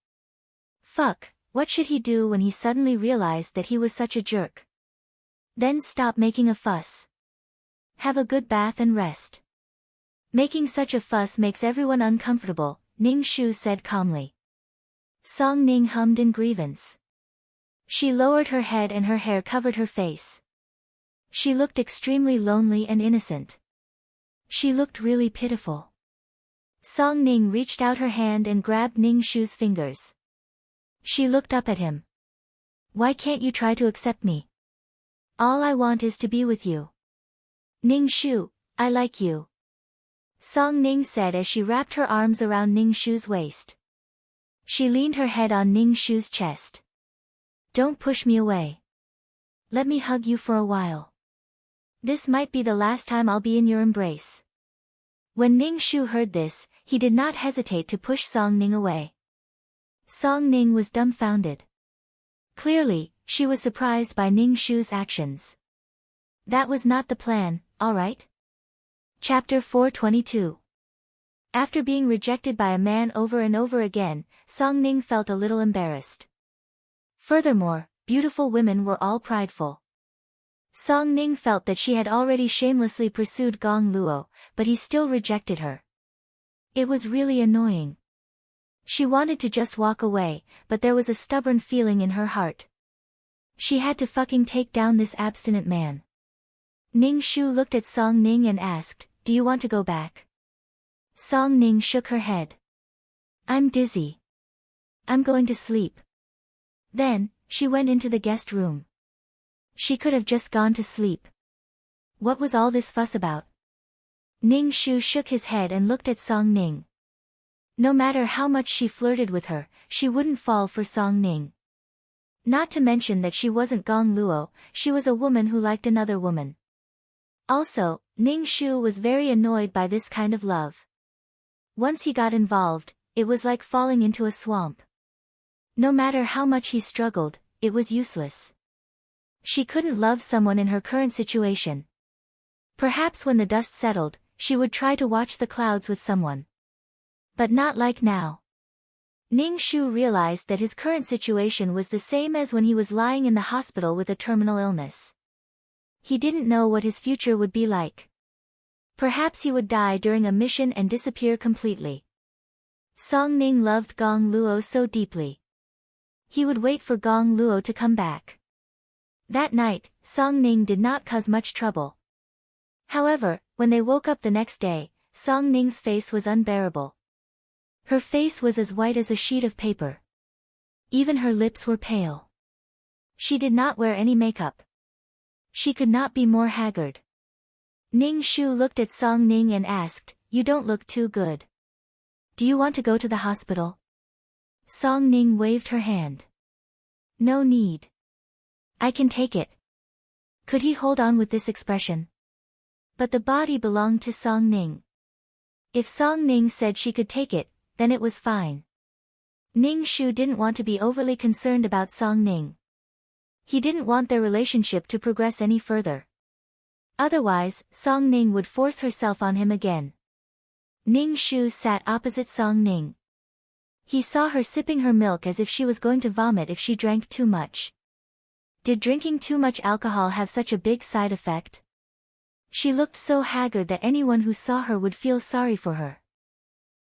Fuck, what should he do when he suddenly realized that he was such a jerk? Then stop making a fuss. Have a good bath and rest. Making such a fuss makes everyone uncomfortable, Ning Shu said calmly. Song Ning hummed in grievance. She lowered her head and her hair covered her face. She looked extremely lonely and innocent. She looked really pitiful. Song Ning reached out her hand and grabbed Ning Shu's fingers. She looked up at him. Why can't you try to accept me? All I want is to be with you. Ning Shu, I like you. Song Ning said as she wrapped her arms around Ning Shu's waist. She leaned her head on Ning Shu's chest. Don't push me away. Let me hug you for a while. This might be the last time I'll be in your embrace. When Ning Shu heard this, he did not hesitate to push Song Ning away. Song Ning was dumbfounded. Clearly, she was surprised by Ning Shu's actions. That was not the plan, alright? Chapter 422. After being rejected by a man over and over again, Song Ning felt a little embarrassed. Furthermore, beautiful women were all prideful. Song Ning felt that she had already shamelessly pursued Gong Luo, but he still rejected her. It was really annoying. She wanted to just walk away, but there was a stubborn feeling in her heart. She had to fucking take down this abstinent man. Ning Shu looked at Song Ning and asked, do you want to go back? Song Ning shook her head. I'm dizzy. I'm going to sleep. Then, she went into the guest room. She could have just gone to sleep. What was all this fuss about? Ning Shu shook his head and looked at Song Ning. No matter how much she flirted with her, she wouldn't fall for Song Ning. Not to mention that she wasn't Gong Luo, she was a woman who liked another woman. Also, Ning Shu was very annoyed by this kind of love. Once he got involved, it was like falling into a swamp. No matter how much he struggled, it was useless. She couldn't love someone in her current situation. Perhaps when the dust settled, she would try to watch the clouds with someone. But not like now. Ning Shu realized that his current situation was the same as when he was lying in the hospital with a terminal illness. He didn't know what his future would be like. Perhaps he would die during a mission and disappear completely. Song Ning loved Gong Luo so deeply. He would wait for Gong Luo to come back. That night, Song Ning did not cause much trouble. However, when they woke up the next day, Song Ning's face was unbearable. Her face was as white as a sheet of paper. Even her lips were pale. She did not wear any makeup. She could not be more haggard. Ning Shu looked at Song Ning and asked, "You don't look too good. Do you want to go to the hospital?" Song Ning waved her hand. "No need. I can take it." Could he hold on with this expression? But the body belonged to Song Ning. If Song Ning said she could take it, then it was fine. Ning Shu didn't want to be overly concerned about Song Ning. He didn't want their relationship to progress any further. Otherwise, Song Ning would force herself on him again. Ning Shu sat opposite Song Ning. He saw her sipping her milk as if she was going to vomit if she drank too much. Did drinking too much alcohol have such a big side effect? She looked so haggard that anyone who saw her would feel sorry for her.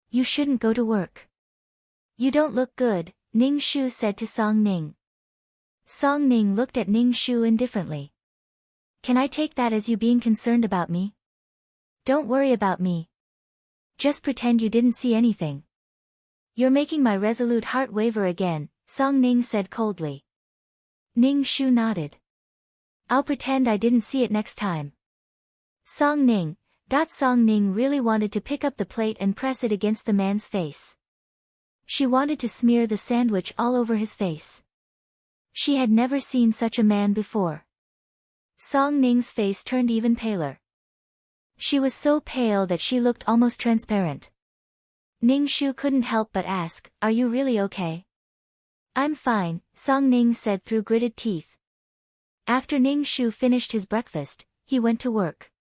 "You shouldn't go to work. You don't look good," Ning Shu said to Song Ning. Song Ning looked at Ning Shu indifferently. "Can I take that as you being concerned about me? Don't worry about me. Just pretend you didn't see anything." "You're making my resolute heart waver again," Song Ning said coldly. Ning Shu nodded. "I'll pretend I didn't see it next time." Song Ning really wanted to pick up the plate and press it against the man's face. She wanted to smear the sandwich all over his face. She had never seen such a man before. Song Ning's face turned even paler. She was so pale that she looked almost transparent. Ning Shu couldn't help but ask, "Are you really okay?" "I'm fine," Song Ning said through gritted teeth. After Ning Shu finished his breakfast, he went to work.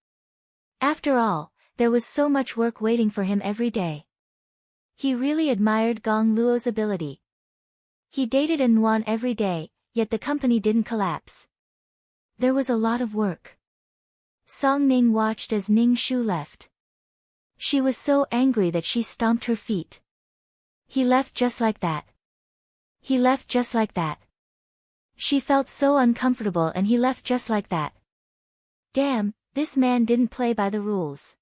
After all, there was so much work waiting for him every day. He really admired Gong Luo's ability. He dated An every day, yet the company didn't collapse. There was a lot of work. Song Ning watched as Ning Shu left. She was so angry that she stomped her feet. He left just like that. He left just like that. She felt so uncomfortable and he left just like that. Damn, this man didn't play by the rules.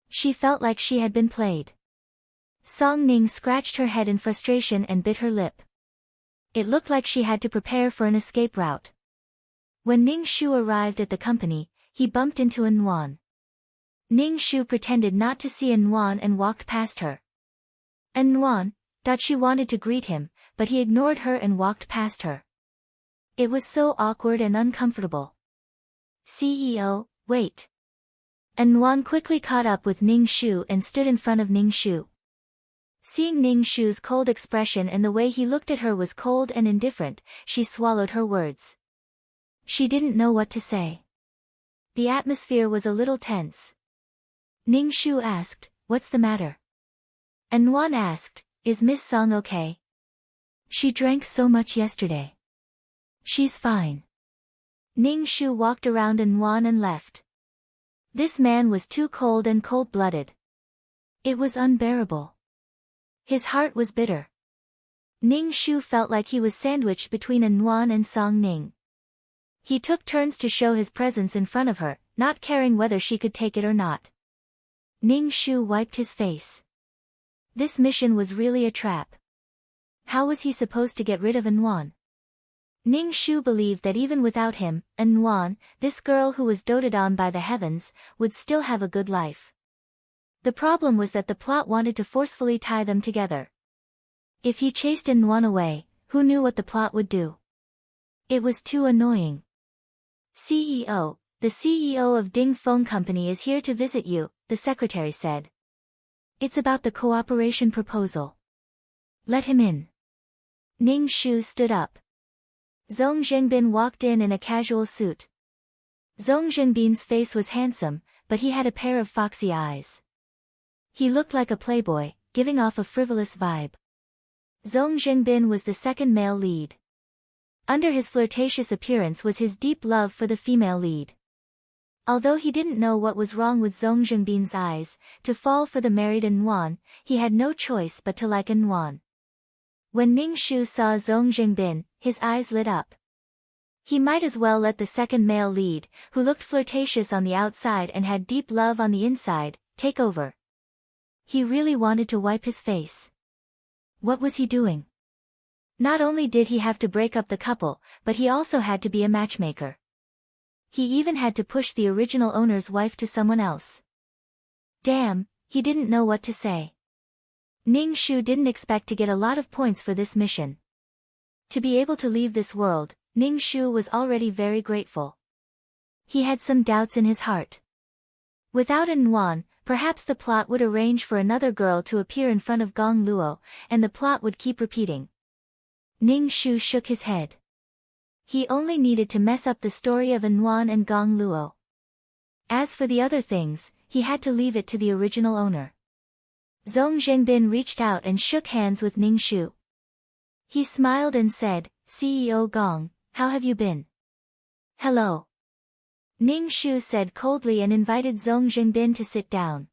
She felt like she had been played. Song Ning scratched her head in frustration and bit her lip. It looked like she had to prepare for an escape route. When Ning Shu arrived at the company, he bumped into An. Ning Shu pretended not to see An and walked past her. An thought she wanted to greet him, but he ignored her and walked past her. It was so awkward and uncomfortable. "CEO, wait." An quickly caught up with Ning Shu and stood in front of Ning Shu. Seeing Ning Shu's cold expression and the way he looked at her was cold and indifferent, she swallowed her words. She didn't know what to say. The atmosphere was a little tense. Ning Shu asked, "What's the matter?" An asked, "Is Miss Song okay? She drank so much yesterday." "She's fine." Ning Shu walked around An and left. This man was too cold and cold-blooded. It was unbearable. His heart was bitter. Ning Shu felt like he was sandwiched between An and Song Ning. He took turns to show his presence in front of her, not caring whether she could take it or not. Ning Shu wiped his face. This mission was really a trap. How was he supposed to get rid of An? Ning Shu believed that even without him, An, this girl who was doted on by the heavens, would still have a good life. The problem was that the plot wanted to forcefully tie them together. If he chased An away, who knew what the plot would do? It was too annoying. "CEO, the CEO of Ding Phone Company is here to visit you," the secretary said. "It's about the cooperation proposal. Let him in." Ning Shu stood up. Zhong Zhengbin walked in a casual suit. Zhong Zhengbin's face was handsome, but he had a pair of foxy eyes. He looked like a playboy, giving off a frivolous vibe. Zhong Zhengbin was the second male lead. Under his flirtatious appearance was his deep love for the female lead. Although he didn't know what was wrong with Zhong Zhengbin's eyes, to fall for the married An, he had no choice but to like An. When Ning Shu saw Zhong Jingbin, his eyes lit up. He might as well let the second male lead, who looked flirtatious on the outside and had deep love on the inside, take over. He really wanted to wipe his face. What was he doing? Not only did he have to break up the couple, but he also had to be a matchmaker. He even had to push the original owner's wife to someone else. Damn, he didn't know what to say. Ning Shu didn't expect to get a lot of points for this mission. To be able to leave this world, Ning Shu was already very grateful. He had some doubts in his heart. Without a Nuan, perhaps the plot would arrange for another girl to appear in front of Gong Luo, and the plot would keep repeating. Ning Shu shook his head. He only needed to mess up the story of Nuan and Gong Luo. As for the other things, he had to leave it to the original owner. Zhong Jingbin reached out and shook hands with Ning Shu. He smiled and said, CEO Gong, how have you been? Hello. Ning Shu said coldly and invited Zhong Jingbin to sit down.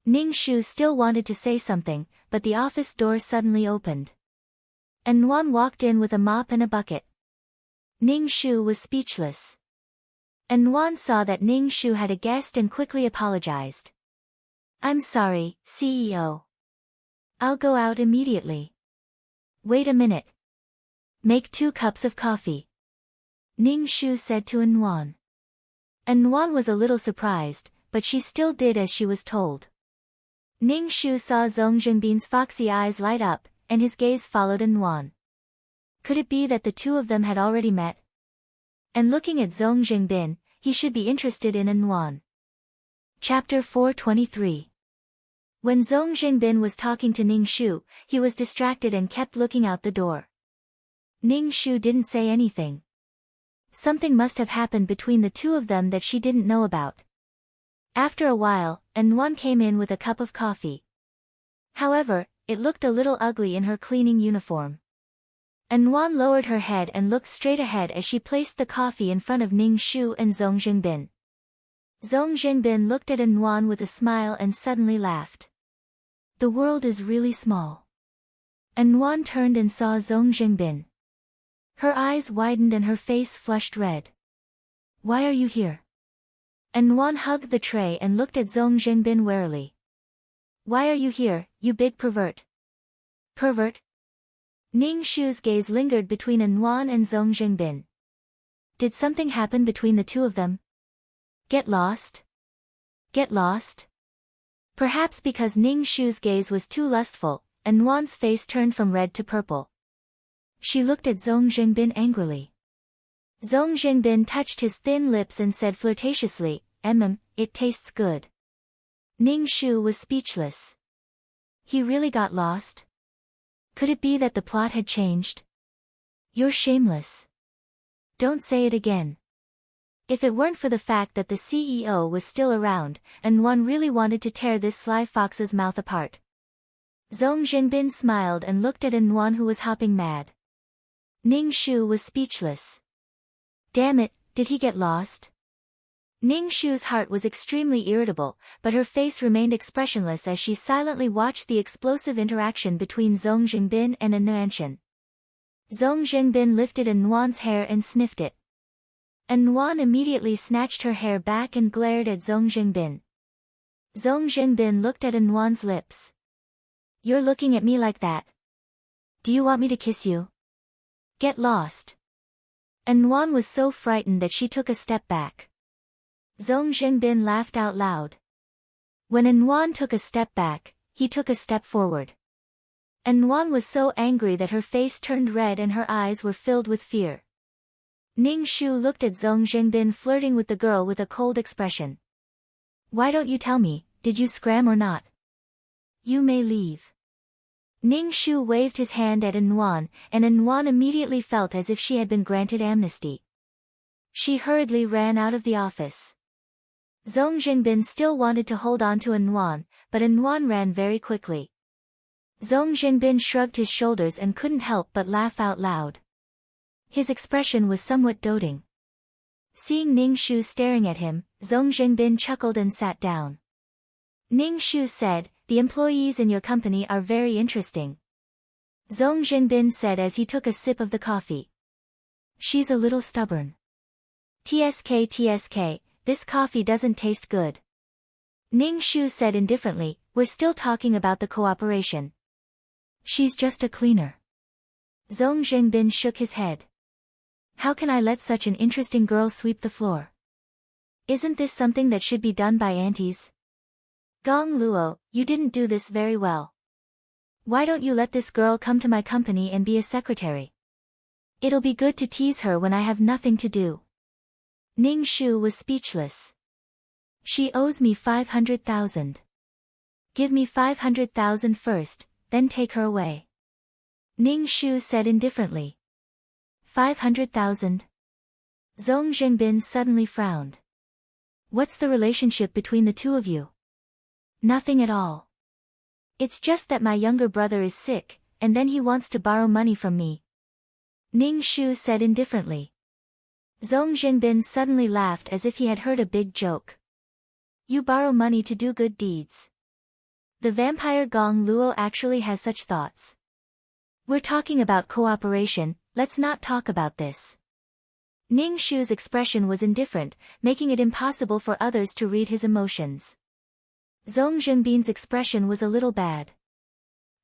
Ning Shu still wanted to say something, but the office door suddenly opened. Nuan walked in with a mop and a bucket. Ning Shu was speechless. Nuan saw that Ning Shu had a guest and quickly apologized. I'm sorry, CEO. I'll go out immediately. Wait a minute. Make 2 cups of coffee. Ning Shu said to Nuan. Nuan was a little surprised, but she still did as she was told. Ning Shu saw Zhong Jingbin's foxy eyes light up, and his gaze followed Nuan. Could it be that the two of them had already met? And looking at Zhong Jingbin, he should be interested in Nuan. Chapter 423. When Zhong Jingbin was talking to Ning Shu, he was distracted and kept looking out the door. Ning Shu didn't say anything. Something must have happened between the two of them that she didn't know about. After a while, Nuan came in with a cup of coffee. However, it looked a little ugly in her cleaning uniform. Nuan lowered her head and looked straight ahead as she placed the coffee in front of Ning Shu and Zhong Jingbin. Zhong Jingbin looked at Nuan with a smile and suddenly laughed. The world is really small. Nuan turned and saw Zhong Jingbin. Her eyes widened and her face flushed red. Why are you here? Nuan hugged the tray and looked at Zhong Jingbin warily. Why are you here, you big pervert? Pervert? Ning Shu's gaze lingered between Nuan and Zhong Jingbin. Did something happen between the two of them? Get lost? Get lost? Perhaps because Ning Shu's gaze was too lustful, Nuan's face turned from red to purple. She looked at Zhong Jingbin angrily. Zhong Jingbin touched his thin lips and said flirtatiously, it tastes good. Ning Shu was speechless. He really got lost? Could it be that the plot had changed? You're shameless. Don't say it again. If it weren't for the fact that the CEO was still around, Nuan really wanted to tear this sly fox's mouth apart. Zhong Jingbin smiled and looked at Nuan, who was hopping mad. Ning Shu was speechless. Damn it, did he get lost? Ning Shu's heart was extremely irritable, but her face remained expressionless as she silently watched the explosive interaction between Zhong Jingbin and Nuan. Zhong Jingbin lifted Nuan's hair and sniffed it. Nuan immediately snatched her hair back and glared at Zhong Jingbin. Zhong Jingbin looked at Nuan's lips. You're looking at me like that. Do you want me to kiss you? Get lost. Nuan was so frightened that she took a step back. Zhong Jingbin laughed out loud. When Nuan took a step back, he took a step forward. Nuan was so angry that her face turned red and her eyes were filled with fear. Ning Shu looked at Zhong Jingbin flirting with the girl with a cold expression. Why don't you tell me, did you scram or not? You may leave. Ning Shu waved his hand at Nuan, and Nuan immediately felt as if she had been granted amnesty. She hurriedly ran out of the office. Zhong Jingbin still wanted to hold on to Nuan, but Nuan ran very quickly. Zhong Jingbin shrugged his shoulders and couldn't help but laugh out loud. His expression was somewhat doting. Seeing Ning Shu staring at him, Zhong Jingbin chuckled and sat down. Ning Shu said, the employees in your company are very interesting. Zhong Jingbin said as he took a sip of the coffee. She's a little stubborn. TSK, this coffee doesn't taste good. Ning Shu said indifferently, we're still talking about the cooperation. She's just a cleaner. Zhong Jingbin shook his head. How can I let such an interesting girl sweep the floor? Isn't this something that should be done by aunties? Gong Luo, you didn't do this very well. Why don't you let this girl come to my company and be a secretary? It'll be good to tease her when I have nothing to do. Ning Shu was speechless. She owes me 500,000. Give me 500,000 first, then take her away. Ning Shu said indifferently. 500,000? Zhong Jingbin suddenly frowned. What's the relationship between the two of you? Nothing at all. It's just that my younger brother is sick, and then he wants to borrow money from me. Ning Shu said indifferently. Zhong Jingbin suddenly laughed as if he had heard a big joke. You borrow money to do good deeds. The vampire Gong Luo actually has such thoughts. We're talking about cooperation, let's not talk about this. Ning Shu's expression was indifferent, making it impossible for others to read his emotions. Zhong Jingbin's expression was a little bad.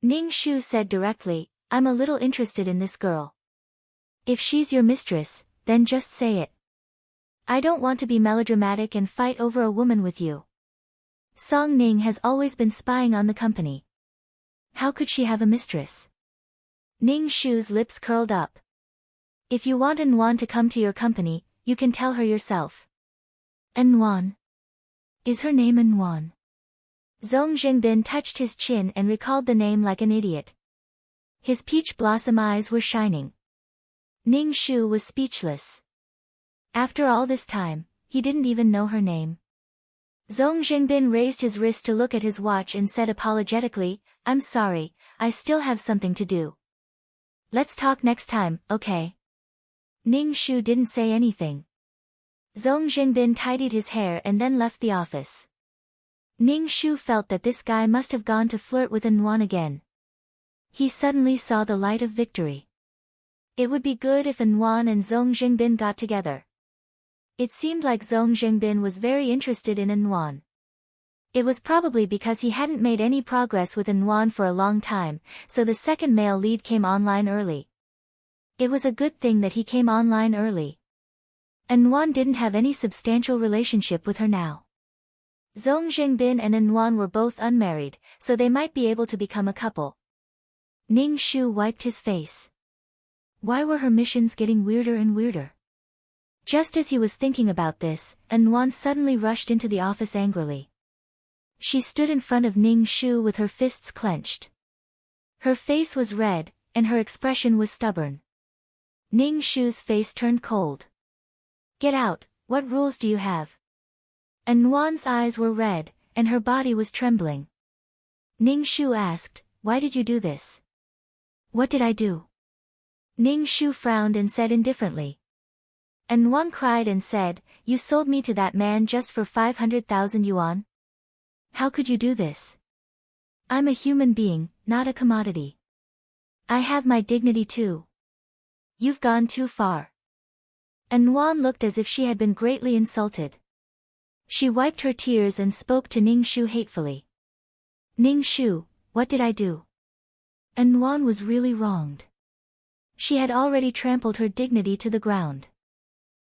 Ning Shu said directly, I'm a little interested in this girl. If she's your mistress, then just say it. I don't want to be melodramatic and fight over a woman with you. Song Ning has always been spying on the company. How could she have a mistress? Ning Shu's lips curled up. If you want An to come to your company, you can tell her yourself. An? Is her name An? Zhong Jingbin touched his chin and recalled the name like an idiot. His peach blossom eyes were shining. Ning Shu was speechless. After all this time, he didn't even know her name. Zhong Jingbin raised his wrist to look at his watch and said apologetically, I'm sorry, I still have something to do. Let's talk next time, okay? Ning Shu didn't say anything. Zhong Jingbin tidied his hair and then left the office. Ning Shu felt that this guy must have gone to flirt with An again. He suddenly saw the light of victory. It would be good if An and Zhong Jingbin got together. It seemed like Zhong Jingbin was very interested in An. It was probably because he hadn't made any progress with An for a long time, so the second male lead came online early. It was a good thing that he came online early. An didn't have any substantial relationship with her now. Zhong Jingbin and An were both unmarried, so they might be able to become a couple. Ning Shu wiped his face. Why were her missions getting weirder and weirder? Just as he was thinking about this, An suddenly rushed into the office angrily. She stood in front of Ning Shu with her fists clenched. Her face was red, and her expression was stubborn. Ning Shu's face turned cold. Get out, what rules do you have? Anwan's eyes were red, and her body was trembling. Ning Shu asked, why did you do this? What did I do? Ning Shu frowned and said indifferently. An cried and said, you sold me to that man just for 500,000 yuan? How could you do this? I'm a human being, not a commodity. I have my dignity too. You've gone too far. An looked as if she had been greatly insulted. She wiped her tears and spoke to Ning Shu hatefully. Ning Shu, what did I do? An was really wronged. She had already trampled her dignity to the ground.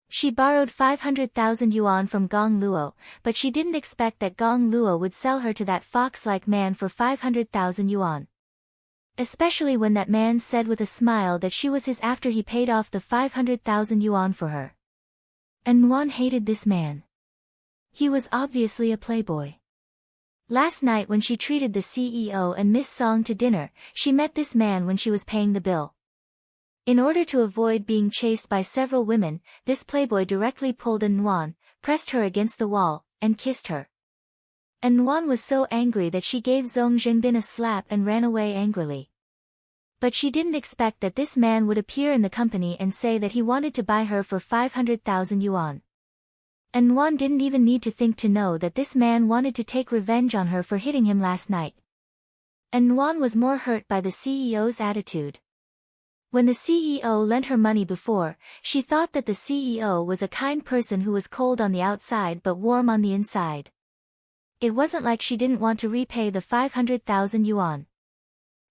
She borrowed 500,000 yuan from Gong Luo, but she didn't expect that Gong Luo would sell her to that fox-like man for 500,000 yuan. Especially when that man said with a smile that she was his after he paid off the 500,000 yuan for her. An hated this man. He was obviously a playboy. Last night when she treated the CEO and Miss Song to dinner, she met this man when she was paying the bill. In order to avoid being chased by several women, this playboy directly pulled An, pressed her against the wall, and kissed her. An was so angry that she gave Zhong Jingbin a slap and ran away angrily. But she didn't expect that this man would appear in the company and say that he wanted to buy her for 500,000 yuan. An didn't even need to think to know that this man wanted to take revenge on her for hitting him last night. and Nguyen was more hurt by the CEO's attitude. When the CEO lent her money before, she thought that the CEO was a kind person who was cold on the outside but warm on the inside. It wasn't like she didn't want to repay the 500,000 yuan.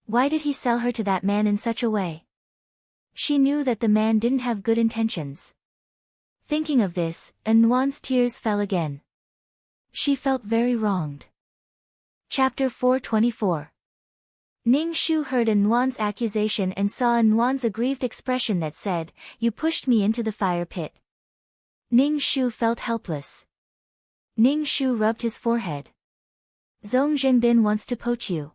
Why did he sell her to that man in such a way? She knew that the man didn't have good intentions. Thinking of this, Nguyen's tears fell again. She felt very wronged. Chapter 424. Ning Shu heard Nguyen's accusation and saw Nguyen's aggrieved expression that said, "You pushed me into the fire pit." Ning Shu felt helpless. Ning Shu rubbed his forehead. "Zhong Jingbin wants to poach you.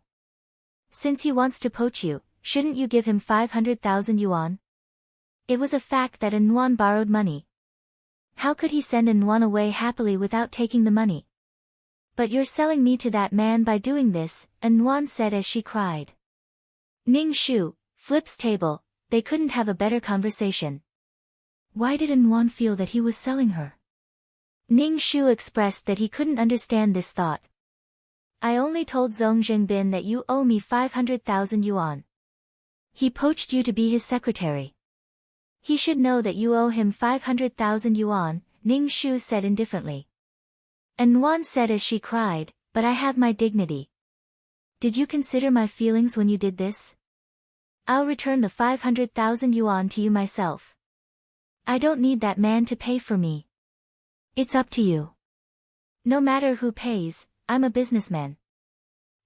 Since he wants to poach you, shouldn't you give him 500,000 yuan? It was a fact that Nguyen borrowed money. How could he send Nguyen away happily without taking the money? But you're selling me to that man by doing this," Nguyen said as she cried. Ning Shu, Flip's table, they couldn't have a better conversation. Why did Nguyen feel that he was selling her? Ning Shu expressed that he couldn't understand this thought. "I only told Zhong Jingbin that you owe me 500,000 yuan. He poached you to be his secretary. He should know that you owe him 500,000 yuan, Ning Shu said indifferently. Nguyen said as she cried, "But I have my dignity. Did you consider my feelings when you did this? I'll return the 500,000 yuan to you myself. I don't need that man to pay for me. It's up to you. No matter who pays, I'm a businessman.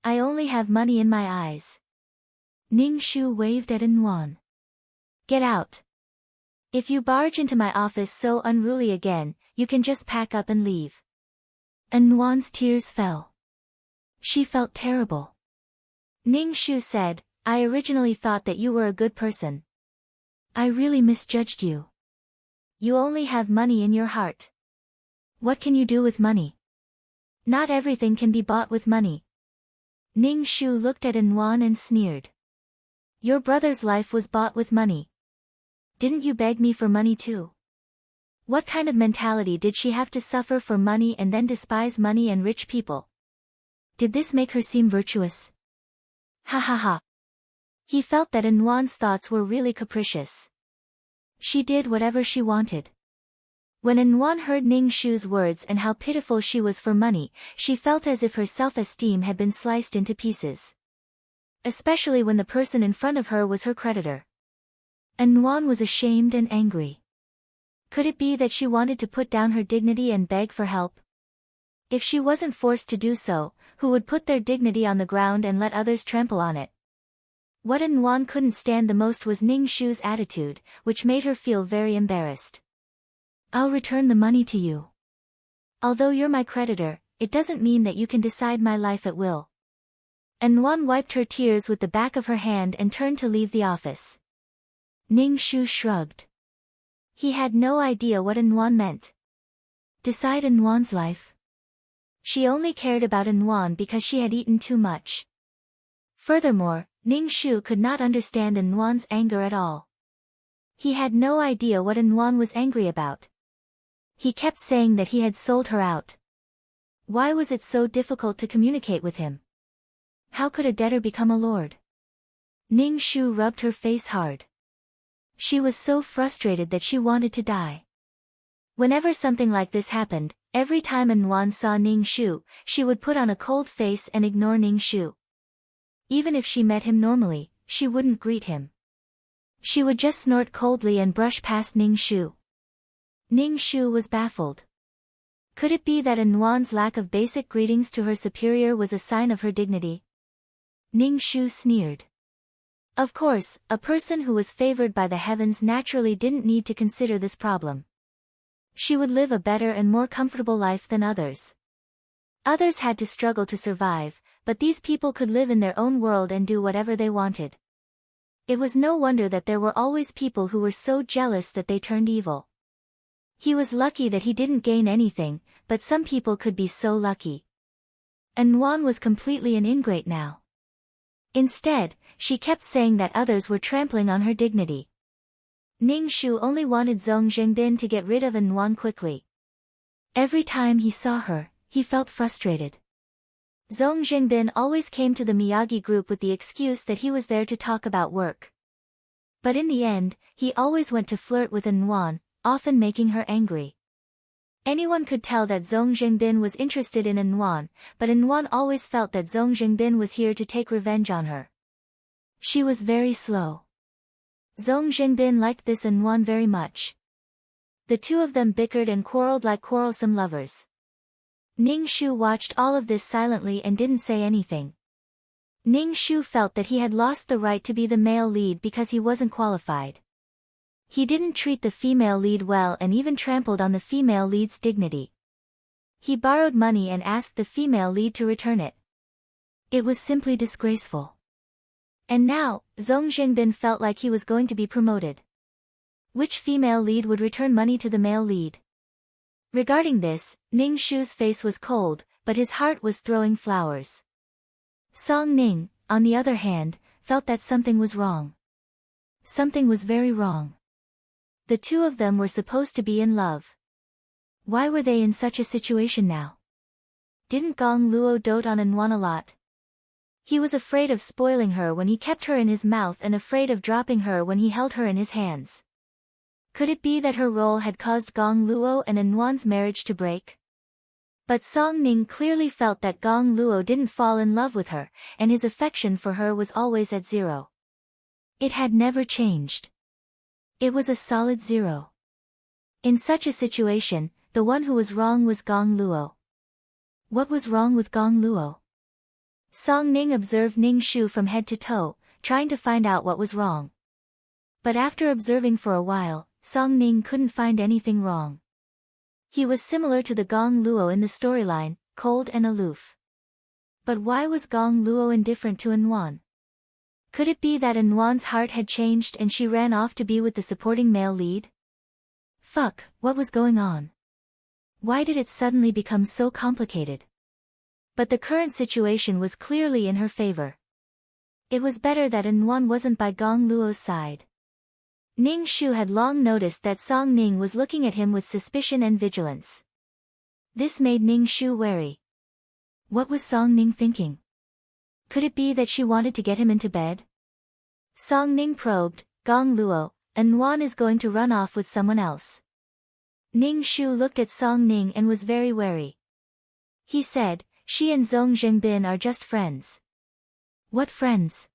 I only have money in my eyes." Ning Shu waved at Nguyen. "Get out. If you barge into my office so unruly again, you can just pack up and leave." Nguyen's tears fell. She felt terrible. Ning Shu said, "I originally thought that you were a good person. I really misjudged you. You only have money in your heart. What can you do with money? Not everything can be bought with money." Ning Shu looked at Nguyen and sneered. "Your brother's life was bought with money. Didn't you beg me for money too? What kind of mentality did she have to suffer for money and then despise money and rich people? Did this make her seem virtuous?" Ha ha ha. He felt that Nguyen's thoughts were really capricious. She did whatever she wanted. When Nguyen heard Ning Shu's words and how pitiful she was for money, she felt as if her self-esteem had been sliced into pieces. Especially when the person in front of her was her creditor. Nguyen was ashamed and angry. Could it be that she wanted to put down her dignity and beg for help? If she wasn't forced to do so, who would put their dignity on the ground and let others trample on it? What Nguyen couldn't stand the most was Ning Shu's attitude, which made her feel very embarrassed. "I'll return the money to you. Although you're my creditor, it doesn't mean that you can decide my life at will." Nguyen wiped her tears with the back of her hand and turned to leave the office. Ning Shu shrugged. He had no idea what Nguyen meant. Decide Nguyen's life? She only cared about Nguyen because she had eaten too much. Furthermore, Ning Shu could not understand Nguyen's anger at all. He had no idea what Nguyen was angry about. He kept saying that he had sold her out. Why was it so difficult to communicate with him? How could a debtor become a lord? Ning Shu rubbed her face hard. She was so frustrated that she wanted to die. Whenever something like this happened, every time Nguyen saw Ning Shu, she would put on a cold face and ignore Ning Shu. Even if she met him normally, she wouldn't greet him. She would just snort coldly and brush past Ning Shu. Ning Shu was baffled. Could it be that Nguyen's lack of basic greetings to her superior was a sign of her dignity? Ning Shu sneered. Of course, a person who was favored by the heavens naturally didn't need to consider this problem. She would live a better and more comfortable life than others. Others had to struggle to survive, but these people could live in their own world and do whatever they wanted. It was no wonder that there were always people who were so jealous that they turned evil. He was lucky that he didn't gain anything, but some people could be so lucky. Nguyen was completely an ingrate now. Instead, she kept saying that others were trampling on her dignity. Ning Shu only wanted Zhong Jingbin to get rid of Nguyen quickly. Every time he saw her, he felt frustrated. Zhong Jingbin always came to the Miyagi group with the excuse that he was there to talk about work. But in the end, he always went to flirt with Nwan, often making her angry. Anyone could tell that Zhong Jingbin was interested in Nwan, but Nwan always felt that Zhong Jingbin was here to take revenge on her. She was very slow. Zhong Jingbin liked this Nwan very much. The two of them bickered and quarreled like quarrelsome lovers. Ning Shu watched all of this silently and didn't say anything. Ning Shu felt that he had lost the right to be the male lead because he wasn't qualified. He didn't treat the female lead well and even trampled on the female lead's dignity. He borrowed money and asked the female lead to return it. It was simply disgraceful. And now, Zhong Jingbin felt like he was going to be promoted. Which female lead would return money to the male lead? Regarding this, Ning Shu's face was cold, but his heart was throwing flowers. Song Ning, on the other hand, felt that something was wrong. Something was very wrong. The two of them were supposed to be in love. Why were they in such a situation now? Didn't Gong Luo dote on Nwan a lot? He was afraid of spoiling her when he kept her in his mouth and afraid of dropping her when he held her in his hands. Could it be that her role had caused Gong Luo and Nwan's marriage to break? But Song Ning clearly felt that Gong Luo didn't fall in love with her, and his affection for her was always at 0. It had never changed. It was a solid 0. In such a situation, the one who was wrong was Gong Luo. What was wrong with Gong Luo? Song Ning observed Ning Shu from head to toe, trying to find out what was wrong. But after observing for a while, Song Ning couldn't find anything wrong. He was similar to the Gong Luo in the storyline, cold and aloof. But why was Gong Luo indifferent to Nwan? Could it be that Nwan's heart had changed and she ran off to be with the supporting male lead? Fuck, what was going on? Why did it suddenly become so complicated? But the current situation was clearly in her favor. It was better that Nwan wasn't by Gong Luo's side. Ning Shu had long noticed that Song Ning was looking at him with suspicion and vigilance. This made Ning Shu wary. What was Song Ning thinking? Could it be that she wanted to get him into bed? Song Ning probed, Gong Luo, Nwan is going to run off with someone else. Ning Shu looked at Song Ning and was very wary. He said, she and Zhong Jingbin are just friends. What friends?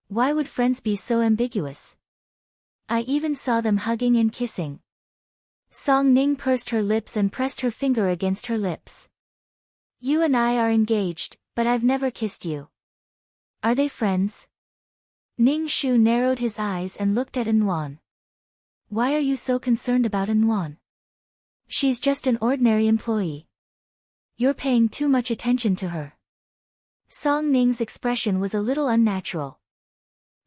Why would friends be so ambiguous? I even saw them hugging and kissing. Song Ning pursed her lips and pressed her finger against her lips. You and I are engaged, but I've never kissed you. Are they friends? Ning Shu narrowed his eyes and looked at Nwan. Why are you so concerned about Nwan? She's just an ordinary employee. You're paying too much attention to her. Song Ning's expression was a little unnatural.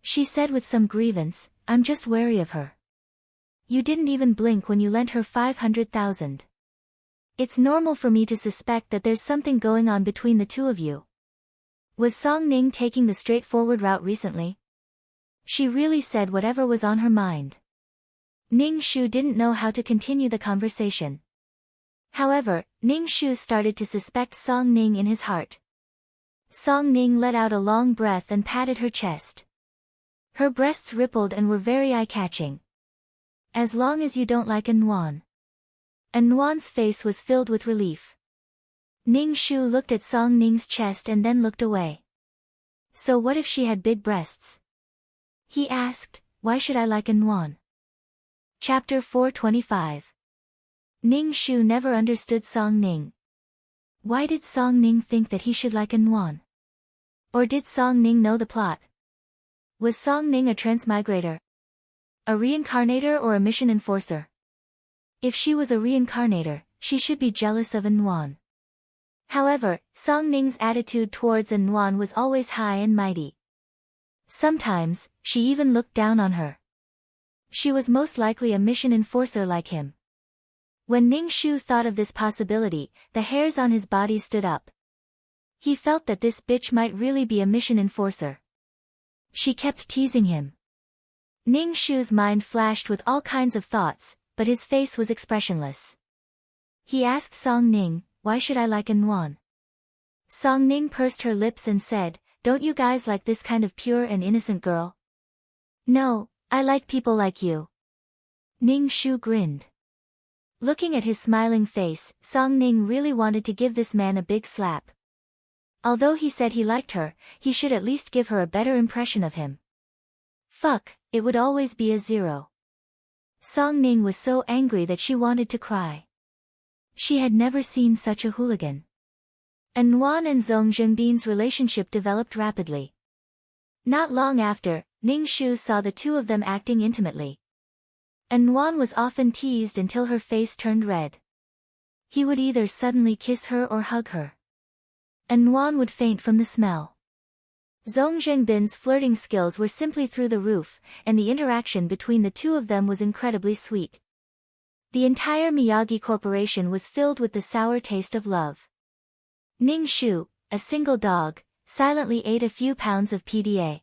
She said with some grievance, I'm just wary of her. You didn't even blink when you lent her 500,000. It's normal for me to suspect that there's something going on between the two of you. Was Song Ning taking the straightforward route recently? She really said whatever was on her mind. Ning Shu didn't know how to continue the conversation. However, Ning Shu started to suspect Song Ning in his heart. Song Ning let out a long breath and patted her chest. Her breasts rippled and were very eye-catching. As long as you don't like Nwan. Nwan's face was filled with relief. Ning Shu looked at Song Ning's chest and then looked away. So what if she had big breasts? He asked, why should I like Nwan? Chapter 425. Ning Shu never understood Song Ning. Why did Song Ning think that he should like Nwan? Or did Song Ning know the plot? Was Song Ning a transmigrator? A reincarnator or a mission enforcer? If she was a reincarnator, she should be jealous of Nwan. However, Song Ning's attitude towards Nwan was always high and mighty. Sometimes, she even looked down on her. She was most likely a mission enforcer like him. When Ning Shu thought of this possibility, the hairs on his body stood up. He felt that this bitch might really be a mission enforcer. She kept teasing him. Ning Shu's mind flashed with all kinds of thoughts, but his face was expressionless. He asked Song Ning, why should I like Nwan? Song Ning pursed her lips and said, "Don't you guys like this kind of pure and innocent girl?" "No, I like people like you." Ning Shu grinned. Looking at his smiling face, Song Ning really wanted to give this man a big slap. Although he said he liked her, he should at least give her a better impression of him. Fuck, it would always be a 0. Song Ning was so angry that she wanted to cry. She had never seen such a hooligan. Anwan and Zhong Zhengbin's relationship developed rapidly. Not long after, Ning Shu saw the two of them acting intimately. Anwan was often teased until her face turned red. He would either suddenly kiss her or hug her. Anwan would faint from the smell. Zhong Zhengbin's flirting skills were simply through the roof, and the interaction between the two of them was incredibly sweet. The entire Miyagi Corporation was filled with the sour taste of love. Ning Shu, a single dog, silently ate a few pounds of PDA.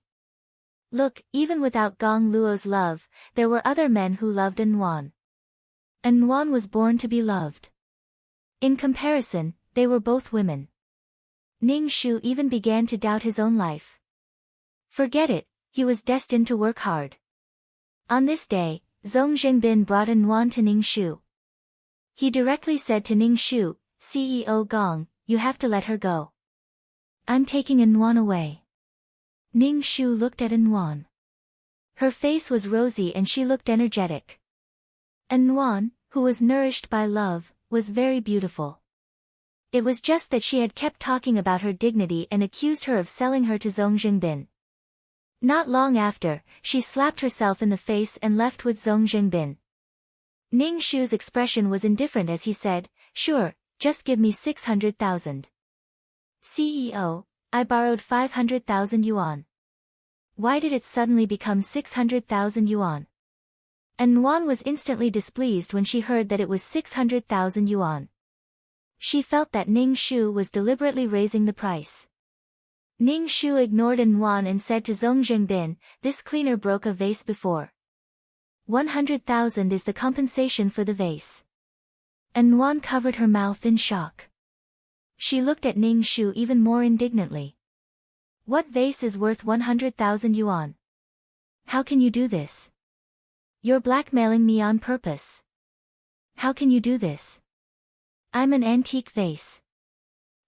Look, even without Gong Luo's love, there were other men who loved Anwan. Anwan was born to be loved. In comparison, they were both women. Ning Shu even began to doubt his own life. Forget it, he was destined to work hard. On this day, Zhong Zhengbin brought Anwan to Ning Shu. He directly said to Ning Shu, "CEO Gong, you have to let her go. I'm taking Anwan away." Ning Shu looked at Anwan. Her face was rosy and she looked energetic. Anwan, who was nourished by love, was very beautiful. It was just that she had kept talking about her dignity and accused her of selling her to Zhong Zhengbin. Not long after, she slapped herself in the face and left with Zhong Zhengbin. Ning Shu's expression was indifferent as he said, "Sure, just give me 600,000. CEO, I borrowed 500,000 yuan. Why did it suddenly become 600,000 yuan? Anwan was instantly displeased when she heard that it was 600,000 yuan. She felt that Ning Shu was deliberately raising the price. Ning Shu ignored Anwan and said to Zhong Zhengbin, "This cleaner broke a vase before. 100,000 is the compensation for the vase." Anwan covered her mouth in shock. She looked at Ning Shu even more indignantly. "What vase is worth 100,000 yuan? How can you do this? You're blackmailing me on purpose. How can you do this? I'm an antique vase.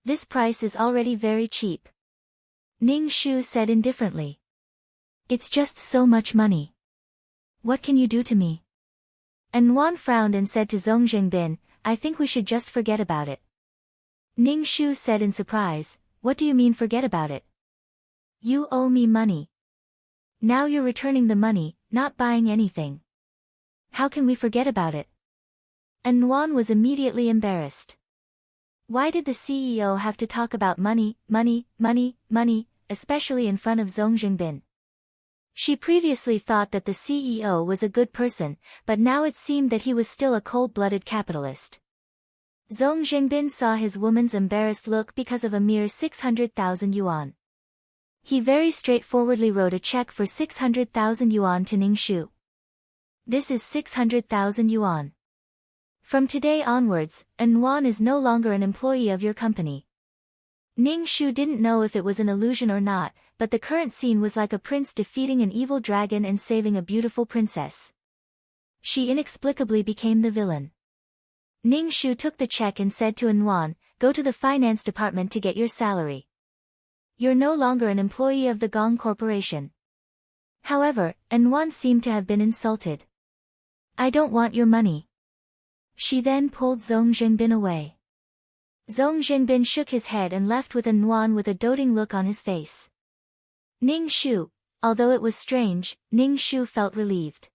This price is already very cheap." Ning Shu said indifferently. "It's just so much money. What can you do to me?" Anwan frowned and said to Zhong Zhengbin, "I think we should just forget about it." Ning Shu said in surprise, "What do you mean forget about it? You owe me money. Now you're returning the money, not buying anything. How can we forget about it?" Anwan was immediately embarrassed. Why did the CEO have to talk about money, especially in front of Zhong Zhengbin? She previously thought that the CEO was a good person, but now it seemed that he was still a cold-blooded capitalist. Zhong Zhengbin saw his woman's embarrassed look because of a mere 600,000 yuan. He very straightforwardly wrote a check for 600,000 yuan to Ning Shu. "This is 600,000 yuan. From today onwards, Anwan is no longer an employee of your company." Ning Shu didn't know if it was an illusion or not, but the current scene was like a prince defeating an evil dragon and saving a beautiful princess. She inexplicably became the villain. Ning Shu took the check and said to Anwan, "Go to the finance department to get your salary. You're no longer an employee of the Gong Corporation." However, Anwan seemed to have been insulted. "I don't want your money." She then pulled Zhong Zhengbin away. Zhong Zhengbin shook his head and left with Anwan with a doting look on his face. Ning Shu, although it was strange, Ning Shu felt relieved.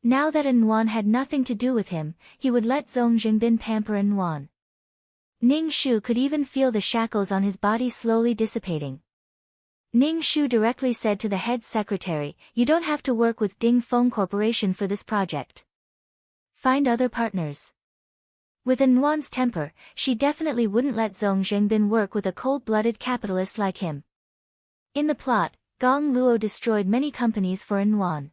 Now that Anwan had nothing to do with him, he would let Zhong Zhengbin pamper Anwan. Ning Shu could even feel the shackles on his body slowly dissipating. Ning Shu directly said to the head secretary, "You don't have to work with Ding Feng Corporation for this project. Find other partners." With Anwan's temper, she definitely wouldn't let Zhong Zhengbin work with a cold-blooded capitalist like him. In the plot, Gong Luo destroyed many companies for Anwan.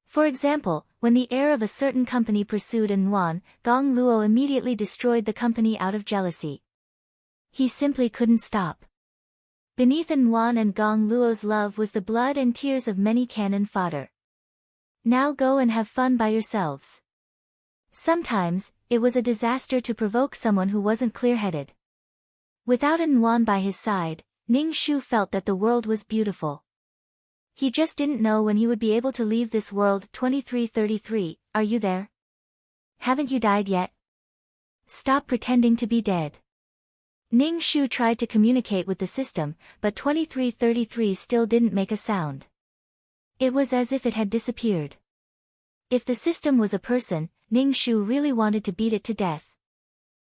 For example, when the heir of a certain company pursued Anwan, Gong Luo immediately destroyed the company out of jealousy. He simply couldn't stop. Beneath Nguyen and Gong Luo's love was the blood and tears of many cannon fodder. Now go and have fun by yourselves. Sometimes, it was a disaster to provoke someone who wasn't clear-headed. Without Nguyen by his side, Ning Shu felt that the world was beautiful. He just didn't know when he would be able to leave this world. 2333, are you there? Haven't you died yet? Stop pretending to be dead. Ning Shu tried to communicate with the system, but 2333 still didn't make a sound. It was as if it had disappeared. If the system was a person, Ning Shu really wanted to beat it to death.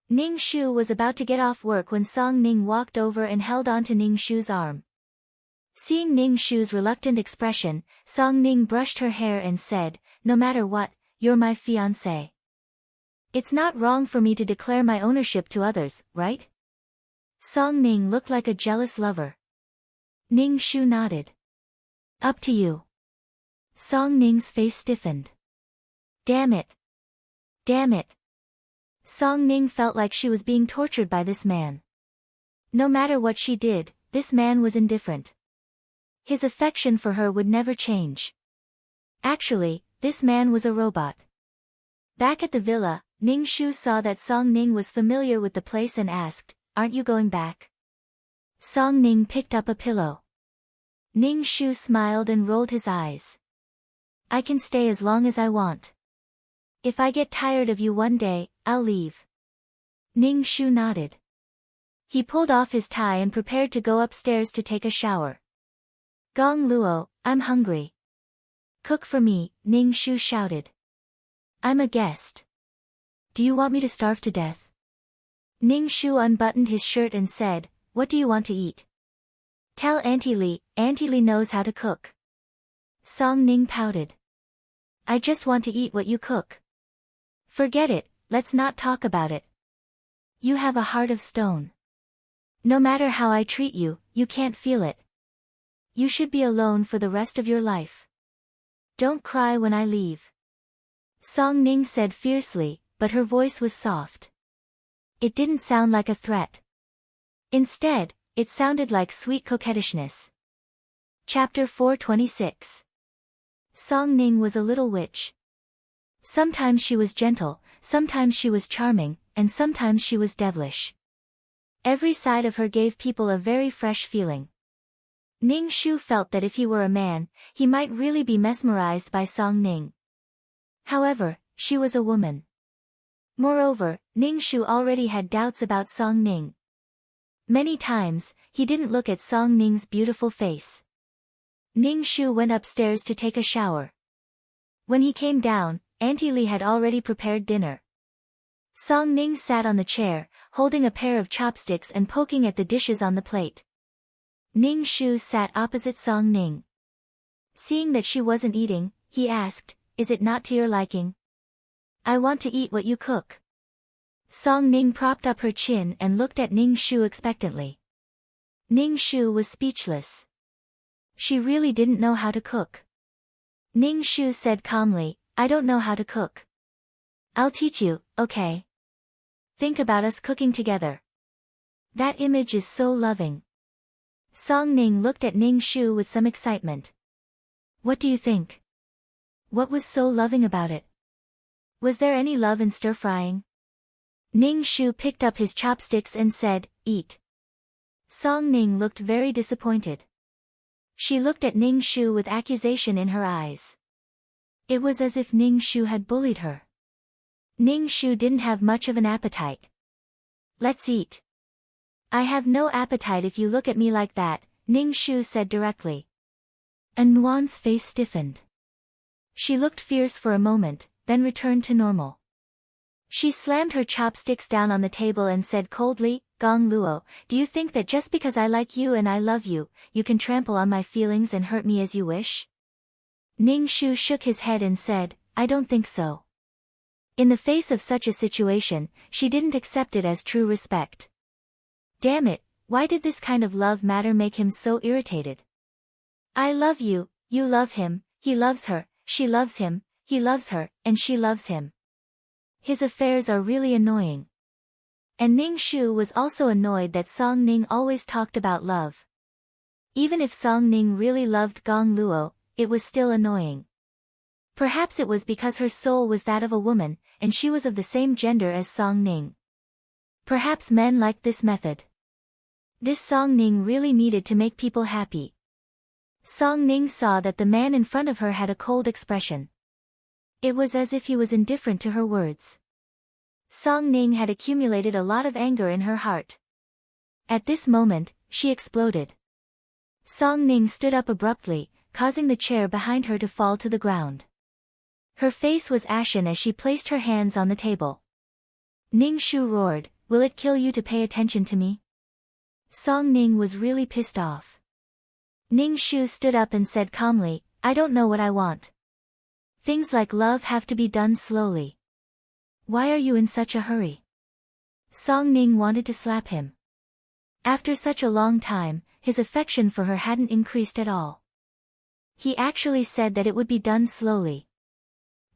Ning Shu was about to get off work when Song Ning walked over and held onto Ning Shu's arm. Seeing Ning Shu's reluctant expression, Song Ning brushed her hair and said, "No matter what, you're my fiancé. It's not wrong for me to declare my ownership to others, right?" Song Ning looked like a jealous lover. Ning Shu nodded. "Up to you." Song Ning's face stiffened. Damn it. Damn it. Song Ning felt like she was being tortured by this man. No matter what she did, this man was indifferent. His affection for her would never change. Actually, this man was a robot. Back at the villa, Ning Shu saw that Song Ning was familiar with the place and asked, "Aren't you going back?" Song Ning picked up a pillow. Ning Shu smiled and rolled his eyes. "I can stay as long as I want. If I get tired of you one day, I'll leave." Ning Shu nodded. He pulled off his tie and prepared to go upstairs to take a shower. "Gong Luo, I'm hungry." "Cook for me," Ning Shu shouted. "I'm a guest. Do you want me to starve to death?" Ning Shu unbuttoned his shirt and said, "What do you want to eat?" "Tell Auntie Li knows how to cook." Song Ning pouted. "I just want to eat what you cook." "Forget it, let's not talk about it. You have a heart of stone. No matter how I treat you, you can't feel it. You should be alone for the rest of your life. Don't cry when I leave." Song Ning said fiercely, but her voice was soft. It didn't sound like a threat. Instead, it sounded like sweet coquettishness. Chapter 426. Song Ning was a little witch. Sometimes she was gentle, sometimes she was charming, and sometimes she was devilish. Every side of her gave people a very fresh feeling. Ning Shu felt that if he were a man, he might really be mesmerized by Song Ning. However, she was a woman. Moreover, Ning Shu already had doubts about Song Ning. Many times, he didn't look at Song Ning's beautiful face. Ning Shu went upstairs to take a shower. When he came down, Auntie Li had already prepared dinner. Song Ning sat on the chair, holding a pair of chopsticks and poking at the dishes on the plate. Ning Shu sat opposite Song Ning. Seeing that she wasn't eating, he asked, "Is it not to your liking?" "I want to eat what you cook." Song Ning propped up her chin and looked at Ning Shu expectantly. Ning Shu was speechless. She really didn't know how to cook. Ning Shu said calmly, "I don't know how to cook. I'll teach you, okay? Think about us cooking together." That image is so loving. Song Ning looked at Ning Shu with some excitement. "What do you think? What was so loving about it? Was there any love in stir-frying?" Ning Shu picked up his chopsticks and said, "Eat." Song Ning looked very disappointed. She looked at Ning Shu with accusation in her eyes. It was as if Ning Shu had bullied her. Ning Shu didn't have much of an appetite. "Let's eat." "I have no appetite if you look at me like that," Ning Shu said directly. Nguyen's face stiffened. She looked fierce for a moment, then returned to normal. She slammed her chopsticks down on the table and said coldly, "Gong Luo, do you think that just because I like you and I love you, you can trample on my feelings and hurt me as you wish?" Ning Shu shook his head and said, "I don't think so." In the face of such a situation, she didn't accept it as true respect. Damn it, why did this kind of love matter make him so irritated? "I love you, you love him, he loves her, she loves him, he loves her, and she loves him. His affairs are really annoying. And Ning Shu was also annoyed that Song Ning always talked about love. Even if Song Ning really loved Gong Luo, it was still annoying. Perhaps it was because her soul was that of a woman, and she was of the same gender as Song Ning. Perhaps men liked this method. This Song Ning really needed to make people happy. Song Ning saw that the man in front of her had a cold expression. It was as if he was indifferent to her words. Song Ning had accumulated a lot of anger in her heart. At this moment, she exploded. Song Ning stood up abruptly, causing the chair behind her to fall to the ground. Her face was ashen as she placed her hands on the table. Ning Shu roared, "Will it kill you to pay attention to me?" Song Ning was really pissed off. Ning Shu stood up and said calmly, "I don't know what I want. Things like love have to be done slowly. Why are you in such a hurry?" Song Ning wanted to slap him. After such a long time, his affection for her hadn't increased at all. He actually said that it would be done slowly.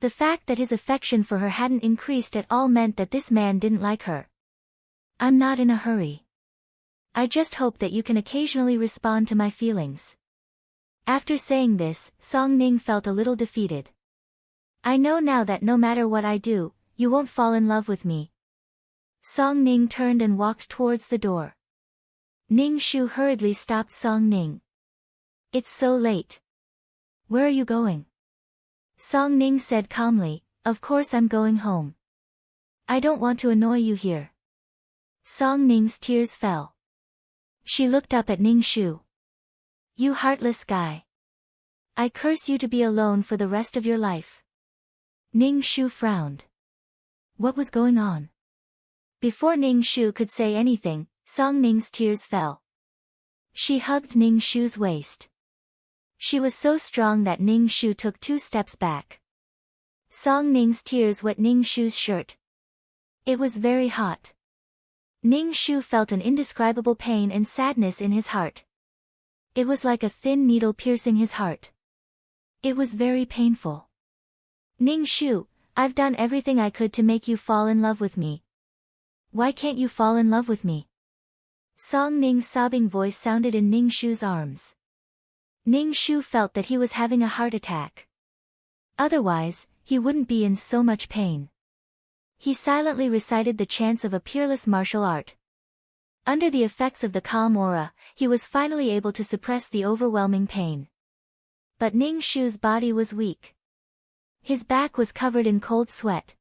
The fact that his affection for her hadn't increased at all meant that this man didn't like her. "I'm not in a hurry. I just hope that you can occasionally respond to my feelings." After saying this, Song Ning felt a little defeated. "I know now that no matter what I do, you won't fall in love with me." Song Ning turned and walked towards the door. Ning Shu hurriedly stopped Song Ning. "It's so late. Where are you going?" Song Ning said calmly, "Of course I'm going home. I don't want to annoy you here." Song Ning's tears fell. She looked up at Ning Shu. "You heartless guy. I curse you to be alone for the rest of your life." Ning Shu frowned. What was going on? Before Ning Shu could say anything, Song Ning's tears fell. She hugged Ning Shu's waist. She was so strong that Ning Shu took 2 steps back. Song Ning's tears wet Ning Shu's shirt. It was very hot. Ning Shu felt an indescribable pain and sadness in his heart. It was like a thin needle piercing his heart. It was very painful. "Ning Shu, I've done everything I could to make you fall in love with me. Why can't you fall in love with me?" Song Ning's sobbing voice sounded in Ning Shu's arms. Ning Shu felt that he was having a heart attack. Otherwise, he wouldn't be in so much pain. He silently recited the chants of a peerless martial art. Under the effects of the calm aura, he was finally able to suppress the overwhelming pain. But Ning Shu's body was weak. His back was covered in cold sweat.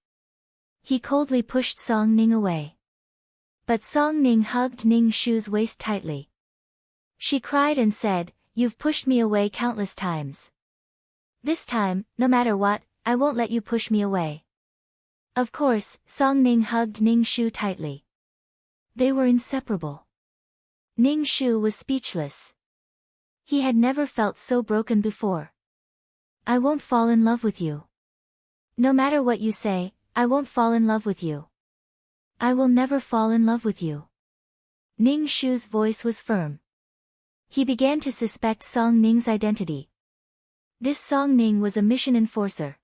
He coldly pushed Song Ning away. But Song Ning hugged Ning Shu's waist tightly. She cried and said, "You've pushed me away countless times. This time, no matter what, I won't let you push me away." Of course, Song Ning hugged Ning Shu tightly. They were inseparable. Ning Shu was speechless. He had never felt so broken before. "I won't fall in love with you. No matter what you say, I won't fall in love with you. I will never fall in love with you." Ning Shu's voice was firm. He began to suspect Song Ning's identity. This Song Ning was a mission enforcer.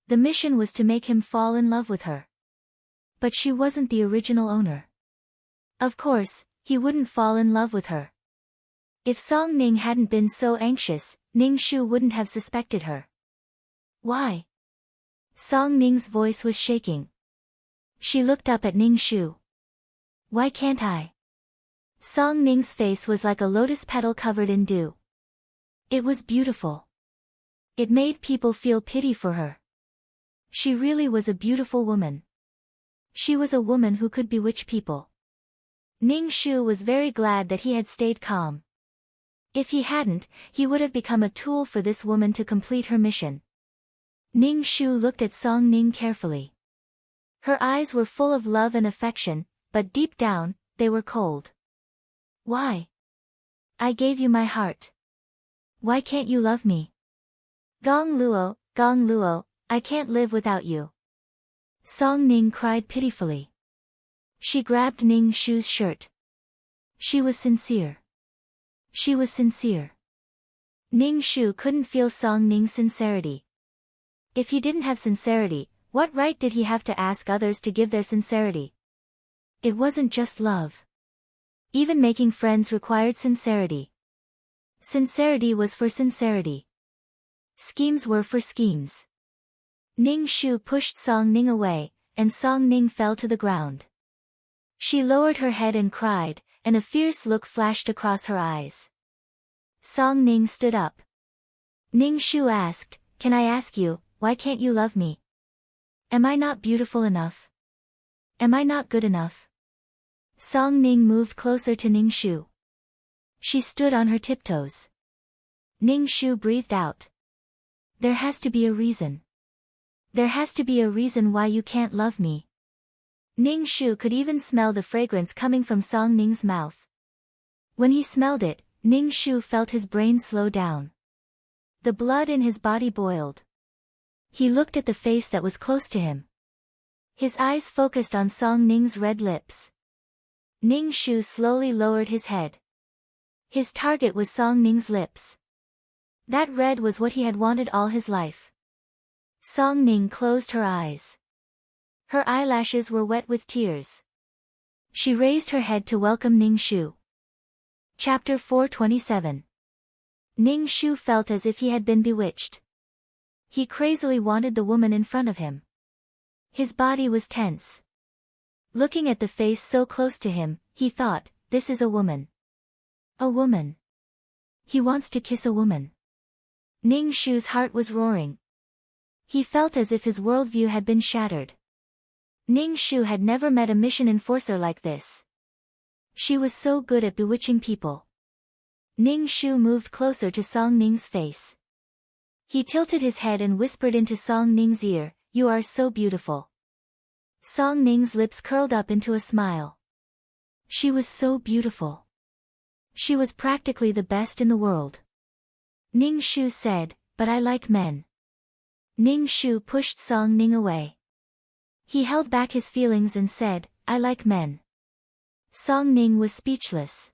The mission was to make him fall in love with her. But she wasn't the original owner. Of course, he wouldn't fall in love with her. If Song Ning hadn't been so anxious, Ning Shu wouldn't have suspected her. "Why?" Song Ning's voice was shaking. She looked up at Ning Shu. "Why can't I?" Song Ning's face was like a lotus petal covered in dew. It was beautiful. It made people feel pity for her. She really was a beautiful woman. She was a woman who could bewitch people. Ning Shu was very glad that he had stayed calm. If he hadn't, he would have become a tool for this woman to complete her mission. Ning Shu looked at Song Ning carefully. Her eyes were full of love and affection, but deep down, they were cold. "Why? I gave you my heart. Why can't you love me? Gong Luo, I can't live without you." Song Ning cried pitifully. She grabbed Ning Shu's shirt. She was sincere. She was sincere. Ning Shu couldn't feel Song Ning's sincerity. If he didn't have sincerity, what right did he have to ask others to give their sincerity? It wasn't just love. Even making friends required sincerity. Sincerity was for sincerity. Schemes were for schemes. Ning Shu pushed Song Ning away, and Song Ning fell to the ground. She lowered her head and cried, and a fierce look flashed across her eyes. Song Ning stood up. Ning Shu asked, "Can I ask you, why can't you love me? Am I not beautiful enough? Am I not good enough?" Song Ning moved closer to Ning Shu. She stood on her tiptoes. Ning Shu breathed out. "There has to be a reason. There has to be a reason why you can't love me." Ning Shu could even smell the fragrance coming from Song Ning's mouth. When he smelled it, Ning Shu felt his brain slow down. The blood in his body boiled. He looked at the face that was close to him. His eyes focused on Song Ning's red lips. Ning Shu slowly lowered his head. His target was Song Ning's lips. That red was what he had wanted all his life. Song Ning closed her eyes. Her eyelashes were wet with tears. She raised her head to welcome Ning Shu. Chapter 427. Ning Shu felt as if he had been bewitched. He crazily wanted the woman in front of him. His body was tense. Looking at the face so close to him, he thought, this is a woman. A woman. He wants to kiss a woman. Ning Shu's heart was roaring. He felt as if his worldview had been shattered. Ning Shu had never met a mission enforcer like this. She was so good at bewitching people. Ning Shu moved closer to Song Ning's face. He tilted his head and whispered into Song Ning's ear, "You are so beautiful." Song Ning's lips curled up into a smile. She was so beautiful. She was practically the best in the world. Ning Shu said, "But I like men." Ning Shu pushed Song Ning away. He held back his feelings and said, "I like men." Song Ning was speechless.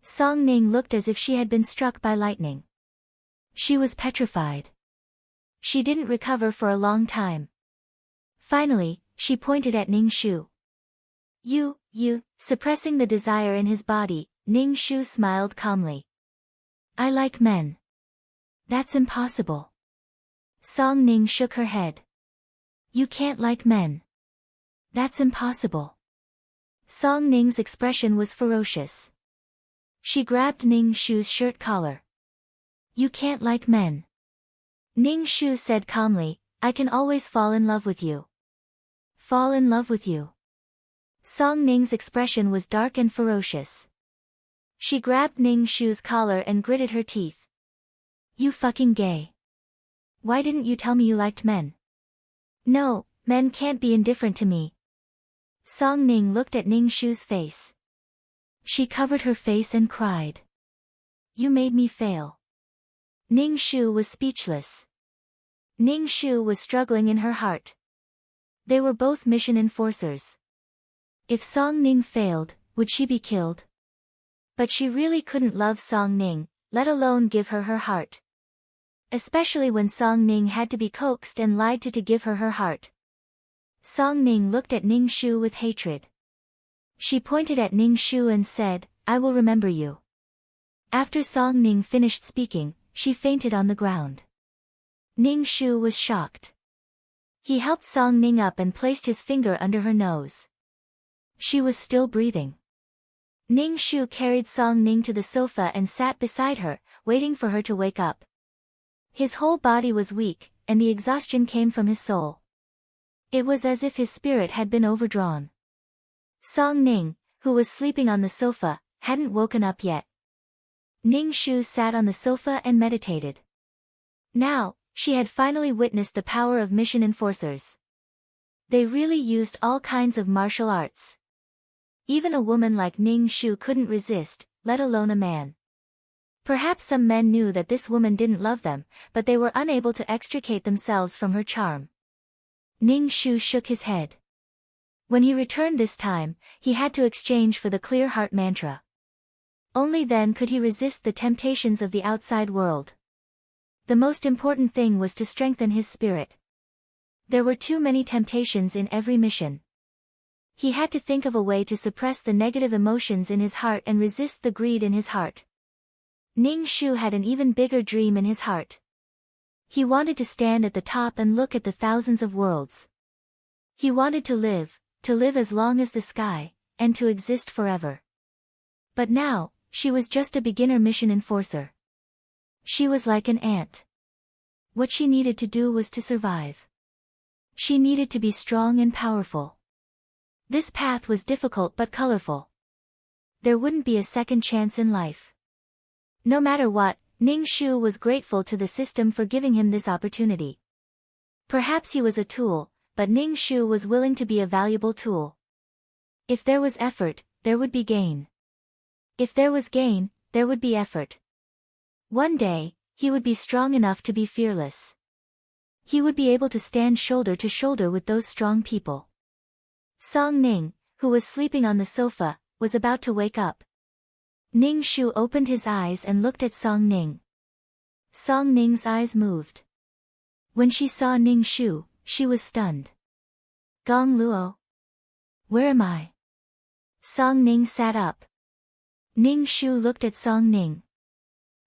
Song Ning looked as if she had been struck by lightning. She was petrified. She didn't recover for a long time. Finally, she pointed at Ning Shu. You, suppressing the desire in his body, Ning Shu smiled calmly. "I like men." "That's impossible." Song Ning shook her head. "You can't like men. That's impossible." Song Ning's expression was ferocious. She grabbed Ning Shu's shirt collar. "You can't like men." Ning Shu said calmly, "I can always fall in love with you." "Fall in love with you?" Song Ning's expression was dark and ferocious. She grabbed Ning Shu's collar and gritted her teeth. "You fucking gay. Why didn't you tell me you liked men?" "No, men can't be indifferent to me." Song Ning looked at Ning Shu's face. She covered her face and cried. "You made me fail." Ning Shu was speechless. Ning Shu was struggling in her heart. They were both mission enforcers. If Song Ning failed, would she be killed? But she really couldn't love Song Ning, let alone give her her heart. Especially when Song Ning had to be coaxed and lied to give her her heart. Song Ning looked at Ning Shu with hatred. She pointed at Ning Shu and said, "I will remember you." After Song Ning finished speaking, she fainted on the ground. Ning Shu was shocked. He helped Song Ning up and placed his finger under her nose. She was still breathing. Ning Shu carried Song Ning to the sofa and sat beside her, waiting for her to wake up. His whole body was weak, and the exhaustion came from his soul. It was as if his spirit had been overdrawn. Song Ning, who was sleeping on the sofa, hadn't woken up yet. Ning Shu sat on the sofa and meditated. Now, she had finally witnessed the power of mission enforcers. They really used all kinds of martial arts. Even a woman like Ning Shu couldn't resist, let alone a man. Perhaps some men knew that this woman didn't love them, but they were unable to extricate themselves from her charm. Ning Shu shook his head. When he returned this time, he had to exchange for the clear heart mantra. Only then could he resist the temptations of the outside world. The most important thing was to strengthen his spirit. There were too many temptations in every mission. He had to think of a way to suppress the negative emotions in his heart and resist the greed in his heart. Ning Shu had an even bigger dream in his heart. He wanted to stand at the top and look at the thousands of worlds. He wanted to live as long as the sky, and to exist forever. But now, she was just a beginner mission enforcer. She was like an ant. What she needed to do was to survive. She needed to be strong and powerful. This path was difficult but colorful. There wouldn't be a second chance in life. No matter what, Ning Shu was grateful to the system for giving him this opportunity. Perhaps he was a tool, but Ning Shu was willing to be a valuable tool. If there was effort, there would be gain. If there was gain, there would be effort. One day, he would be strong enough to be fearless. He would be able to stand shoulder to shoulder with those strong people. Song Ning, who was sleeping on the sofa, was about to wake up. Ning Shu opened his eyes and looked at Song Ning. Song Ning's eyes moved. When she saw Ning Shu, she was stunned. Gong Luo. Where am I? Song Ning sat up. Ning Shu looked at Song Ning.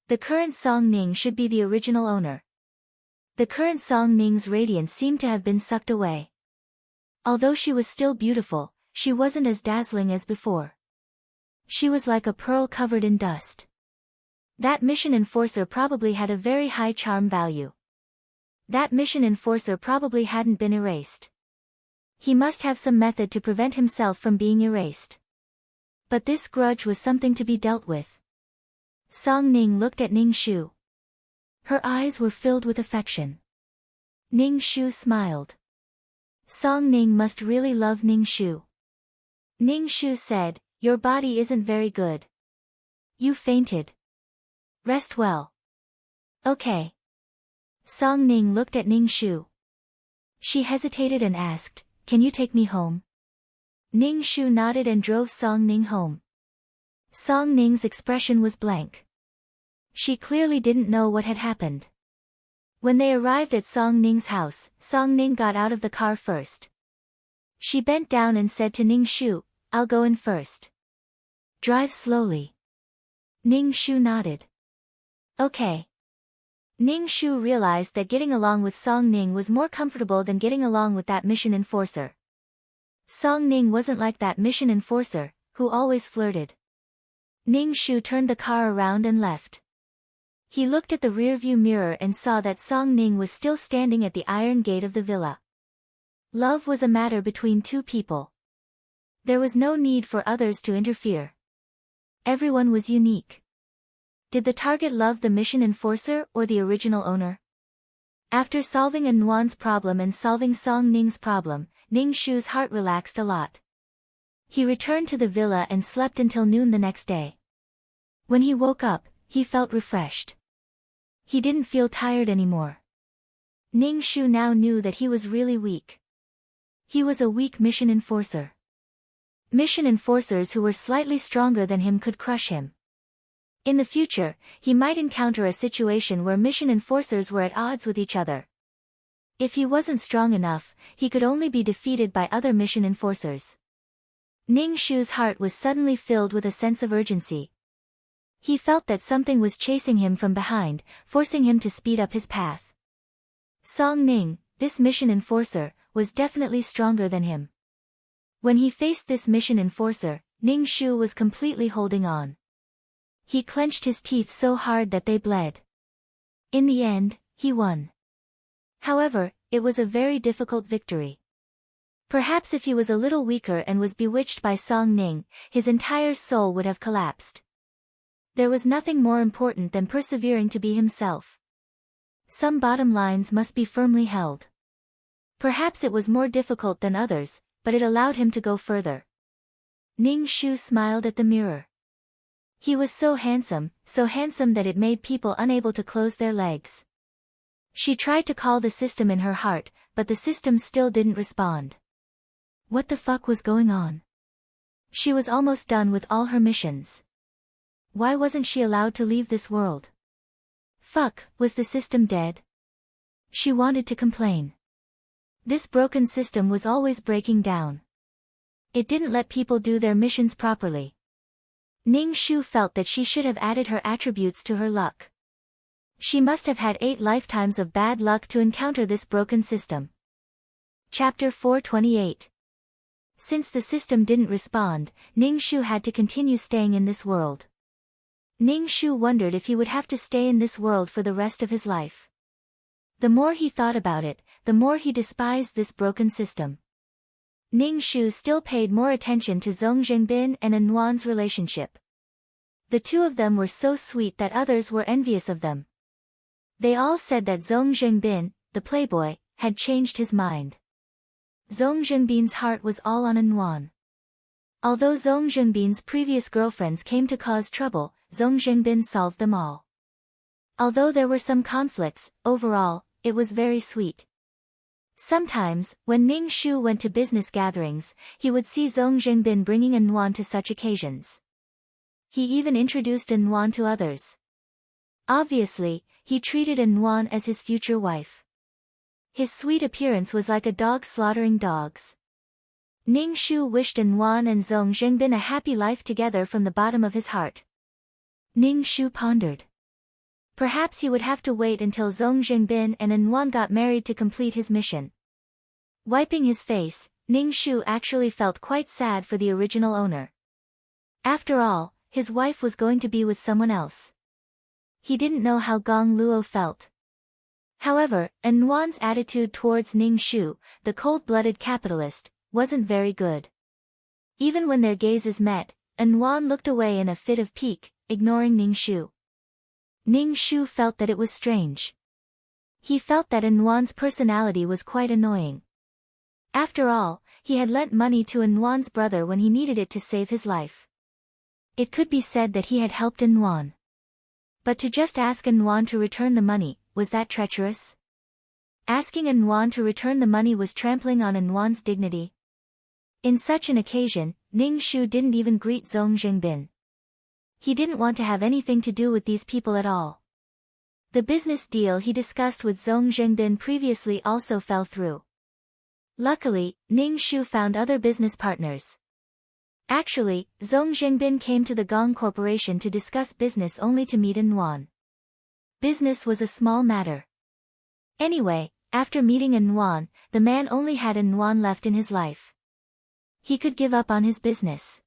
The current Song Ning should be the original owner. The current Song Ning's radiance seemed to have been sucked away. Although she was still beautiful, she wasn't as dazzling as before. She was like a pearl covered in dust. That mission enforcer probably had a very high charm value. That mission enforcer probably hadn't been erased. He must have some method to prevent himself from being erased. But this grudge was something to be dealt with. Song Ning looked at Ning Shu. Her eyes were filled with affection. Ning Shu smiled. Song Ning must really love Ning Shu. Ning Shu said, "Your body isn't very good. You fainted. Rest well." Okay. Song Ning looked at Ning Shu. She hesitated and asked, "Can you take me home?" Ning Shu nodded and drove Song Ning home. Song Ning's expression was blank. She clearly didn't know what had happened. When they arrived at Song Ning's house, Song Ning got out of the car first. She bent down and said to Ning Shu, "I'll go in first. Drive slowly." Ning Shu nodded. Okay. Ning Shu realized that getting along with Song Ning was more comfortable than getting along with that mission enforcer. Song Ning wasn't like that mission enforcer, who always flirted. Ning Shu turned the car around and left. He looked at the rearview mirror and saw that Song Ning was still standing at the iron gate of the villa. Love was a matter between two people. There was no need for others to interfere. Everyone was unique. Did the target love the mission enforcer or the original owner? After solving An Nuan's problem and solving Song Ning's problem, Ning Shu's heart relaxed a lot. He returned to the villa and slept until noon the next day. When he woke up, he felt refreshed. He didn't feel tired anymore. Ning Shu now knew that he was really weak. He was a weak mission enforcer. Mission enforcers who were slightly stronger than him could crush him. In the future, he might encounter a situation where mission enforcers were at odds with each other. If he wasn't strong enough, he could only be defeated by other mission enforcers. Ning Shu's heart was suddenly filled with a sense of urgency. He felt that something was chasing him from behind, forcing him to speed up his path. Song Ning, this mission enforcer, was definitely stronger than him. When he faced this mission enforcer, Ning Shu was completely holding on. He clenched his teeth so hard that they bled. In the end, he won. However, it was a very difficult victory. Perhaps if he was a little weaker and was bewitched by Song Ning, his entire soul would have collapsed. There was nothing more important than persevering to be himself. Some bottom lines must be firmly held. Perhaps it was more difficult than others, but it allowed him to go further. Ning Shu smiled at the mirror. He was so handsome that it made people unable to close their legs. She tried to call the system in her heart, but the system still didn't respond. What the fuck was going on? She was almost done with all her missions. Why wasn't she allowed to leave this world? Fuck, was the system dead? She wanted to complain. This broken system was always breaking down. It didn't let people do their missions properly. Ning Shu felt that she should have added her attributes to her luck. She must have had 8 lifetimes of bad luck to encounter this broken system. Chapter 428. Since the system didn't respond, Ning Shu had to continue staying in this world. Ning Shu wondered if he would have to stay in this world for the rest of his life. The more he thought about it, the more he despised this broken system. Ning Shu still paid more attention to Zhong Zhengbin and Anwan's relationship. The two of them were so sweet that others were envious of them. They all said that Zhong Zhengbin, the playboy, had changed his mind. Zhong Zhengbin's heart was all on Anwan. Although Zhong Zhengbin's previous girlfriends came to cause trouble, Zhong Zhengbin solved them all. Although there were some conflicts, overall, it was very sweet. Sometimes, when Ning Shu went to business gatherings, he would see Zhong Zhengbin bringing Anwan to such occasions. He even introduced Anwan to others. Obviously, he treated Anwan as his future wife. His sweet appearance was like a dog slaughtering dogs. Ning Shu wished Anwan and Zhong Zhengbin a happy life together from the bottom of his heart. Ning Shu pondered. Perhaps he would have to wait until Zhong Zhengbin and Anwan got married to complete his mission. Wiping his face, Ning Shu actually felt quite sad for the original owner. After all, his wife was going to be with someone else. He didn't know how Gong Luo felt. However, Anwan's attitude towards Ning Shu, the cold-blooded capitalist, wasn't very good. Even when their gazes met, Anwan looked away in a fit of pique, ignoring Ning Shu. Ning Shu felt that it was strange. He felt that Anwan's personality was quite annoying. After all, he had lent money to Anwan's brother when he needed it to save his life. It could be said that he had helped Anwan. But to just ask Anwan to return the money, was that treacherous? Asking Anwan to return the money was trampling on Anwan's dignity. In such an occasion, Ning Shu didn't even greet Zhong Zhengbin. He didn't want to have anything to do with these people at all. The business deal he discussed with Zhong Zhengbin previously also fell through. Luckily, Ning Shu found other business partners. Actually, Zhong Zhengbin came to the Gong Corporation to discuss business only to meet Anwan. Business was a small matter. Anyway, after meeting Anwan, the man only had Anwan left in his life. He could give up on his business.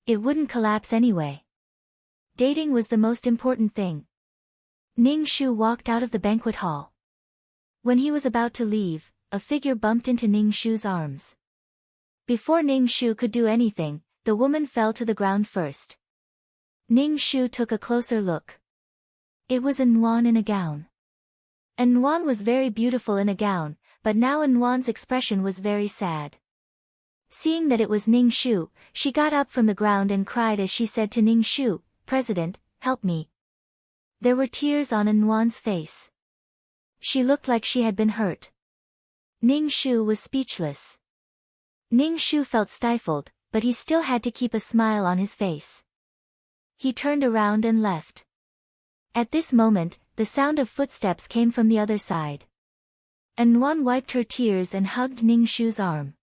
It wouldn't collapse anyway. Dating was the most important thing. Ning Shu walked out of the banquet hall. When he was about to leave, a figure bumped into Ning Shu's arms. Before Ning Shu could do anything, the woman fell to the ground first. Ning Shu took a closer look. It was Anwan in a gown. Anwan was very beautiful in a gown, but now Anwan's expression was very sad. Seeing that it was Ning Shu, she got up from the ground and cried as she said to Ning Shu, "President, help me." There were tears on Anwan's face. She looked like she had been hurt. Ning Shu was speechless. Ning Shu felt stifled, but he still had to keep a smile on his face. He turned around and left. At this moment, the sound of footsteps came from the other side. Anwan wiped her tears and hugged Ning Shu's arm.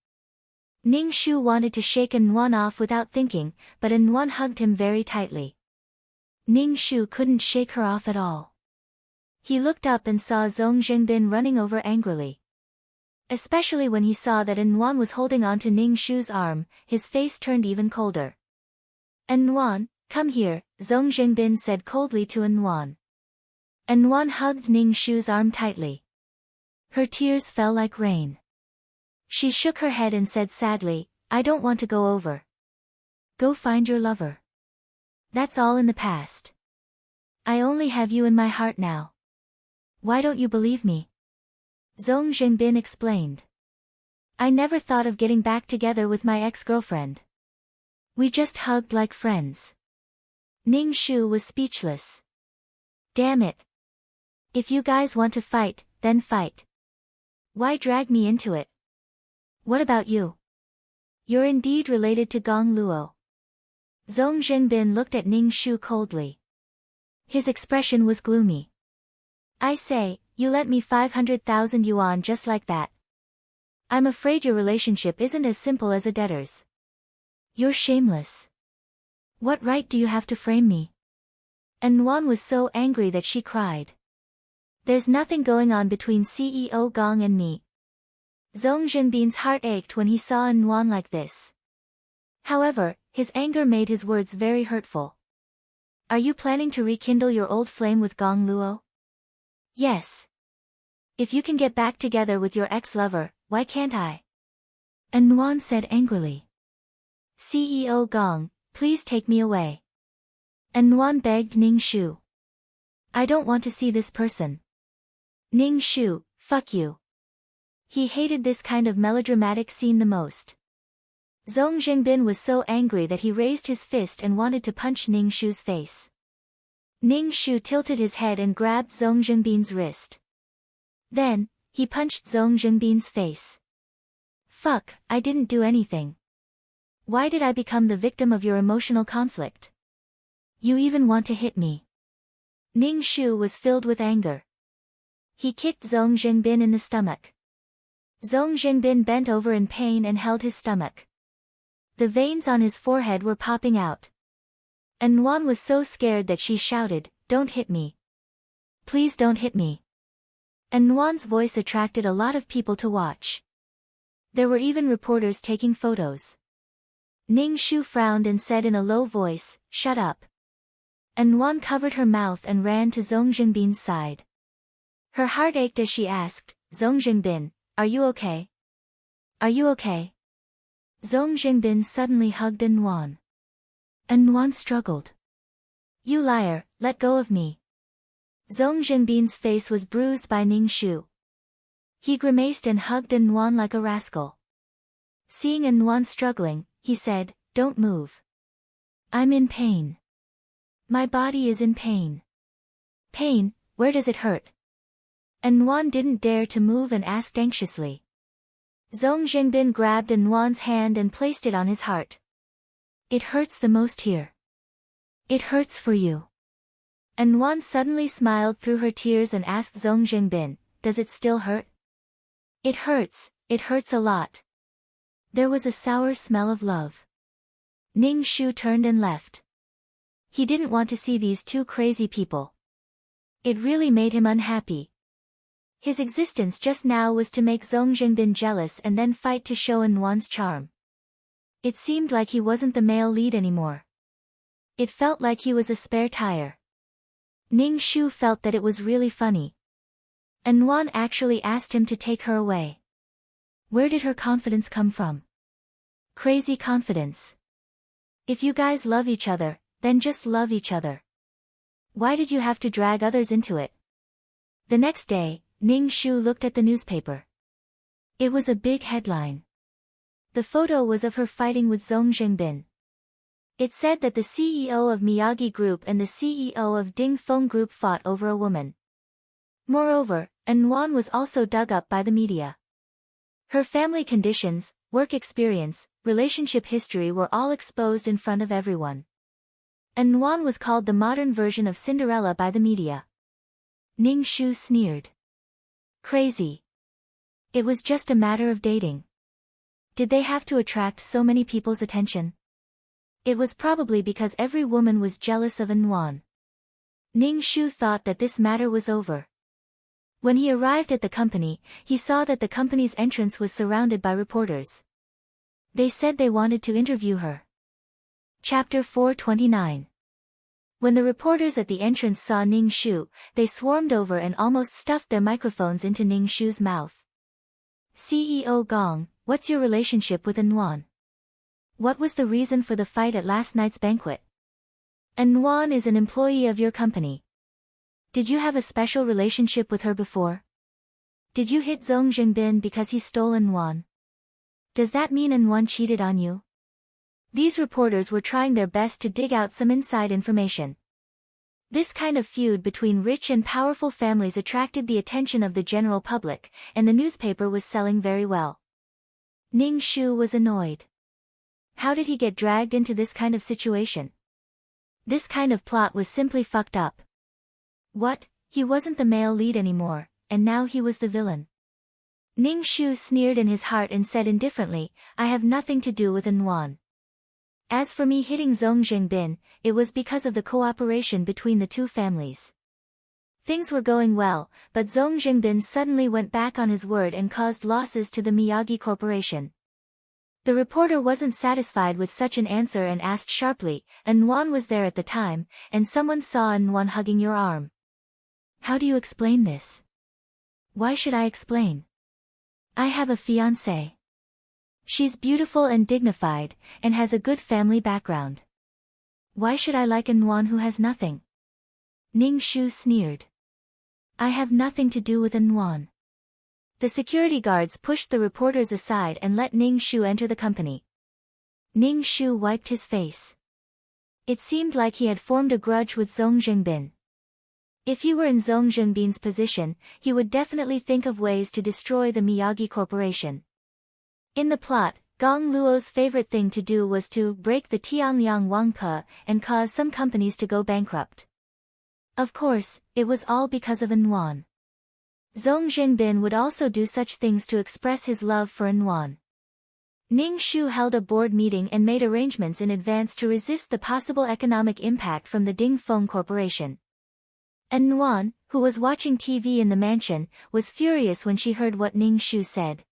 Ning Shu wanted to shake Anwan off without thinking, but Anwan hugged him very tightly. Ning Shu couldn't shake her off at all. He looked up and saw Zhong Zhengbin running over angrily. Especially when he saw that Anwan was holding on to Ning Shu's arm, his face turned even colder. "Anwan, come here," Zhong Zhengbin said coldly to Anwan. Anwan hugged Ning Shu's arm tightly. Her tears fell like rain. She shook her head and said sadly, "I don't want to go over. Go find your lover. That's all in the past. I only have you in my heart now. Why don't you believe me?" Zhong Zhengbin explained. "I never thought of getting back together with my ex-girlfriend. We just hugged like friends." Ning Shu was speechless. "Damn it. If you guys want to fight, then fight. Why drag me into it? What about you? You're indeed related to Gong Luo." Zhong Zhengbin looked at Ning Shu coldly. His expression was gloomy. "I say, you lent me 500,000 yuan just like that. I'm afraid your relationship isn't as simple as a debtor's." You're shameless. What right do you have to frame me? And Wan was so angry that she cried. There's nothing going on between CEO Gong and me. Zhong Zhenbin's heart ached when he saw Wan like this. However, his anger made his words very hurtful. Are you planning to rekindle your old flame with Gong Luo? Yes. If you can get back together with your ex-lover, why can't I? Wan said angrily. CEO Gong, please take me away. Wan begged Ning Shu. I don't want to see this person. Ning Shu, fuck you. He hated this kind of melodramatic scene the most. Zhong Zhengbin was so angry that he raised his fist and wanted to punch Ning Shu's face. Ning Shu tilted his head and grabbed Zhong Zhengbin's wrist. Then, he punched Zhong Zhengbin's face. Fuck, I didn't do anything. Why did I become the victim of your emotional conflict? You even want to hit me. Ning Shu was filled with anger. He kicked Zhong Zhengbin in the stomach. Zhong Zhengbin bent over in pain and held his stomach. The veins on his forehead were popping out. Wan was so scared that she shouted, "Don't hit me. Please don't hit me." Wan's voice attracted a lot of people to watch. There were even reporters taking photos. Ning Shu frowned and said in a low voice, "Shut up." Wan covered her mouth and ran to Zhong Zhengbin's side. Her heart ached as she asked, "Zhong Zhengbin, are you okay? Are you okay?" Zhong Zhengbin suddenly hugged Wan. Wan struggled. "You liar, let go of me." Zhong Zhenbin's face was bruised by Ning Shu. He grimaced and hugged Wan like a rascal. Seeing Wan struggling, he said, "Don't move. I'm in pain. My body is in pain." "Pain, where does it hurt?" Wan didn't dare to move and asked anxiously. Zhong Zhengbin grabbed Wan's hand and placed it on his heart. "It hurts the most here. It hurts for you." Wan suddenly smiled through her tears and asked Zhong Zhengbin, "Does it still hurt?" It hurts a lot." There was a sour smell of love. Ning Shu turned and left. He didn't want to see these two crazy people. It really made him unhappy. His existence just now was to make Zhong Zhengbin jealous and then fight to show Wan's charm. It seemed like he wasn't the male lead anymore. It felt like he was a spare tire. Ning Shu felt that it was really funny. Wan actually asked him to take her away. Where did her confidence come from? Crazy confidence. If you guys love each other, then just love each other. Why did you have to drag others into it? The next day, Ning Shu looked at the newspaper. It was a big headline. The photo was of her fighting with Zhong Zhengbin. It said that the CEO of Miyagi Group and the CEO of Ding Feng Group fought over a woman. Moreover, Wan was also dug up by the media. Her family conditions, work experience, relationship history were all exposed in front of everyone. Wan was called the modern version of Cinderella by the media. Ning Shu sneered. Crazy. It was just a matter of dating. Did they have to attract so many people's attention? It was probably because every woman was jealous of Wan. Ning Shu thought that this matter was over. When he arrived at the company, he saw that the company's entrance was surrounded by reporters. They said they wanted to interview her. Chapter 429. When the reporters at the entrance saw Ning Shu, they swarmed over and almost stuffed their microphones into Ning Shu's mouth. CEO Gong, what's your relationship with Wan? What was the reason for the fight at last night's banquet? Wan is an employee of your company. Did you have a special relationship with her before? Did you hit Zhong Zhengbin because he stole Wan? Does that mean Wan cheated on you? These reporters were trying their best to dig out some inside information. This kind of feud between rich and powerful families attracted the attention of the general public, and the newspaper was selling very well. Ning Shu was annoyed. How did he get dragged into this kind of situation? This kind of plot was simply fucked up. What, he wasn't the male lead anymore, and now he was the villain. Ning Shu sneered in his heart and said indifferently, I have nothing to do with Wan. As for me hitting Zhong Jingbin, it was because of the cooperation between the two families. Things were going well, but Zhong Jingbin suddenly went back on his word and caused losses to the Miyagi Corporation. The reporter wasn't satisfied with such an answer and asked sharply, "Anwan was there at the time, and someone saw Anwan hugging your arm. How do you explain this?" "Why should I explain? I have a fiancée. She's beautiful and dignified, and has a good family background. Why should I like Anwan who has nothing?" Ning Shu sneered. "I have nothing to do with Anwan." The security guards pushed the reporters aside and let Ning Shu enter the company. Ning Shu wiped his face. It seemed like he had formed a grudge with Zhong Jingbin. If he were in Zhong Jingbin's position, he would definitely think of ways to destroy the Miyagi Corporation. In the plot, Gong Luo's favorite thing to do was to break the Tianliang Wangpe and cause some companies to go bankrupt. Of course, it was all because of Anwan. Zhong Jingbin would also do such things to express his love for Anwan. Ning Shu held a board meeting and made arrangements in advance to resist the possible economic impact from the Ding Feng Corporation. Anwan, who was watching TV in the mansion, was furious when she heard what Ning Shu said.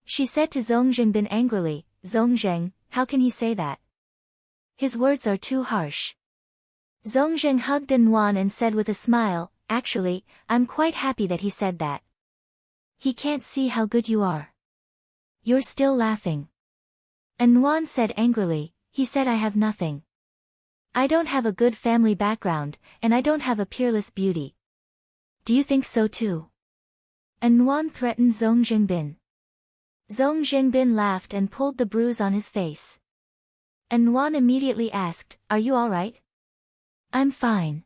She said to Zhong Jingbin angrily, "Zhongzheng, how can he say that? His words are too harsh." Zhongzheng hugged Anwan and said with a smile, "Actually, I'm quite happy that he said that. He can't see how good you are. You're still laughing." Anwan said angrily, "He said I have nothing. I don't have a good family background, and I don't have a peerless beauty. Do you think so too?" Anwan threatened Zhong Jingbin. Zhong Jingbin laughed and pulled the bruise on his face. Anwan immediately asked, "Are you all right?" "I'm fine."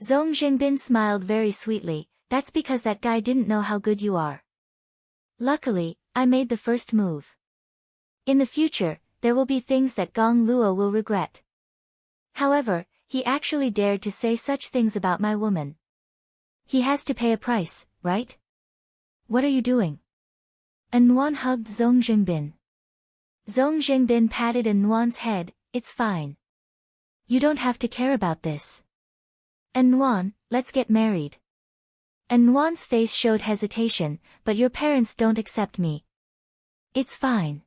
Zhong Jingbin smiled very sweetly, "That's because that guy didn't know how good you are. Luckily, I made the first move. In the future, there will be things that Gong Luo will regret. However, he actually dared to say such things about my woman. He has to pay a price, right? What are you doing?" Anwan hugged Zhong Jingbin. Zhong Jingbin patted Anwan's head, "It's fine. You don't have to care about this. Anwan, let's get married." Anwan's face showed hesitation, "But your parents don't accept me." "It's fine.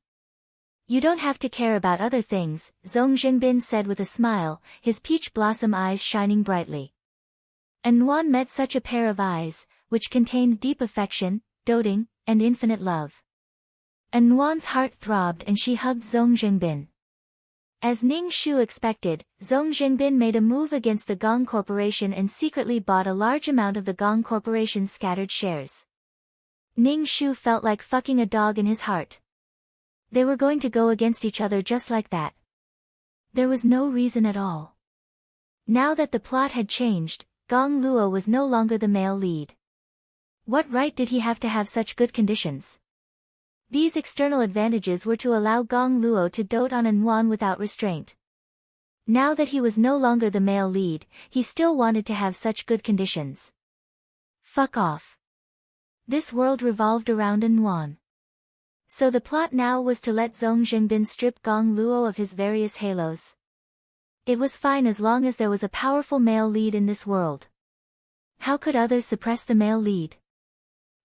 You don't have to care about other things," Zhong Jingbin said with a smile, his peach blossom eyes shining brightly. Anwan met such a pair of eyes, which contained deep affection, doting, and infinite love. Anwan's heart throbbed and she hugged Zhong Jingbin. As Ning Shu expected, Zhong Jingbin made a move against the Gong Corporation and secretly bought a large amount of the Gong Corporation's scattered shares. Ning Shu felt like fucking a dog in his heart. They were going to go against each other just like that. There was no reason at all. Now that the plot had changed, Gong Luo was no longer the male lead. What right did he have to have such good conditions? These external advantages were to allow Gong Luo to dote on Anwan without restraint. Now that he was no longer the male lead, he still wanted to have such good conditions. Fuck off. This world revolved around Anwan. So the plot now was to let Zhong Jingbin strip Gong Luo of his various halos. It was fine as long as there was a powerful male lead in this world. How could others suppress the male lead?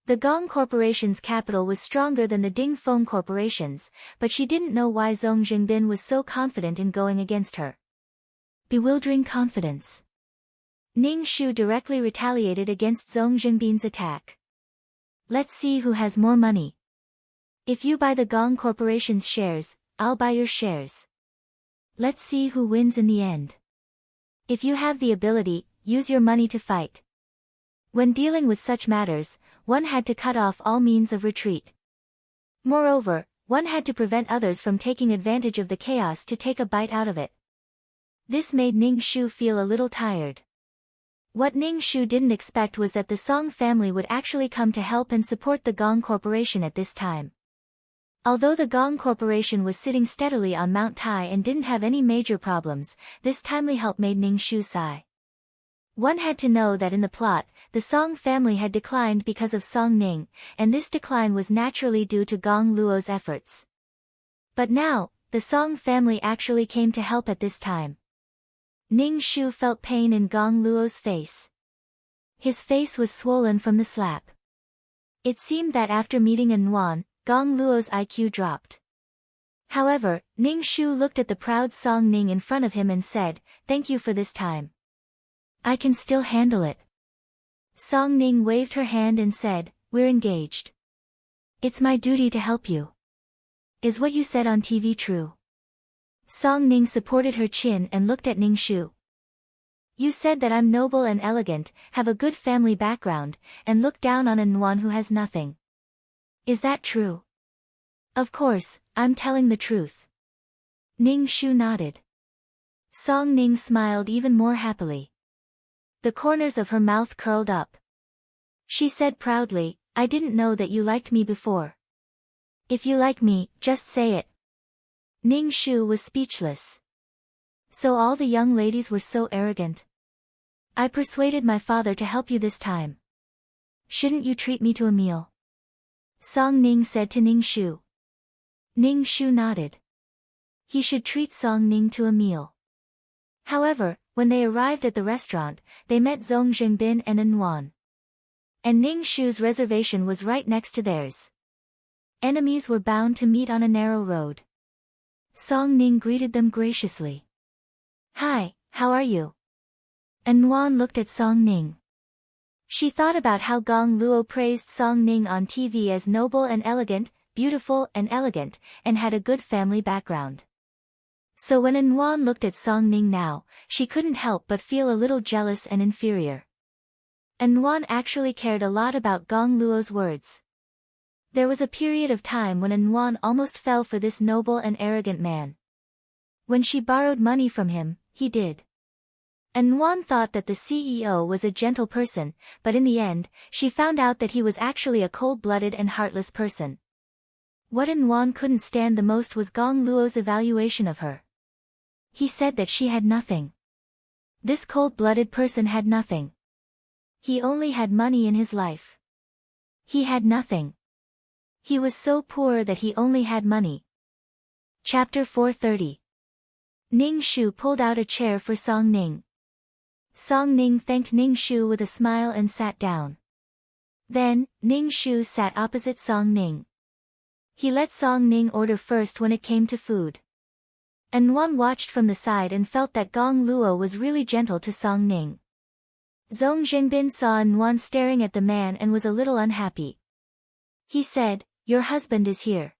The Gong Corporation's capital was stronger than the Ding Feng Corporation's, but she didn't know why Zhong Jingbin was so confident in going against her. Bewildering confidence. Ning Shu directly retaliated against Zhong Jingbin's attack. "Let's see who has more money. If you buy the Gong Corporation's shares, I'll buy your shares. Let's see who wins in the end. If you have the ability, use your money to fight." When dealing with such matters, one had to cut off all means of retreat. Moreover, one had to prevent others from taking advantage of the chaos to take a bite out of it. This made Ning Shu feel a little tired. What Ning Shu didn't expect was that the Song family would actually come to help and support the Gong Corporation at this time. Although the Gong Corporation was sitting steadily on Mount Tai and didn't have any major problems, this timely help made Ning Shu sigh. One had to know that in the plot, the Song family had declined because of Song Ning, and this decline was naturally due to Gong Luo's efforts. But now, the Song family actually came to help at this time. Ning Shu felt pain in Gong Luo's face. His face was swollen from the slap. It seemed that after meeting An, Gong Luo's IQ dropped. However, Ning Shu looked at the proud Song Ning in front of him and said, "Thank you for this time. I can still handle it." Song Ning waved her hand and said, "We're engaged. It's my duty to help you. Is what you said on TV true?" Song Ning supported her chin and looked at Ning Shu. "You said that I'm noble and elegant, have a good family background, and look down on An who has nothing. Is that true?" "Of course, I'm telling the truth." Ning Shu nodded. Song Ning smiled even more happily. The corners of her mouth curled up. She said proudly, "I didn't know that you liked me before. If you like me, just say it." Ning Shu was speechless. So all the young ladies were so arrogant. "I persuaded my father to help you this time. Shouldn't you treat me to a meal?" Song Ning said to Ning Shu. Ning Shu nodded. He should treat Song Ning to a meal. However, when they arrived at the restaurant, they met Zhong Jingbin and An. And Ning Shu's reservation was right next to theirs. Enemies were bound to meet on a narrow road. Song Ning greeted them graciously. "Hi, how are you?" An looked at Song Ning. She thought about how Gong Luo praised Song Ning on TV as noble and elegant, beautiful and elegant, and had a good family background. So when An looked at Song Ning now, she couldn't help but feel a little jealous and inferior. An actually cared a lot about Gong Luo's words. There was a period of time when An almost fell for this noble and arrogant man. When she borrowed money from him, he did. An thought that the CEO was a gentle person, but in the end, she found out that he was actually a cold-blooded and heartless person. What An couldn't stand the most was Gong Luo's evaluation of her. He said that she had nothing. This cold-blooded person had nothing. He only had money in his life. He had nothing. He was so poor that he only had money. Chapter 430. Ning Shu pulled out a chair for Song Ning. Song Ning thanked Ning Shu with a smile and sat down. Then, Ning Shu sat opposite Song Ning. He let Song Ning order first when it came to food. An watched from the side and felt that Gong Luo was really gentle to Song Ning. Zhong Jingbin saw An staring at the man and was a little unhappy. He said, "Your husband is here."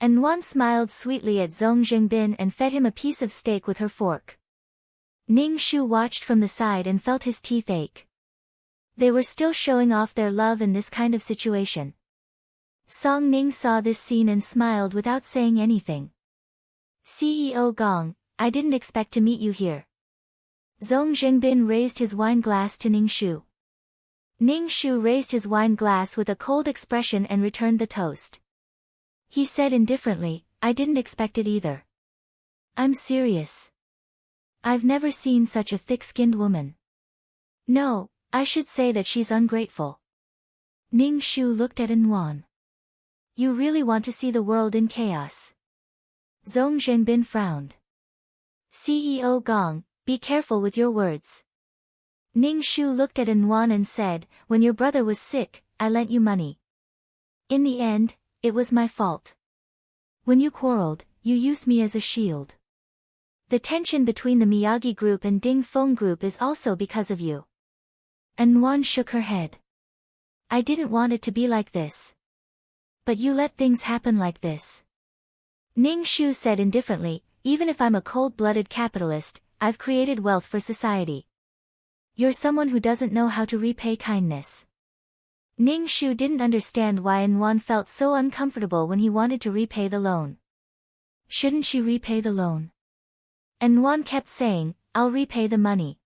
An smiled sweetly at Zhong Jingbin and fed him a piece of steak with her fork. Ning Shu watched from the side and felt his teeth ache. They were still showing off their love in this kind of situation. Song Ning saw this scene and smiled without saying anything. "CEO Gong, I didn't expect to meet you here." Zhong Jingbin raised his wine glass to Ning Shu. Ning Shu raised his wine glass with a cold expression and returned the toast. He said indifferently, "I didn't expect it either. I'm serious. I've never seen such a thick-skinned woman. No, I should say that she's ungrateful." Ning Shu looked at An. "You really want to see the world in chaos?" Zhong Jingbin frowned. "CEO Gong, be careful with your words." Ning Shu looked at An and said, "When your brother was sick, I lent you money. In the end, it was my fault. When you quarreled, you used me as a shield. The tension between the Miyagi group and Ding Feng group is also because of you." An shook her head. "I didn't want it to be like this. But you let things happen like this." Ning Shu said indifferently, "Even if I'm a cold-blooded capitalist, I've created wealth for society. You're someone who doesn't know how to repay kindness." Ning Shu didn't understand why An felt so uncomfortable when he wanted to repay the loan. Shouldn't she repay the loan? An kept saying, "I'll repay the money."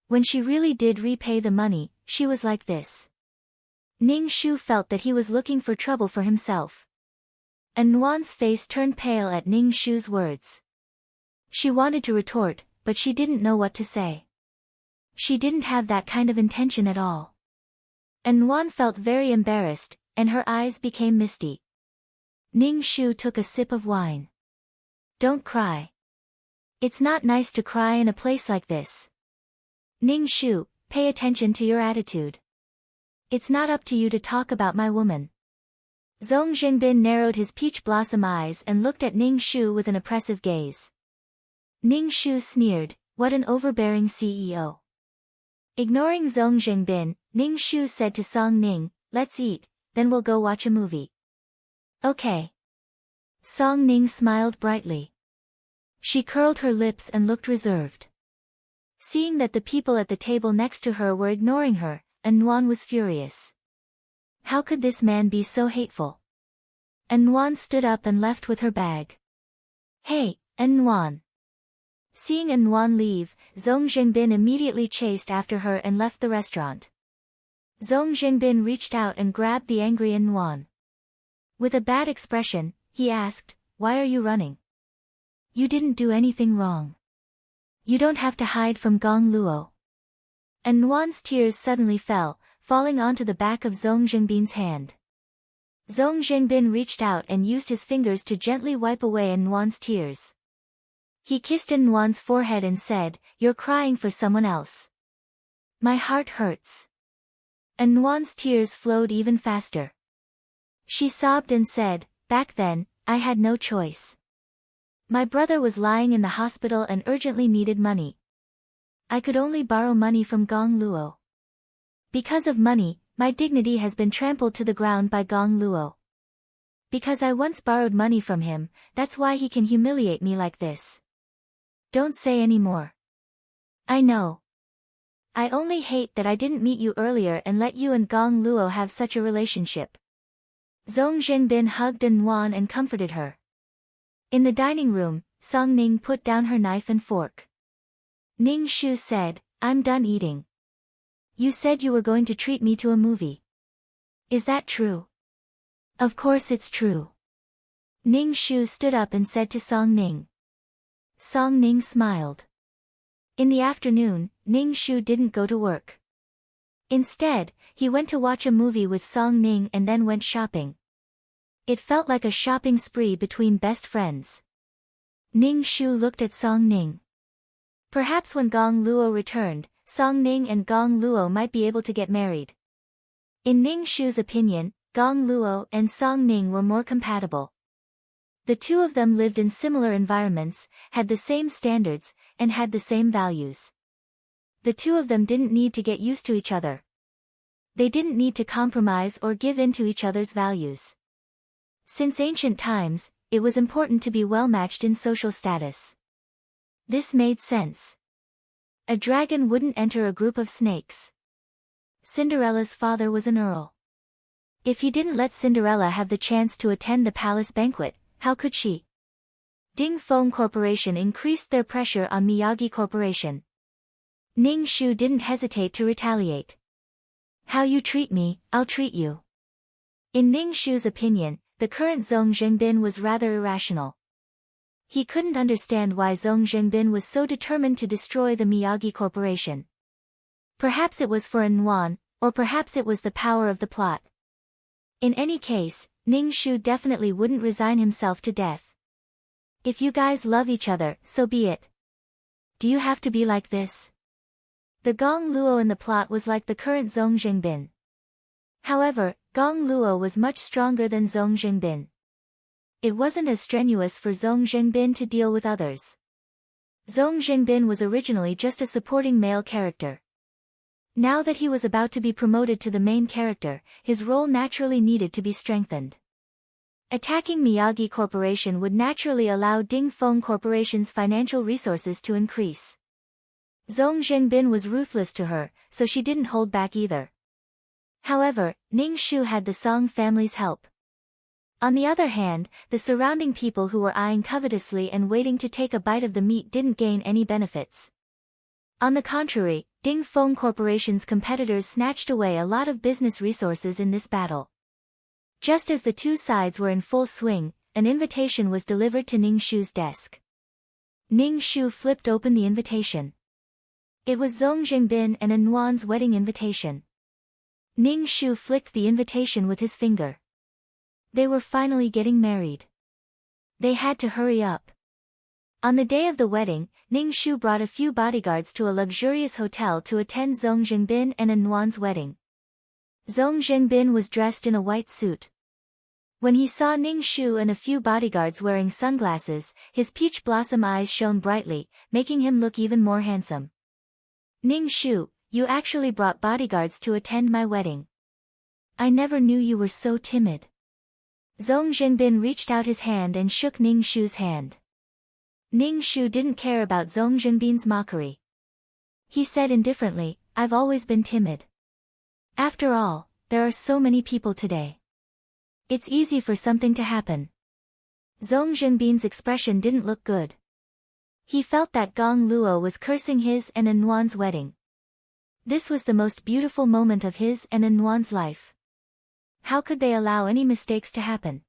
When she really did repay the money, she was like this. Ning Shu felt that he was looking for trouble for himself. Anwan's face turned pale at Ning Shu's words. She wanted to retort, but she didn't know what to say. She didn't have that kind of intention at all. An felt very embarrassed, and her eyes became misty. Ning Shu took a sip of wine. Don't cry. It's not nice to cry in a place like this. Ning Shu, pay attention to your attitude. It's not up to you to talk about my woman. Zhong Jingbin narrowed his peach blossom eyes and looked at Ning Shu with an oppressive gaze. Ning Shu sneered, what an overbearing CEO. Ignoring Zhong Jingbin, Ning Shu said to Song Ning, let's eat, then we'll go watch a movie. Okay. Song Ning smiled brightly. She curled her lips and looked reserved. Seeing that the people at the table next to her were ignoring her, Anwan was furious. How could this man be so hateful? Anwan stood up and left with her bag. Hey, Anwan. Seeing Anwan leave, Zhong Jingbin immediately chased after her and left the restaurant. Zhong Jingbin reached out and grabbed the angry Anwan. With a bad expression, he asked, why are you running? You didn't do anything wrong. You don't have to hide from Gong Luo. Anwan's tears suddenly fell, falling onto the back of Zhong Jingbin's hand. Zhong Jingbin reached out and used his fingers to gently wipe away Anwan's tears. He kissed Anwan's forehead and said, you're crying for someone else. My heart hurts. Anwan's tears flowed even faster. She sobbed and said, back then, I had no choice. My brother was lying in the hospital and urgently needed money. I could only borrow money from Gong Luo. Because of money, my dignity has been trampled to the ground by Gong Luo. Because I once borrowed money from him, that's why he can humiliate me like this. Don't say any more. I know. I only hate that I didn't meet you earlier and let you and Gong Luo have such a relationship. Zhong Jingbin hugged Anwan and comforted her. In the dining room, Song Ning put down her knife and fork. Ning Shu said, I'm done eating. You said you were going to treat me to a movie. Is that true? Of course it's true. Ning Shu stood up and said to Song Ning. Song Ning smiled. In the afternoon, Ning Shu didn't go to work. Instead, he went to watch a movie with Song Ning and then went shopping. It felt like a shopping spree between best friends. Ning Shu looked at Song Ning. Perhaps when Gong Luo returned, Song Ning and Gong Luo might be able to get married. In Ning Shu's opinion, Gong Luo and Song Ning were more compatible. The two of them lived in similar environments, had the same standards, and had the same values. The two of them didn't need to get used to each other. They didn't need to compromise or give in to each other's values. Since ancient times, it was important to be well-matched in social status. This made sense. A dragon wouldn't enter a group of snakes. Cinderella's father was an earl. If he didn't let Cinderella have the chance to attend the palace banquet, how could she? Ding Feng Corporation increased their pressure on Miyagi Corporation. Ning Shu didn't hesitate to retaliate. How you treat me, I'll treat you. In Ning Shu's opinion, the current Zhong Jingbin was rather irrational. He couldn't understand why Zhong Jingbin was so determined to destroy the Miyagi Corporation. Perhaps it was for Anwan, or perhaps it was the power of the plot. In any case, Ning Shu definitely wouldn't resign himself to death. If you guys love each other, so be it. Do you have to be like this? The Gong Luo in the plot was like the current Zhong Jingbin. However, Gong Luo was much stronger than Zhong Jingbin. It wasn't as strenuous for Zhong Jingbin to deal with others. Zhong Jingbin was originally just a supporting male character. Now that he was about to be promoted to the main character, his role naturally needed to be strengthened. Attacking Miyagi Corporation would naturally allow Ding Feng Corporation's financial resources to increase. Zhong Jingbin was ruthless to her, so she didn't hold back either. However, Ning Shu had the Song family's help. On the other hand, the surrounding people who were eyeing covetously and waiting to take a bite of the meat didn't gain any benefits. On the contrary, Ding Feng Corporation's competitors snatched away a lot of business resources in this battle. Just as the two sides were in full swing, an invitation was delivered to Ning Shu's desk. Ning Shu flipped open the invitation. It was Zhong Jingbin and Anwan's wedding invitation. Ning Shu flicked the invitation with his finger. They were finally getting married. They had to hurry up. On the day of the wedding, Ning Shu brought a few bodyguards to a luxurious hotel to attend Zhong Jingbin and An Nuan's wedding. Zhong Jingbin was dressed in a white suit. When he saw Ning Shu and a few bodyguards wearing sunglasses, his peach blossom eyes shone brightly, making him look even more handsome. Ning Shu, you actually brought bodyguards to attend my wedding. I never knew you were so timid. Zhong Jingbin reached out his hand and shook Ning Shu's hand. Ning Shu didn't care about Zhong Jingbin's mockery. He said indifferently, I've always been timid. After all, there are so many people today. It's easy for something to happen. Zhong Jingbin's expression didn't look good. He felt that Gong Luo was cursing his and An Nuan's wedding. This was the most beautiful moment of his and An Nuan's life. How could they allow any mistakes to happen?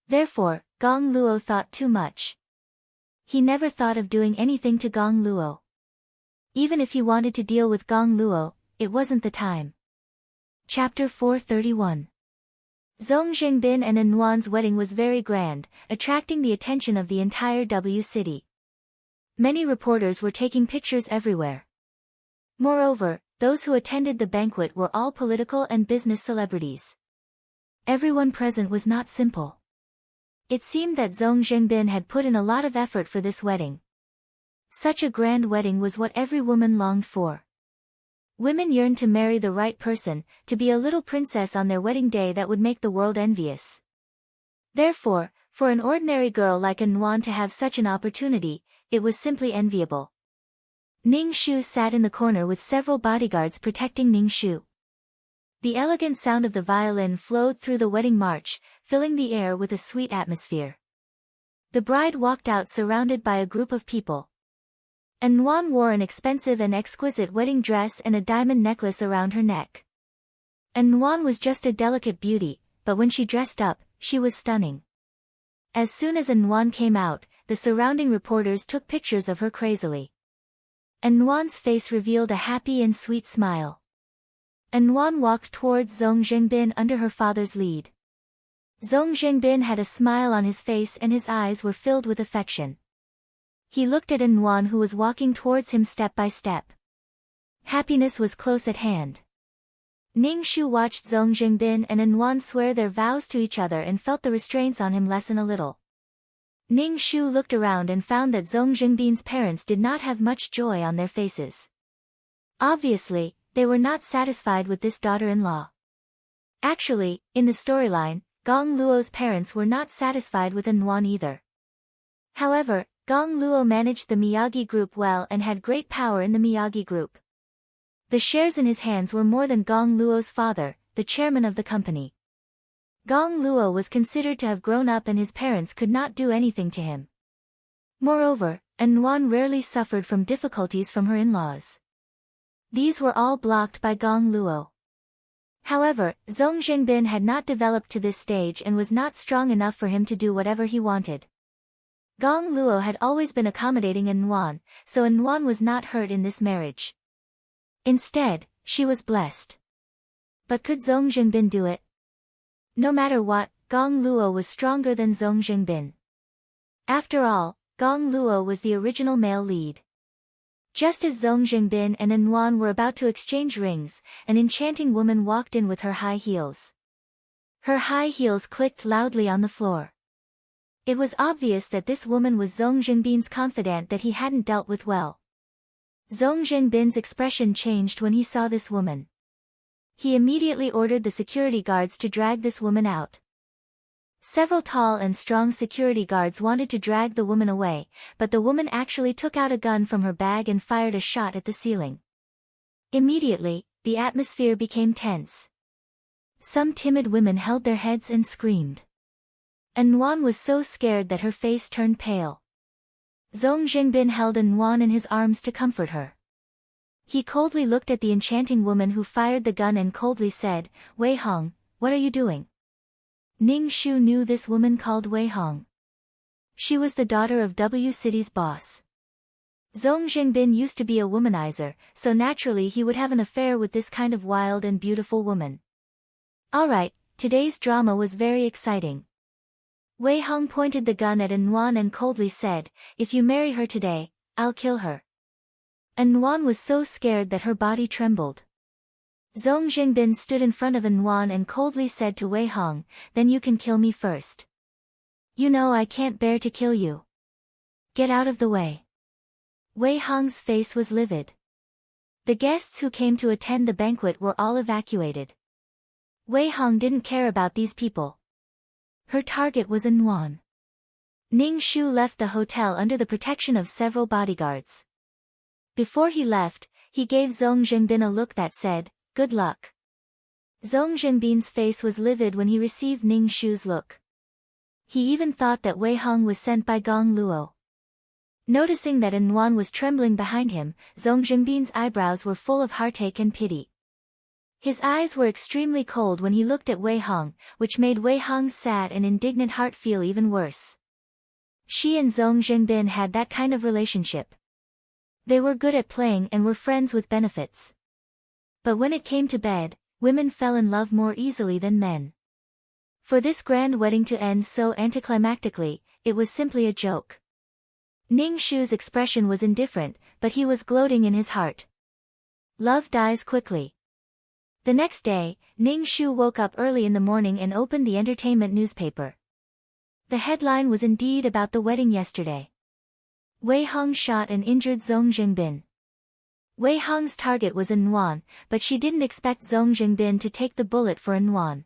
Therefore, Gong Luo thought too much. He never thought of doing anything to Gong Luo. Even if he wanted to deal with Gong Luo, it wasn't the time. Chapter 431. Zhong Jingbin and An Nuan's wedding was very grand, attracting the attention of the entire W city. Many reporters were taking pictures everywhere. Moreover, those who attended the banquet were all political and business celebrities. Everyone present was not simple. It seemed that Zhong Jingbin had put in a lot of effort for this wedding. Such a grand wedding was what every woman longed for. Women yearned to marry the right person, to be a little princess on their wedding day that would make the world envious. Therefore, for an ordinary girl like An Nuan to have such an opportunity, it was simply enviable. Ning Shu sat in the corner with several bodyguards protecting Ning Shu. The elegant sound of the violin flowed through the wedding march, filling the air with a sweet atmosphere. The bride walked out surrounded by a group of people. An Nuan wore an expensive and exquisite wedding dress and a diamond necklace around her neck. An Nuan was just a delicate beauty, but when she dressed up, she was stunning. As soon as An Nuan came out, the surrounding reporters took pictures of her crazily. An Nuan's face revealed a happy and sweet smile. An Nuan walked towards Zhong Jingbin under her father's lead. Zhong Jingbin had a smile on his face and his eyes were filled with affection. He looked at An Nuan who was walking towards him step by step. Happiness was close at hand. Ning Shu watched Zhong Jingbin and An Nuan swear their vows to each other and felt the restraints on him lessen a little. Ning Shu looked around and found that Zhong Jingbin's parents did not have much joy on their faces. Obviously, they were not satisfied with this daughter-in-law. Actually, in the storyline, Gong Luo's parents were not satisfied with An Nuan either. However, Gong Luo managed the Miyagi group well and had great power in the Miyagi group. The shares in his hands were more than Gong Luo's father, the chairman of the company. Gong Luo was considered to have grown up and his parents could not do anything to him. Moreover, An Nuan rarely suffered from difficulties from her in-laws. These were all blocked by Gong Luo. However, Zhong Jingbin had not developed to this stage and was not strong enough for him to do whatever he wanted. Gong Luo had always been accommodating An Nuan, so An Nuan was not hurt in this marriage. Instead, she was blessed. But could Zhong Jingbin do it? No matter what, Gong Luo was stronger than Zhong Jingbin. After all, Gong Luo was the original male lead. Just as Zhong Jingbin and An Nuan were about to exchange rings, an enchanting woman walked in with her high heels. Her high heels clicked loudly on the floor. It was obvious that this woman was Zhong Jingbin's confidant that he hadn't dealt with well. Zhong Jingbin's expression changed when he saw this woman. He immediately ordered the security guards to drag this woman out. Several tall and strong security guards wanted to drag the woman away, but the woman actually took out a gun from her bag and fired a shot at the ceiling. Immediately, the atmosphere became tense. Some timid women held their heads and screamed. An Nuan was so scared that her face turned pale. Zhong Jingbin held An Nuan in his arms to comfort her. He coldly looked at the enchanting woman who fired the gun and coldly said, Wei Hong, what are you doing? Ning Shu knew this woman called Wei Hong. She was the daughter of W City's boss. Zhong Jingbin used to be a womanizer, so naturally he would have an affair with this kind of wild and beautiful woman. Alright, today's drama was very exciting. Wei Hong pointed the gun at An and coldly said, "If you marry her today, I'll kill her." An was so scared that her body trembled. Zhong Jingbin stood in front of An and coldly said to Wei Hong, "Then you can kill me first. You know I can't bear to kill you. Get out of the way." Wei Hong's face was livid. The guests who came to attend the banquet were all evacuated. Wei Hong didn't care about these people. Her target was An. Ning Shu left the hotel under the protection of several bodyguards. Before he left, he gave Zhong Jingbin a look that said, "Good luck." Zhong Jingbin's face was livid when he received Ning Shu's look. He even thought that Wei Hong was sent by Gong Luo. Noticing that An was trembling behind him, Zhong Jingbin's eyebrows were full of heartache and pity. His eyes were extremely cold when he looked at Wei Hong, which made Wei Hong's sad and indignant heart feel even worse. She and Zhong Jingbin had that kind of relationship. They were good at playing and were friends with benefits. But when it came to bed, women fell in love more easily than men. For this grand wedding to end so anticlimactically, it was simply a joke. Ning Shu's expression was indifferent, but he was gloating in his heart. Love dies quickly. The next day, Ning Shu woke up early in the morning and opened the entertainment newspaper. The headline was indeed about the wedding yesterday. Wei Hong shot and injured Zhong Jingbin. Wei Hong's target was An, but she didn't expect Zhong Jingbin to take the bullet for An.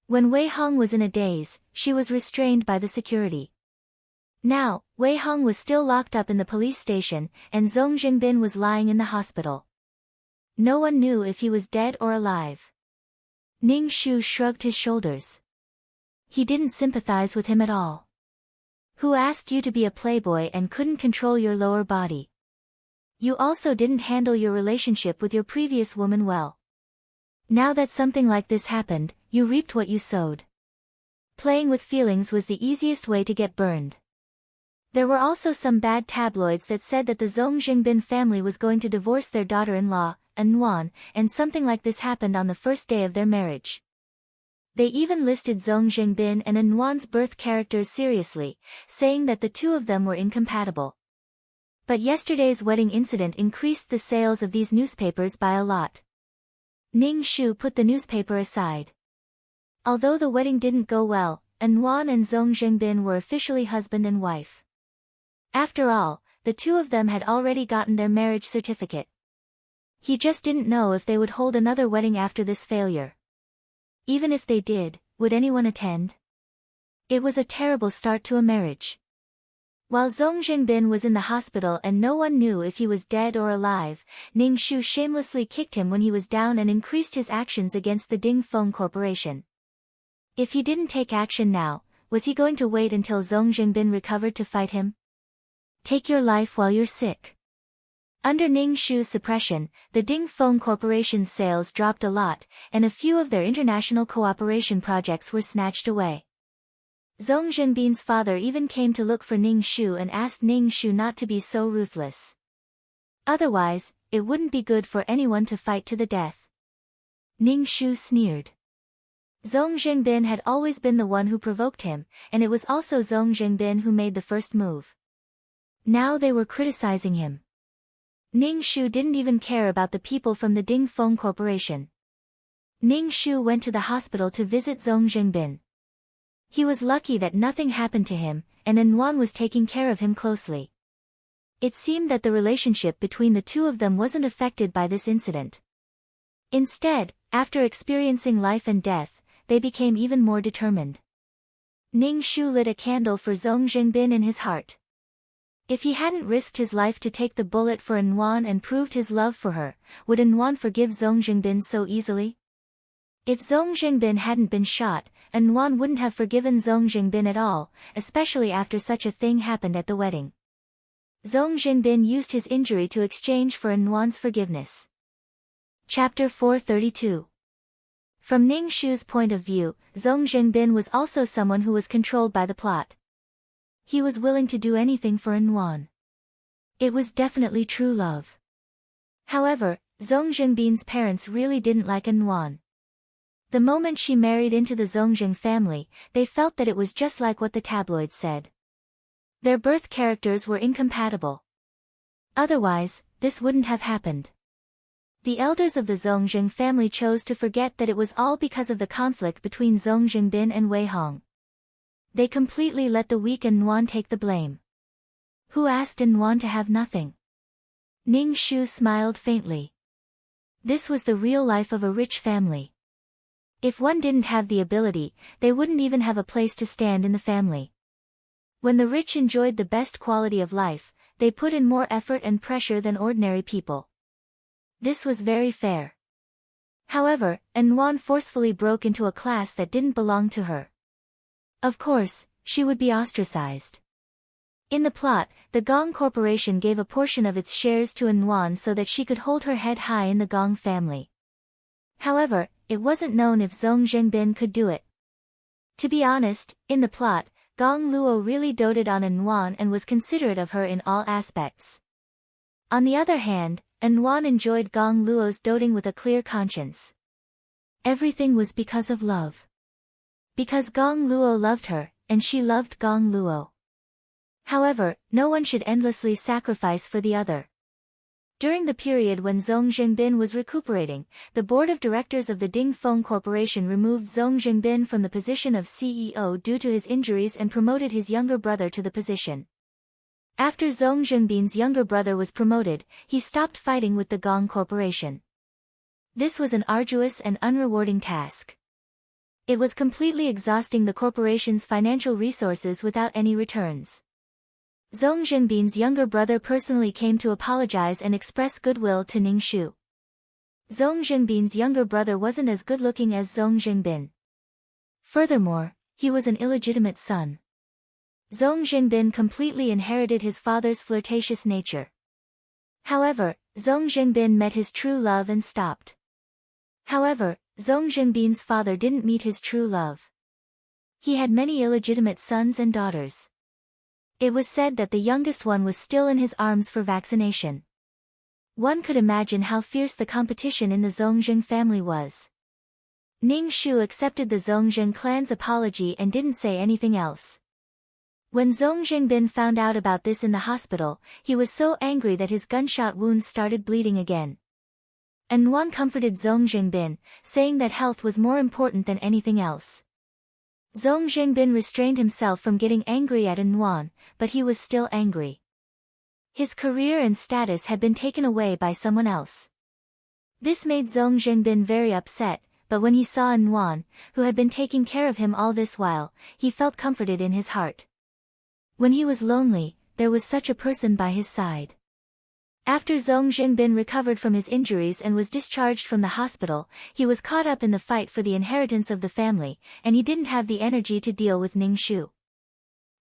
When Wei Hong was in a daze, she was restrained by the security. Now, Wei Hong was still locked up in the police station, and Zhong Jingbin was lying in the hospital. No one knew if he was dead or alive. Ning Shu shrugged his shoulders. He didn't sympathize with him at all. Who asked you to be a playboy and couldn't control your lower body? You also didn't handle your relationship with your previous woman well. Now that something like this happened, you reaped what you sowed. Playing with feelings was the easiest way to get burned. There were also some bad tabloids that said that the Zhong Jingbin family was going to divorce their daughter-in-law, An, and something like this happened on the first day of their marriage. They even listed Zhong Jingbin and Anwan's birth characters seriously, saying that the two of them were incompatible. But yesterday's wedding incident increased the sales of these newspapers by a lot. Ning Shu put the newspaper aside. Although the wedding didn't go well, Anwan and Zhong Jingbin were officially husband and wife. After all, the two of them had already gotten their marriage certificate. He just didn't know if they would hold another wedding after this failure. Even if they did, would anyone attend? It was a terrible start to a marriage. While Zhong Jingbin was in the hospital and no one knew if he was dead or alive, Ning Shu shamelessly kicked him when he was down and increased his actions against the Ding Feng Corporation. If he didn't take action now, was he going to wait until Zhong Jingbin recovered to fight him? Take your life while you're sick. Under Ning Shu's suppression, the Ding Feng Corporation's sales dropped a lot, and a few of their international cooperation projects were snatched away. Zhong Jingbin's father even came to look for Ning Shu and asked Ning Shu not to be so ruthless. Otherwise, it wouldn't be good for anyone to fight to the death. Ning Shu sneered. Zhong Jingbin had always been the one who provoked him, and it was also Zhong Jingbin who made the first move. Now they were criticizing him. Ning Shu didn't even care about the people from the Ding Feng Corporation. Ning Shu went to the hospital to visit Zhong Jingbin. He was lucky that nothing happened to him, and Anwan was taking care of him closely. It seemed that the relationship between the two of them wasn't affected by this incident. Instead, after experiencing life and death, they became even more determined. Ning Shu lit a candle for Zhong Jingbin in his heart. If he hadn't risked his life to take the bullet for Anwan and proved his love for her, would Anwan forgive Zhong Jingbin so easily? If Zhong Jingbin hadn't been shot, Anwan wouldn't have forgiven Zhong Jingbin at all, especially after such a thing happened at the wedding. Zhong Jingbin used his injury to exchange for Anwan's forgiveness. Chapter 432. From Ning Shu's point of view, Zhong Jingbin was also someone who was controlled by the plot. He was willing to do anything for Anwan. It was definitely true love. However, Zhong Jingbin's parents really didn't like Anwan. The moment she married into the Zongjing family, they felt that it was just like what the tabloids said. Their birth characters were incompatible. Otherwise, this wouldn't have happened. The elders of the Zongjing family chose to forget that it was all because of the conflict between Zongjingbin and Wei Hong. They completely let the weak Nuan take the blame. Who asked Nuan to have nothing? Ning Shu smiled faintly. This was the real life of a rich family. If one didn't have the ability, they wouldn't even have a place to stand in the family. When the rich enjoyed the best quality of life, they put in more effort and pressure than ordinary people. This was very fair. However, Nuan forcefully broke into a class that didn't belong to her. Of course, she would be ostracized. In the plot, the Gong Corporation gave a portion of its shares to Nuan so that she could hold her head high in the Gong family. However, it wasn't known if Zongjingbin could do it. To be honest, in the plot, Gong Luo really doted on Nuan and was considerate of her in all aspects. On the other hand, Nuan enjoyed Gong Luo's doting with a clear conscience. Everything was because of love. Because Gong Luo loved her, and she loved Gong Luo. However, no one should endlessly sacrifice for the other. During the period when Zongjingbin was recuperating, the board of directors of the Dingfeng Corporation removed Zongjingbin from the position of CEO due to his injuries and promoted his younger brother to the position. After Zongjingbin's younger brother was promoted, he stopped fighting with the Gong Corporation. This was an arduous and unrewarding task. It was completely exhausting the corporation's financial resources without any returns. Zongjingbin's younger brother personally came to apologize and express goodwill to Ning Shu. Zongjingbin's younger brother wasn't as good-looking as Zongjingbin. Furthermore, he was an illegitimate son. Zongjingbin completely inherited his father's flirtatious nature. However, Zongjingbin met his true love and stopped. However, Zongjingbin's father didn't meet his true love. He had many illegitimate sons and daughters. It was said that the youngest one was still in his arms for vaccination. One could imagine how fierce the competition in the Zongjing family was. Ning Shu accepted the Zongjing clan's apology and didn't say anything else. When Zongjingbin found out about this in the hospital, he was so angry that his gunshot wounds started bleeding again. Nuan comforted Zongjingbin, saying that health was more important than anything else. Zongjingbin restrained himself from getting angry at Nuan, but he was still angry. His career and status had been taken away by someone else. This made Zongjingbin very upset, but when he saw Nuan, who had been taking care of him all this while, he felt comforted in his heart. When he was lonely, there was such a person by his side. After Zongjingbin recovered from his injuries and was discharged from the hospital, he was caught up in the fight for the inheritance of the family, and he didn't have the energy to deal with Ning Shu.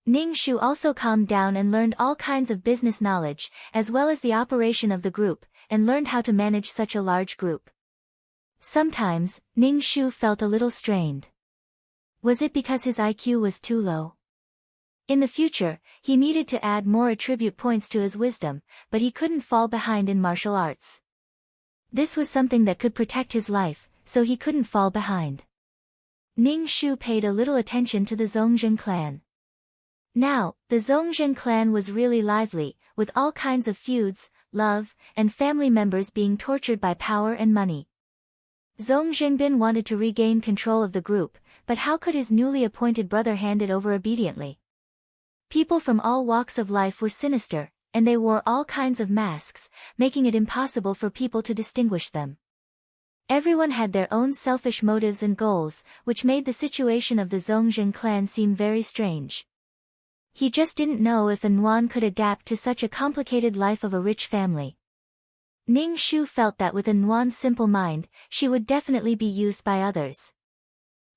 Ning Shu also calmed down and learned all kinds of business knowledge, as well as the operation of the group, and learned how to manage such a large group. Sometimes, Ning Shu felt a little strained. Was it because his IQ was too low? In the future, he needed to add more attribute points to his wisdom, but he couldn't fall behind in martial arts. This was something that could protect his life, so he couldn't fall behind. Ning Shu paid a little attention to the Zongjin clan. Now, the Zongjin clan was really lively, with all kinds of feuds, love, and family members being tortured by power and money. Zongjingbin wanted to regain control of the group, but how could his newly appointed brother hand it over obediently? People from all walks of life were sinister, and they wore all kinds of masks, making it impossible for people to distinguish them. Everyone had their own selfish motives and goals, which made the situation of the Zongjin clan seem very strange. He just didn't know if Nuan could adapt to such a complicated life of a rich family. Ning Shu felt that with Nuan's simple mind, she would definitely be used by others.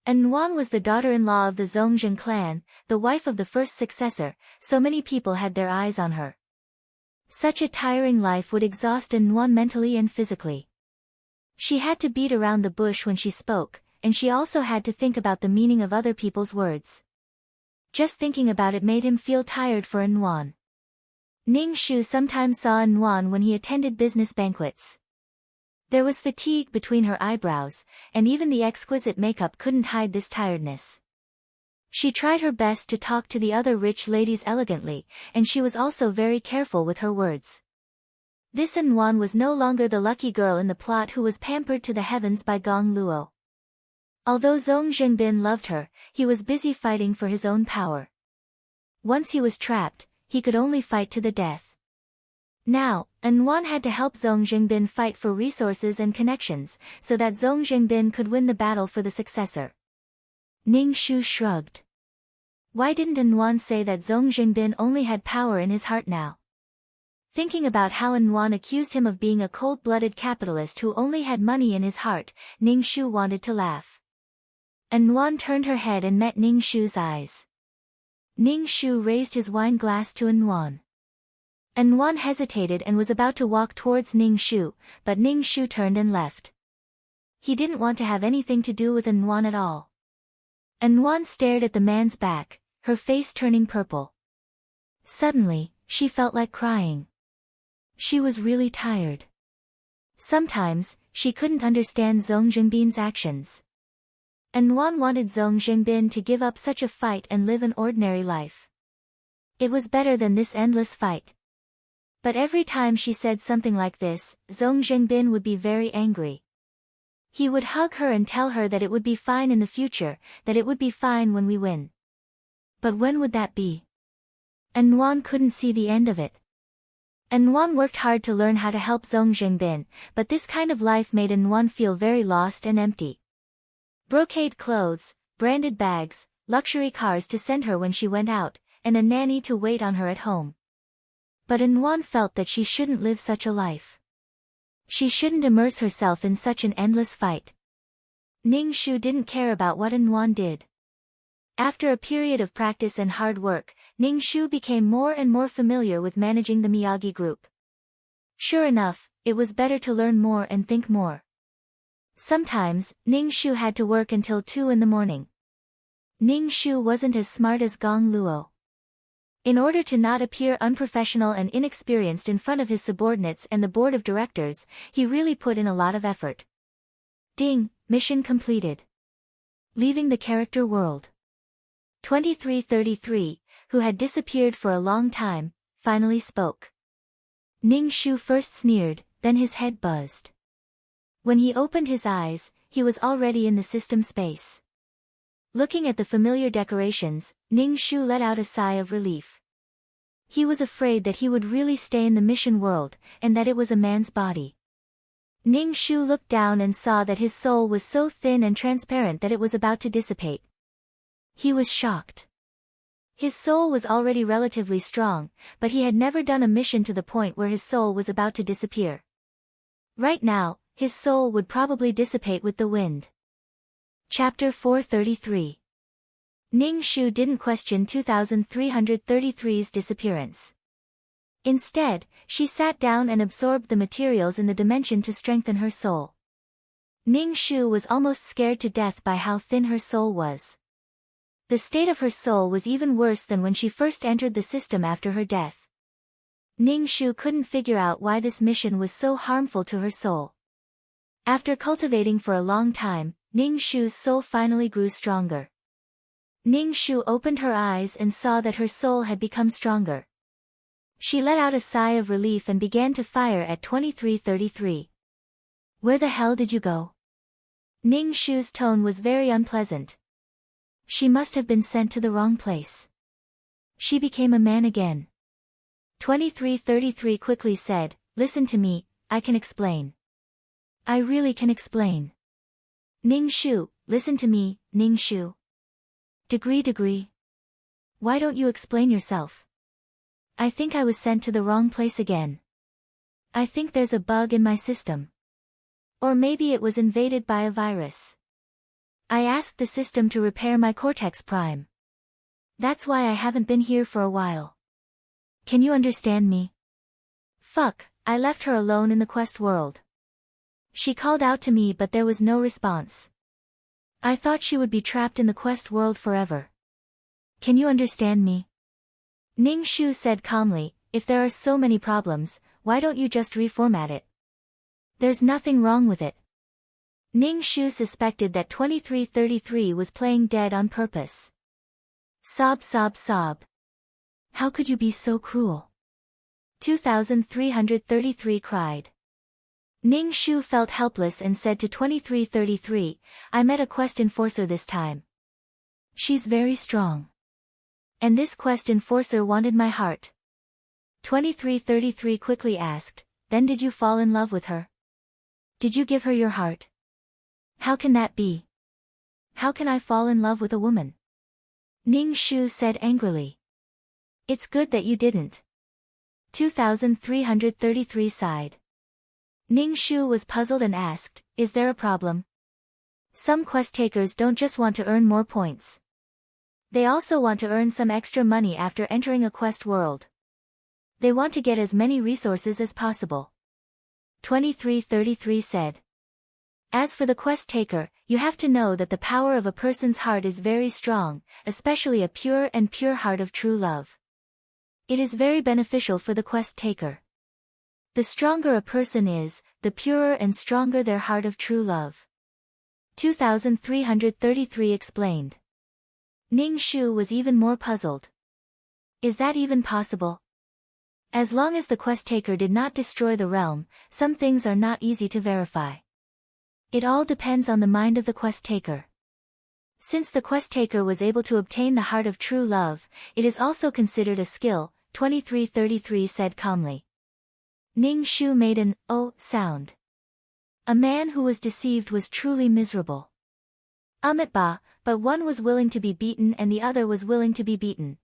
Nuan was the daughter-in-law of the Zongjin clan, the wife of the first successor, so many people had their eyes on her. Such a tiring life would exhaust Nuan mentally and physically. She had to beat around the bush when she spoke, and she also had to think about the meaning of other people's words. Just thinking about it made him feel tired for Nuan. Ning Shu sometimes saw Nuan when he attended business banquets. There was fatigue between her eyebrows, and even the exquisite makeup couldn't hide this tiredness. She tried her best to talk to the other rich ladies elegantly, and she was also very careful with her words. This An was no longer the lucky girl in the plot who was pampered to the heavens by Gong Luo. Although Zhong Jingbin loved her, he was busy fighting for his own power. Once he was trapped, he could only fight to the death. Now, An had to help Zhong Jingbin fight for resources and connections, so that Zhong Jingbin could win the battle for the successor. Ning Shu shrugged. Why didn't An say that Zhong Jingbin only had power in his heart now? Thinking about how An accused him of being a cold-blooded capitalist who only had money in his heart, Ning Shu wanted to laugh. An turned her head and met Ning Shu's eyes. Ning Shu raised his wine glass to An. An hesitated and was about to walk towards Ning Shu, but Ning Shu turned and left. He didn't want to have anything to do with An at all. An stared at the man's back, her face turning purple. Suddenly, she felt like crying. She was really tired. Sometimes, she couldn't understand Zhong Jingbin's actions. An wanted Zhong Jingbin to give up such a fight and live an ordinary life. It was better than this endless fight. But every time she said something like this, Zhong Jingbin would be very angry. He would hug her and tell her that it would be fine in the future, that it would be fine when we win. But when would that be? An couldn't see the end of it. An worked hard to learn how to help Zhong Jingbin, but this kind of life made An feel very lost and empty. Brocade clothes, branded bags, luxury cars to send her when she went out, and a nanny to wait on her at home. But An felt that she shouldn't live such a life. She shouldn't immerse herself in such an endless fight. Ning Shu didn't care about what An did. After a period of practice and hard work, Ning Shu became more and more familiar with managing the Miyagi group. Sure enough, it was better to learn more and think more. Sometimes, Ning Shu had to work until 2 in the morning. Ning Shu wasn't as smart as Gong Luo. In order to not appear unprofessional and inexperienced in front of his subordinates and the board of directors, he really put in a lot of effort. Ding, mission completed. Leaving the character world. 2333, who had disappeared for a long time, finally spoke. Ning Shu first sneered, then his head buzzed. When he opened his eyes, he was already in the system space. Looking at the familiar decorations, Ning Shu let out a sigh of relief. He was afraid that he would really stay in the mission world, and that it was a man's body. Ning Shu looked down and saw that his soul was so thin and transparent that it was about to dissipate. He was shocked. His soul was already relatively strong, but he had never done a mission to the point where his soul was about to disappear. Right now, his soul would probably dissipate with the wind. Chapter 433. Ning Shu didn't question 2333's disappearance. Instead, she sat down and absorbed the materials in the dimension to strengthen her soul. Ning Shu was almost scared to death by how thin her soul was. The state of her soul was even worse than when she first entered the system after her death. Ning Shu couldn't figure out why this mission was so harmful to her soul. After cultivating for a long time, Ning Shu's soul finally grew stronger. Ning Shu opened her eyes and saw that her soul had become stronger. She let out a sigh of relief and began to fire at 2333. Where the hell did you go? Ning Shu's tone was very unpleasant. She must have been sent to the wrong place. She became a man again. 2333 quickly said, listen to me, I can explain. I really can explain. Ning Shu, listen to me, Ning Shu. Degree. Why don't you explain yourself? I think I was sent to the wrong place again. I think there's a bug in my system. Or maybe it was invaded by a virus. I asked the system to repair my Cortex Prime. That's why I haven't been here for a while. Can you understand me? Fuck, I left her alone in the quest world. She called out to me but there was no response. I thought she would be trapped in the quest world forever. Can you understand me? Ning Shu said calmly, if there are so many problems, why don't you just reformat it? There's nothing wrong with it. Ning Shu suspected that 2333 was playing dead on purpose. Sob sob sob. How could you be so cruel? 2333 cried. Ning Shu felt helpless and said to 2333, I met a quest enforcer this time. She's very strong. And this quest enforcer wanted my heart. 2333 quickly asked, then did you fall in love with her? Did you give her your heart? How can that be? How can I fall in love with a woman? Ning Shu said angrily. It's good that you didn't. 2333 sighed. Ning Shu was puzzled and asked, is there a problem? Some quest takers don't just want to earn more points. They also want to earn some extra money after entering a quest world. They want to get as many resources as possible. 2333 said. As for the quest taker, you have to know that the power of a person's heart is very strong, especially a pure heart of true love. It is very beneficial for the quest taker. The stronger a person is, the purer and stronger their heart of true love. 2333 explained. Ning Shu was even more puzzled. Is that even possible? As long as the quest taker did not destroy the realm, some things are not easy to verify. It all depends on the mind of the quest taker. Since the quest taker was able to obtain the heart of true love, it is also considered a skill, 2333 said calmly. Ning Shu made an oh sound. A man who was deceived was truly miserable. Ba, but one was willing to be beaten and the other was willing to be beaten.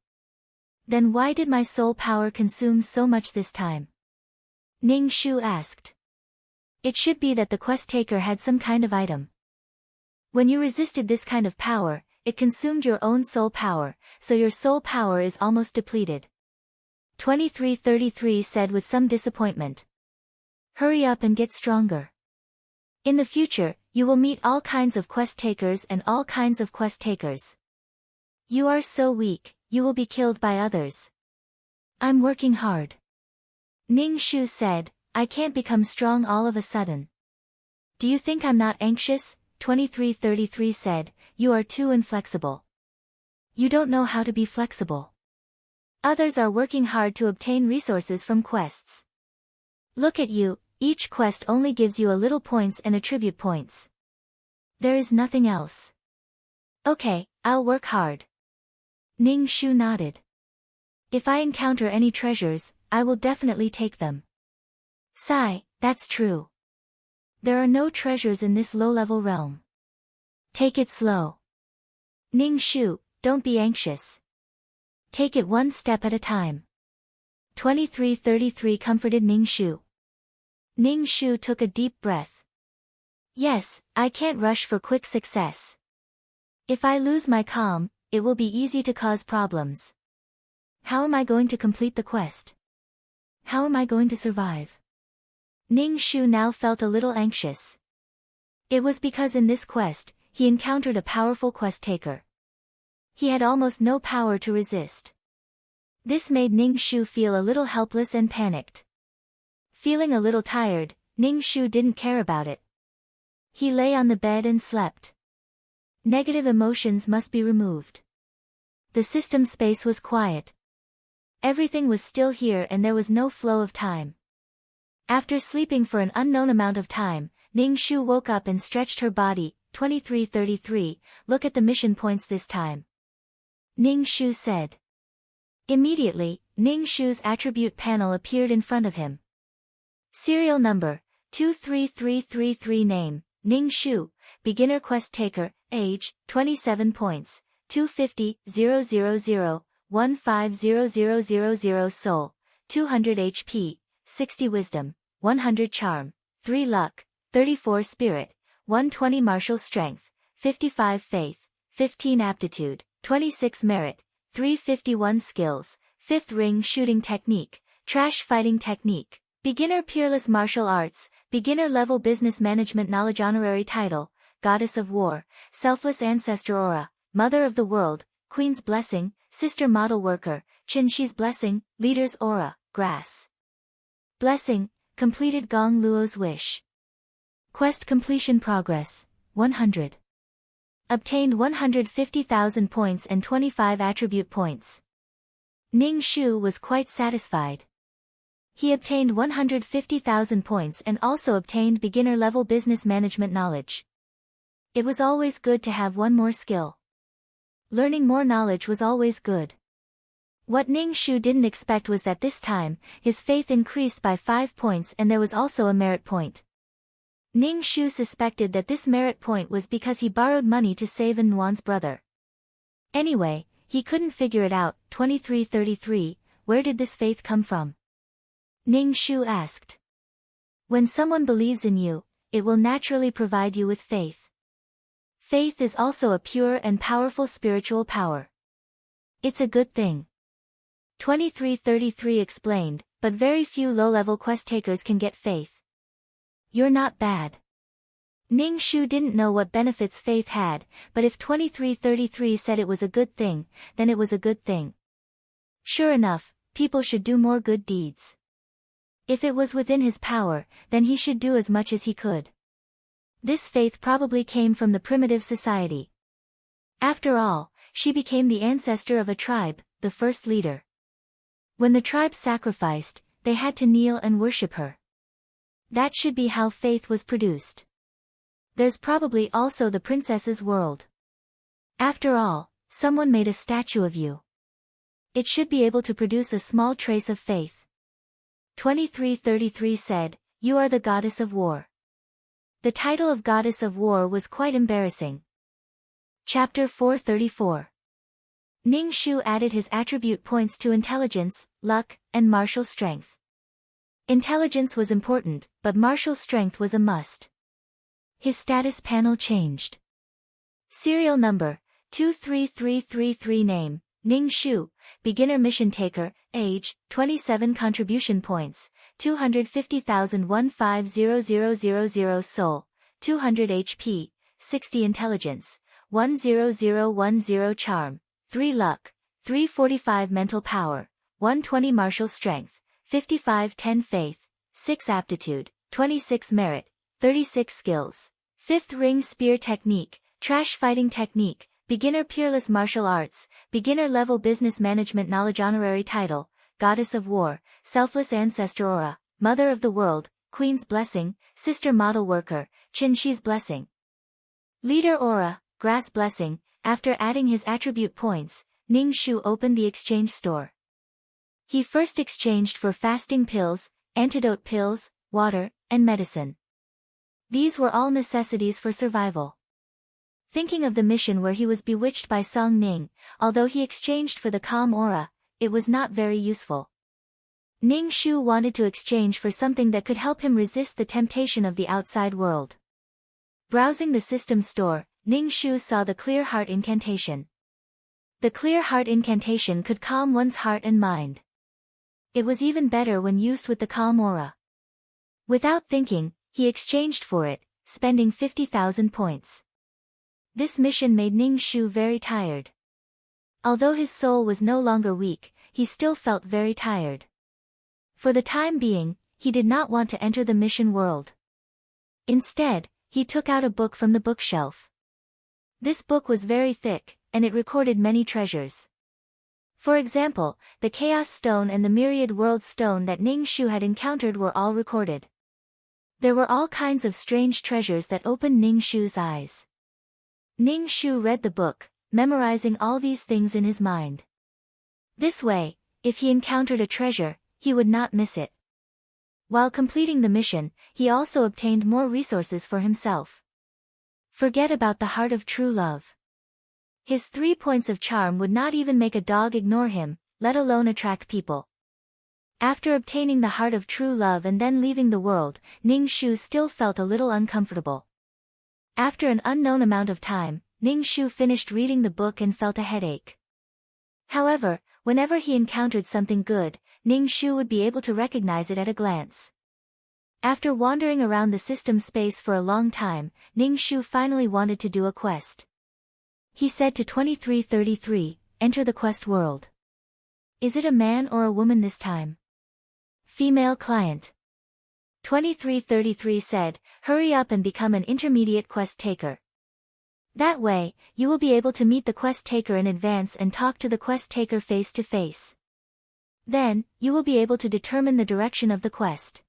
Then why did my soul power consume so much this time? Ning Shu asked. It should be that the quest taker had some kind of item. When you resisted this kind of power, it consumed your own soul power, so your soul power is almost depleted. 2333 said with some disappointment. Hurry up and get stronger. In the future, you will meet all kinds of quest takers and all kinds of quest takers. You are so weak, you will be killed by others. I'm working hard. Ning Shu said, I can't become strong all of a sudden. Do you think I'm not anxious? 2333 said, you are too inflexible. You don't know how to be flexible. Others are working hard to obtain resources from quests. Look at you, each quest only gives you a little points and attribute points. There is nothing else. Okay, I'll work hard. Ning Shu nodded. If I encounter any treasures, I will definitely take them. Sigh, that's true. There are no treasures in this low-level realm. Take it slow. Ning Shu, don't be anxious. Take it one step at a time. 2333 comforted Ning Shu. Ning Shu took a deep breath. Yes, I can't rush for quick success. If I lose my calm, it will be easy to cause problems. How am I going to complete the quest? How am I going to survive? Ning Shu now felt a little anxious. It was because in this quest, he encountered a powerful quest taker. He had almost no power to resist. This made Ning Shu feel a little helpless and panicked. Feeling a little tired, Ning Shu didn't care about it. He lay on the bed and slept. Negative emotions must be removed. The system space was quiet. Everything was still here and there was no flow of time. After sleeping for an unknown amount of time, Ning Shu woke up and stretched her body. 2333, look at the mission points this time. Ning Shu said. Immediately, Ning Shu's attribute panel appeared in front of him. Serial number, 23333 name, Ning Shu, beginner quest taker, age, 27 points, 250, 000, 150000 soul, 200 HP, 60 wisdom, 100 charm, 3 luck, 34 spirit, 120 martial strength, 55 faith, 15 aptitude, 26 merit, 351 skills, 5th ring shooting technique, trash fighting technique, beginner peerless martial arts, beginner level business management knowledge honorary title, goddess of war, selfless ancestor aura, mother of the world, queen's blessing, sister model worker, Qinshi's blessing, leader's aura, grass. Blessing, completed Gong Luo's wish. Quest completion progress, 100. Obtained 150,000 points and 25 attribute points. Ning Shu was quite satisfied. He obtained 150,000 points and also obtained beginner-level business management knowledge. It was always good to have one more skill. Learning more knowledge was always good. What Ning Shu didn't expect was that this time, his faith increased by 5 points and there was also a merit point. Ning Shu suspected that this merit point was because he borrowed money to save An Nuan's brother. Anyway, he couldn't figure it out. 2333, where did this faith come from? Ning Shu asked. When someone believes in you, it will naturally provide you with faith. Faith is also a pure and powerful spiritual power. It's a good thing. 2333 explained, but very few low-level quest takers can get faith. You're not bad. Ning Shu didn't know what benefits faith had, but if 2333 said it was a good thing, then it was a good thing. Sure enough, people should do more good deeds. If it was within his power, then he should do as much as he could. This faith probably came from the primitive society. After all, she became the ancestor of a tribe, the first leader. When the tribe sacrificed, they had to kneel and worship her. That should be how faith was produced. There's probably also the princess's world. After all, someone made a statue of you. It should be able to produce a small trace of faith. 2333 said, you are the goddess of war. The title of goddess of war was quite embarrassing. Chapter 434. Ning Shu added his attribute points to intelligence, luck, and martial strength. Intelligence was important, but martial strength was a must. His status panel changed. Serial number, 23333 name, Ning Shu, beginner mission taker, age, 27 contribution points, 250,000 150000 soul, 200 HP, 60 intelligence, 10010 charm, 3 luck, 345 mental power, 120 martial strength, 5510 faith, 6 aptitude, 26 merit, 36 skills. 5th ring spear technique, trash fighting technique, beginner peerless martial arts, beginner level business management knowledge honorary title, goddess of war, selfless ancestor aura, mother of the world, queen's blessing, sister model worker, Qinshi's blessing. Leader aura, grass blessing. After adding his attribute points, Ning Shu opened the exchange store. He first exchanged for fasting pills, antidote pills, water, and medicine. These were all necessities for survival. Thinking of the mission where he was bewitched by Song Ning, although he exchanged for the calm aura, it was not very useful. Ning Shu wanted to exchange for something that could help him resist the temptation of the outside world. Browsing the system store, Ning Shu saw the Clear Heart incantation. The Clear Heart incantation could calm one's heart and mind. It was even better when used with the calm aura. Without thinking, he exchanged for it, spending 50,000 points. This mission made Ning Shu very tired. Although his soul was no longer weak, he still felt very tired. For the time being, he did not want to enter the mission world. Instead, he took out a book from the bookshelf. This book was very thick, and it recorded many treasures. For example, the Chaos Stone and the Myriad World Stone that Ning Shu had encountered were all recorded. There were all kinds of strange treasures that opened Ning Shu's eyes. Ning Shu read the book, memorizing all these things in his mind. This way, if he encountered a treasure, he would not miss it. While completing the mission, he also obtained more resources for himself. Forget about the heart of true love. His 3 points of charm would not even make a dog ignore him, let alone attract people. After obtaining the heart of true love and then leaving the world, Ning Shu still felt a little uncomfortable. After an unknown amount of time, Ning Shu finished reading the book and felt a headache. However, whenever he encountered something good, Ning Shu would be able to recognize it at a glance. After wandering around the system space for a long time, Ning Shu finally wanted to do a quest. He said to 2333, enter the quest world. Is it a man or a woman this time? Female client. 2333 said, hurry up and become an intermediate quest taker. That way, you will be able to meet the quest taker in advance and talk to the quest taker face to face. Then, you will be able to determine the direction of the quest.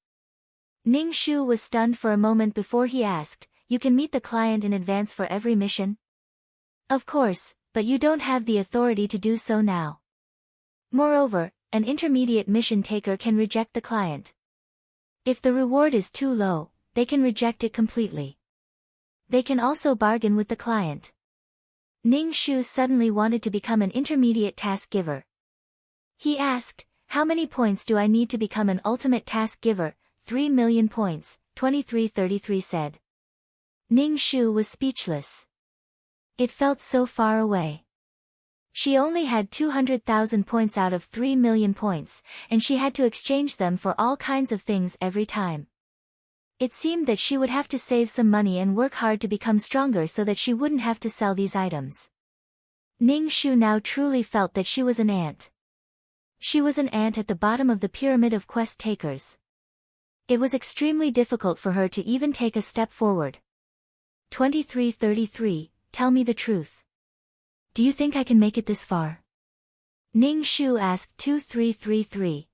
Ning Shu was stunned for a moment before he asked, you can meet the client in advance for every mission? Of course, but you don't have the authority to do so now. Moreover, an intermediate mission taker can reject the client. If the reward is too low, they can reject it completely. They can also bargain with the client. Ning Shu suddenly wanted to become an intermediate task giver. He asked, how many points do I need to become an ultimate task giver? 3 million points, 2333 said. Ning Shu was speechless. It felt so far away. She only had 200,000 points out of 3 million points, and she had to exchange them for all kinds of things every time. It seemed that she would have to save some money and work hard to become stronger so that she wouldn't have to sell these items. Ning Shu now truly felt that she was an ant. She was an ant at the bottom of the pyramid of quest takers. It was extremely difficult for her to even take a step forward. 2333, tell me the truth. Do you think I can make it this far? Ning Shu asked 2333.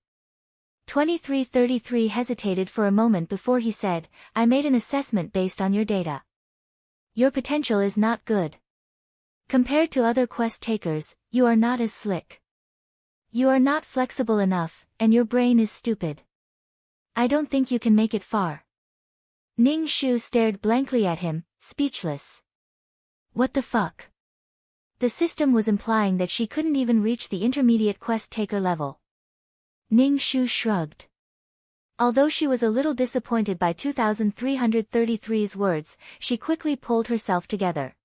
2333 hesitated for a moment before he said, I made an assessment based on your data. Your potential is not good. Compared to other quest takers, you are not as slick. You are not flexible enough, and your brain is stupid. I don't think you can make it far. Ning Shu stared blankly at him, speechless. What the fuck? The system was implying that she couldn't even reach the intermediate quest taker level. Ning Shu shrugged. Although she was a little disappointed by 2333's words, she quickly pulled herself together.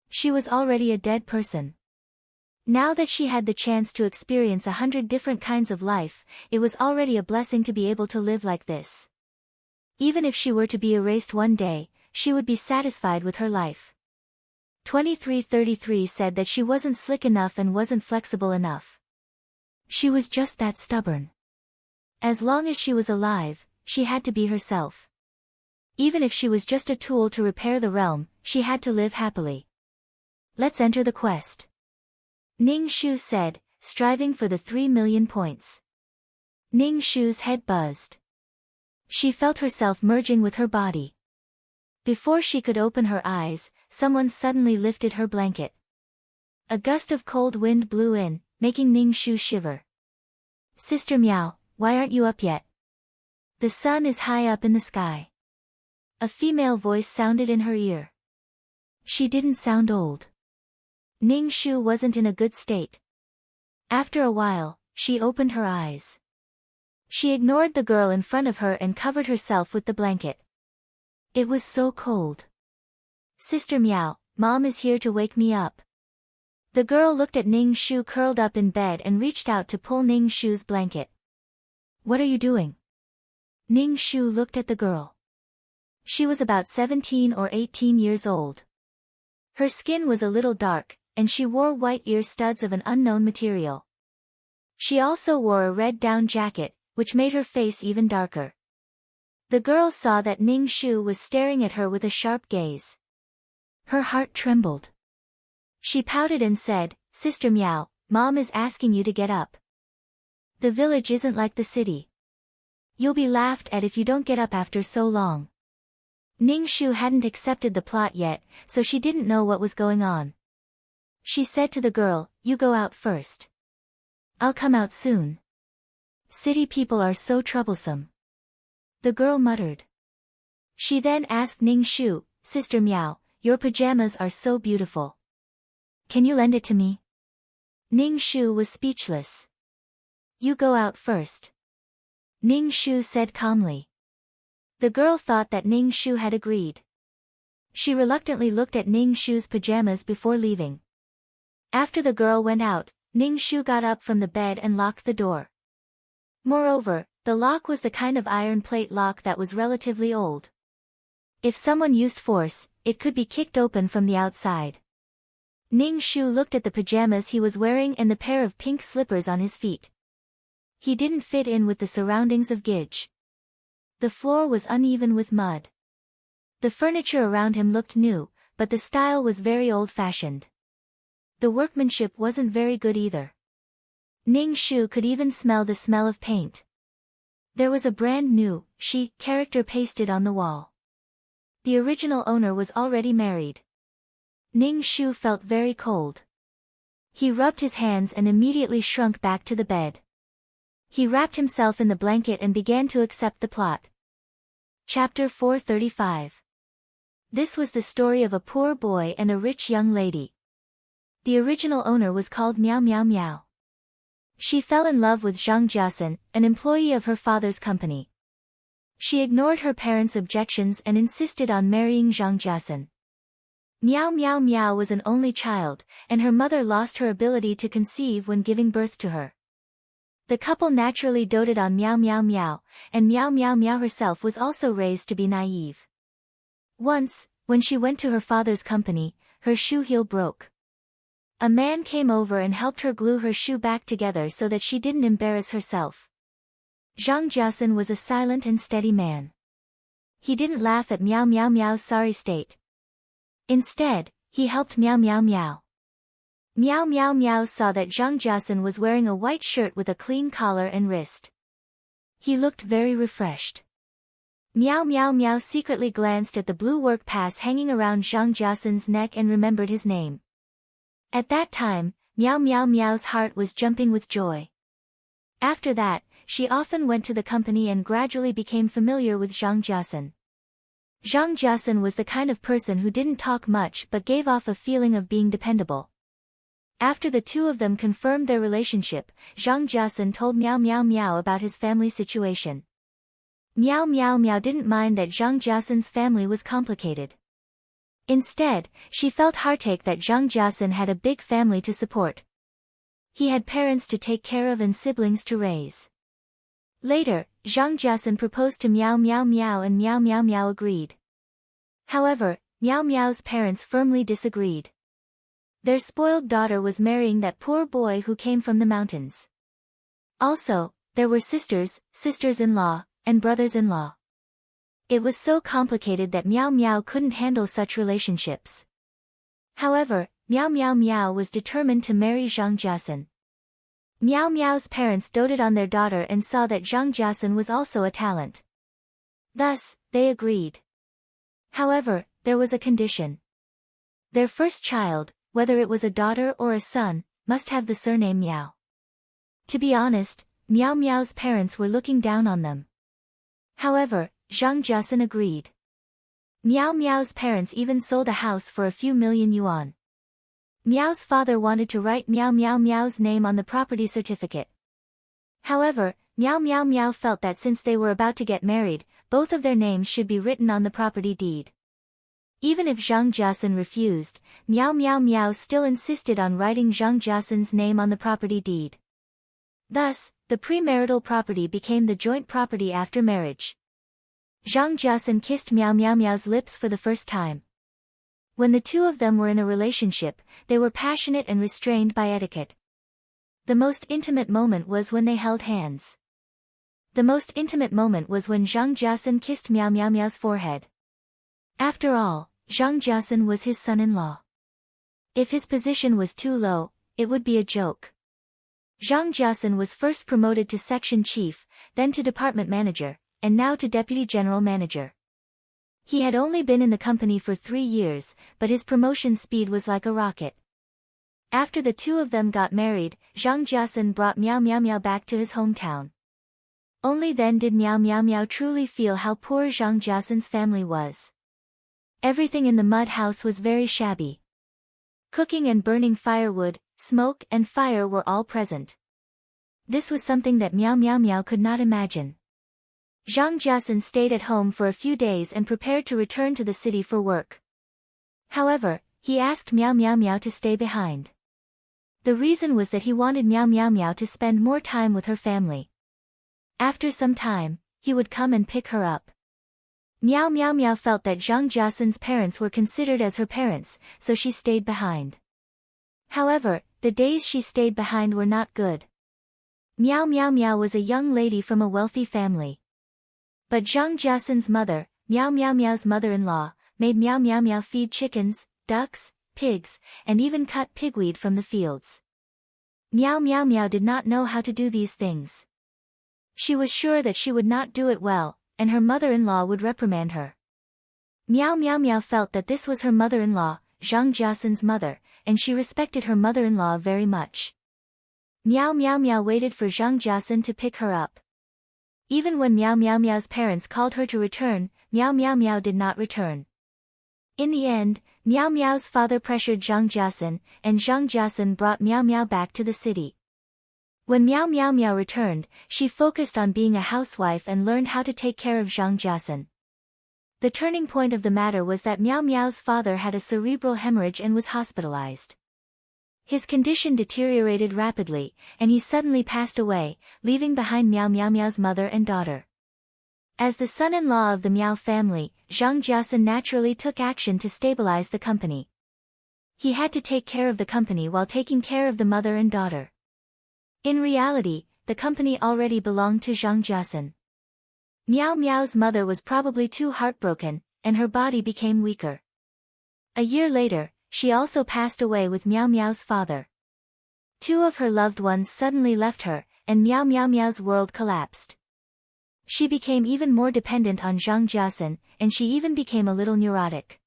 She was already a dead person. Now that she had the chance to experience 100 different kinds of life, it was already a blessing to be able to live like this. Even if she were to be erased one day, she would be satisfied with her life. 2333 said that she wasn't slick enough and wasn't flexible enough. She was just that stubborn. As long as she was alive, she had to be herself. Even if she was just a tool to repair the realm, she had to live happily. Let's enter the quest. Ning Shu said, striving for the 3 million points. Ning Shu's head buzzed. She felt herself merging with her body. Before she could open her eyes, someone suddenly lifted her blanket. A gust of cold wind blew in, making Ning Shu shiver. Sister Miao, why aren't you up yet? The sun is high up in the sky. A female voice sounded in her ear. She didn't sound old. Ning Shu wasn't in a good state. After a while, she opened her eyes. She ignored the girl in front of her and covered herself with the blanket. It was so cold. Sister Miao, Mom is here to wake me up. The girl looked at Ning Shu curled up in bed and reached out to pull Ning Shu's blanket. What are you doing? Ning Shu looked at the girl. She was about 17 or 18 years old. Her skin was a little dark, and she wore white ear studs of an unknown material. She also wore a red down jacket, which made her face even darker. The girl saw that Ning Shu was staring at her with a sharp gaze. Her heart trembled. She pouted and said, Sister Miao, Mom is asking you to get up. The village isn't like the city. You'll be laughed at if you don't get up after so long. Ning Shu hadn't accepted the plot yet, so she didn't know what was going on. She said to the girl, you go out first. I'll come out soon. City people are so troublesome. The girl muttered. She then asked Ning Shu, Sister Miao, your pajamas are so beautiful. Can you lend it to me? Ning Shu was speechless. You go out first. Ning Shu said calmly. The girl thought that Ning Shu had agreed. She reluctantly looked at Ning Shu's pajamas before leaving. After the girl went out, Ning Shu got up from the bed and locked the door. Moreover, the lock was the kind of iron plate lock that was relatively old. If someone used force, it could be kicked open from the outside. Ning Shu looked at the pajamas he was wearing and the pair of pink slippers on his feet. He didn't fit in with the surroundings of Gij. The floor was uneven with mud. The furniture around him looked new, but the style was very old-fashioned. The workmanship wasn't very good either. Ning Shu could even smell the smell of paint. There was a brand new character pasted on the wall. The original owner was already married. Ning Shu felt very cold. He rubbed his hands and immediately shrunk back to the bed. He wrapped himself in the blanket and began to accept the plot. Chapter 435. This was the story of a poor boy and a rich young lady. The original owner was called Miao Miao Miao. She fell in love with Zhang Jiasen, an employee of her father's company. She ignored her parents' objections and insisted on marrying Zhang Jiasen. Miao Miao Miao was an only child, and her mother lost her ability to conceive when giving birth to her. The couple naturally doted on Miao Miao Miao, and Miao Miao Miao herself was also raised to be naive. Once, when she went to her father's company, her shoe heel broke. A man came over and helped her glue her shoe back together so that she didn't embarrass herself. Zhang Jiasen was a silent and steady man. He didn't laugh at Miao Miao Miao's sorry state. Instead, he helped Miao Miao Miao. Miao Miao Miao saw that Zhang Jiasen was wearing a white shirt with a clean collar and wrist. He looked very refreshed. Miao Miao Miao secretly glanced at the blue work pass hanging around Zhang Jiasen's neck and remembered his name. At that time, Miao Miao Miao's heart was jumping with joy. After that, she often went to the company and gradually became familiar with Zhang Jiasen. Zhang Jiasen was the kind of person who didn't talk much but gave off a feeling of being dependable. After the two of them confirmed their relationship, Zhang Jiasen told Miao Miao Miao about his family situation. Miao Miao Miao didn't mind that Zhang Jiasen's family was complicated. Instead, she felt heartache that Zhang Jiasen had a big family to support. He had parents to take care of and siblings to raise. Later, Zhang Jiasen proposed to Miao Miao Miao and Miao Miao Miao agreed. However, Miao Miao's parents firmly disagreed. Their spoiled daughter was marrying that poor boy who came from the mountains. Also, there were sisters-in-law, and brothers-in-law. It was so complicated that Miao Miao couldn't handle such relationships. However, Miao Miao Miao was determined to marry Zhang Jiasen. Miao Miao's parents doted on their daughter and saw that Zhang Jiasen was also a talent. Thus, they agreed. However, there was a condition. Their first child, whether it was a daughter or a son, must have the surname Miao. To be honest, Miao Miao's parents were looking down on them. However, Zhang Jiasen agreed. Miao Miao's parents even sold a house for a few million yuan. Miao's father wanted to write Miao Miao Miao's name on the property certificate. However, Miao Miao Miao felt that since they were about to get married, both of their names should be written on the property deed. Even if Zhang Jiasen refused, Miao Miao Miao still insisted on writing Zhang Jiasen's name on the property deed. Thus, the premarital property became the joint property after marriage. Zhang Jiasen kissed Miao Miao Miao's lips for the first time. When the two of them were in a relationship, they were passionate and restrained by etiquette. The most intimate moment was when they held hands. The most intimate moment was when Zhang Jiasen kissed Miao Miao Miao's forehead. After all, Zhang Jiasen was his son-in-law. If his position was too low, it would be a joke. Zhang Jiasen was first promoted to section chief, then to department manager, and now to deputy general manager. He had only been in the company for 3 years, but his promotion speed was like a rocket. After the two of them got married, Zhang Jiasen brought Miao Miao Miao back to his hometown. Only then did Miao Miao Miao truly feel how poor Zhang Jiasen's family was. Everything in the mud house was very shabby. Cooking and burning firewood, smoke and fire were all present. This was something that Miao Miao Miao could not imagine. Zhang Jiasen stayed at home for a few days and prepared to return to the city for work. However, he asked Miao Miao Miao to stay behind. The reason was that he wanted Miao Miao Miao to spend more time with her family. After some time, he would come and pick her up. Miao Miao Miao felt that Zhang Jiasen's parents were considered as her parents, so she stayed behind. However, the days she stayed behind were not good. Miao Miao Miao was a young lady from a wealthy family. But Zhang Jiasan's mother, Miao Miao Miao's mother-in-law, made Miao Miao Miao feed chickens, ducks, pigs, and even cut pigweed from the fields. Miao Miao Miao did not know how to do these things. She was sure that she would not do it well, and her mother-in-law would reprimand her. Miao Miao Miao felt that this was her mother-in-law, Zhang Jiasan's mother, and she respected her mother-in-law very much. Miao Miao Miao waited for Zhang Jiasan to pick her up. Even when Miao Miao Miao's parents called her to return, Miao Miao Miao did not return. In the end, Miao Miao's father pressured Zhang Jiasan, and Zhang Jiasan brought Miao Miao back to the city. When Miao Miao Miao returned, she focused on being a housewife and learned how to take care of Zhang Jiasan. The turning point of the matter was that Miao Miao's father had a cerebral hemorrhage and was hospitalized. His condition deteriorated rapidly, and he suddenly passed away, leaving behind Miao Miao Miao's mother and daughter. As the son-in-law of the Miao family, Zhang Jiasan naturally took action to stabilize the company. He had to take care of the company while taking care of the mother and daughter. In reality, the company already belonged to Zhang Jiasan. Miao Miao's mother was probably too heartbroken, and her body became weaker. A year later, she also passed away with Miao Miao's father. Two of her loved ones suddenly left her, and Miao Miao Miao's world collapsed. She became even more dependent on Zhang Jiasan, and she even became a little neurotic.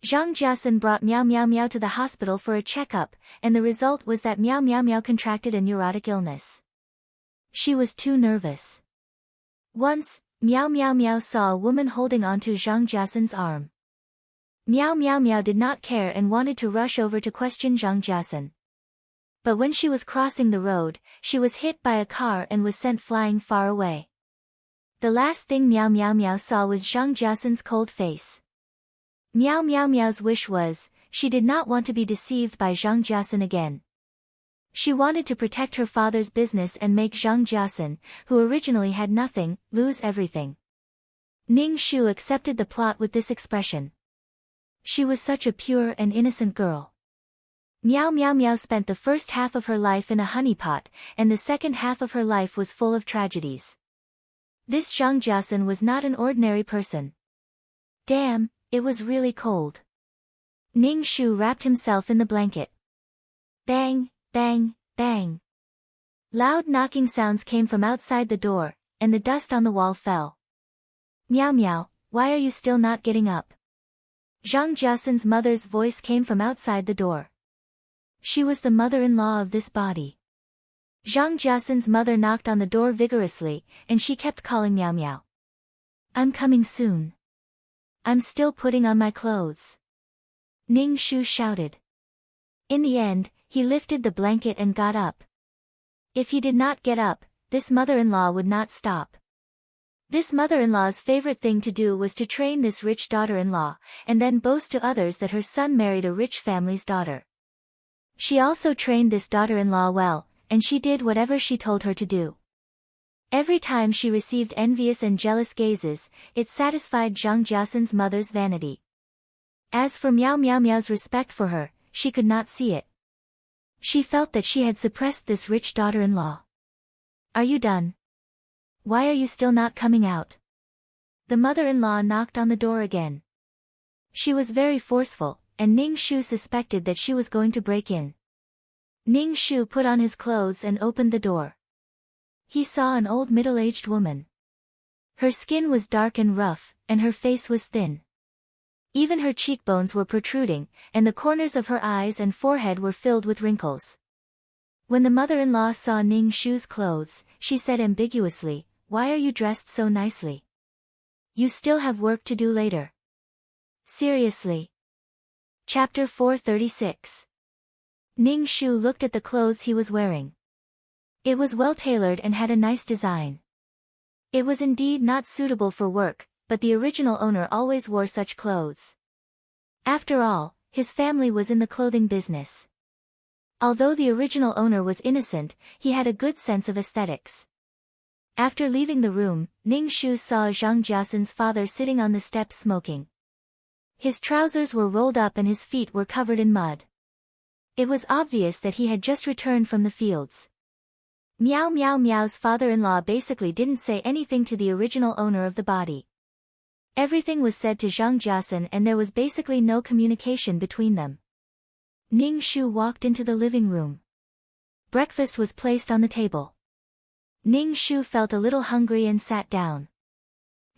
Zhang Jiasan brought Miao Miao Miao to the hospital for a checkup, and the result was that Miao Miao Miao contracted a neurotic illness. She was too nervous. Once, Miao Miao Miao saw a woman holding onto Zhang Jiasan's arm. Miao Miao Miao did not care and wanted to rush over to question Zhang Jiasan. But when she was crossing the road, she was hit by a car and was sent flying far away. The last thing Miao Miao Miao saw was Zhang Jiasan's cold face. Miao Miao Miao's wish was, she did not want to be deceived by Zhang Jiasan again. She wanted to protect her father's business and make Zhang Jiasan, who originally had nothing, lose everything. Ning Shu accepted the plot with this expression. She was such a pure and innocent girl. Miao Miao Miao spent the first half of her life in a honeypot, and the second half of her life was full of tragedies. This Zhang Jiasan was not an ordinary person. Damn, it was really cold. Ning Shu wrapped himself in the blanket. Bang, bang, bang. Loud knocking sounds came from outside the door, and the dust on the wall fell. Miao Miao, why are you still not getting up? Zhang Jiasan's mother's voice came from outside the door. She was the mother-in-law of this body. Zhang Jiasan's mother knocked on the door vigorously, and she kept calling Miao Miao. I'm coming soon. I'm still putting on my clothes. Ning Shu shouted. In the end, he lifted the blanket and got up. If he did not get up, this mother-in-law would not stop. This mother-in-law's favorite thing to do was to train this rich daughter-in-law, and then boast to others that her son married a rich family's daughter. She also trained this daughter-in-law well, and she did whatever she told her to do. Every time she received envious and jealous gazes, it satisfied Zhang Jiasan's mother's vanity. As for Miao Miao Miao's respect for her, she could not see it. She felt that she had suppressed this rich daughter-in-law. Are you done? Why are you still not coming out? The mother-in-law knocked on the door again. She was very forceful, and Ning Shu suspected that she was going to break in. Ning Shu put on his clothes and opened the door. He saw an old middle-aged woman. Her skin was dark and rough, and her face was thin. Even her cheekbones were protruding, and the corners of her eyes and forehead were filled with wrinkles. When the mother-in-law saw Ning Shu's clothes, she said ambiguously, "Why are you dressed so nicely? You still have work to do later." Seriously. Chapter 436. Ning Shu looked at the clothes he was wearing. It was well-tailored and had a nice design. It was indeed not suitable for work, but the original owner always wore such clothes. After all, his family was in the clothing business. Although the original owner was innocent, he had a good sense of aesthetics. After leaving the room, Ning Shu saw Zhang Jiasan's father sitting on the steps smoking. His trousers were rolled up and his feet were covered in mud. It was obvious that he had just returned from the fields. Meow Meow Meow's father-in-law basically didn't say anything to the original owner of the body. Everything was said to Zhang Jiasun and there was basically no communication between them. Ning Shu walked into the living room. Breakfast was placed on the table. Ning Shu felt a little hungry and sat down.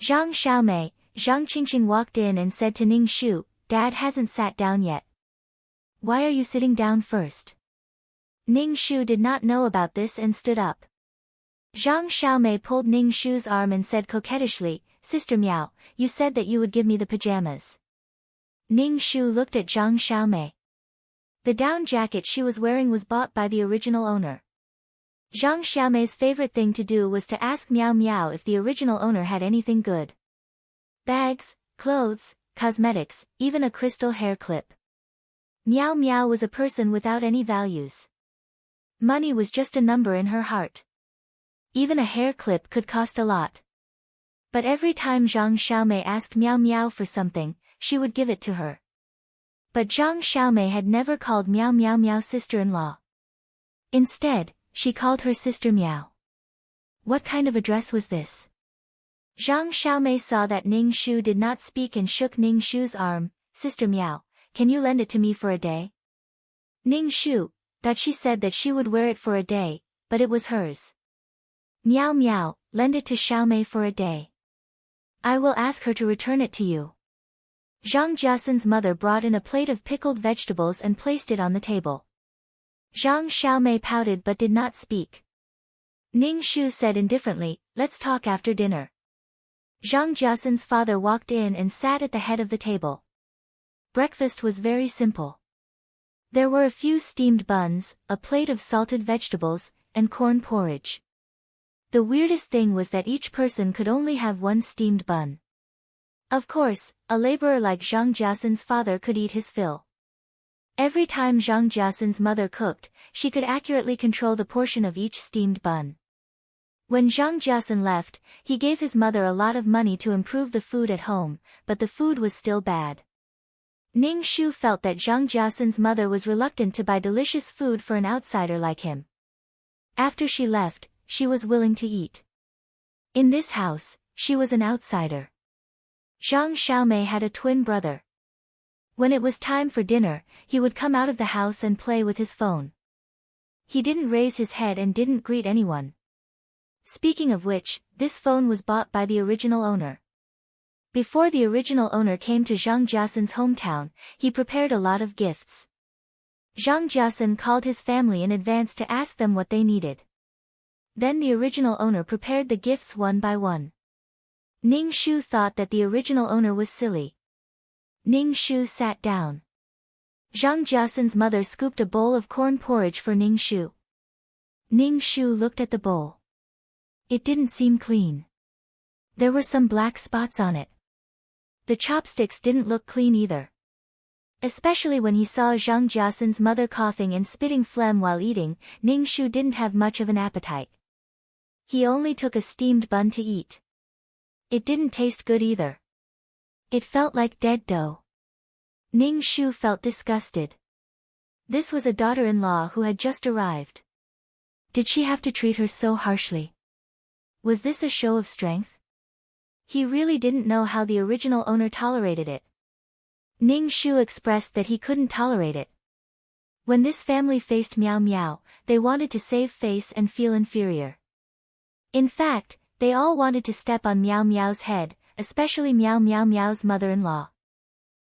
Zhang Xiaomei, Zhang Qingqing walked in and said to Ning Shu, "Dad hasn't sat down yet. Why are you sitting down first?" Ning Shu did not know about this and stood up. Zhang Xiaomei pulled Ning Shu's arm and said coquettishly, "Sister Miao, you said that you would give me the pajamas." Ning Shu looked at Zhang Xiaomei. The down jacket she was wearing was bought by the original owner. Zhang Xiaomei's favorite thing to do was to ask Miao Miao if the original owner had anything good. Bags, clothes, cosmetics, even a crystal hair clip. Miao Miao was a person without any values. Money was just a number in her heart. Even a hair clip could cost a lot. But every time Zhang Xiaomei asked Miao Miao for something, she would give it to her. But Zhang Xiaomei had never called Miao Miao Miao sister-in-law. Instead, she called her sister Miao. What kind of a dress was this? Zhang Xiaomei saw that Ning Shu did not speak and shook Ning Shu's arm. "Sister Miao, can you lend it to me for a day?" Ning Shu thought she said that she would wear it for a day, but it was hers. "Miao Miao, lend it to Xiaomei for a day. I will ask her to return it to you." Zhang Jiasun's mother brought in a plate of pickled vegetables and placed it on the table. Zhang Xiaomei pouted but did not speak. Ning Shu said indifferently, "Let's talk after dinner." Zhang Jiasun's father walked in and sat at the head of the table. Breakfast was very simple. There were a few steamed buns, a plate of salted vegetables, and corn porridge. The weirdest thing was that each person could only have one steamed bun. Of course, a laborer like Zhang Jiasun's father could eat his fill. Every time Zhang Jiasun's mother cooked, she could accurately control the portion of each steamed bun. When Zhang Jiasun left, he gave his mother a lot of money to improve the food at home, but the food was still bad. Ning Shu felt that Zhang Jiasun's mother was reluctant to buy delicious food for an outsider like him. After she left, she was willing to eat. In this house, she was an outsider. Zhang Xiaomei had a twin brother. When it was time for dinner, he would come out of the house and play with his phone. He didn't raise his head and didn't greet anyone. Speaking of which, this phone was bought by the original owner. Before the original owner came to Zhang Jiasun's hometown, he prepared a lot of gifts. Zhang Jiasun called his family in advance to ask them what they needed. Then the original owner prepared the gifts one by one. Ning Shu thought that the original owner was silly. Ning Shu sat down. Zhang Jiasun's mother scooped a bowl of corn porridge for Ning Shu. Ning Shu looked at the bowl. It didn't seem clean. There were some black spots on it. The chopsticks didn't look clean either. Especially when he saw Zhang Jiasun's mother coughing and spitting phlegm while eating, Ning Shu didn't have much of an appetite. He only took a steamed bun to eat. It didn't taste good either. It felt like dead dough. Ning Shu felt disgusted. This was a daughter-in-law who had just arrived. Did she have to treat her so harshly? Was this a show of strength? He really didn't know how the original owner tolerated it. Ning Shu expressed that he couldn't tolerate it. When this family faced Miao Miao, they wanted to save face and feel inferior. In fact, they all wanted to step on Miao Miao's head, especially Miao Miao's mother-in-law.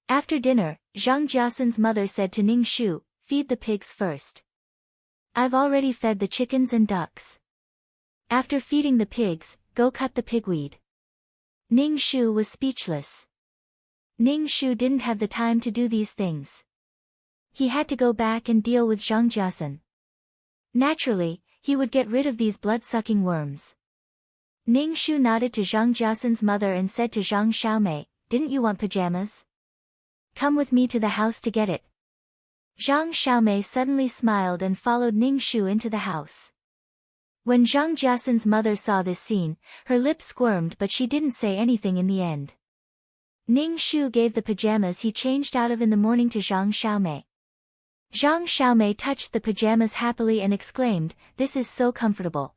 After dinner, Zhang Jiasun's mother said to Ning Shu, "Feed the pigs first. I've already fed the chickens and ducks. After feeding the pigs, go cut the pigweed." Ning Shu was speechless. Ning Shu didn't have the time to do these things. He had to go back and deal with Zhang Jiasun. Naturally, he would get rid of these blood-sucking worms. Ning Shu nodded to Zhang Jiasun's mother and said to Zhang Xiaomei, "Didn't you want pajamas? Come with me to the house to get it." Zhang Xiaomei suddenly smiled and followed Ning Shu into the house. When Zhang Jiasun's mother saw this scene, her lips squirmed but she didn't say anything in the end. Ning Shu gave the pajamas he changed out of in the morning to Zhang Xiaomei. Zhang Xiaomei touched the pajamas happily and exclaimed, "This is so comfortable."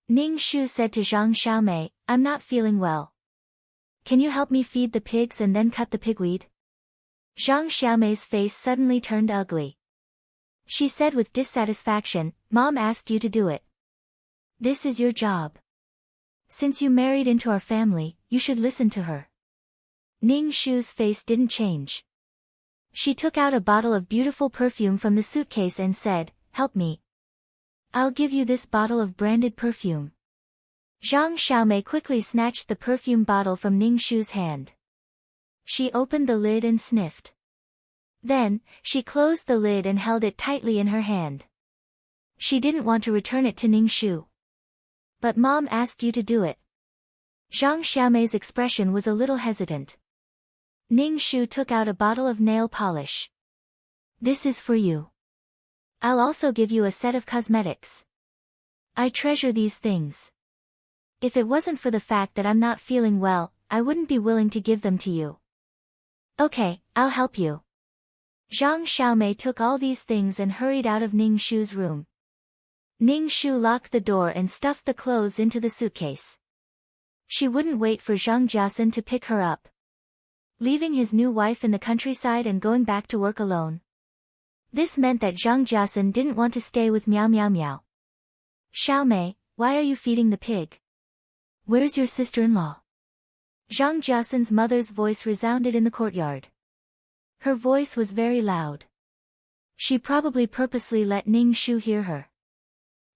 Ning Shu said to Zhang Xiaomei, "I'm not feeling well. Can you help me feed the pigs and then cut the pigweed?" Zhang Xiaomei's face suddenly turned ugly. She said with dissatisfaction, "Mom asked you to do it. This is your job. Since you married into our family, you should listen to her." Ning Shu's face didn't change. She took out a bottle of beautiful perfume from the suitcase and said, "Help me. I'll give you this bottle of branded perfume." Zhang Xiaomei quickly snatched the perfume bottle from Ning Shu's hand. She opened the lid and sniffed. Then, she closed the lid and held it tightly in her hand. She didn't want to return it to Ning Shu. "But Mom asked you to do it." Zhang Xiaomei's expression was a little hesitant. Ning Shu took out a bottle of nail polish. "This is for you. I'll also give you a set of cosmetics. I treasure these things. If it wasn't for the fact that I'm not feeling well, I wouldn't be willing to give them to you." "Okay, I'll help you." Zhang Xiaomei took all these things and hurried out of Ning Shu's room. Ning Shu locked the door and stuffed the clothes into the suitcase. She wouldn't wait for Zhang Jiasun to pick her up. Leaving his new wife in the countryside and going back to work alone. This meant that Zhang Jiasun didn't want to stay with Miao Miao Miao. "Xiaomei, why are you feeding the pig? Where's your sister-in-law?" Zhang Jiasun's mother's voice resounded in the courtyard. Her voice was very loud. She probably purposely let Ning Shu hear her.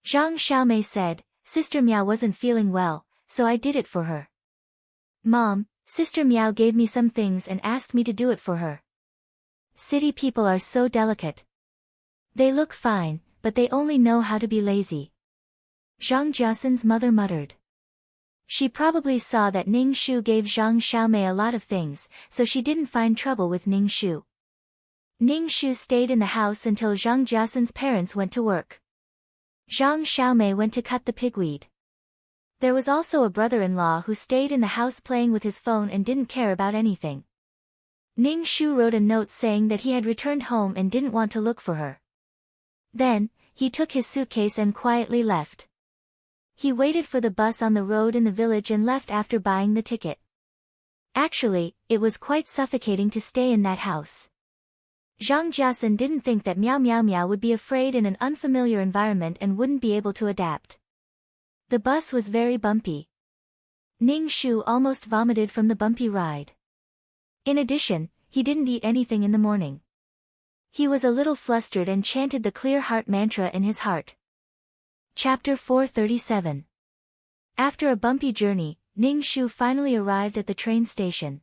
Zhang Xiaomei said, "Sister Miao wasn't feeling well, so I did it for her. Mom, Sister Miao gave me some things and asked me to do it for her. City people are so delicate. They look fine, but they only know how to be lazy." Zhang Jiasun's mother muttered. She probably saw that Ning Shu gave Zhang Xiaomei a lot of things, so she didn't find trouble with Ning Shu. Ning Shu stayed in the house until Zhang Jiasun's parents went to work. Zhang Xiaomei went to cut the pigweed. There was also a brother-in-law who stayed in the house playing with his phone and didn't care about anything. Ning Shu wrote a note saying that he had returned home and didn't want to look for her. Then, he took his suitcase and quietly left. He waited for the bus on the road in the village and left after buying the ticket. Actually, it was quite suffocating to stay in that house. Zhang Jiasun didn't think that Miao Miao Miao would be afraid in an unfamiliar environment and wouldn't be able to adapt. The bus was very bumpy. Ning Shu almost vomited from the bumpy ride. In addition, he didn't eat anything in the morning. He was a little flustered and chanted the clear heart mantra in his heart. Chapter 437. After a bumpy journey, Ning Shu finally arrived at the train station.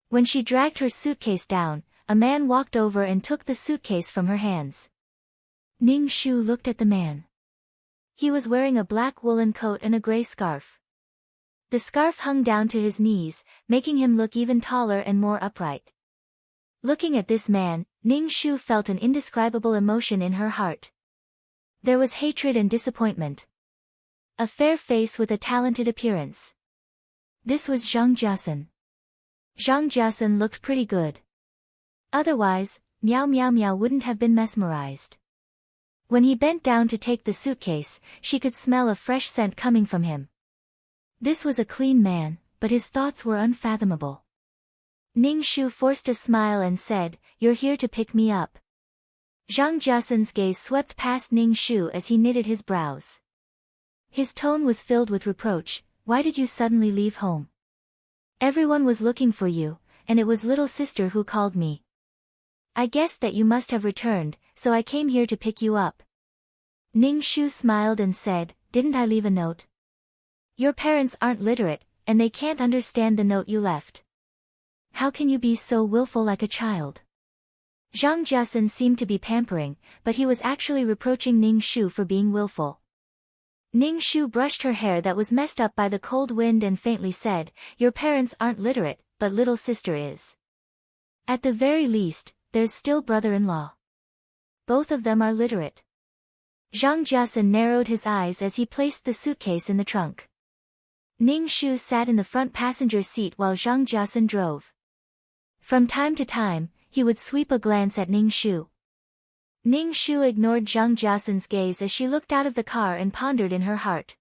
When she dragged her suitcase down, a man walked over and took the suitcase from her hands. Ning Shu looked at the man. He was wearing a black woolen coat and a gray scarf. The scarf hung down to his knees, making him look even taller and more upright. Looking at this man, Ning Shu felt an indescribable emotion in her heart. There was hatred and disappointment. A fair face with a talented appearance. This was Zhang Jiasun. Zhang Jiasun looked pretty good. Otherwise, Miao Miao Miao wouldn't have been mesmerized. When he bent down to take the suitcase, she could smell a fresh scent coming from him. This was a clean man, but his thoughts were unfathomable. Ning Shu forced a smile and said, "You're here to pick me up." Zhang Jiasun's gaze swept past Ning Shu as he knitted his brows. His tone was filled with reproach. "Why did you suddenly leave home? Everyone was looking for you, and it was little sister who called me. I guessed that you must have returned, so I came here to pick you up." Ning Shu smiled and said, "Didn't I leave a note? Your parents aren't literate, and they can't understand the note you left. How can you be so willful like a child?" Zhang Jiasun seemed to be pampering, but he was actually reproaching Ning Shu for being willful. Ning Shu brushed her hair that was messed up by the cold wind and faintly said, "Your parents aren't literate, but little sister is. At the very least, there's still brother-in-law. Both of them are literate." Zhang Jiasun narrowed his eyes as he placed the suitcase in the trunk. Ning Shu sat in the front passenger seat while Zhang Jiasun drove. From time to time, he would sweep a glance at Ning Shu. Ning Shu ignored Zhang Jiasan's gaze as she looked out of the car and pondered in her heart.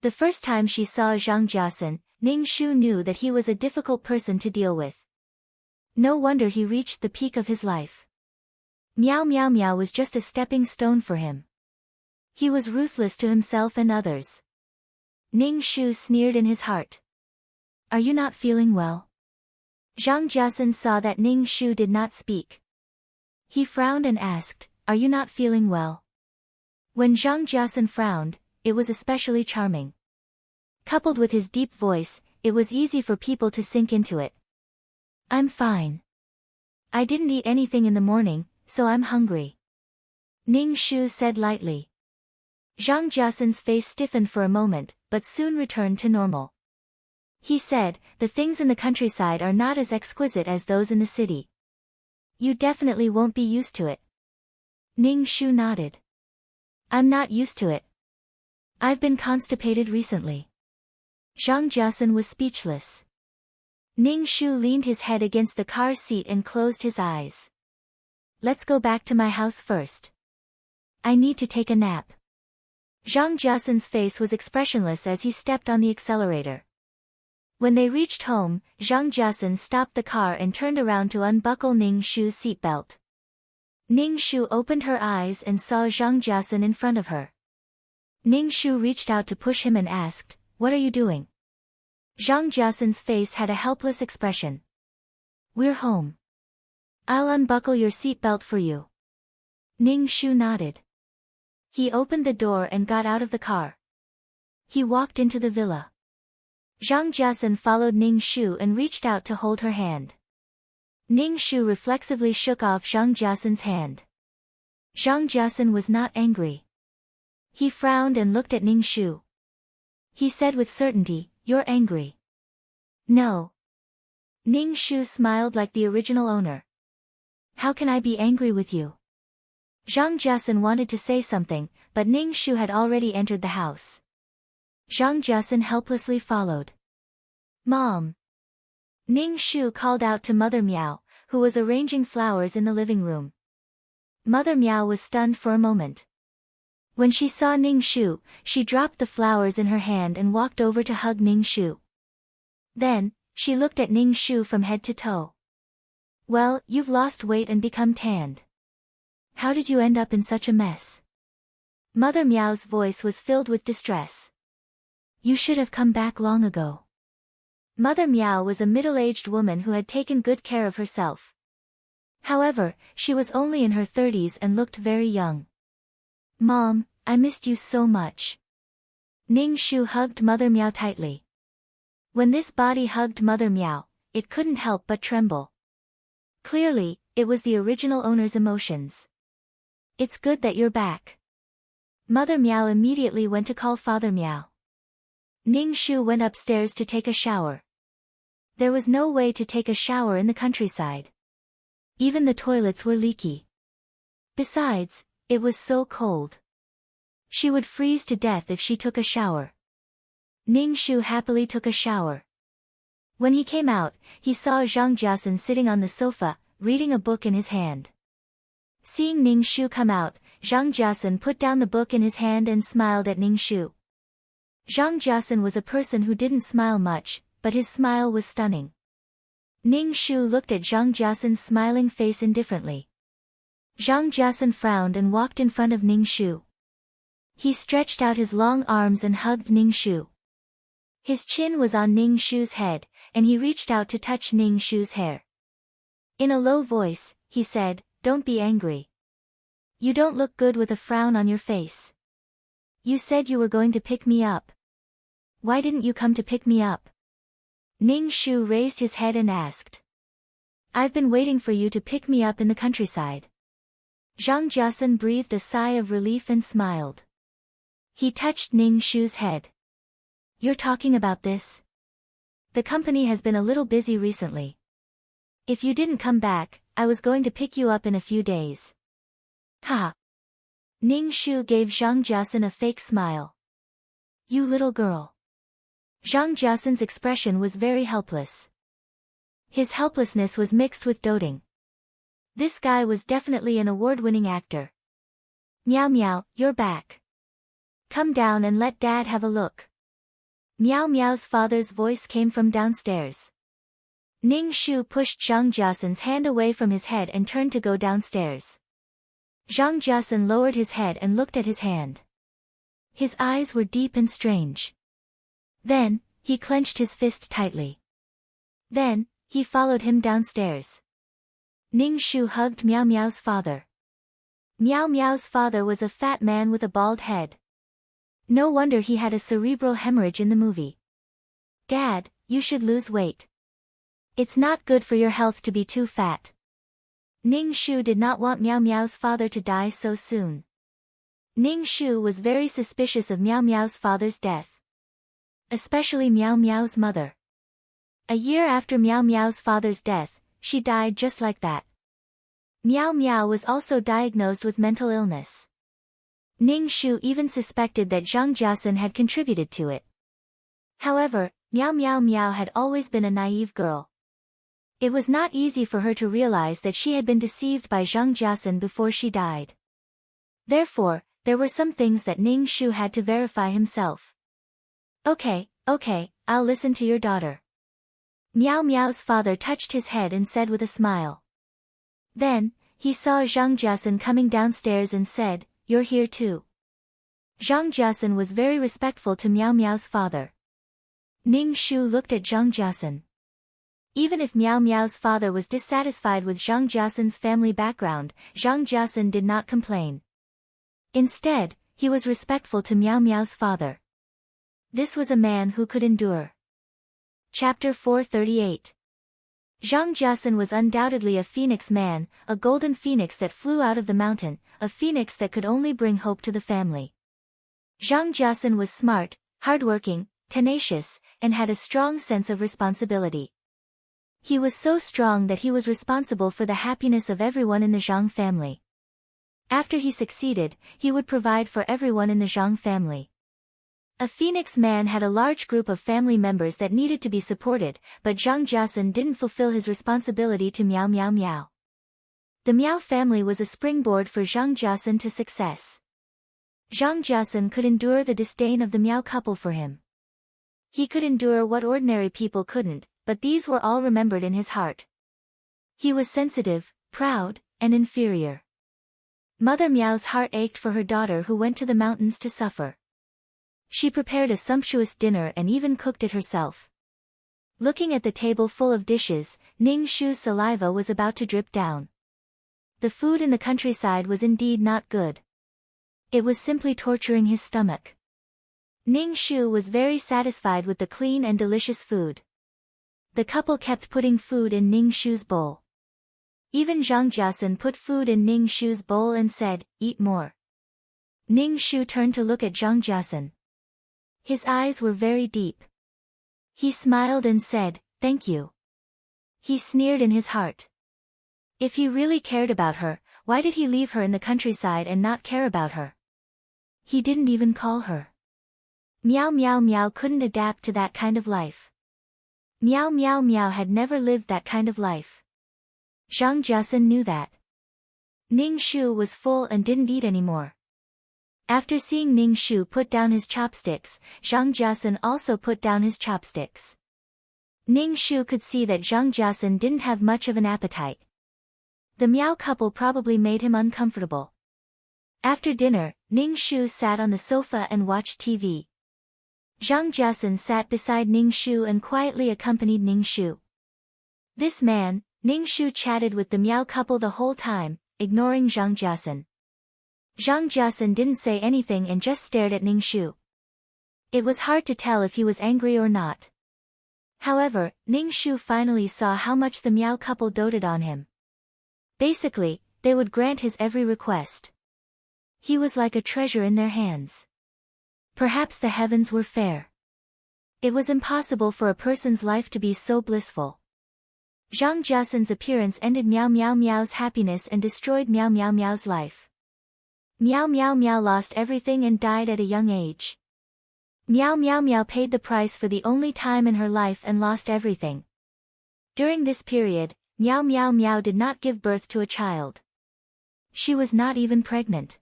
The first time she saw Zhang Jiasan, Ning Shu knew that he was a difficult person to deal with. No wonder he reached the peak of his life. Meow Meow Meow was just a stepping stone for him. He was ruthless to himself and others. Ning Shu sneered in his heart. Are you not feeling well? Zhang Jiasan saw that Ning Shu did not speak. He frowned and asked, are you not feeling well? When Zhang Jiasan frowned, it was especially charming. Coupled with his deep voice, it was easy for people to sink into it. I'm fine. I didn't eat anything in the morning, so I'm hungry. Ning Shu said lightly. Zhang Jiasan's face stiffened for a moment, but soon returned to normal. He said, the things in the countryside are not as exquisite as those in the city. You definitely won't be used to it. Ning Shu nodded. I'm not used to it. I've been constipated recently. Zhang Jiasan was speechless. Ning Shu leaned his head against the car seat and closed his eyes. Let's go back to my house first. I need to take a nap. Zhang Jiasan's face was expressionless as he stepped on the accelerator. When they reached home, Zhang Jiasan stopped the car and turned around to unbuckle Ning Shu's seatbelt. Ning Shu opened her eyes and saw Zhang Jiasan in front of her. Ning Shu reached out to push him and asked, what are you doing? Zhang Jiasan's face had a helpless expression. We're home. I'll unbuckle your seatbelt for you. Ning Shu nodded. He opened the door and got out of the car. He walked into the villa. Zhang Jiasan followed Ning Shu and reached out to hold her hand. Ning Shu reflexively shook off Zhang Jiasan's hand. Zhang Jiasan was not angry. He frowned and looked at Ning Shu. He said with certainty, you're angry. No. Ning Shu smiled like the original owner. How can I be angry with you? Zhang Jiasan wanted to say something, but Ning Shu had already entered the house. Zhang Jiasan helplessly followed. Mom! Ning Shu called out to Mother Miao, who was arranging flowers in the living room. Mother Miao was stunned for a moment. When she saw Ning Shu, she dropped the flowers in her hand and walked over to hug Ning Shu. Then, she looked at Ning Shu from head to toe. Well, you've lost weight and become tanned. How did you end up in such a mess? Mother Miao's voice was filled with distress. You should have come back long ago. Mother Miao was a middle-aged woman who had taken good care of herself. However, she was only in her 30s and looked very young. Mom, I missed you so much. Ning Shu hugged Mother Miao tightly. When this body hugged Mother Miao, it couldn't help but tremble. Clearly, it was the original owner's emotions. It's good that you're back. Mother Miao immediately went to call Father Miao. Ning Shu went upstairs to take a shower. There was no way to take a shower in the countryside. Even the toilets were leaky. Besides, it was so cold. She would freeze to death if she took a shower. Ning Shu happily took a shower. When he came out, he saw Zhang Jiasan sitting on the sofa, reading a book in his hand. Seeing Ning Shu come out, Zhang Jiasan put down the book in his hand and smiled at Ning Shu. Zhang Jiasan was a person who didn't smile much, but his smile was stunning. Ning Shu looked at Zhang Jiasan's smiling face indifferently. Zhang Jiasan frowned and walked in front of Ning Shu. He stretched out his long arms and hugged Ning Shu. His chin was on Ning Shu's head, and he reached out to touch Ning Shu's hair. In a low voice, he said, Don't be angry. You don't look good with a frown on your face. You said you were going to pick me up. Why didn't you come to pick me up? Ning Shu raised his head and asked. I've been waiting for you to pick me up in the countryside. Zhang Jiasan breathed a sigh of relief and smiled. He touched Ning Shu's head. You're talking about this? The company has been a little busy recently. If you didn't come back, I was going to pick you up in a few days. Ha! Ning Shu gave Zhang Jiasan a fake smile. You little girl. Zhang Jiasan's expression was very helpless. His helplessness was mixed with doting. This guy was definitely an award-winning actor. Meow meow, you're back. Come down and let Dad have a look. Meow meow's father's voice came from downstairs. Ning Shu pushed Zhang Jiasen's hand away from his head and turned to go downstairs. Zhang Jiasen lowered his head and looked at his hand. His eyes were deep and strange. Then, he clenched his fist tightly. Then, he followed him downstairs. Ning Shu hugged Meow Meow's father. Meow Meow's father was a fat man with a bald head. No wonder he had a cerebral hemorrhage in the movie. Dad, you should lose weight. It's not good for your health to be too fat. Ning Shu did not want Meow Meow's father to die so soon. Ning Shu was very suspicious of Meow Meow's father's death. Especially Meow Meow's mother. A year after Meow Meow's father's death, she died just like that. Meow Meow was also diagnosed with mental illness. Ning Shu even suspected that Zhang Jiasen had contributed to it. However, Meow had always been a naive girl. It was not easy for her to realize that she had been deceived by Zhang Jiasen before she died. Therefore, there were some things that Ning Shu had to verify himself. Okay, I'll listen to your daughter. Meow Meow's father touched his head and said with a smile. Then, he saw Zhang Jiasen coming downstairs and said, "You're here too." Zhang Jiasen was very respectful to Meow Meow's father. Ning Shu looked at Zhang Jiasen. Even if Meow Meow's father was dissatisfied with Zhang Jiasen's family background, Zhang Jiasen did not complain. Instead, he was respectful to Meow Meow's father. This was a man who could endure. Chapter 438. Zhang Jiasen was undoubtedly a phoenix man, a golden phoenix that flew out of the mountain, a phoenix that could only bring hope to the family. Zhang Jiasen was smart, hardworking, tenacious, and had a strong sense of responsibility. He was so strong that he was responsible for the happiness of everyone in the Zhang family. After he succeeded, he would provide for everyone in the Zhang family. A phoenix man had a large group of family members that needed to be supported, but Zhang Jiasen didn't fulfill his responsibility to Meow. The Meow family was a springboard for Zhang Jiasen to success. Zhang Jiasen could endure the disdain of the Meow couple for him. He could endure what ordinary people couldn't, but these were all remembered in his heart. He was sensitive, proud, and inferior. Mother Meow's heart ached for her daughter who went to the mountains to suffer. She prepared a sumptuous dinner and even cooked it herself. Looking at the table full of dishes, Ning Shu's saliva was about to drip down. The food in the countryside was indeed not good. It was simply torturing his stomach. Ning Shu was very satisfied with the clean and delicious food. The couple kept putting food in Ning Shu's bowl. Even Zhang Jiasen put food in Ning Shu's bowl and said, "Eat more." Ning Shu turned to look at Zhang Jiasen. His eyes were very deep. He smiled and said, "Thank you." He sneered in his heart. If he really cared about her, why did he leave her in the countryside and not care about her? He didn't even call her. Meow couldn't adapt to that kind of life. Meow had never lived that kind of life. Zhang Jiasen knew that. Ning Shu was full and didn't eat anymore. After seeing Ning Shu put down his chopsticks, Zhang Jiasen also put down his chopsticks. Ning Shu could see that Zhang Jiasen didn't have much of an appetite. The Meow couple probably made him uncomfortable. After dinner, Ning Shu sat on the sofa and watched TV. Zhang Jiasen sat beside Ning Shu and quietly accompanied Ning Shu. This man, Ning Shu, chatted with the Meow couple the whole time, ignoring Zhang Jiasen. Zhang Jiasen didn't say anything and just stared at Ning Shu. It was hard to tell if he was angry or not. However, Ning Shu finally saw how much the Meow couple doted on him. Basically, they would grant his every request. He was like a treasure in their hands. Perhaps the heavens were fair. It was impossible for a person's life to be so blissful. Zhang Jiasen's appearance ended Meow's happiness and destroyed Meow's life. Meow lost everything and died at a young age. Meow paid the price for the only time in her life and lost everything. During this period, Meow Meow Meow did not give birth to a child. She was not even pregnant.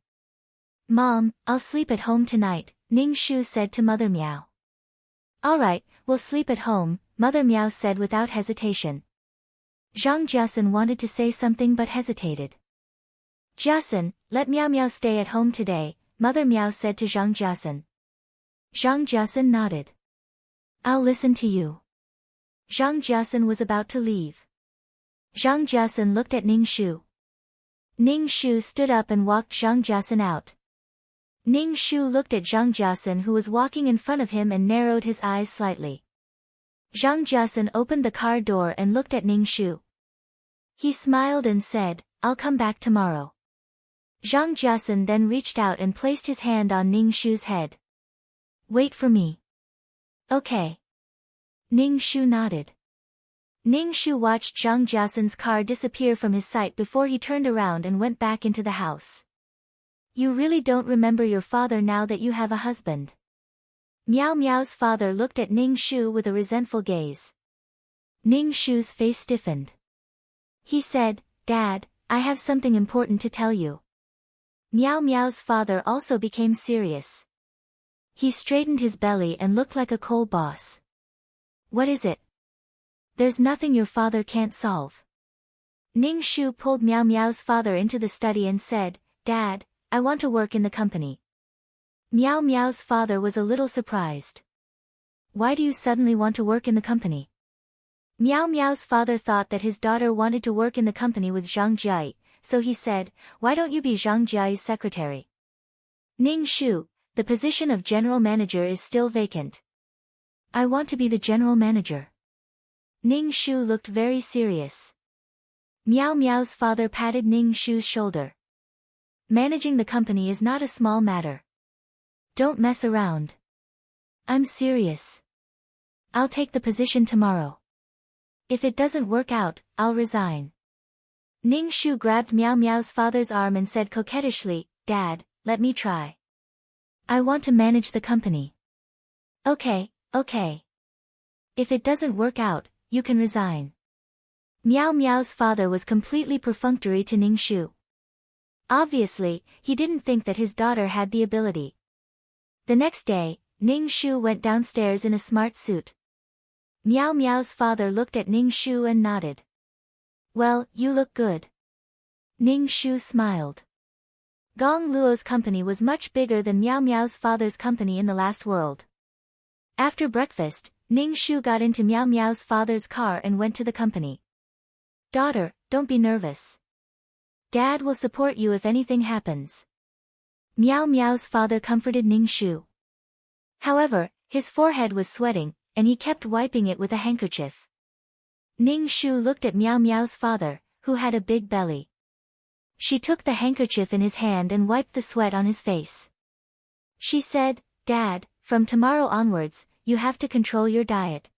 Mom, I'll sleep at home tonight, Ning Shu said to Mother Meow. Alright, we'll sleep at home, Mother Meow said without hesitation. Zhang Jiasun wanted to say something but hesitated. Jiasun, let Meow Meow stay at home today, Mother Meow said to Zhang Jiasun. Zhang Jiasun nodded. I'll listen to you. Zhang Jiasun was about to leave. Zhang Jiasun looked at Ning Shu. Ning Shu stood up and walked Zhang Jiasun out. Ning Shu looked at Zhang Jiasun who was walking in front of him and narrowed his eyes slightly. Zhang Jiasun opened the car door and looked at Ning Shu. He smiled and said, I'll come back tomorrow. Zhang Jiasun then reached out and placed his hand on Ning Shu's head. Wait for me. Okay. Ning Shu nodded. Ning Shu watched Zhang Jiasun's car disappear from his sight before he turned around and went back into the house. You really don't remember your father now that you have a husband. Meow Meow's father looked at Ning Shu with a resentful gaze. Ning Shu's face stiffened. He said, Dad, I have something important to tell you. Meow Meow's father also became serious. He straightened his belly and looked like a coal boss. What is it? There's nothing your father can't solve. Ning Shu pulled Meow Meow's father into the study and said, Dad, I want to work in the company. Meow Meow's father was a little surprised. Why do you suddenly want to work in the company? Meow Meow's father thought that his daughter wanted to work in the company with Zhang Jiai, so he said, why don't you be Zhang Jiai's secretary? Ning Shu, the position of general manager is still vacant. I want to be the general manager. Ning Shu looked very serious. Meow Meow's father patted Ning Shu's shoulder. Managing the company is not a small matter. Don't mess around. I'm serious. I'll take the position tomorrow. If it doesn't work out, I'll resign. Ning Shu grabbed Meow Meow's father's arm and said coquettishly, Dad, let me try. I want to manage the company. Okay. If it doesn't work out, you can resign. Meow Meow's father was completely perfunctory to Ning Shu. Obviously, he didn't think that his daughter had the ability. The next day, Ning Shu went downstairs in a smart suit. Meow Meow's father looked at Ning Shu and nodded. Well, you look good. Ning Shu smiled. Gong Luo's company was much bigger than Meow Meow's father's company in the last world. After breakfast, Ning Shu got into Meow Meow's father's car and went to the company. Daughter, don't be nervous. Dad will support you if anything happens. Meow Meow's father comforted Ning Shu. However, his forehead was sweating, and he kept wiping it with a handkerchief. Ning Shu looked at Meow Meow's father, who had a big belly. She took the handkerchief in his hand and wiped the sweat on his face. She said, Dad, from tomorrow onwards, you have to control your diet.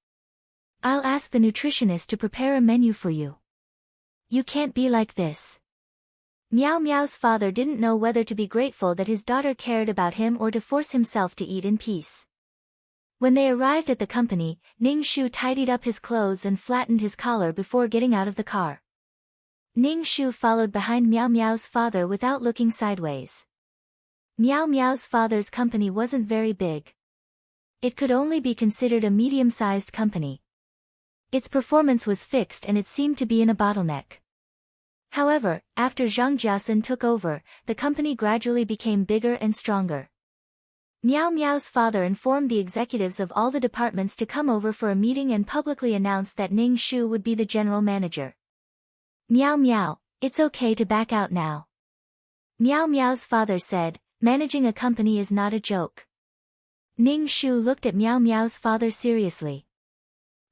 I'll ask the nutritionist to prepare a menu for you. You can't be like this. Meow Meow's father didn't know whether to be grateful that his daughter cared about him or to force himself to eat in peace. When they arrived at the company, Ning Shu tidied up his clothes and flattened his collar before getting out of the car. Ning Shu followed behind Meow Meow's father without looking sideways. Meow Meow's father's company wasn't very big. It could only be considered a medium-sized company. Its performance was fixed and it seemed to be in a bottleneck. However, after Zhang Jiasun took over, the company gradually became bigger and stronger. Meow Meow's father informed the executives of all the departments to come over for a meeting and publicly announced that Ning Shu would be the general manager. Meow Meow, it's okay to back out now. Meow Meow's father said, managing a company is not a joke. Ning Shu looked at Meow Meow's father seriously.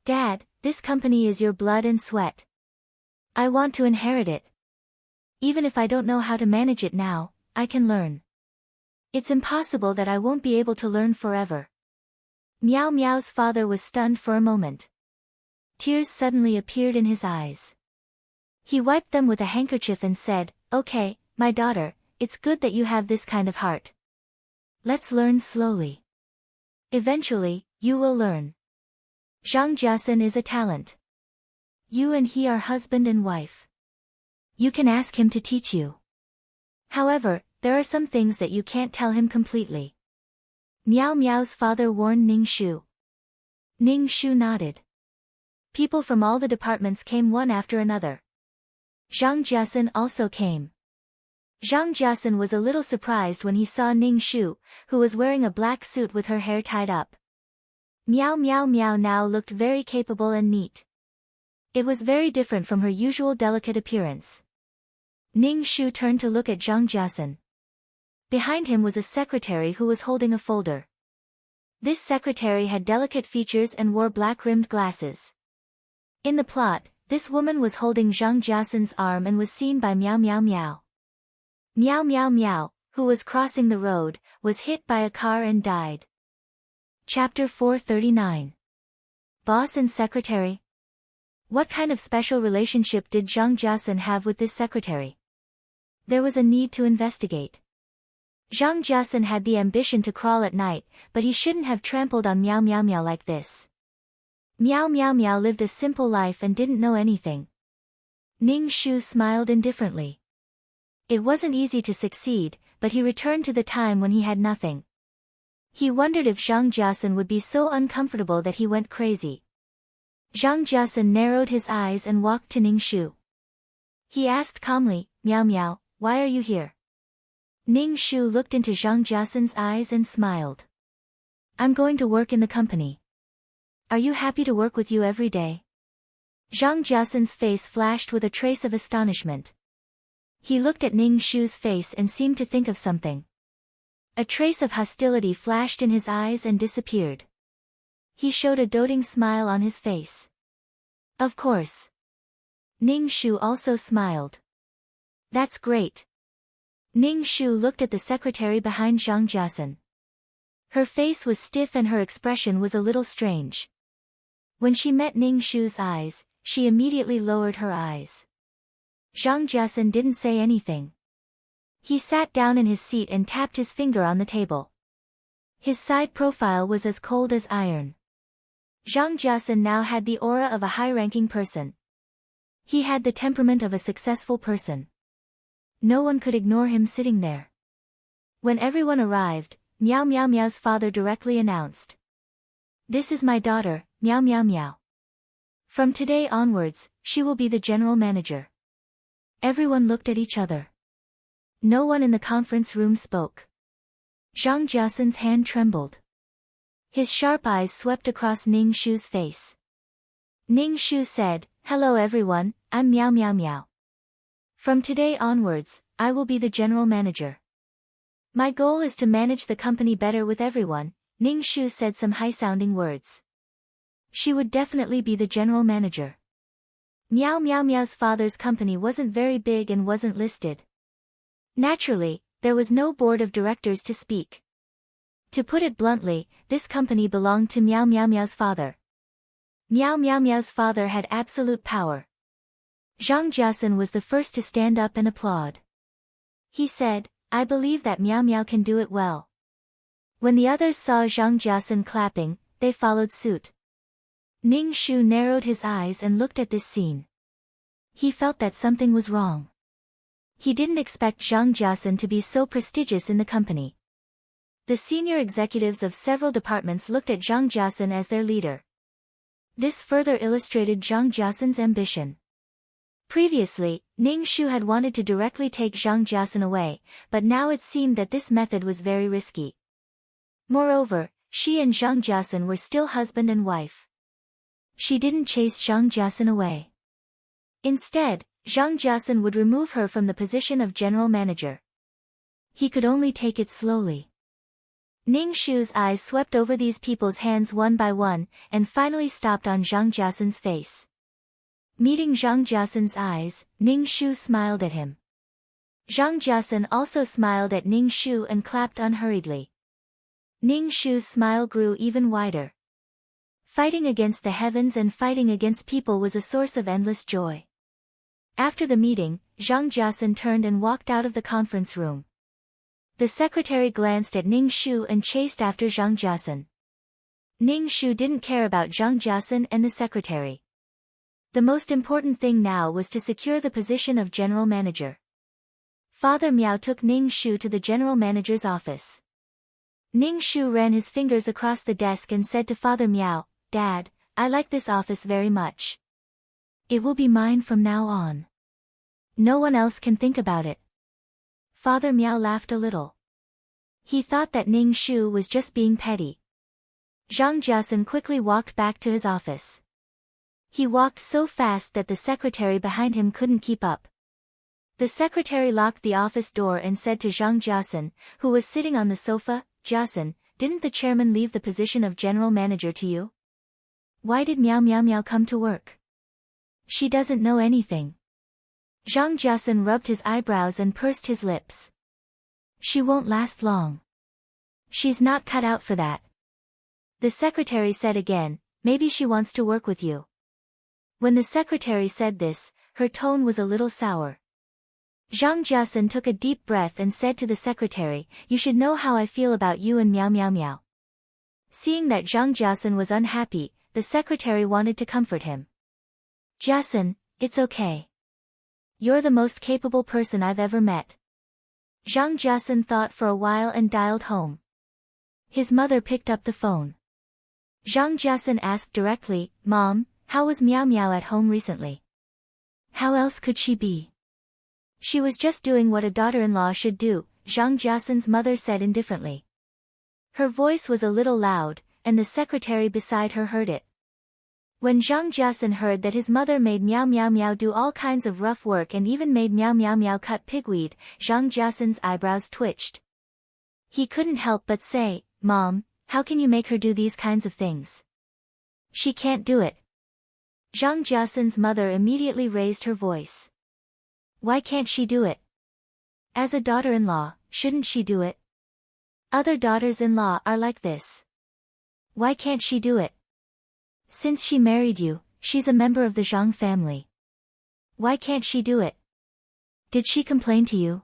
Dad, this company is your blood and sweat. I want to inherit it. Even if I don't know how to manage it now, I can learn. It's impossible that I won't be able to learn forever. Meow Meow's father was stunned for a moment. Tears suddenly appeared in his eyes. He wiped them with a handkerchief and said, Okay, my daughter, it's good that you have this kind of heart. Let's learn slowly. Eventually, you will learn. Zhang Jiasun is a talent. You and he are husband and wife. You can ask him to teach you. However, there are some things that you can't tell him completely. Miao Miao's father warned Ning Shu. Ning Shu nodded. People from all the departments came one after another. Zhang Jiasun also came. Zhang Jiasun was a little surprised when he saw Ning Shu, who was wearing a black suit with her hair tied up. Miao Miao Miao now looked very capable and neat. It was very different from her usual delicate appearance. Ning Shu turned to look at Zhang Jiasun. Behind him was a secretary who was holding a folder. This secretary had delicate features and wore black-rimmed glasses. In the plot, this woman was holding Zhang Jiasun's arm and was seen by Miao Miao Miao. Miao Miao Miao, who was crossing the road, was hit by a car and died. Chapter 439. Boss and Secretary. What kind of special relationship did Zhang Jiasun have with this secretary? There was a need to investigate. Zhang Jiasun had the ambition to crawl at night, but he shouldn't have trampled on Miao Miao Miao like this. Miao Miao Miao lived a simple life and didn't know anything. Ning Shu smiled indifferently. It wasn't easy to succeed, but he returned to the time when he had nothing. He wondered if Zhang Jiasun would be so uncomfortable that he went crazy. Zhang Jiasun narrowed his eyes and walked to Ning Shu. He asked calmly, Miao Miao, why are you here? Ning Shu looked into Zhang Jiasun's eyes and smiled. I'm going to work in the company. Are you happy to work with you every day? Zhang Jiasun's face flashed with a trace of astonishment. He looked at Ning Shu's face and seemed to think of something. A trace of hostility flashed in his eyes and disappeared. He showed a doting smile on his face. Of course. Ning Shu also smiled. That's great. Ning Shu looked at the secretary behind Zhang Jiasun. Her face was stiff and her expression was a little strange. When she met Ning Shu's eyes, she immediately lowered her eyes. Zhang Jiasun didn't say anything. He sat down in his seat and tapped his finger on the table. His side profile was as cold as iron. Zhang Jiasun now had the aura of a high-ranking person. He had the temperament of a successful person. No one could ignore him sitting there. When everyone arrived, Miao Miao Miao's father directly announced. This is my daughter, Miao Miao Miao. From today onwards, she will be the general manager. Everyone looked at each other. No one in the conference room spoke. Zhang Jiasun's hand trembled. His sharp eyes swept across Ning Shu's face. Ning Shu said, Hello everyone, I'm Miao Miao Miao. From today onwards, I will be the general manager. My goal is to manage the company better with everyone, Ning Shu said some high-sounding words. She would definitely be the general manager. Miao Miao Miao's father's company wasn't very big and wasn't listed. Naturally, there was no board of directors to speak. To put it bluntly, this company belonged to Miao Miao Miao's father. Miao Miao Miao's father had absolute power. Zhang Jiasun was the first to stand up and applaud. He said, I believe that Miao Miao can do it well. When the others saw Zhang Jiasun clapping, they followed suit. Ning Shu narrowed his eyes and looked at this scene. He felt that something was wrong. He didn't expect Zhang Jiasun to be so prestigious in the company. The senior executives of several departments looked at Zhang Jiasun as their leader. This further illustrated Zhang Jiasun's ambition. Previously, Ning Shu had wanted to directly take Zhang Jiasun away, but now it seemed that this method was very risky. Moreover, she and Zhang Jiasun were still husband and wife. She didn't chase Zhang Jiasun away. Instead, Zhang Jiasun would remove her from the position of general manager. He could only take it slowly. Ning Shu's eyes swept over these people's hands one by one, and finally stopped on Zhang Jiasun's face. Meeting Zhang Jiasun's eyes, Ning Shu smiled at him. Zhang Jiasun also smiled at Ning Shu and clapped unhurriedly. Ning Shu's smile grew even wider. Fighting against the heavens and fighting against people was a source of endless joy. After the meeting, Zhang Jiasun turned and walked out of the conference room. The secretary glanced at Ning Shu and chased after Zhang Jiasun. Ning Shu didn't care about Zhang Jiasun and the secretary. The most important thing now was to secure the position of general manager. Father Miao took Ning Shu to the general manager's office. Ning Shu ran his fingers across the desk and said to Father Miao, "Dad, I like this office very much. It will be mine from now on. No one else can think about it." Father Miao laughed a little. He thought that Ning Shu was just being petty. Zhang Jiasun quickly walked back to his office. He walked so fast that the secretary behind him couldn't keep up. The secretary locked the office door and said to Zhang Jiasun, who was sitting on the sofa, "Jiasun, didn't the chairman leave the position of general manager to you? Why did Miao Miao Miao come to work? She doesn't know anything." Zhang Jiasun rubbed his eyebrows and pursed his lips. "She won't last long. She's not cut out for that." The secretary said again, "Maybe she wants to work with you." When the secretary said this, her tone was a little sour. Zhang Jiasun took a deep breath and said to the secretary, "You should know how I feel about you and Miao Miao Miao." Seeing that Zhang Jiasun was unhappy, the secretary wanted to comfort him. "Jiasun, it's okay. You're the most capable person I've ever met." Zhang Jiasun thought for a while and dialed home. His mother picked up the phone. Zhang Jiasun asked directly, "Mom, how was Miao Miao at home recently?" "How else could she be? She was just doing what a daughter-in-law should do," Zhang Jiasun's mother said indifferently. Her voice was a little loud, and the secretary beside her heard it. When Zhang Jiasun heard that his mother made Miao Miao Miao do all kinds of rough work and even made Miao Miao Miao cut pigweed, Zhang Jiasun's eyebrows twitched. He couldn't help but say, "Mom, how can you make her do these kinds of things? She can't do it." Zhang Jiasun's mother immediately raised her voice. "Why can't she do it? As a daughter-in-law, shouldn't she do it? Other daughters-in-law are like this. Why can't she do it? Since she married you, she's a member of the Zhang family. Why can't she do it? Did she complain to you?"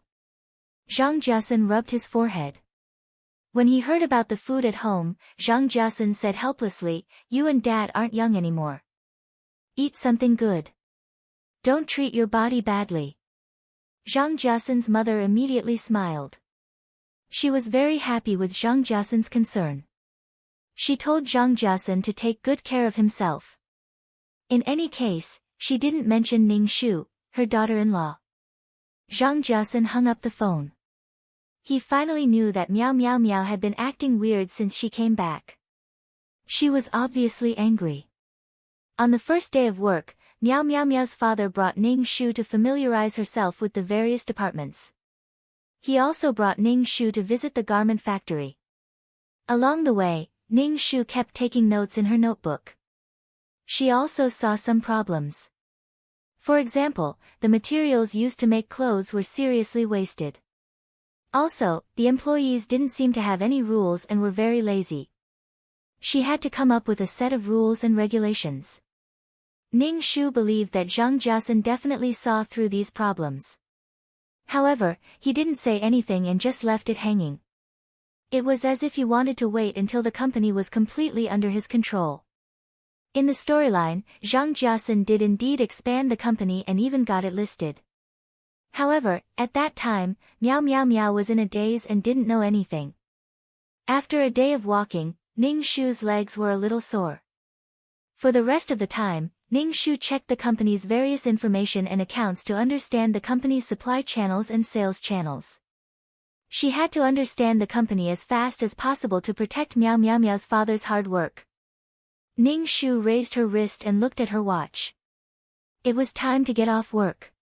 Zhang Jiasun rubbed his forehead. When he heard about the food at home, Zhang Jiasun said helplessly, "You and Dad aren't young anymore. Eat something good. Don't treat your body badly." Zhang Jiasun's mother immediately smiled. She was very happy with Zhang Jiasun's concern. She told Zhang Jiasun to take good care of himself. In any case, she didn't mention Ning Shu, her daughter-in-law. Zhang Jiasun hung up the phone. He finally knew that Miao Miao Miao had been acting weird since she came back. She was obviously angry. On the first day of work, Miao Miao Miao's father brought Ning Shu to familiarize herself with the various departments. He also brought Ning Shu to visit the garment factory. Along the way, Ning Shu kept taking notes in her notebook. She also saw some problems. For example, the materials used to make clothes were seriously wasted. Also, the employees didn't seem to have any rules and were very lazy. She had to come up with a set of rules and regulations. Ning Shu believed that Zhang Jiasun definitely saw through these problems. However, he didn't say anything and just left it hanging. It was as if he wanted to wait until the company was completely under his control. In the storyline, Zhang Jiasun did indeed expand the company and even got it listed. However, at that time, Miao Miao Miao was in a daze and didn't know anything. After a day of walking, Ning Shu's legs were a little sore. For the rest of the time, Ning Shu checked the company's various information and accounts to understand the company's supply channels and sales channels. She had to understand the company as fast as possible to protect Miao Miao Miao's father's hard work. Ning Shu raised her wrist and looked at her watch. It was time to get off work.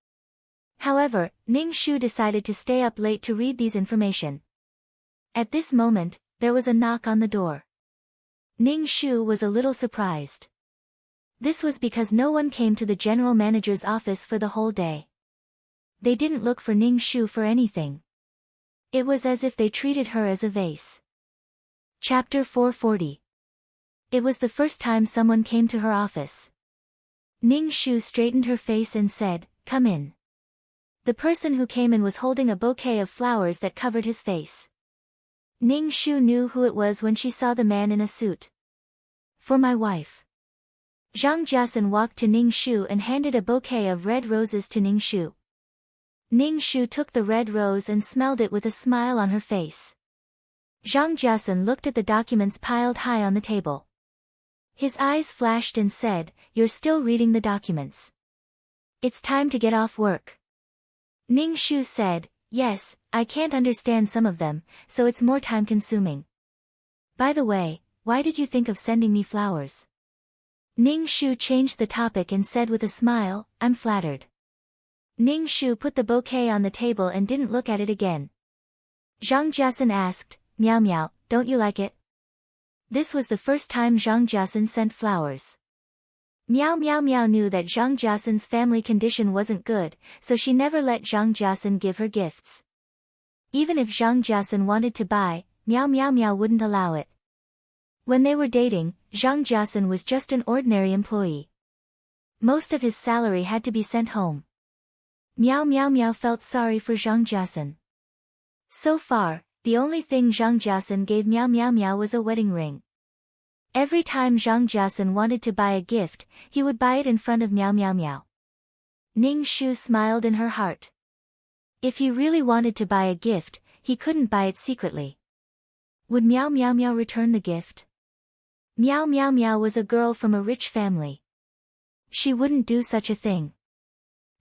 However, Ning Shu decided to stay up late to read these information. At this moment, there was a knock on the door. Ning Shu was a little surprised. This was because no one came to the general manager's office for the whole day. They didn't look for Ning Shu for anything. It was as if they treated her as a vase. Chapter 440. It was the first time someone came to her office. Ning Shu straightened her face and said, "Come in." The person who came in was holding a bouquet of flowers that covered his face. Ning Shu knew who it was when she saw the man in a suit. "For my wife." Zhang Jiasun walked to Ning Shu and handed a bouquet of red roses to Ning Shu. Ning Shu took the red rose and smelled it with a smile on her face. Zhang Jiasun looked at the documents piled high on the table. His eyes flashed and said, "You're still reading the documents. It's time to get off work." Ning Shu said, "Yes, I can't understand some of them, so it's more time-consuming. By the way, why did you think of sending me flowers?" Ning Shu changed the topic and said with a smile, "I'm flattered." Ning Shu put the bouquet on the table and didn't look at it again. Zhang Jiasun asked, "Miao Miao, don't you like it?" This was the first time Zhang Jiasun sent flowers. Miao Miao Miao knew that Zhang Jiasun's family condition wasn't good, so she never let Zhang Jiasun give her gifts. Even if Zhang Jiasun wanted to buy, Miao Miao Miao wouldn't allow it. When they were dating, Zhang Jiasun was just an ordinary employee. Most of his salary had to be sent home. Miao Miao Miao felt sorry for Zhang Jiasun. So far, the only thing Zhang Jiasun gave Miao Miao Miao was a wedding ring. Every time Zhang Jiasun wanted to buy a gift, he would buy it in front of Miao Miao Miao. Ning Shu smiled in her heart. If he really wanted to buy a gift, he couldn't buy it secretly. Would Miao Miao Miao return the gift? Miao Miao Miao was a girl from a rich family. She wouldn't do such a thing.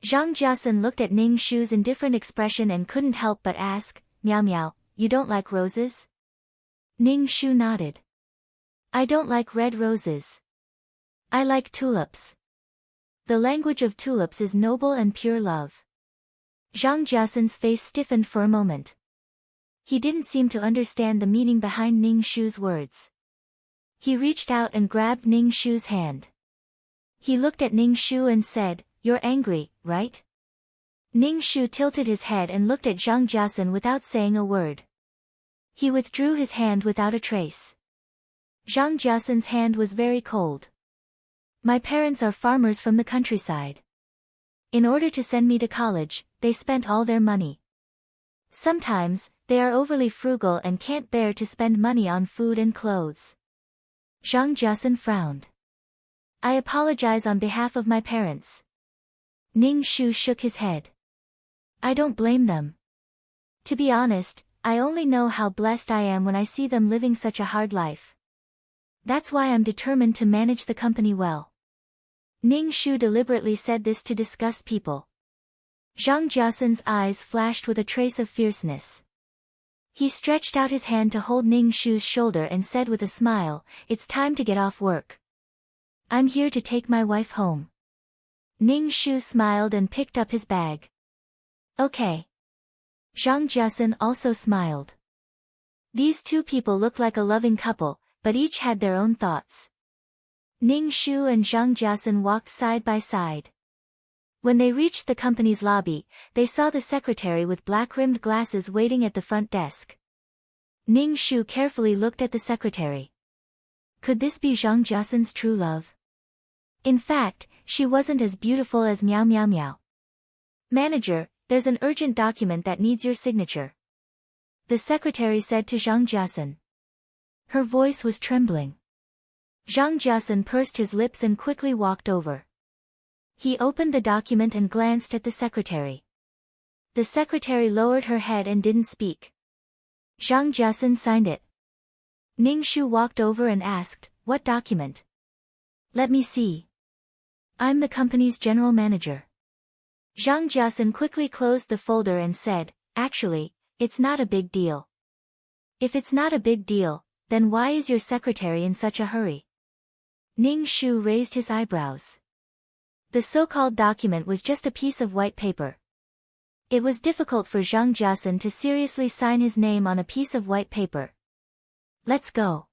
Zhang Jiasun looked at Ning Shu's indifferent expression and couldn't help but ask, "Miao Miao, you don't like roses?" Ning Shu nodded. "I don't like red roses. I like tulips. The language of tulips is noble and pure love." Zhang Jiasun's face stiffened for a moment. He didn't seem to understand the meaning behind Ning Shu's words. He reached out and grabbed Ning Shu's hand. He looked at Ning Shu and said, "You're angry, right?" Ning Shu tilted his head and looked at Zhang Jiasun without saying a word. He withdrew his hand without a trace. Zhang Jiasun's hand was very cold. "My parents are farmers from the countryside. In order to send me to college, they spent all their money. Sometimes, they are overly frugal and can't bear to spend money on food and clothes." Zhang Jiasun frowned. "I apologize on behalf of my parents." Ning Shu shook his head. "I don't blame them. To be honest, I only know how blessed I am when I see them living such a hard life. That's why I'm determined to manage the company well." Ning Shu deliberately said this to disgust people. Zhang Jiasun's eyes flashed with a trace of fierceness. He stretched out his hand to hold Ning Shu's shoulder and said with a smile, "It's time to get off work. I'm here to take my wife home." Ning Shu smiled and picked up his bag. "Okay." Zhang Jiasun also smiled. These two people looked like a loving couple, but each had their own thoughts. Ning Shu and Zhang Jiasun walked side by side. When they reached the company's lobby, they saw the secretary with black-rimmed glasses waiting at the front desk. Ning Shu carefully looked at the secretary. Could this be Zhang Jiasun's true love? In fact, she wasn't as beautiful as Miao Miao Miao. "Manager, there's an urgent document that needs your signature," the secretary said to Zhang Jiasun. Her voice was trembling. Zhang Jiasun pursed his lips and quickly walked over. He opened the document and glanced at the secretary. The secretary lowered her head and didn't speak. Zhang Jiasun signed it. Ning Shu walked over and asked, "What document?" "Let me see. I'm the company's general manager." Zhang Jiasun quickly closed the folder and said, "Actually, it's not a big deal." "If it's not a big deal, then why is your secretary in such a hurry?" Ning Shu raised his eyebrows. The so-called document was just a piece of white paper. It was difficult for Zhang Jiasun to seriously sign his name on a piece of white paper. "Let's go.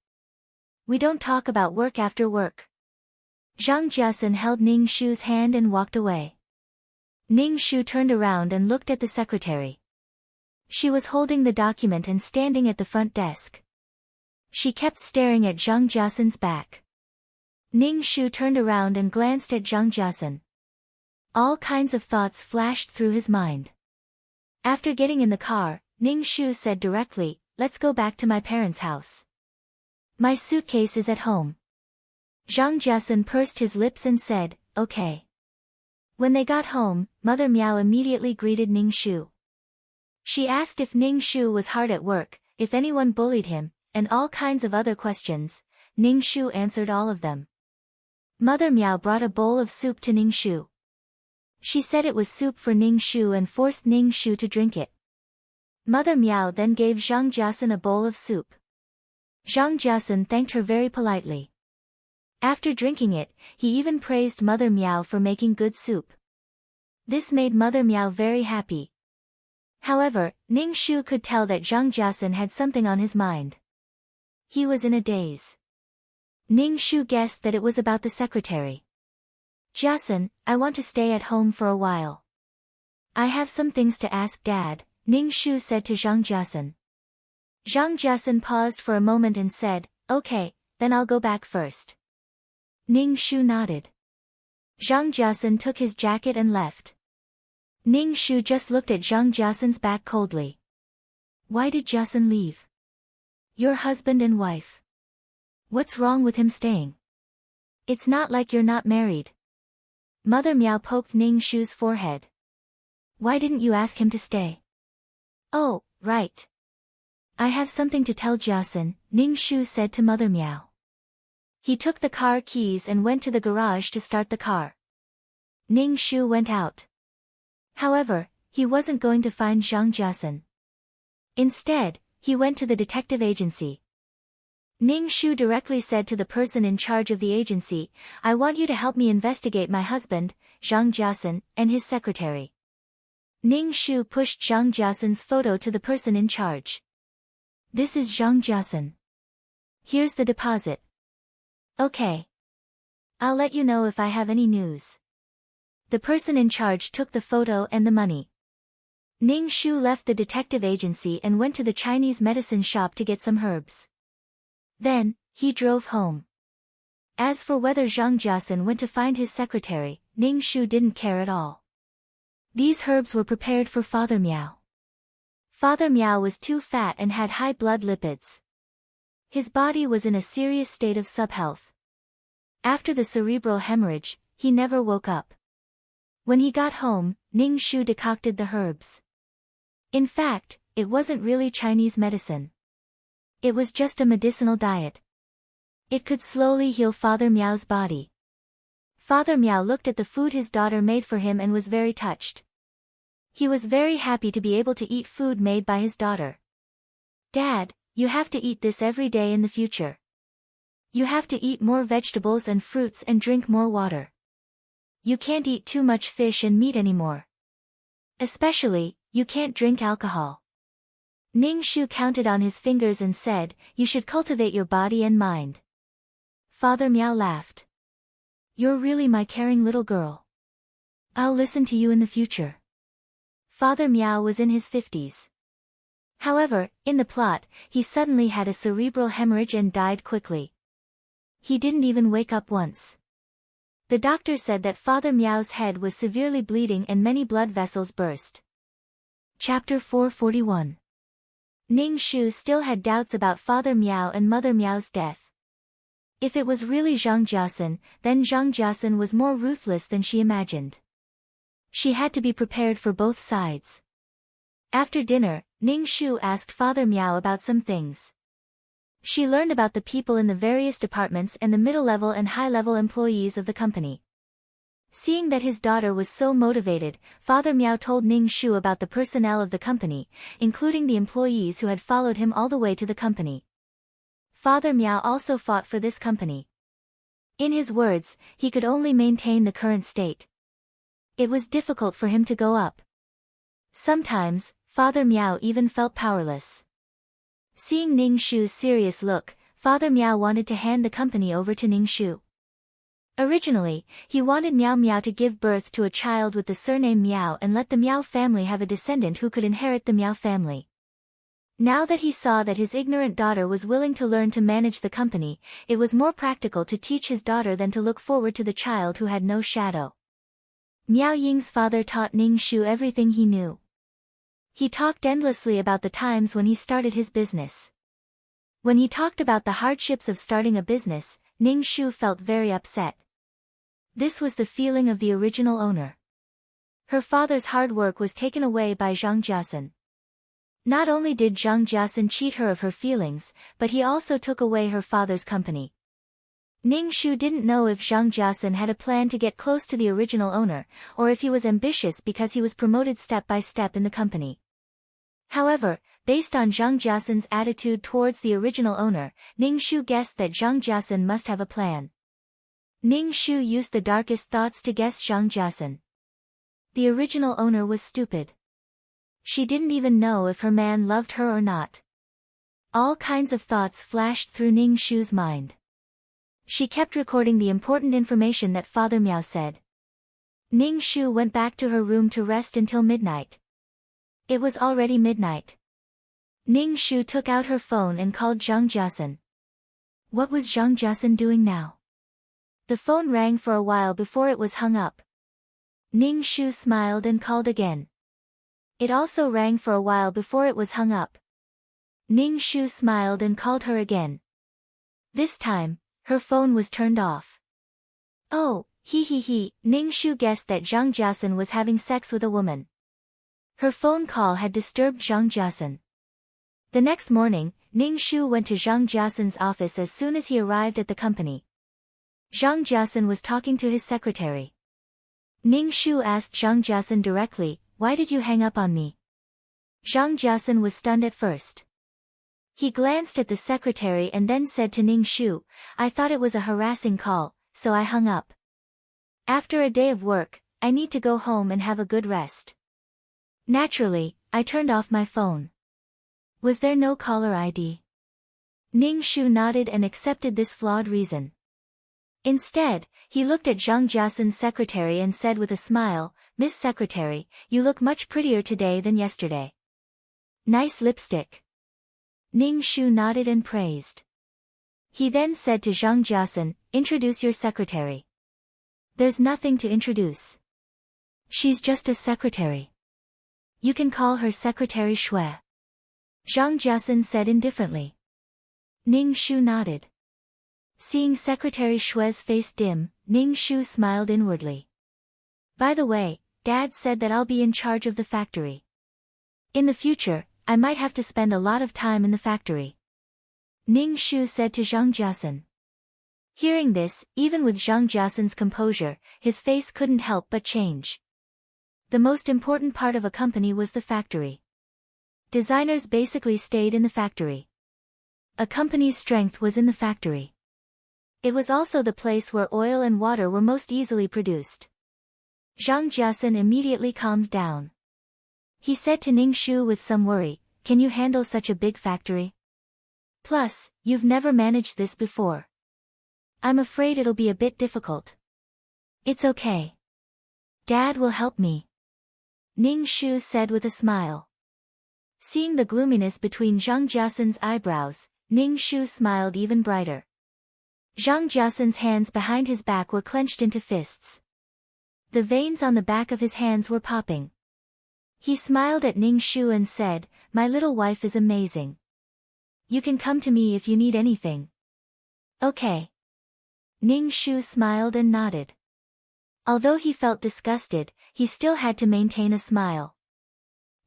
We don't talk about work after work." Zhang Jiasun held Ning Shu's hand and walked away. Ning Shu turned around and looked at the secretary. She was holding the document and standing at the front desk. She kept staring at Zhang Jiasun's back. Ning Shu turned around and glanced at Zhang Jiasun. All kinds of thoughts flashed through his mind. After getting in the car, Ning Shu said directly, "Let's go back to my parents' house. My suitcase is at home." Zhang Jiasun pursed his lips and said, okay. When they got home, Mother Miao immediately greeted Ning Shu. She asked if Ning Shu was hard at work, if anyone bullied him, and all kinds of other questions. Ning Shu answered all of them. Mother Miao brought a bowl of soup to Ning Shu. She said it was soup for Ning Shu and forced Ning Shu to drink it. Mother Miao then gave Zhang Jiasun a bowl of soup. Zhang Jiasun thanked her very politely. After drinking it, he even praised Mother Miao for making good soup. This made Mother Miao very happy. However, Ning Shu could tell that Zhang Jiasun had something on his mind. He was in a daze. Ning Shu guessed that it was about the secretary. Jiasun, I want to stay at home for a while. I have some things to ask Dad, Ning Shu said to Zhang Jiasun. Zhang Jiasun paused for a moment and said, okay, then I'll go back first. Ning Shu nodded. Zhang Jiasun took his jacket and left. Ning Shu just looked at Zhang Jiasun's back coldly. Why did Jiasun leave? Your husband and wife. What's wrong with him staying? It's not like you're not married. Mother Miao poked Ning Shu's forehead. Why didn't you ask him to stay? Oh, right. I have something to tell Jiasun, Ning Shu said to Mother Miao. He took the car keys and went to the garage to start the car. Ning Shu went out. However, he wasn't going to find Zhang Jiasun. Instead, he went to the detective agency. Ning Shu directly said to the person in charge of the agency, I want you to help me investigate my husband, Zhang Jiasun, and his secretary. Ning Shu pushed Zhang Jiasun's photo to the person in charge. This is Zhang Jiasun. Here's the deposit. Okay. I'll let you know if I have any news. The person in charge took the photo and the money. Ning Shu left the detective agency and went to the Chinese medicine shop to get some herbs. Then, he drove home. As for whether Zhang Jiasun went to find his secretary, Ning Shu didn't care at all. These herbs were prepared for Father Miao. Father Miao was too fat and had high blood lipids. His body was in a serious state of subhealth. After the cerebral hemorrhage, he never woke up. When he got home, Ning Shu decocted the herbs. In fact, it wasn't really Chinese medicine. It was just a medicinal diet. It could slowly heal Father Miao's body. Father Miao looked at the food his daughter made for him and was very touched. He was very happy to be able to eat food made by his daughter. Dad, you have to eat this every day in the future. You have to eat more vegetables and fruits and drink more water. You can't eat too much fish and meat anymore. Especially, you can't drink alcohol. Ning Shu counted on his fingers and said, you should cultivate your body and mind. Father Miao laughed. You're really my caring little girl. I'll listen to you in the future. Father Miao was in his 50s. However, in the plot, he suddenly had a cerebral hemorrhage and died quickly. He didn't even wake up once. The doctor said that Father Miao's head was severely bleeding and many blood vessels burst. Chapter 441. Ning Shu still had doubts about Father Miao and Mother Miao's death. If it was really Zhang Jiasun, then Zhang Jiasun was more ruthless than she imagined. She had to be prepared for both sides. After dinner, Ning Shu asked Father Miao about some things. She learned about the people in the various departments and the middle-level and high-level employees of the company. Seeing that his daughter was so motivated, Father Miao told Ning Shu about the personnel of the company, including the employees who had followed him all the way to the company. Father Miao also fought for this company. In his words, he could only maintain the current state. It was difficult for him to go up. Sometimes, Father Miao even felt powerless. Seeing Ning Shu's serious look, Father Miao wanted to hand the company over to Ning Shu. Originally, he wanted Miao Miao to give birth to a child with the surname Miao and let the Miao family have a descendant who could inherit the Miao family. Now that he saw that his ignorant daughter was willing to learn to manage the company, it was more practical to teach his daughter than to look forward to the child who had no shadow. Miao Ying's father taught Ning Shu everything he knew. He talked endlessly about the times when he started his business. When he talked about the hardships of starting a business, Ning Shu felt very upset. This was the feeling of the original owner. Her father's hard work was taken away by Zhang Jiasun. Not only did Zhang Jiasun cheat her of her feelings, but he also took away her father's company. Ning Shu didn't know if Zhang Jiasun had a plan to get close to the original owner, or if he was ambitious because he was promoted step by step in the company. However, based on Zhang Jiasun's attitude towards the original owner, Ning Shu guessed that Zhang Jiasun must have a plan. Ning Shu used the darkest thoughts to guess Zhang Jiasun. The original owner was stupid. She didn't even know if her man loved her or not. All kinds of thoughts flashed through Ning Shu's mind. She kept recording the important information that Father Miao said. Ning Shu went back to her room to rest until midnight. It was already midnight. Ning Shu took out her phone and called Zhang Jiasun. What was Zhang Jiasun doing now? The phone rang for a while before it was hung up. Ning Shu smiled and called again. It also rang for a while before it was hung up. Ning Shu smiled and called her again. This time, her phone was turned off. Oh, he. Ning Shu guessed that Zhang Jiasun was having sex with a woman. Her phone call had disturbed Zhang Jiasun. The next morning, Ning Shu went to Zhang Jiasun's office as soon as he arrived at the company. Zhang Jiasun was talking to his secretary. Ning Shu asked Zhang Jiasun directly, "Why did you hang up on me?" Zhang Jiasun was stunned at first. He glanced at the secretary and then said to Ning Shu, "I thought it was a harassing call, so I hung up. After a day of work, I need to go home and have a good rest. Naturally, I turned off my phone." Was there no caller ID? Ning Shu nodded and accepted this flawed reason. Instead, he looked at Zhang Jiasun's secretary and said with a smile, "Miss Secretary, you look much prettier today than yesterday. Nice lipstick." Ning Shu nodded and praised. He then said to Zhang Jiasun, "Introduce your secretary." "There's nothing to introduce. She's just a secretary. You can call her Secretary Shui," Zhang Jiasun said indifferently. Ning Shu nodded. Seeing Secretary Shui's face dim, Ning Shu smiled inwardly. "By the way, Dad said that I'll be in charge of the factory. In the future, I might have to spend a lot of time in the factory," Ning Shu said to Zhang Jiasun. Hearing this, even with Zhang Jiasun's composure, his face couldn't help but change. The most important part of a company was the factory. Designers basically stayed in the factory. A company's strength was in the factory. It was also the place where oil and water were most easily produced. Zhang Jiasun immediately calmed down. He said to Ning Shu with some worry, "Can you handle such a big factory? Plus, you've never managed this before. I'm afraid it'll be a bit difficult." "It's okay. Dad will help me," Ning Shu said with a smile. Seeing the gloominess between Zhang Jiasun's eyebrows, Ning Shu smiled even brighter. Zhang Jiasun's hands behind his back were clenched into fists. The veins on the back of his hands were popping. He smiled at Ning Shu and said, "My little wife is amazing. You can come to me if you need anything." "Okay." Ning Shu smiled and nodded. Although he felt disgusted, he still had to maintain a smile.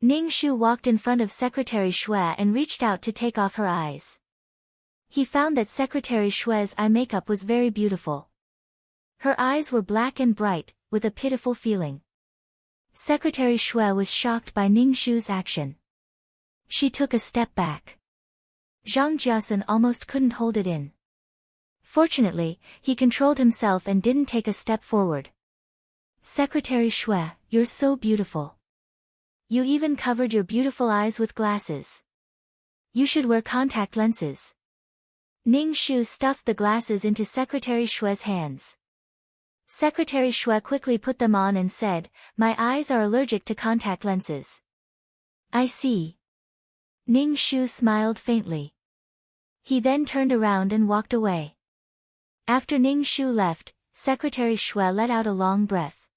Ning Shu walked in front of Secretary Shui and reached out to take off her eyes. He found that Secretary Shui's eye makeup was very beautiful. Her eyes were black and bright, with a pitiful feeling. Secretary Shui was shocked by Ning Shu's action. She took a step back. Zhang Jiasun almost couldn't hold it in. Fortunately, he controlled himself and didn't take a step forward. "Secretary Shui, you're so beautiful. You even covered your beautiful eyes with glasses. You should wear contact lenses." Ning Shu stuffed the glasses into Secretary Shui's hands. Secretary Shui quickly put them on and said, "My eyes are allergic to contact lenses." "I see." Ning Shu smiled faintly. He then turned around and walked away. After Ning Shu left, Secretary Shui let out a long breath.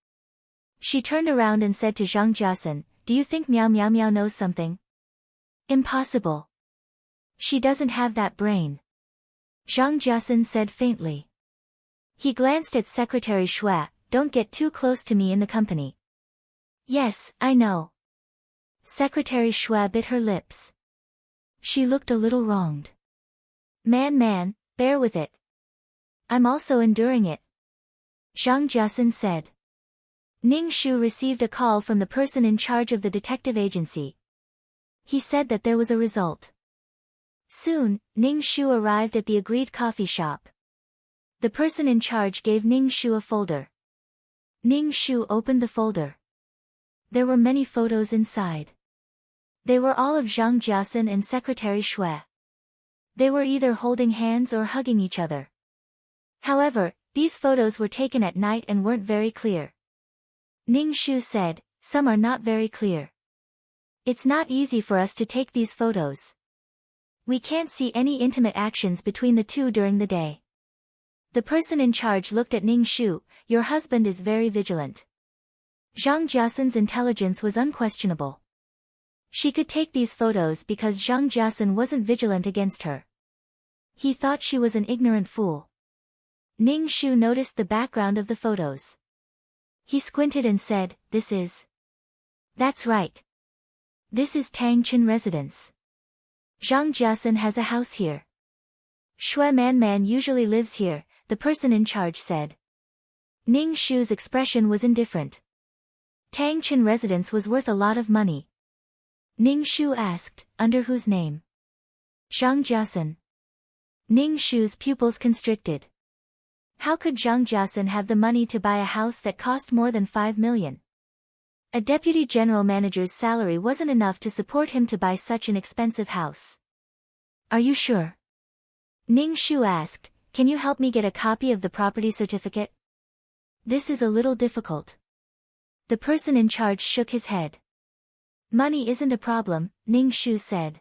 She turned around and said to Zhang Jiasun, "Do you think Miao Miao Miao knows something?" "Impossible. She doesn't have that brain." Zhang Jiasun said faintly. He glanced at Secretary Shui. Don't get too close to me in the company. Yes, I know. Secretary Shui bit her lips. She looked a little wronged. Man, bear with it. I'm also enduring it. Zhang Jiasun said. Ning Shu received a call from the person in charge of the detective agency. He said that there was a result. Soon, Ning Shu arrived at the agreed coffee shop. The person in charge gave Ning Shu a folder. Ning Shu opened the folder. There were many photos inside. They were all of Zhang Jiasun and Secretary Shui. They were either holding hands or hugging each other. However, these photos were taken at night and weren't very clear. Ning Shu said, some are not very clear. It's not easy for us to take these photos. We can't see any intimate actions between the two during the day. The person in charge looked at Ning Shu. Your husband is very vigilant. Zhang Jiasun's intelligence was unquestionable. She could take these photos because Zhang Jiasun wasn't vigilant against her. He thought she was an ignorant fool. Ning Shu noticed the background of the photos. He squinted and said, this is... That's right. This is Tangchun residence. Zhang Jiasun has a house here. Shui Man usually lives here, the person in charge said. Ning Shu's expression was indifferent. Tangchun residence was worth a lot of money. Ning Shu asked, under whose name? Zhang Jiasun. Ning Shu's pupils constricted. How could Zhang Jiasun have the money to buy a house that cost more than 5 million? A deputy general manager's salary wasn't enough to support him to buy such an expensive house. Are you sure? Ning Shu asked, can you help me get a copy of the property certificate? This is a little difficult. The person in charge shook his head. Money isn't a problem, Ning Shu said.